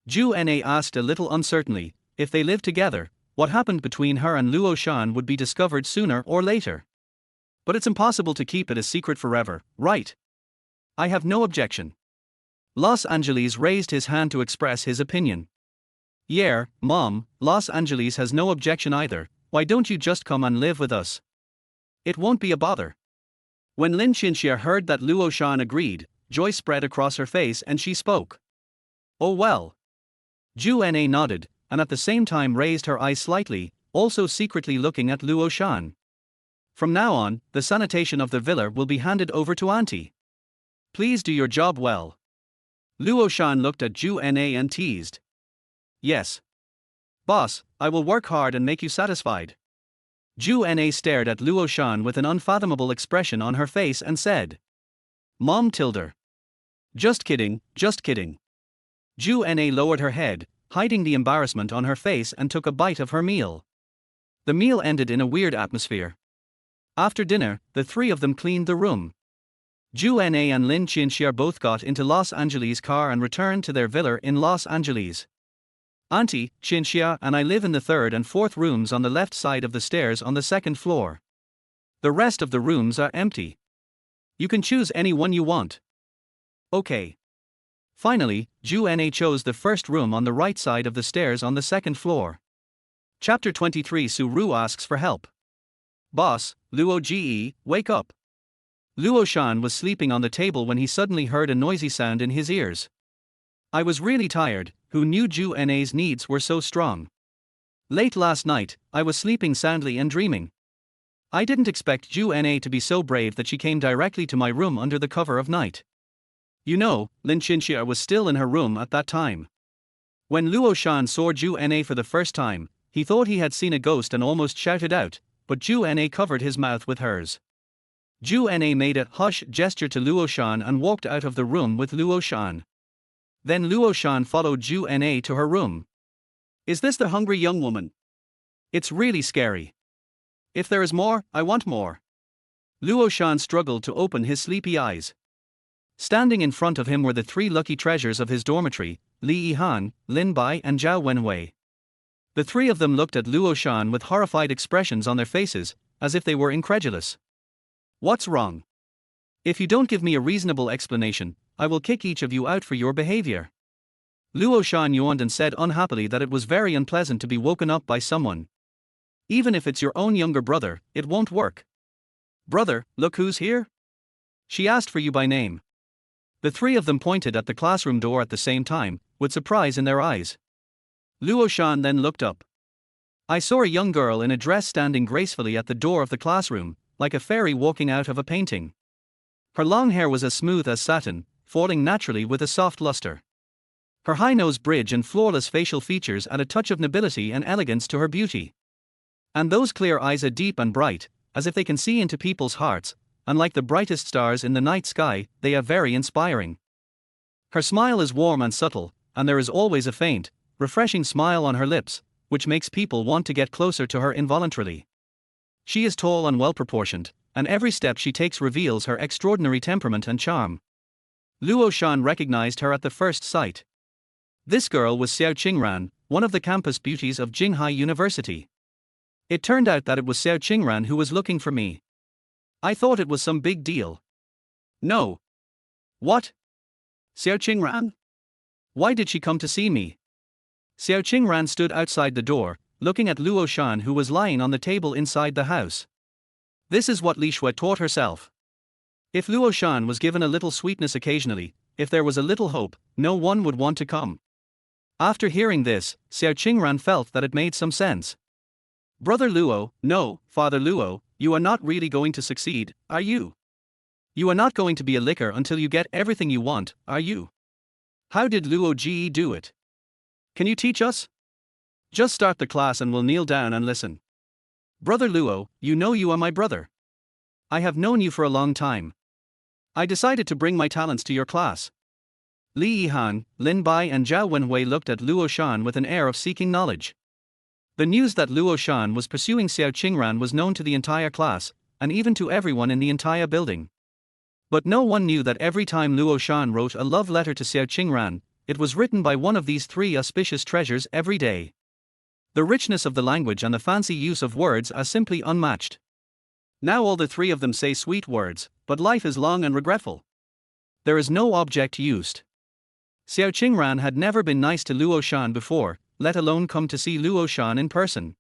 Zhu Na asked a little uncertainly. If they lived together, what happened between her and Luo Shan would be discovered sooner or later. But it's impossible to keep it a secret forever, right? I have no objection. Los Angeles raised his hand to express his opinion. Yeah, Mom, Los Angeles has no objection either, why don't you just come and live with us? It won't be a bother. When Lin Qinxia heard that Luo Shan agreed, joy spread across her face and she spoke. Oh well. Zhu Na nodded, and at the same time raised her eyes slightly, also secretly looking at Luo Shan. From now on, the sanitation of the villa will be handed over to Auntie. Please do your job well. Luo Shan looked at Zhu Na and teased. Yes. Boss, I will work hard and make you satisfied. Zhu Na stared at Luo Shan with an unfathomable expression on her face and said. Mom tilde. Just kidding, just kidding. Zhu Na lowered her head, hiding the embarrassment on her face and took a bite of her meal. The meal ended in a weird atmosphere. After dinner, the three of them cleaned the room. Zhu Na and Lin Qinxia both got into Los Angeles' car and returned to their villa in Los Angeles. Auntie, Qinxia and I live in the third and fourth rooms on the left side of the stairs on the second floor. The rest of the rooms are empty. You can choose any one you want. Okay. Finally, Zhu Na chose the first room on the right side of the stairs on the second floor. Chapter 23 Su Ru asks for help. Boss, Luo Ge, wake up. Luo Shan was sleeping on the table when he suddenly heard a noisy sound in his ears. I was really tired, who knew Zhu Na's needs were so strong. Late last night, I was sleeping soundly and dreaming. I didn't expect Zhu Na to be so brave that she came directly to my room under the cover of night. You know, Lin Qinxia was still in her room at that time. When Luo Shan saw Zhu Na for the first time, he thought he had seen a ghost and almost shouted out, but Zhu Na covered his mouth with hers. Zhu Na made a hush gesture to Luo Shan and walked out of the room with Luo Shan. Then Luo Shan followed Zhu Na to her room. Is this the hungry young woman? It's really scary. If there is more, I want more. Luo Shan struggled to open his sleepy eyes. Standing in front of him were the three lucky treasures of his dormitory, Li Yihan, Lin Bai and Zhao Wenwei. The three of them looked at Luo Shan with horrified expressions on their faces, as if they were incredulous. What's wrong? If you don't give me a reasonable explanation, I will kick each of you out for your behavior. Luo Shan yawned and said unhappily that it was very unpleasant to be woken up by someone. Even if it's your own younger brother, it won't work. Brother, look who's here? She asked for you by name. The three of them pointed at the classroom door at the same time, with surprise in their eyes. Luo Shan then looked up. I saw a young girl in a dress standing gracefully at the door of the classroom, like a fairy walking out of a painting. Her long hair was as smooth as satin, falling naturally with a soft luster. Her high nose bridge and flawless facial features add a touch of nobility and elegance to her beauty. And those clear eyes are deep and bright, as if they can see into people's hearts, and like the brightest stars in the night sky, they are very inspiring. Her smile is warm and subtle, and there is always a faint, refreshing smile on her lips, which makes people want to get closer to her involuntarily. She is tall and well-proportioned, and every step she takes reveals her extraordinary temperament and charm. Luo Shan recognized her at the first sight. This girl was Xiao Qingran, one of the campus beauties of Jinghai University. It turned out that it was Xiao Qingran who was looking for me. I thought it was some big deal. No. What? Xiao Qingran? Why did she come to see me? Xiao Qingran stood outside the door, looking at Luo Shan, who was lying on the table inside the house. This is what Li Shui taught herself. If Luo Shan was given a little sweetness occasionally, if there was a little hope, no one would want to come. After hearing this, Xiao Qingran felt that it made some sense. Brother Luo, no, Father Luo, you are not really going to succeed, are you? You are not going to be a licker until you get everything you want, are you? How did Luo Ji do it? Can you teach us? Just start the class and we'll kneel down and listen. Brother Luo, you know you are my brother. I have known you for a long time. I decided to bring my talents to your class. Li Yihan, Lin Bai and Zhao Wenhui looked at Luo Shan with an air of seeking knowledge. The news that Luo Shan was pursuing Xiao Qingran was known to the entire class, and even to everyone in the entire building. But no one knew that every time Luo Shan wrote a love letter to Xiao Qingran, it was written by one of these three auspicious treasures every day. The richness of the language and the fancy use of words are simply unmatched. Now all the three of them say sweet words, but life is long and regretful. There is no object used. Xiao Qingran had never been nice to Luo Shan before, let alone come to see Luo Shan in person.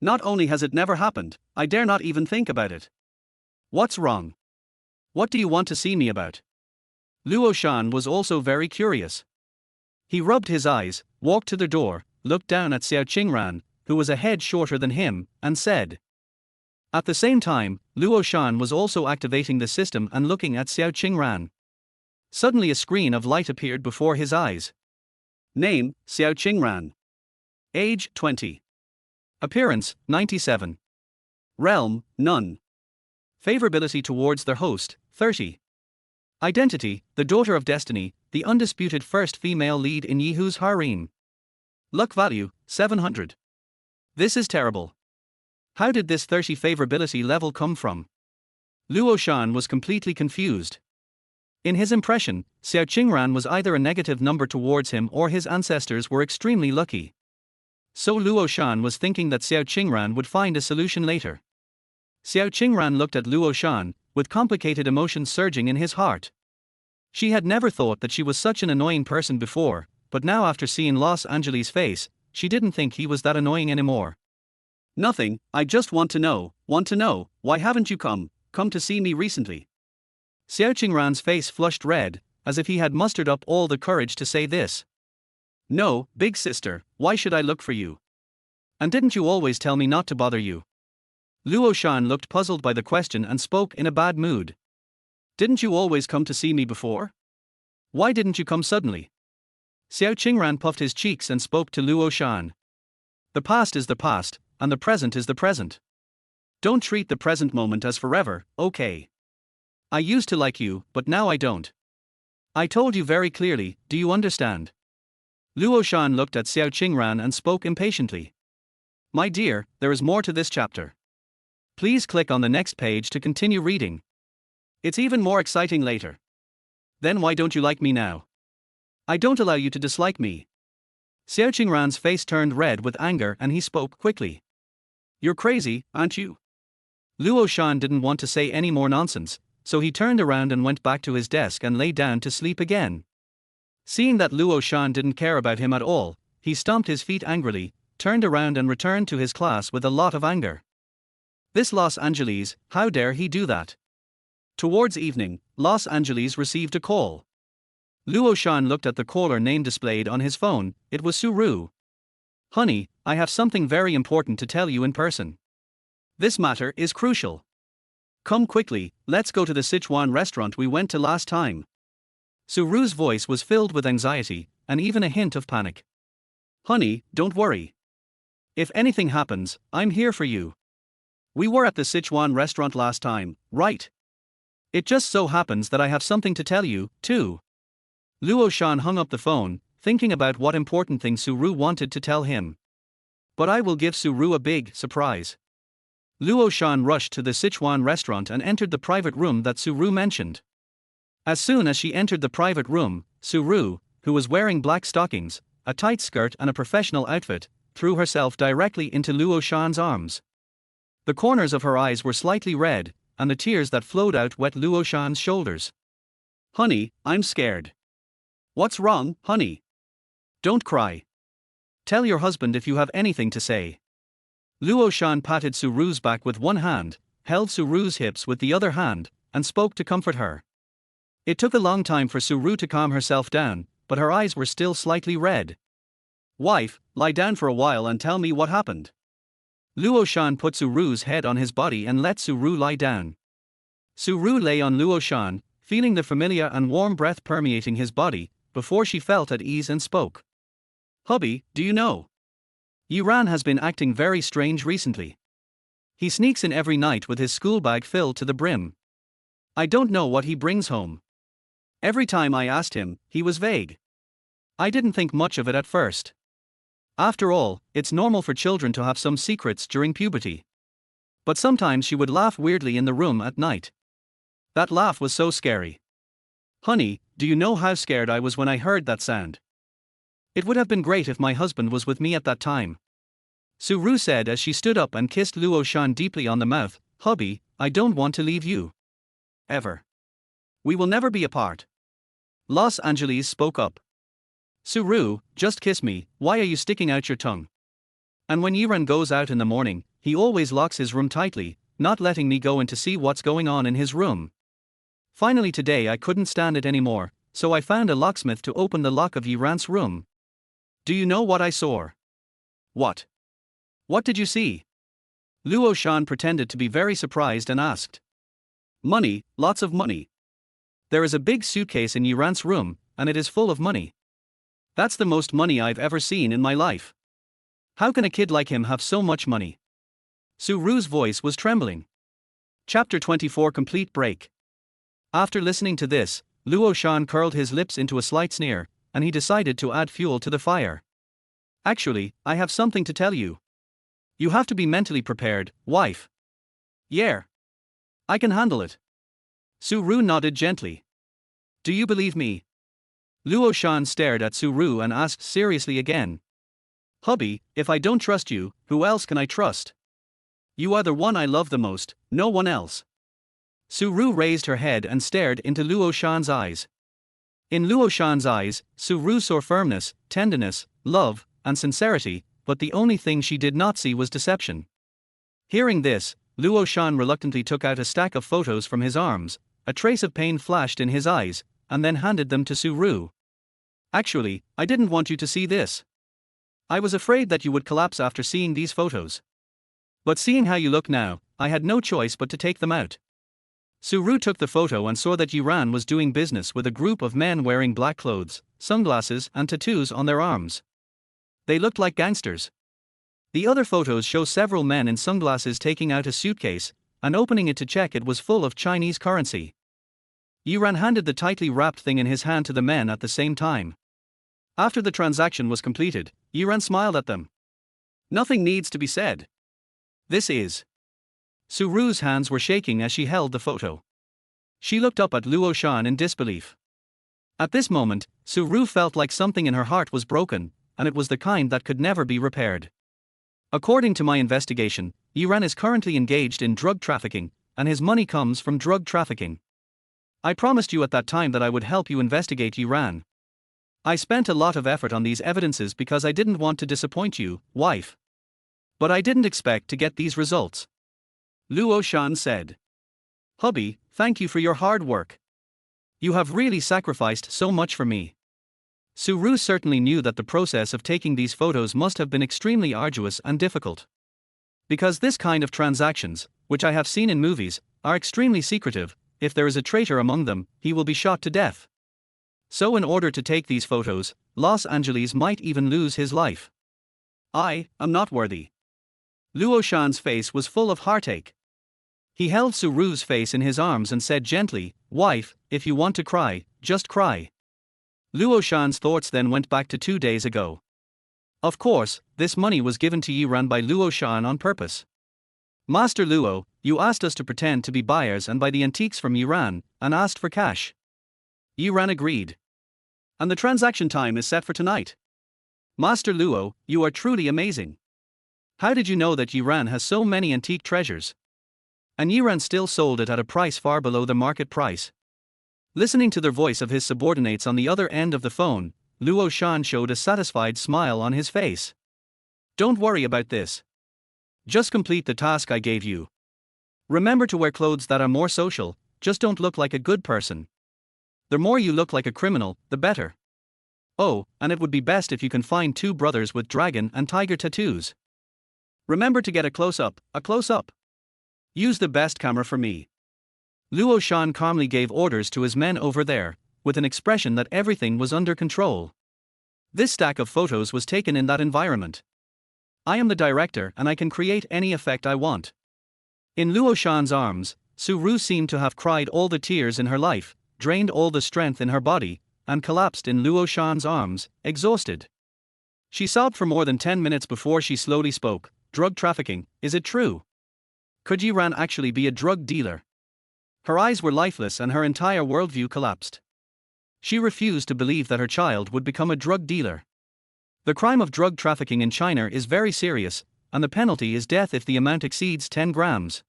Not only has it never happened, I dare not even think about it. What's wrong? What do you want to see me about? Luo Shan was also very curious. He rubbed his eyes, walked to the door, looked down at Xiao Qingran, who was a head shorter than him, and said. At the same time, Luo Shan was also activating the system and looking at Xiao Qingran. Suddenly a screen of light appeared before his eyes. Name, Xiao Qingran. Age, 20. Appearance, 97. Realm, none. Favorability towards their host, 30. Identity, the daughter of destiny, the undisputed first female lead in Yihu's harem. Luck value, 700. This is terrible. How did this 30 favorability level come from? Luo Shan was completely confused. In his impression, Xiao Qingran was either a negative number towards him or his ancestors were extremely lucky. So Luo Shan was thinking that Xiao Qingran would find a solution later. Xiao Qingran looked at Luo Shan, with complicated emotions surging in his heart. She had never thought that she was such an annoying person before, but now after seeing Los Angeles' face, she didn't think he was that annoying anymore. Nothing, I just want to know, why haven't you come to see me recently? Xiao Qingran's face flushed red, as if he had mustered up all the courage to say this. No, big sister, why should I look for you? And didn't you always tell me not to bother you? Luo Shan looked puzzled by the question and spoke in a bad mood. Didn't you always come to see me before? Why didn't you come suddenly? Xiao Qingran puffed his cheeks and spoke to Luo Shan. The past is the past, and the present is the present. Don't treat the present moment as forever, okay? I used to like you, but now I don't. I told you very clearly, do you understand? Luo Shan looked at Xiao Qingran and spoke impatiently. My dear, there is more to this chapter. Please click on the next page to continue reading. It's even more exciting later. Then why don't you like me now? I don't allow you to dislike me. Xiao Qingran's face turned red with anger and he spoke quickly. You're crazy, aren't you? Luo Shan didn't want to say any more nonsense, so he turned around and went back to his desk and lay down to sleep again. Seeing that Luo Shan didn't care about him at all, he stomped his feet angrily, turned around and returned to his class with a lot of anger. This Los Angeles, how dare he do that? Towards evening, Los Angeles received a call. Luo Shan looked at the caller name displayed on his phone, it was Suru. Honey, I have something very important to tell you in person. This matter is crucial. Come quickly, let's go to the Sichuan restaurant we went to last time. Suru's voice was filled with anxiety, and even a hint of panic. Honey, don't worry. If anything happens, I'm here for you. We were at the Sichuan restaurant last time, right? It just so happens that I have something to tell you, too. Luo Shan hung up the phone, thinking about what important thing Suru wanted to tell him. But I will give Suru a big surprise. Luo Shan rushed to the Sichuan restaurant and entered the private room that Suru mentioned. As soon as she entered the private room, Suru, who was wearing black stockings, a tight skirt and a professional outfit, threw herself directly into Luo Shan's arms. The corners of her eyes were slightly red, and the tears that flowed out wet Luo Shan's shoulders. "Honey, I'm scared." "What's wrong, honey? Don't cry. Tell your husband if you have anything to say." Luo Shan patted Suru's back with one hand, held Suru's hips with the other hand, and spoke to comfort her. It took a long time for Suru to calm herself down, but her eyes were still slightly red. "Wife, lie down for a while and tell me what happened." Luo Shan put Suru's head on his body and let Suru lie down. Suru lay on Luo Shan, feeling the familiar and warm breath permeating his body, before she felt at ease and spoke. "Hubby, do you know? Yiran has been acting very strange recently. He sneaks in every night with his school bag filled to the brim. I don't know what he brings home. Every time I asked him, he was vague. I didn't think much of it at first. After all, it's normal for children to have some secrets during puberty. But sometimes she would laugh weirdly in the room at night. That laugh was so scary. Honey, do you know how scared I was when I heard that sound? It would have been great if my husband was with me at that time." Suru said as she stood up and kissed Luo Shan deeply on the mouth. "Hubby, I don't want to leave you. Ever. We will never be apart." Los Angeles spoke up. "Suru, just kiss me, why are you sticking out your tongue? And when Yiran goes out in the morning, he always locks his room tightly, not letting me go in to see what's going on in his room. Finally today I couldn't stand it anymore, so I found a locksmith to open the lock of Yiran's room. Do you know what I saw?" "What? What did you see?" Luo Shan pretended to be very surprised and asked. "Money, lots of money. There is a big suitcase in Yiran's room, and it is full of money. That's the most money I've ever seen in my life. How can a kid like him have so much money?" Suru's voice was trembling. Chapter 24 Complete Break. After listening to this, Luo Shan curled his lips into a slight sneer, and he decided to add fuel to the fire. "Actually, I have something to tell you. You have to be mentally prepared, wife." "Yeah. I can handle it." Suru nodded gently. "Do you believe me?" Luo Shan stared at Suru and asked seriously again. "Hubby, if I don't trust you, who else can I trust? You are the one I love the most, no one else." Suru raised her head and stared into Luo Shan's eyes. In Luo Shan's eyes, Suru saw firmness, tenderness, love, and sincerity, but the only thing she did not see was deception. Hearing this, Luo Shan reluctantly took out a stack of photos from his arms. A trace of pain flashed in his eyes, and then handed them to Suru. "Actually, I didn't want you to see this. I was afraid that you would collapse after seeing these photos. But seeing how you look now, I had no choice but to take them out." Suru took the photo and saw that Yiran was doing business with a group of men wearing black clothes, sunglasses, and tattoos on their arms. They looked like gangsters. The other photos show several men in sunglasses taking out a suitcase and opening it to check it was full of Chinese currency. Yiran handed the tightly wrapped thing in his hand to the men at the same time. After the transaction was completed, Yiran smiled at them. "Nothing needs to be said. This is." Suru's hands were shaking as she held the photo. She looked up at Luo Shan in disbelief. At this moment, Suru felt like something in her heart was broken, and it was the kind that could never be repaired. "According to my investigation, Yiran is currently engaged in drug trafficking, and his money comes from drug trafficking. I promised you at that time that I would help you investigate Yiran. I spent a lot of effort on these evidences because I didn't want to disappoint you, wife. But I didn't expect to get these results." Luo Shan said. "Hubby, thank you for your hard work. You have really sacrificed so much for me." Suru certainly knew that the process of taking these photos must have been extremely arduous and difficult. Because this kind of transactions, which I have seen in movies, are extremely secretive. If there is a traitor among them, he will be shot to death. So in order to take these photos, Los Angeles might even lose his life. "I am not worthy." Luo Shan's face was full of heartache. He held Suru's face in his arms and said gently, "Wife, if you want to cry, just cry." Luo Shan's thoughts then went back to 2 days ago. Of course, this money was given to Yiran by Luo Shan on purpose. "Master Luo, you asked us to pretend to be buyers and buy the antiques from Yiran, and asked for cash." Yiran agreed. "And the transaction time is set for tonight. Master Luo, you are truly amazing. How did you know that Yiran has so many antique treasures?" and Yiran still sold it at a price far below the market price. Listening to the voice of his subordinates on the other end of the phone, Luo Shan showed a satisfied smile on his face. Don't worry about this. Just complete the task I gave you. Remember to wear clothes that are more social, just don't look like a good person. The more you look like a criminal, the better. Oh, and it would be best if you can find two brothers with dragon and tiger tattoos. Remember to get a close-up, a close-up. Use the best camera for me. Luo Shan calmly gave orders to his men over there, with an expression that everything was under control. This stack of photos was taken in that environment. I am the director and I can create any effect I want. In Luo Shan's arms, Su Ru seemed to have cried all the tears in her life, drained all the strength in her body, and collapsed in Luo Shan's arms, exhausted. She sobbed for more than 10 minutes before she slowly spoke. Drug trafficking, is it true? Could Yiran actually be a drug dealer? Her eyes were lifeless and her entire worldview collapsed. She refused to believe that her child would become a drug dealer. The crime of drug trafficking in China is very serious, and the penalty is death if the amount exceeds 10 grams.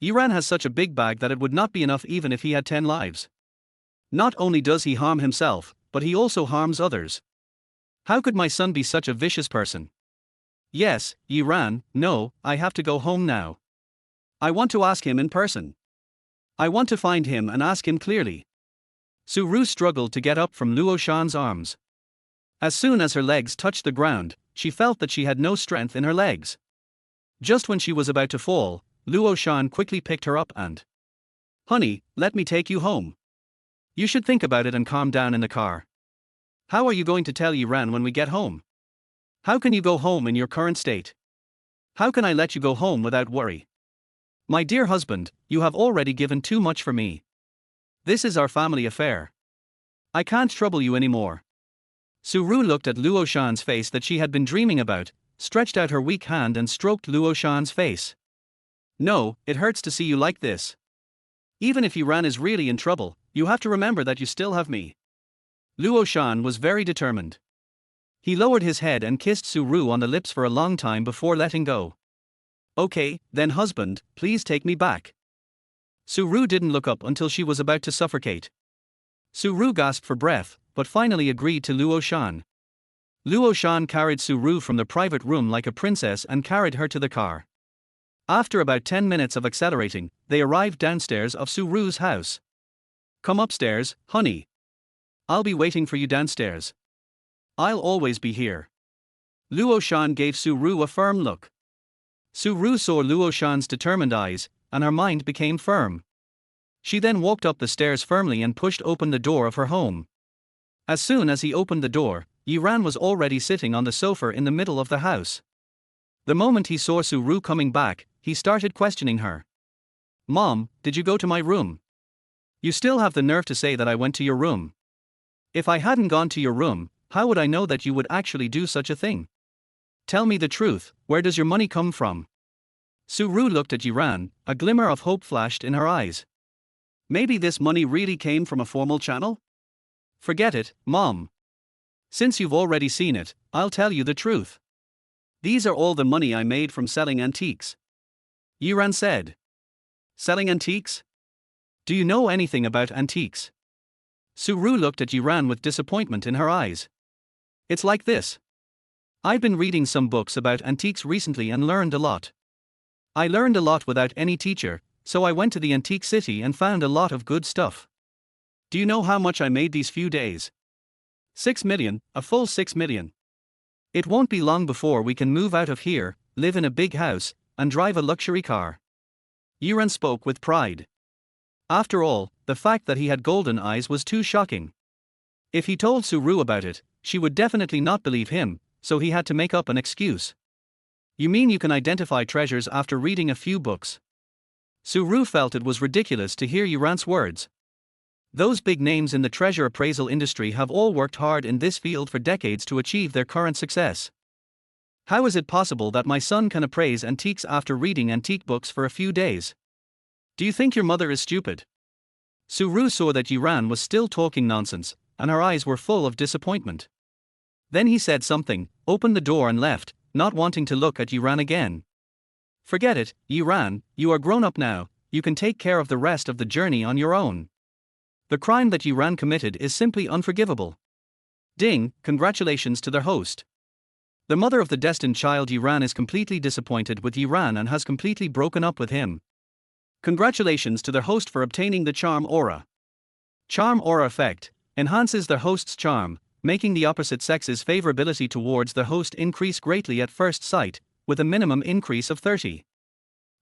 Yiran has such a big bag that it would not be enough even if he had 10 lives. Not only does he harm himself, but he also harms others. How could my son be such a vicious person? Yes, Yiran, no, I have to go home now. I want to ask him in person. I want to find him and ask him clearly. Su Ru struggled to get up from Luo Shan's arms. As soon as her legs touched the ground, she felt that she had no strength in her legs. Just when she was about to fall, Luo Shan quickly picked her up and... Honey, let me take you home. You should think about it and calm down in the car. How are you going to tell Yiran when we get home? How can you go home in your current state? How can I let you go home without worry? My dear husband, you have already given too much for me. This is our family affair. I can't trouble you anymore. Su Ru looked at Luo Shan's face that she had been dreaming about, stretched out her weak hand and stroked Luo Shan's face. No, it hurts to see you like this. Even if Yiran is really in trouble, you have to remember that you still have me. Luo Shan was very determined. He lowered his head and kissed Su Ru on the lips for a long time before letting go. Okay, then husband, please take me back. Su Ru didn't look up until she was about to suffocate. Su Ru gasped for breath, but finally agreed to Luo Shan. Luo Shan carried Su Ru from the private room like a princess and carried her to the car. After about 10 minutes of accelerating, they arrived downstairs of Su Ru's house. Come upstairs, honey. I'll be waiting for you downstairs. I'll always be here. Luo Shan gave Su Ru a firm look. Su Ru saw Luo Shan's determined eyes, and her mind became firm. She then walked up the stairs firmly and pushed open the door of her home. As soon as he opened the door, Yiran was already sitting on the sofa in the middle of the house. The moment he saw Su Ru coming back, he started questioning her. Mom, did you go to my room? You still have the nerve to say that I went to your room. If I hadn't gone to your room, how would I know that you would actually do such a thing? Tell me the truth, where does your money come from? Su Ru looked at Yiran, a glimmer of hope flashed in her eyes. Maybe this money really came from a formal channel? Forget it, Mom. Since you've already seen it, I'll tell you the truth. These are all the money I made from selling antiques. Yiran said. Selling antiques? Do you know anything about antiques? Su Ru looked at Yiran with disappointment in her eyes. It's like this. I've been reading some books about antiques recently and learned a lot. I learned a lot without any teacher, so I went to the antique city and found a lot of good stuff. Do you know how much I made these few days? 6 million, a full 6 million. It won't be long before we can move out of here, live in a big house, and drive a luxury car. Yiran spoke with pride. After all, the fact that he had golden eyes was too shocking. If he told Su Ru about it, she would definitely not believe him, so he had to make up an excuse. You mean you can identify treasures after reading a few books? Su Ru felt it was ridiculous to hear Yiran's words. Those big names in the treasure appraisal industry have all worked hard in this field for decades to achieve their current success. How is it possible that my son can appraise antiques after reading antique books for a few days? Do you think your mother is stupid? Su Ru saw that Yiran was still talking nonsense, and her eyes were full of disappointment. Then he said something, opened the door and left, not wanting to look at Yiran again. Forget it, Yiran, you are grown up now, you can take care of the rest of the journey on your own. The crime that Yiran committed is simply unforgivable. Ding, congratulations to their host. The mother of the destined child Yiran is completely disappointed with Yiran and has completely broken up with him. Congratulations to their host for obtaining the Charm Aura. Charm Aura effect enhances the host's charm, making the opposite sex's favorability towards the host increase greatly at first sight, with a minimum increase of 30.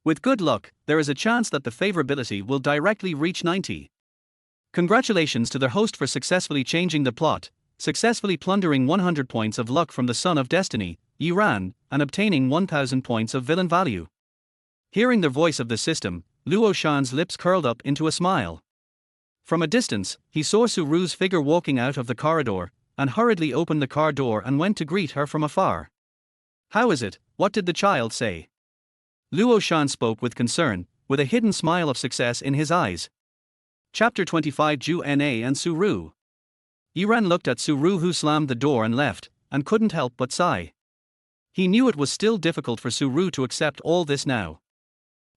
With good luck, there is a chance that the favorability will directly reach 90. Congratulations to their host for successfully changing the plot, successfully plundering 100 points of luck from the Son of Destiny, Yiran, and obtaining 1000 points of villain value. Hearing the voice of the system, Luo Shan's lips curled up into a smile. From a distance, he saw Suru's figure walking out of the corridor, and hurriedly opened the car door and went to greet her from afar. How is it? What did the child say? Luo Shan spoke with concern, with a hidden smile of success in his eyes. Chapter 25 Ju Na and Suru. Yiran looked at Suru, who slammed the door and left, and couldn't help but sigh. He knew it was still difficult for Suru to accept all this now.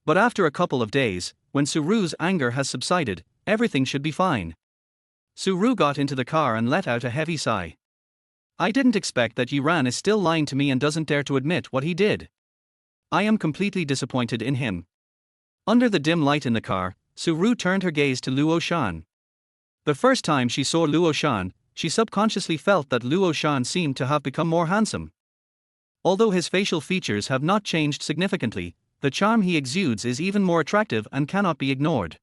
But after a couple of days, when Suru's anger has subsided, everything should be fine. Suru got into the car and let out a heavy sigh. I didn't expect that Yiran is still lying to me and doesn't dare to admit what he did. I am completely disappointed in him. Under the dim light in the car, Suru turned her gaze to Luo Shan. The first time she saw Luo Shan, she subconsciously felt that Luo Shan seemed to have become more handsome. Although his facial features have not changed significantly, the charm he exudes is even more attractive and cannot be ignored.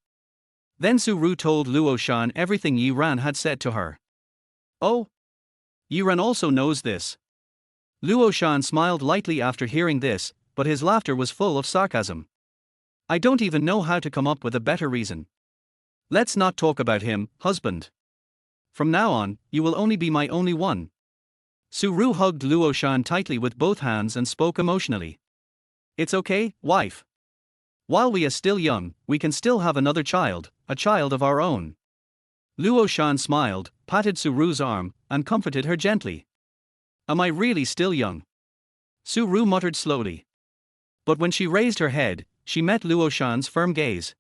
Then Suru told Luo Shan everything Yiran had said to her. Oh? Yiran also knows this. Luo Shan smiled lightly after hearing this, but his laughter was full of sarcasm. I don't even know how to come up with a better reason. Let's not talk about him, husband. From now on, you will only be my only one. Suru hugged Luo Shan tightly with both hands and spoke emotionally. It's okay, wife. While we are still young, we can still have another child, a child of our own. Luo Shan smiled, patted Suru's arm, and comforted her gently. Am I really still young? Suru muttered slowly. But when she raised her head, she met Luo Shan's firm gaze.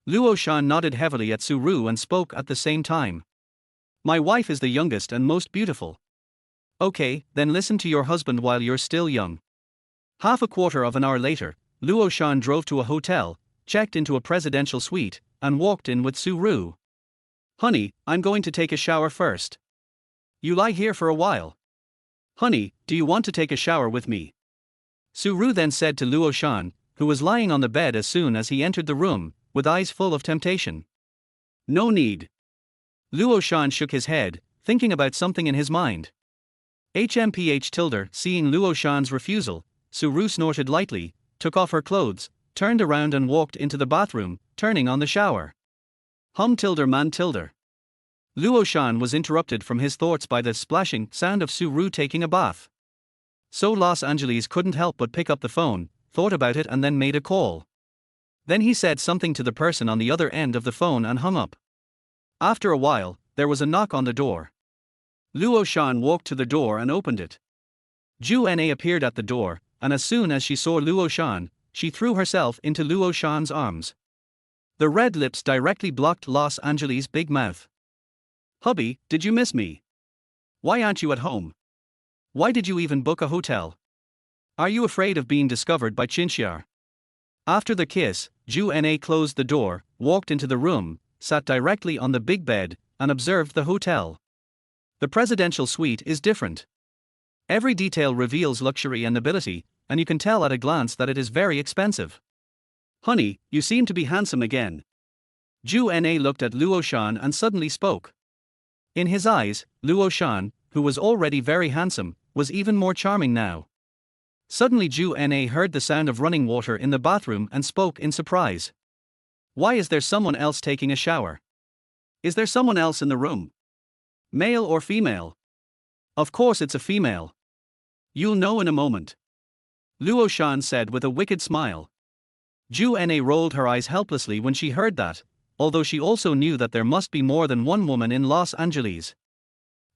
Luo Shan nodded heavily at Suru and spoke at the same time. My wife is the youngest and most beautiful. Okay, then listen to your husband while you're still young. Half a quarter of an hour later, Luo Shan drove to a hotel, checked into a presidential suite, and walked in with Suru. Honey, I'm going to take a shower first. You lie here for a while. Honey, do you want to take a shower with me? Suru then said to Luo Shan, who was lying on the bed as soon as he entered the room, with eyes full of temptation. No need. Luo Shan shook his head, thinking about something in his mind. Seeing Luo Shan's refusal, Suru snorted lightly, took off her clothes, turned around and walked into the bathroom, turning on the shower. Man. Luo Shan was interrupted from his thoughts by the splashing sound of Suru taking a bath. So Los Angeles couldn't help but pick up the phone, thought about it and then made a call. Then he said something to the person on the other end of the phone and hung up. After a while, there was a knock on the door. Luo Shan walked to the door and opened it. Ju Na appeared at the door, and as soon as she saw Luo Shan, she threw herself into Luo Shan's arms. The red lips directly blocked Los Angeles' big mouth. Hubby, did you miss me? Why aren't you at home? Why did you even book a hotel? Are you afraid of being discovered by Chinxiar? After the kiss, Ju Na closed the door, walked into the room, sat directly on the big bed, and observed the hotel. The presidential suite is different. Every detail reveals luxury and nobility, and you can tell at a glance that it is very expensive. Honey, you seem to be handsome again. Ju Na looked at Luo Shan and suddenly spoke. In his eyes, Luo Shan, who was already very handsome, was even more charming now. Suddenly Ju Na heard the sound of running water in the bathroom and spoke in surprise. Why is there someone else taking a shower? Is there someone else in the room? Male or female? Of course it's a female. You'll know in a moment. Luo Shan said with a wicked smile. Ju Na rolled her eyes helplessly when she heard that, although she also knew that there must be more than one woman in Los Angeles.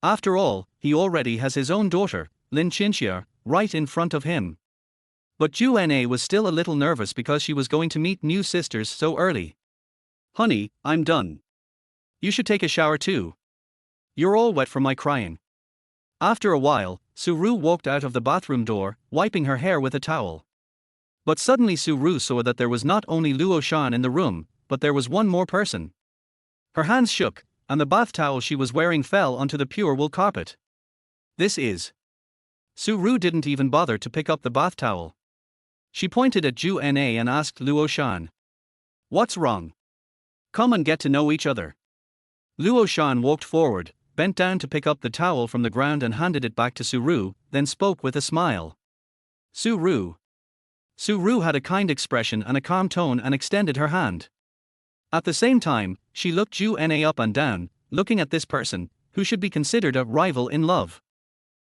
After all, he already has his own daughter, Lin Chinxia, right in front of him. But Juana was still a little nervous because she was going to meet new sisters so early. Honey, I'm done. You should take a shower too. You're all wet from my crying. After a while, Suru walked out of the bathroom door, wiping her hair with a towel. But suddenly Suru saw that there was not only Luo Shan in the room, but there was one more person. Her hands shook, and the bath towel she was wearing fell onto the pure wool carpet. This is. Suru didn't even bother to pick up the bath towel. She pointed at Juana and asked Luo Shan. What's wrong? Come and get to know each other. Luo Shan walked forward, bent down to pick up the towel from the ground and handed it back to Suru, then spoke with a smile. Suru. Suru had a kind expression and a calm tone and extended her hand. At the same time, she looked Juana up and down, looking at this person, who should be considered a rival in love.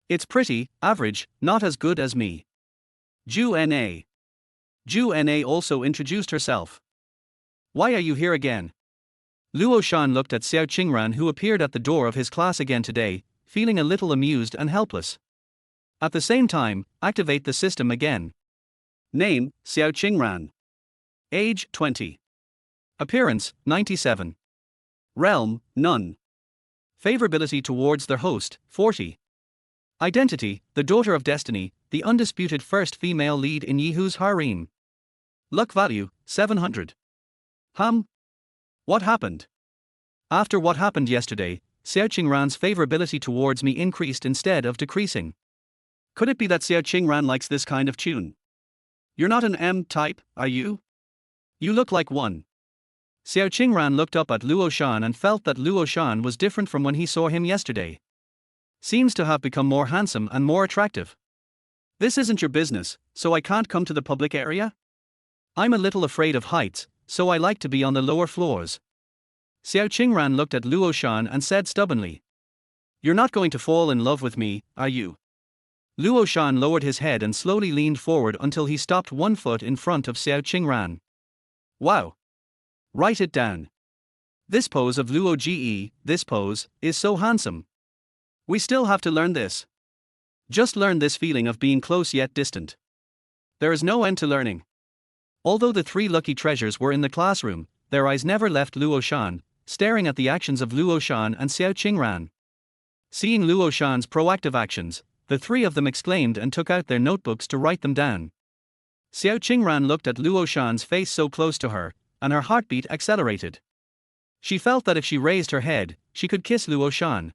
It's pretty, average, not as good as me. Juana. Juana also introduced herself. Why are you here again? Luo Shan looked at Xiao Qingran, who appeared at the door of his class again today, feeling a little amused and helpless. At the same time, activate the system again. Name, Xiao Qingran. Age, 20. Appearance, 97. Realm, none. Favorability towards their host, 40. Identity, the daughter of destiny, the undisputed first female lead in Yihu's harem. Luck value, 700. What happened? After what happened yesterday, Xiao Qingran's favorability towards me increased instead of decreasing. Could it be that Xiao Qingran likes this kind of tune? You're not an M type, are you? You look like one. Xiao Qingran looked up at Luo Shan and felt that Luo Shan was different from when he saw him yesterday. Seems to have become more handsome and more attractive. This isn't your business, so I can't come to the public area? I'm a little afraid of heights, so I like to be on the lower floors. Xiao Qingran looked at Luo Shan and said stubbornly. You're not going to fall in love with me, are you? Luo Shan lowered his head and slowly leaned forward until he stopped 1 foot in front of Xiao Qingran. Wow. Write it down. This pose of Luo Ge, this pose, is so handsome. We still have to learn this. Just learn this feeling of being close yet distant. There is no end to learning. Although the 3 lucky treasures were in the classroom, their eyes never left Luo Shan, staring at the actions of Luo Shan and Xiao Qingran. Seeing Luo Shan's proactive actions, the 3 of them exclaimed and took out their notebooks to write them down. Xiao Qingran looked at Luo Shan's face so close to her, and her heartbeat accelerated. She felt that if she raised her head, she could kiss Luo Shan.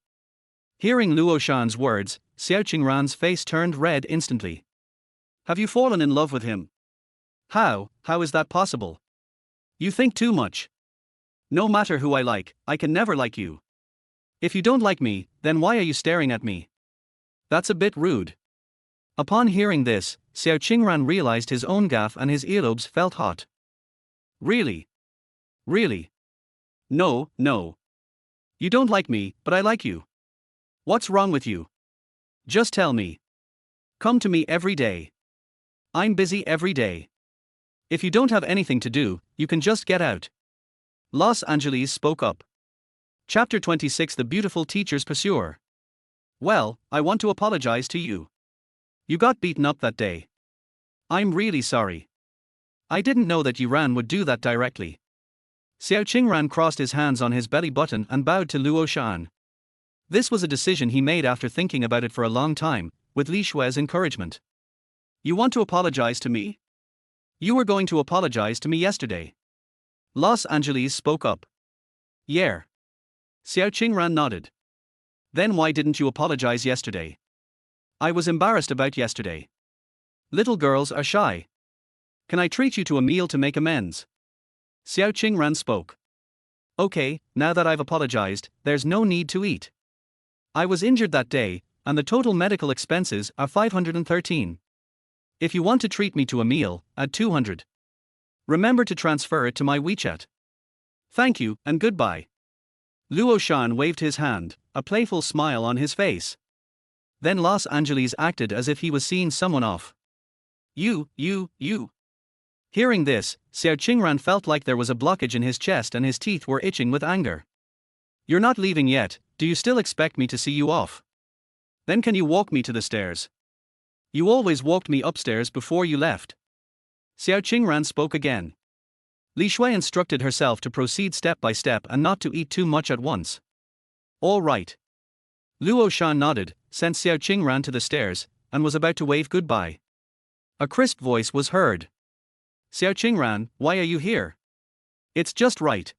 Hearing Luo Shan's words, Xiao Qingran's face turned red instantly. Have you fallen in love with him? How is that possible? You think too much. No matter who I can never like you. If you don't like me, then why are you staring at me? That's a bit rude. Upon hearing this, Xiao Qingran realized his own gaffe and his earlobes felt hot. Really? Really? No. You don't like me, but I like you. What's wrong with you? Just tell me. Come to me every day. I'm busy every day. If you don't have anything to do, you can just get out. Los Angeles spoke up. Chapter 26, The Beautiful Teacher's Pursuer. Well, I want to apologize to you. You got beaten up that day. I'm really sorry. I didn't know that Yuran would do that directly. Xiao Qingran crossed his hands on his belly button and bowed to Luo Shan. This was a decision he made after thinking about it for a long time, with Li Shui's encouragement. You want to apologize to me? You were going to apologize to me yesterday. Los Angeles spoke up. Yeah. Xiao Qingran nodded. Then why didn't you apologize yesterday? I was embarrassed about yesterday. Little girls are shy. Can I treat you to a meal to make amends? Xiao Qingran spoke. Okay, now that I've apologized, there's no need to eat. I was injured that day, and the total medical expenses are 513. If you want to treat me to a meal, add 200. Remember to transfer it to my WeChat. Thank you, and goodbye. Luo Shan waved his hand, a playful smile on his face. Then Los Angeles acted as if he was seeing someone off. You. Hearing this, Xiao Qingran felt like there was a blockage in his chest and his teeth were itching with anger. You're not leaving yet, do you still expect me to see you off? Then can you walk me to the stairs? You always walked me upstairs before you left. Xiao Qingran spoke again. Li Shui instructed herself to proceed step by step and not to eat too much at once. All right. Luo Shan nodded, sent Xiao Qingran to the stairs, and was about to wave goodbye. A crisp voice was heard. Xiao Qingran, why are you here? It's just right.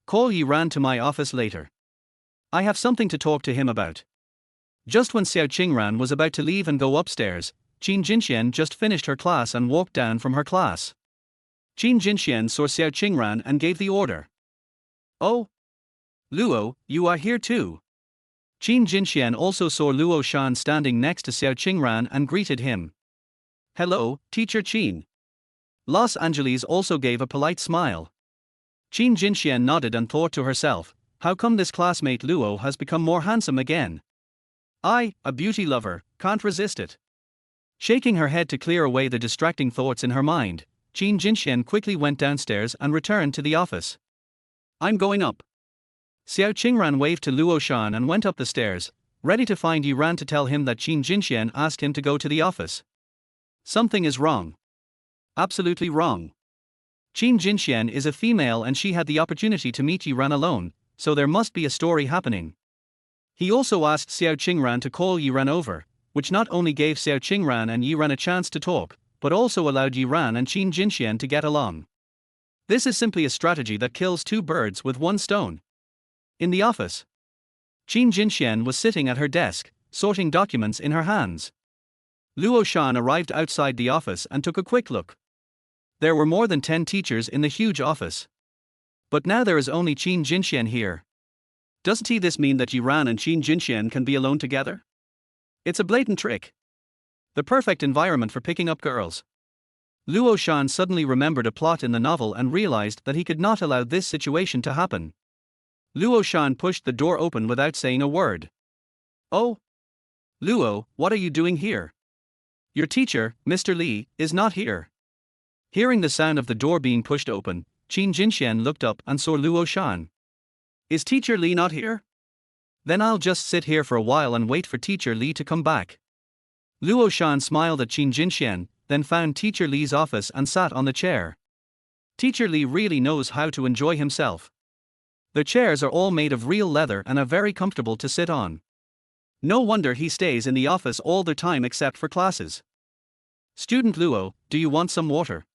Call Yi Ran to my office later. I have something to talk to him about. Just when Xiao Qingran was about to leave and go upstairs, Qin Jinxian just finished her class and walked down from her class. Qin Jinxian saw Xiao Qingran and gave the order. Oh! Luo, you are here too. Qin Jinxian also saw Luo Shan standing next to Xiao Qingran and greeted him. Hello, Teacher Qin. Los Angeles also gave a polite smile. Qin Jinxian nodded and thought to herself, how come this classmate Luo has become more handsome again? I, a beauty lover, can't resist it. Shaking her head to clear away the distracting thoughts in her mind, Qin Jinxian quickly went downstairs and returned to the office. I'm going up. Xiao Qingran waved to Luo Shan and went up the stairs, ready to find Yi Ran to tell him that Qin Jinxian asked him to go to the office. Something is wrong. Absolutely wrong. Qin Jinxian is a female and she had the opportunity to meet Yi Ran alone, so there must be a story happening. He also asked Xiao Qingran to call Yi Ran over, which not only gave Xiao Qingran and Yi Ran a chance to talk, but also allowed Yi Ran and Qin Jinxian to get along. This is simply a strategy that kills two birds with one stone. In the office, Qin Jinxian was sitting at her desk, sorting documents in her hands. Luo Shan arrived outside the office and took a quick look. There were more than 10 teachers in the huge office. But now there is only Qin Jinxian here. Doesn't this mean that Yi Ran and Qin Jinxian can be alone together? It's a blatant trick. The perfect environment for picking up girls. Luo Shan suddenly remembered a plot in the novel and realized that he could not allow this situation to happen. Luo Shan pushed the door open without saying a word. Oh! Luo, what are you doing here? Your teacher, Mr. Li, is not here. Hearing the sound of the door being pushed open, Qin Jinxian looked up and saw Luo Shan. Is Teacher Li not here? Then I'll just sit here for a while and wait for Teacher Li to come back. Luo Shan smiled at Qin Jinxian, then found Teacher Li's office and sat on the chair. Teacher Li really knows how to enjoy himself. The chairs are all made of real leather and are very comfortable to sit on. No wonder he stays in the office all the time except for classes. Student Luo, do you want some water?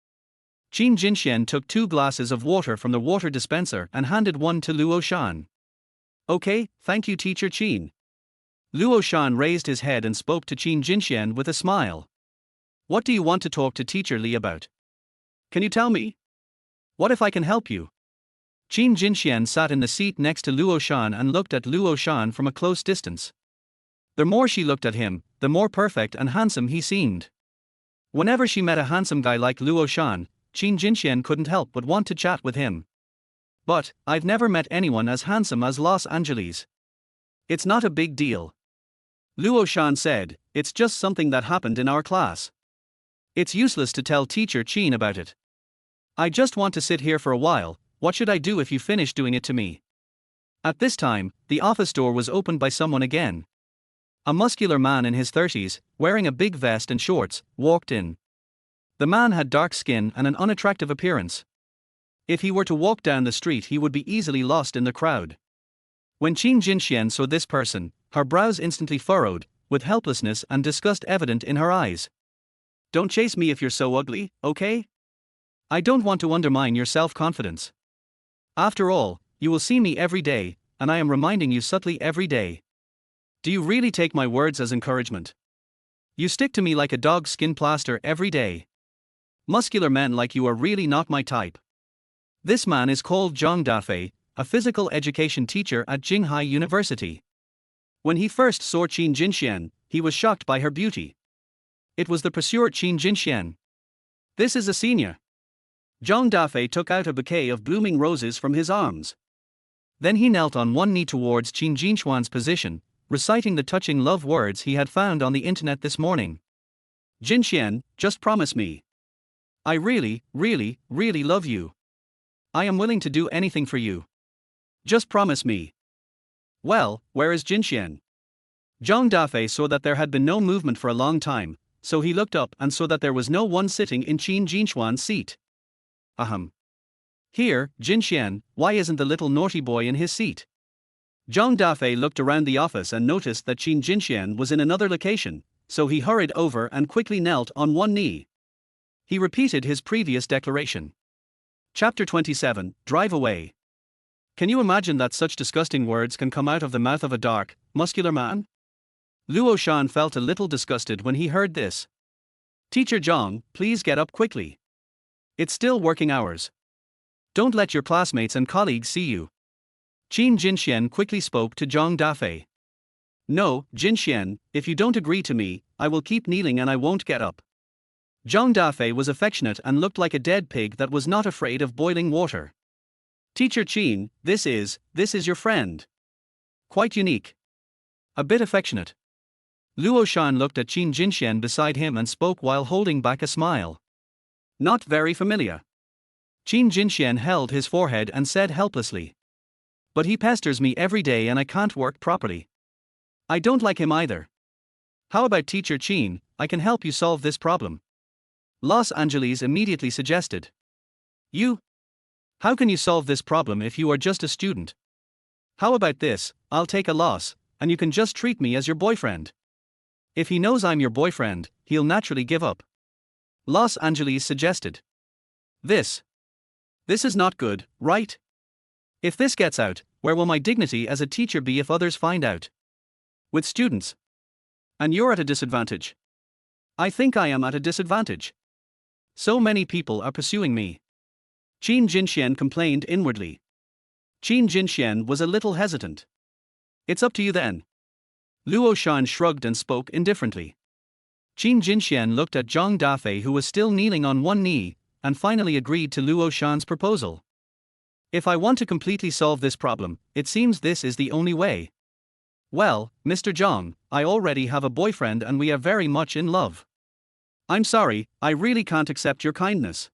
Qin Jinxian took 2 glasses of water from the water dispenser and handed one to Luo Shan. Okay, thank you Teacher Qin. Luo Shan raised his head and spoke to Qin Jinxian with a smile. What do you want to talk to Teacher Li about? Can you tell me? What if I can help you? Qin Jinxian sat in the seat next to Luo Shan and looked at Luo Shan from a close distance. The more she looked at him, the more perfect and handsome he seemed. Whenever she met a handsome guy like Luo Shan, Qin Jinxian couldn't help but want to chat with him. But, I've never met anyone as handsome as Los Angeles. It's not a big deal. Luo Shan said, it's just something that happened in our class. It's useless to tell Teacher Qin about it. I just want to sit here for a while, what should I do if you finish doing it to me? At this time, the office door was opened by someone again. A muscular man in his 30s, wearing a big vest and shorts, walked in. The man had dark skin and an unattractive appearance. If he were to walk down the street he would be easily lost in the crowd. When Qin Jinxian saw this person, her brows instantly furrowed, with helplessness and disgust evident in her eyes. Don't chase me if you're so ugly, okay? I don't want to undermine your self-confidence. After all, you will see me every day, and I am reminding you subtly every day. Do you really take my words as encouragement? You stick to me like a dog's skin plaster every day. Muscular men like you are really not my type. This man is called Zhang Dafei, a physical education teacher at Jinghai University. When he first saw Qin Jinxian, he was shocked by her beauty. It was the pursuer Qin Jinxian. This is a senior. Zhang Dafei took out a bouquet of blooming roses from his arms. Then he knelt on one knee towards Qin Jinxian's position, reciting the touching love words he had found on the internet this morning. Jinxian, just promise me. I really, really, really love you. I am willing to do anything for you. Just promise me. Well, where is Jinxian? Zhang Dafei saw that there had been no movement for a long time, so he looked up and saw that there was no one sitting in Qin Jinxuan's seat. Ahem. Here, Jinxian, why isn't the little naughty boy in his seat? Zhang Dafei looked around the office and noticed that Qin Jinxian was in another location, so he hurried over and quickly knelt on one knee. He repeated his previous declaration. Chapter 27, Drive Away. Can you imagine that such disgusting words can come out of the mouth of a dark, muscular man? Luo Shan felt a little disgusted when he heard this. Teacher Zhang, please get up quickly. It's still working hours. Don't let your classmates and colleagues see you. Qin Jinxian quickly spoke to Zhang Dafei. No, Jinxian, if you don't agree to me, I will keep kneeling and I won't get up. Zhang Dafei was affectionate and looked like a dead pig that was not afraid of boiling water. Teacher Qin, this is your friend. Quite unique. A bit affectionate. Luo Shan looked at Qin Jinxian beside him and spoke while holding back a smile. Not very familiar. Qin Jinxian held his forehead and said helplessly. But he pesters me every day and I can't work properly. I don't like him either. How about Teacher Qin, I can help you solve this problem. Los Angeles immediately suggested. You? How can you solve this problem if you are just a student? How about this, I'll take a loss, and you can just treat me as your boyfriend. If he knows I'm your boyfriend, he'll naturally give up. Los Angeles suggested. This is not good, right? If this gets out, where will my dignity as a teacher be if others find out? With students. And you're at a disadvantage. I think I am at a disadvantage. So many people are pursuing me. Qin Jinxian complained inwardly. Qin Jinxian was a little hesitant. It's up to you then. Luo Shan shrugged and spoke indifferently. Qin Jinxian looked at Zhang Dafei, who was still kneeling on one knee, and finally agreed to Luo Shan's proposal. If I want to completely solve this problem, it seems this is the only way. Well, Mr. Zhang, I already have a boyfriend and we are very much in love. I'm sorry, I really can't accept your kindness.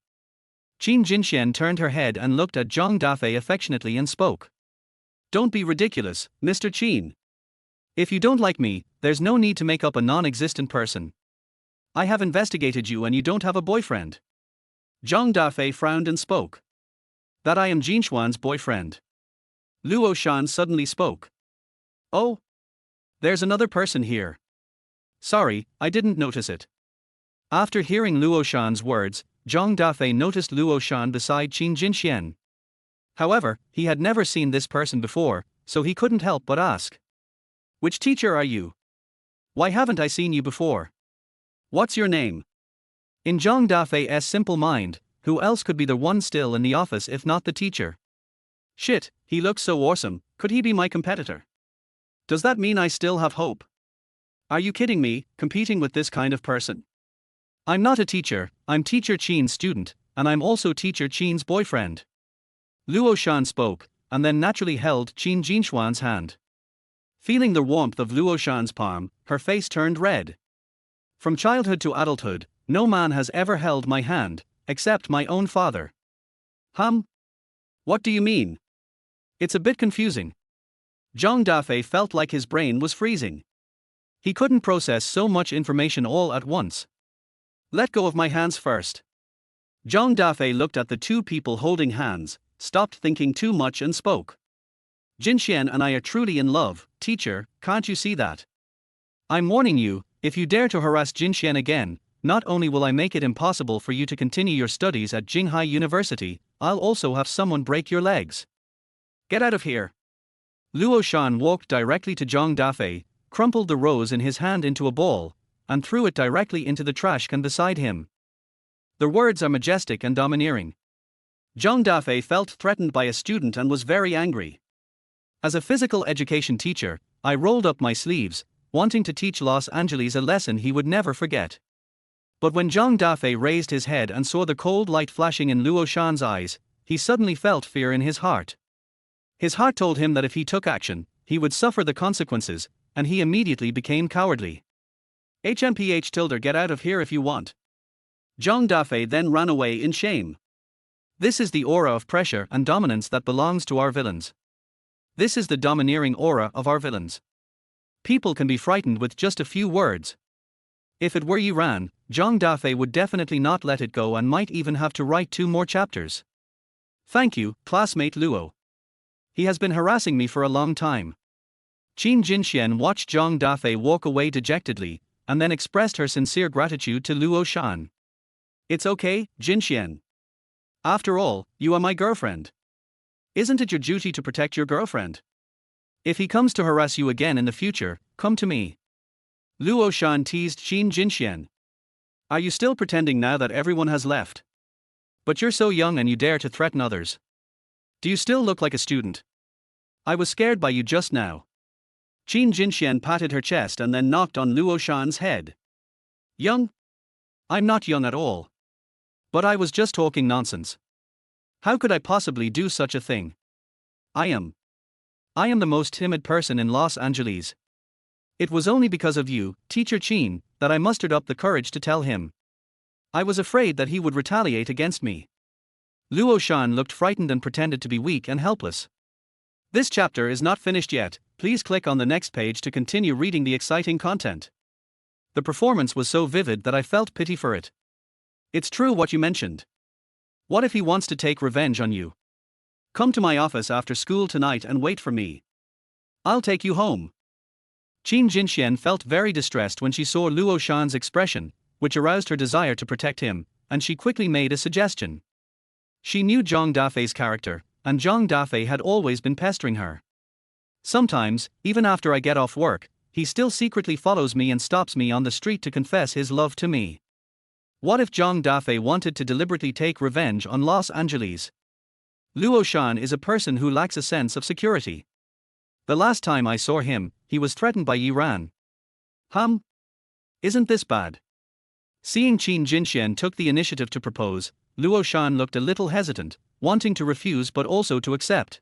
Qin Jinxian turned her head and looked at Zhang Dafei affectionately and spoke. Don't be ridiculous, Mr. Qin. If you don't like me, there's no need to make up a non-existent person. I have investigated you and you don't have a boyfriend. Zhang Dafei frowned and spoke. That I am Jinxuan's boyfriend. Luo Shan suddenly spoke. Oh? There's another person here. Sorry, I didn't notice it. After hearing Luo Shan's words, Zhang Dafei noticed Luo Shan beside Qin Jinxian. However, he had never seen this person before, so he couldn't help but ask. Which teacher are you? Why haven't I seen you before? What's your name? In Zhang Dafei's simple mind, who else could be the one still in the office if not the teacher? Shit, he looks so awesome, could he be my competitor? Does that mean I still have hope? Are you kidding me, competing with this kind of person? I'm not a teacher, I'm Teacher Qin's student, and I'm also Teacher Qin's boyfriend. Luo Shan spoke, and then naturally held Qin Jinxuan's hand. Feeling the warmth of Luo Shan's palm, her face turned red. From childhood to adulthood, no man has ever held my hand, except my own father. What do you mean? It's a bit confusing. Zhang Dafei felt like his brain was freezing. He couldn't process so much information all at once. Let go of my hands first. Zhang Dafei looked at the two people holding hands, stopped thinking too much and spoke. Jinxian and I are truly in love, teacher, can't you see that? I'm warning you, if you dare to harass Jinxian again, not only will I make it impossible for you to continue your studies at Jinghai University, I'll also have someone break your legs. Get out of here. Luo Shan walked directly to Zhang Dafei, crumpled the rose in his hand into a ball, and threw it directly into the trash can beside him. The words are majestic and domineering. Zhang Dafei felt threatened by a student and was very angry. As a physical education teacher, I rolled up my sleeves, wanting to teach Los Angeles a lesson he would never forget. But when Zhang Dafei raised his head and saw the cold light flashing in Luo Shan's eyes, he suddenly felt fear in his heart. His heart told him that if he took action, he would suffer the consequences, and he immediately became cowardly. HMPH get out of here if you want. Zhang Dafei then ran away in shame. This is the aura of pressure and dominance that belongs to our villains. This is the domineering aura of our villains. People can be frightened with just a few words. If it were Yiran, Zhang Dafei would definitely not let it go and might even have to write 2 more chapters. Thank you, classmate Luo. He has been harassing me for a long time. Qin Jinxian watched Zhang Dafei walk away dejectedly, and then expressed her sincere gratitude to Luo Shan. It's okay, Jinxian. After all, you are my girlfriend. Isn't it your duty to protect your girlfriend? If he comes to harass you again in the future, come to me. Luo Shan teased Qin Jinxian. Are you still pretending now that everyone has left? But you're so young and you dare to threaten others. Do you still look like a student? I was scared by you just now. Qin Jinxian patted her chest and then knocked on Luo Shan's head. Young? I'm not young at all. But I was just talking nonsense. How could I possibly do such a thing? I am the most timid person in Los Angeles. It was only because of you, Teacher Qin, that I mustered up the courage to tell him. I was afraid that he would retaliate against me. Luo Shan looked frightened and pretended to be weak and helpless. This chapter is not finished yet, please click on the next page to continue reading the exciting content. The performance was so vivid that I felt pity for it. It's true what you mentioned. What if he wants to take revenge on you? Come to my office after school tonight and wait for me. I'll take you home. Qin Jinxian felt very distressed when she saw Luo Shan's expression, which aroused her desire to protect him, and she quickly made a suggestion. She knew Zhang Dafei's character, and Zhang Dafei had always been pestering her. Sometimes, even after I get off work, he still secretly follows me and stops me on the street to confess his love to me. What if Zhang Dafei wanted to deliberately take revenge on Los Angeles? Luo Shan is a person who lacks a sense of security. The last time I saw him, he was threatened by Yiran. Isn't this bad? Seeing Qin Jinxian took the initiative to propose, Luo Shan looked a little hesitant, wanting to refuse but also to accept.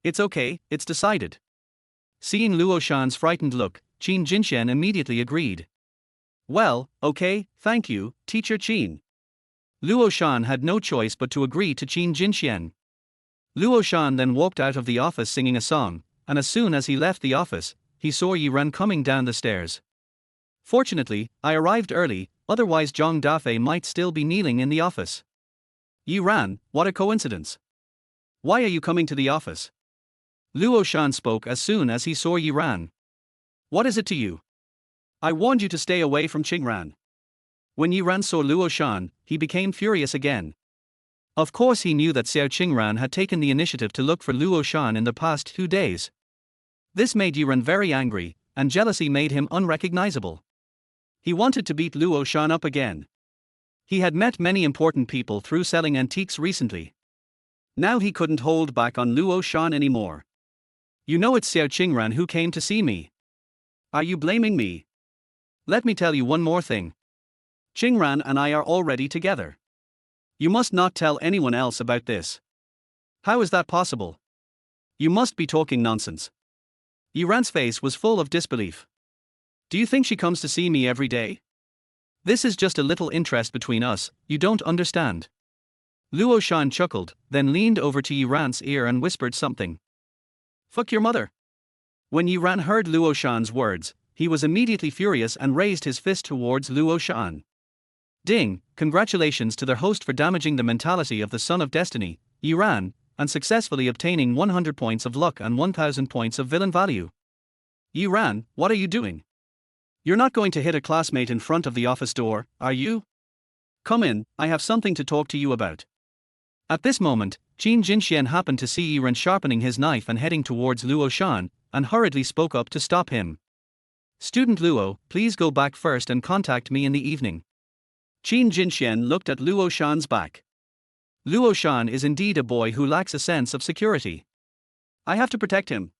It's okay, it's decided. Seeing Luo Shan's frightened look, Qin Jinxian immediately agreed. Well, okay, thank you, Teacher Qin. Luo Shan had no choice but to agree to Qin Jinxian. Luo Shan then walked out of the office singing a song, and as soon as he left the office, he saw Yiran coming down the stairs. Fortunately, I arrived early, otherwise Zhang Dafei might still be kneeling in the office. Yiran, what a coincidence. Why are you coming to the office? Luo Shan spoke as soon as he saw Yiran. What is it to you? I warned you to stay away from Qingran. When Yiran saw Luo Shan, he became furious again. Of course he knew that Xiao Qingran had taken the initiative to look for Luo Shan in the past 2 days. This made Yiran very angry, and jealousy made him unrecognizable. He wanted to beat Luo Shan up again. He had met many important people through selling antiques recently. Now he couldn't hold back on Luo Shan anymore. You know it's Xiao Qingran who came to see me. Are you blaming me? Let me tell you one more thing. Qingran and I are already together. You must not tell anyone else about this. How is that possible? You must be talking nonsense. Yiran's face was full of disbelief. Do you think she comes to see me every day? This is just a little interest between us, you don't understand. Luo Shan chuckled, then leaned over to Yiran's ear and whispered something. Fuck your mother. When Yiran heard Luo Shan's words, he was immediately furious and raised his fist towards Luo Shan. Ding, congratulations to their host for damaging the mentality of the Son of Destiny, Yiran, and successfully obtaining 100 points of luck and 1000 points of villain value. Yiran, what are you doing? You're not going to hit a classmate in front of the office door, are you? Come in, I have something to talk to you about. At this moment, Qin Jinxian happened to see Yiran sharpening his knife and heading towards Luo Shan, and hurriedly spoke up to stop him. Student Luo, please go back first and contact me in the evening. Qin Jinxian looked at Luo Shan's back. Luo Shan is indeed a boy who lacks a sense of security. I have to protect him.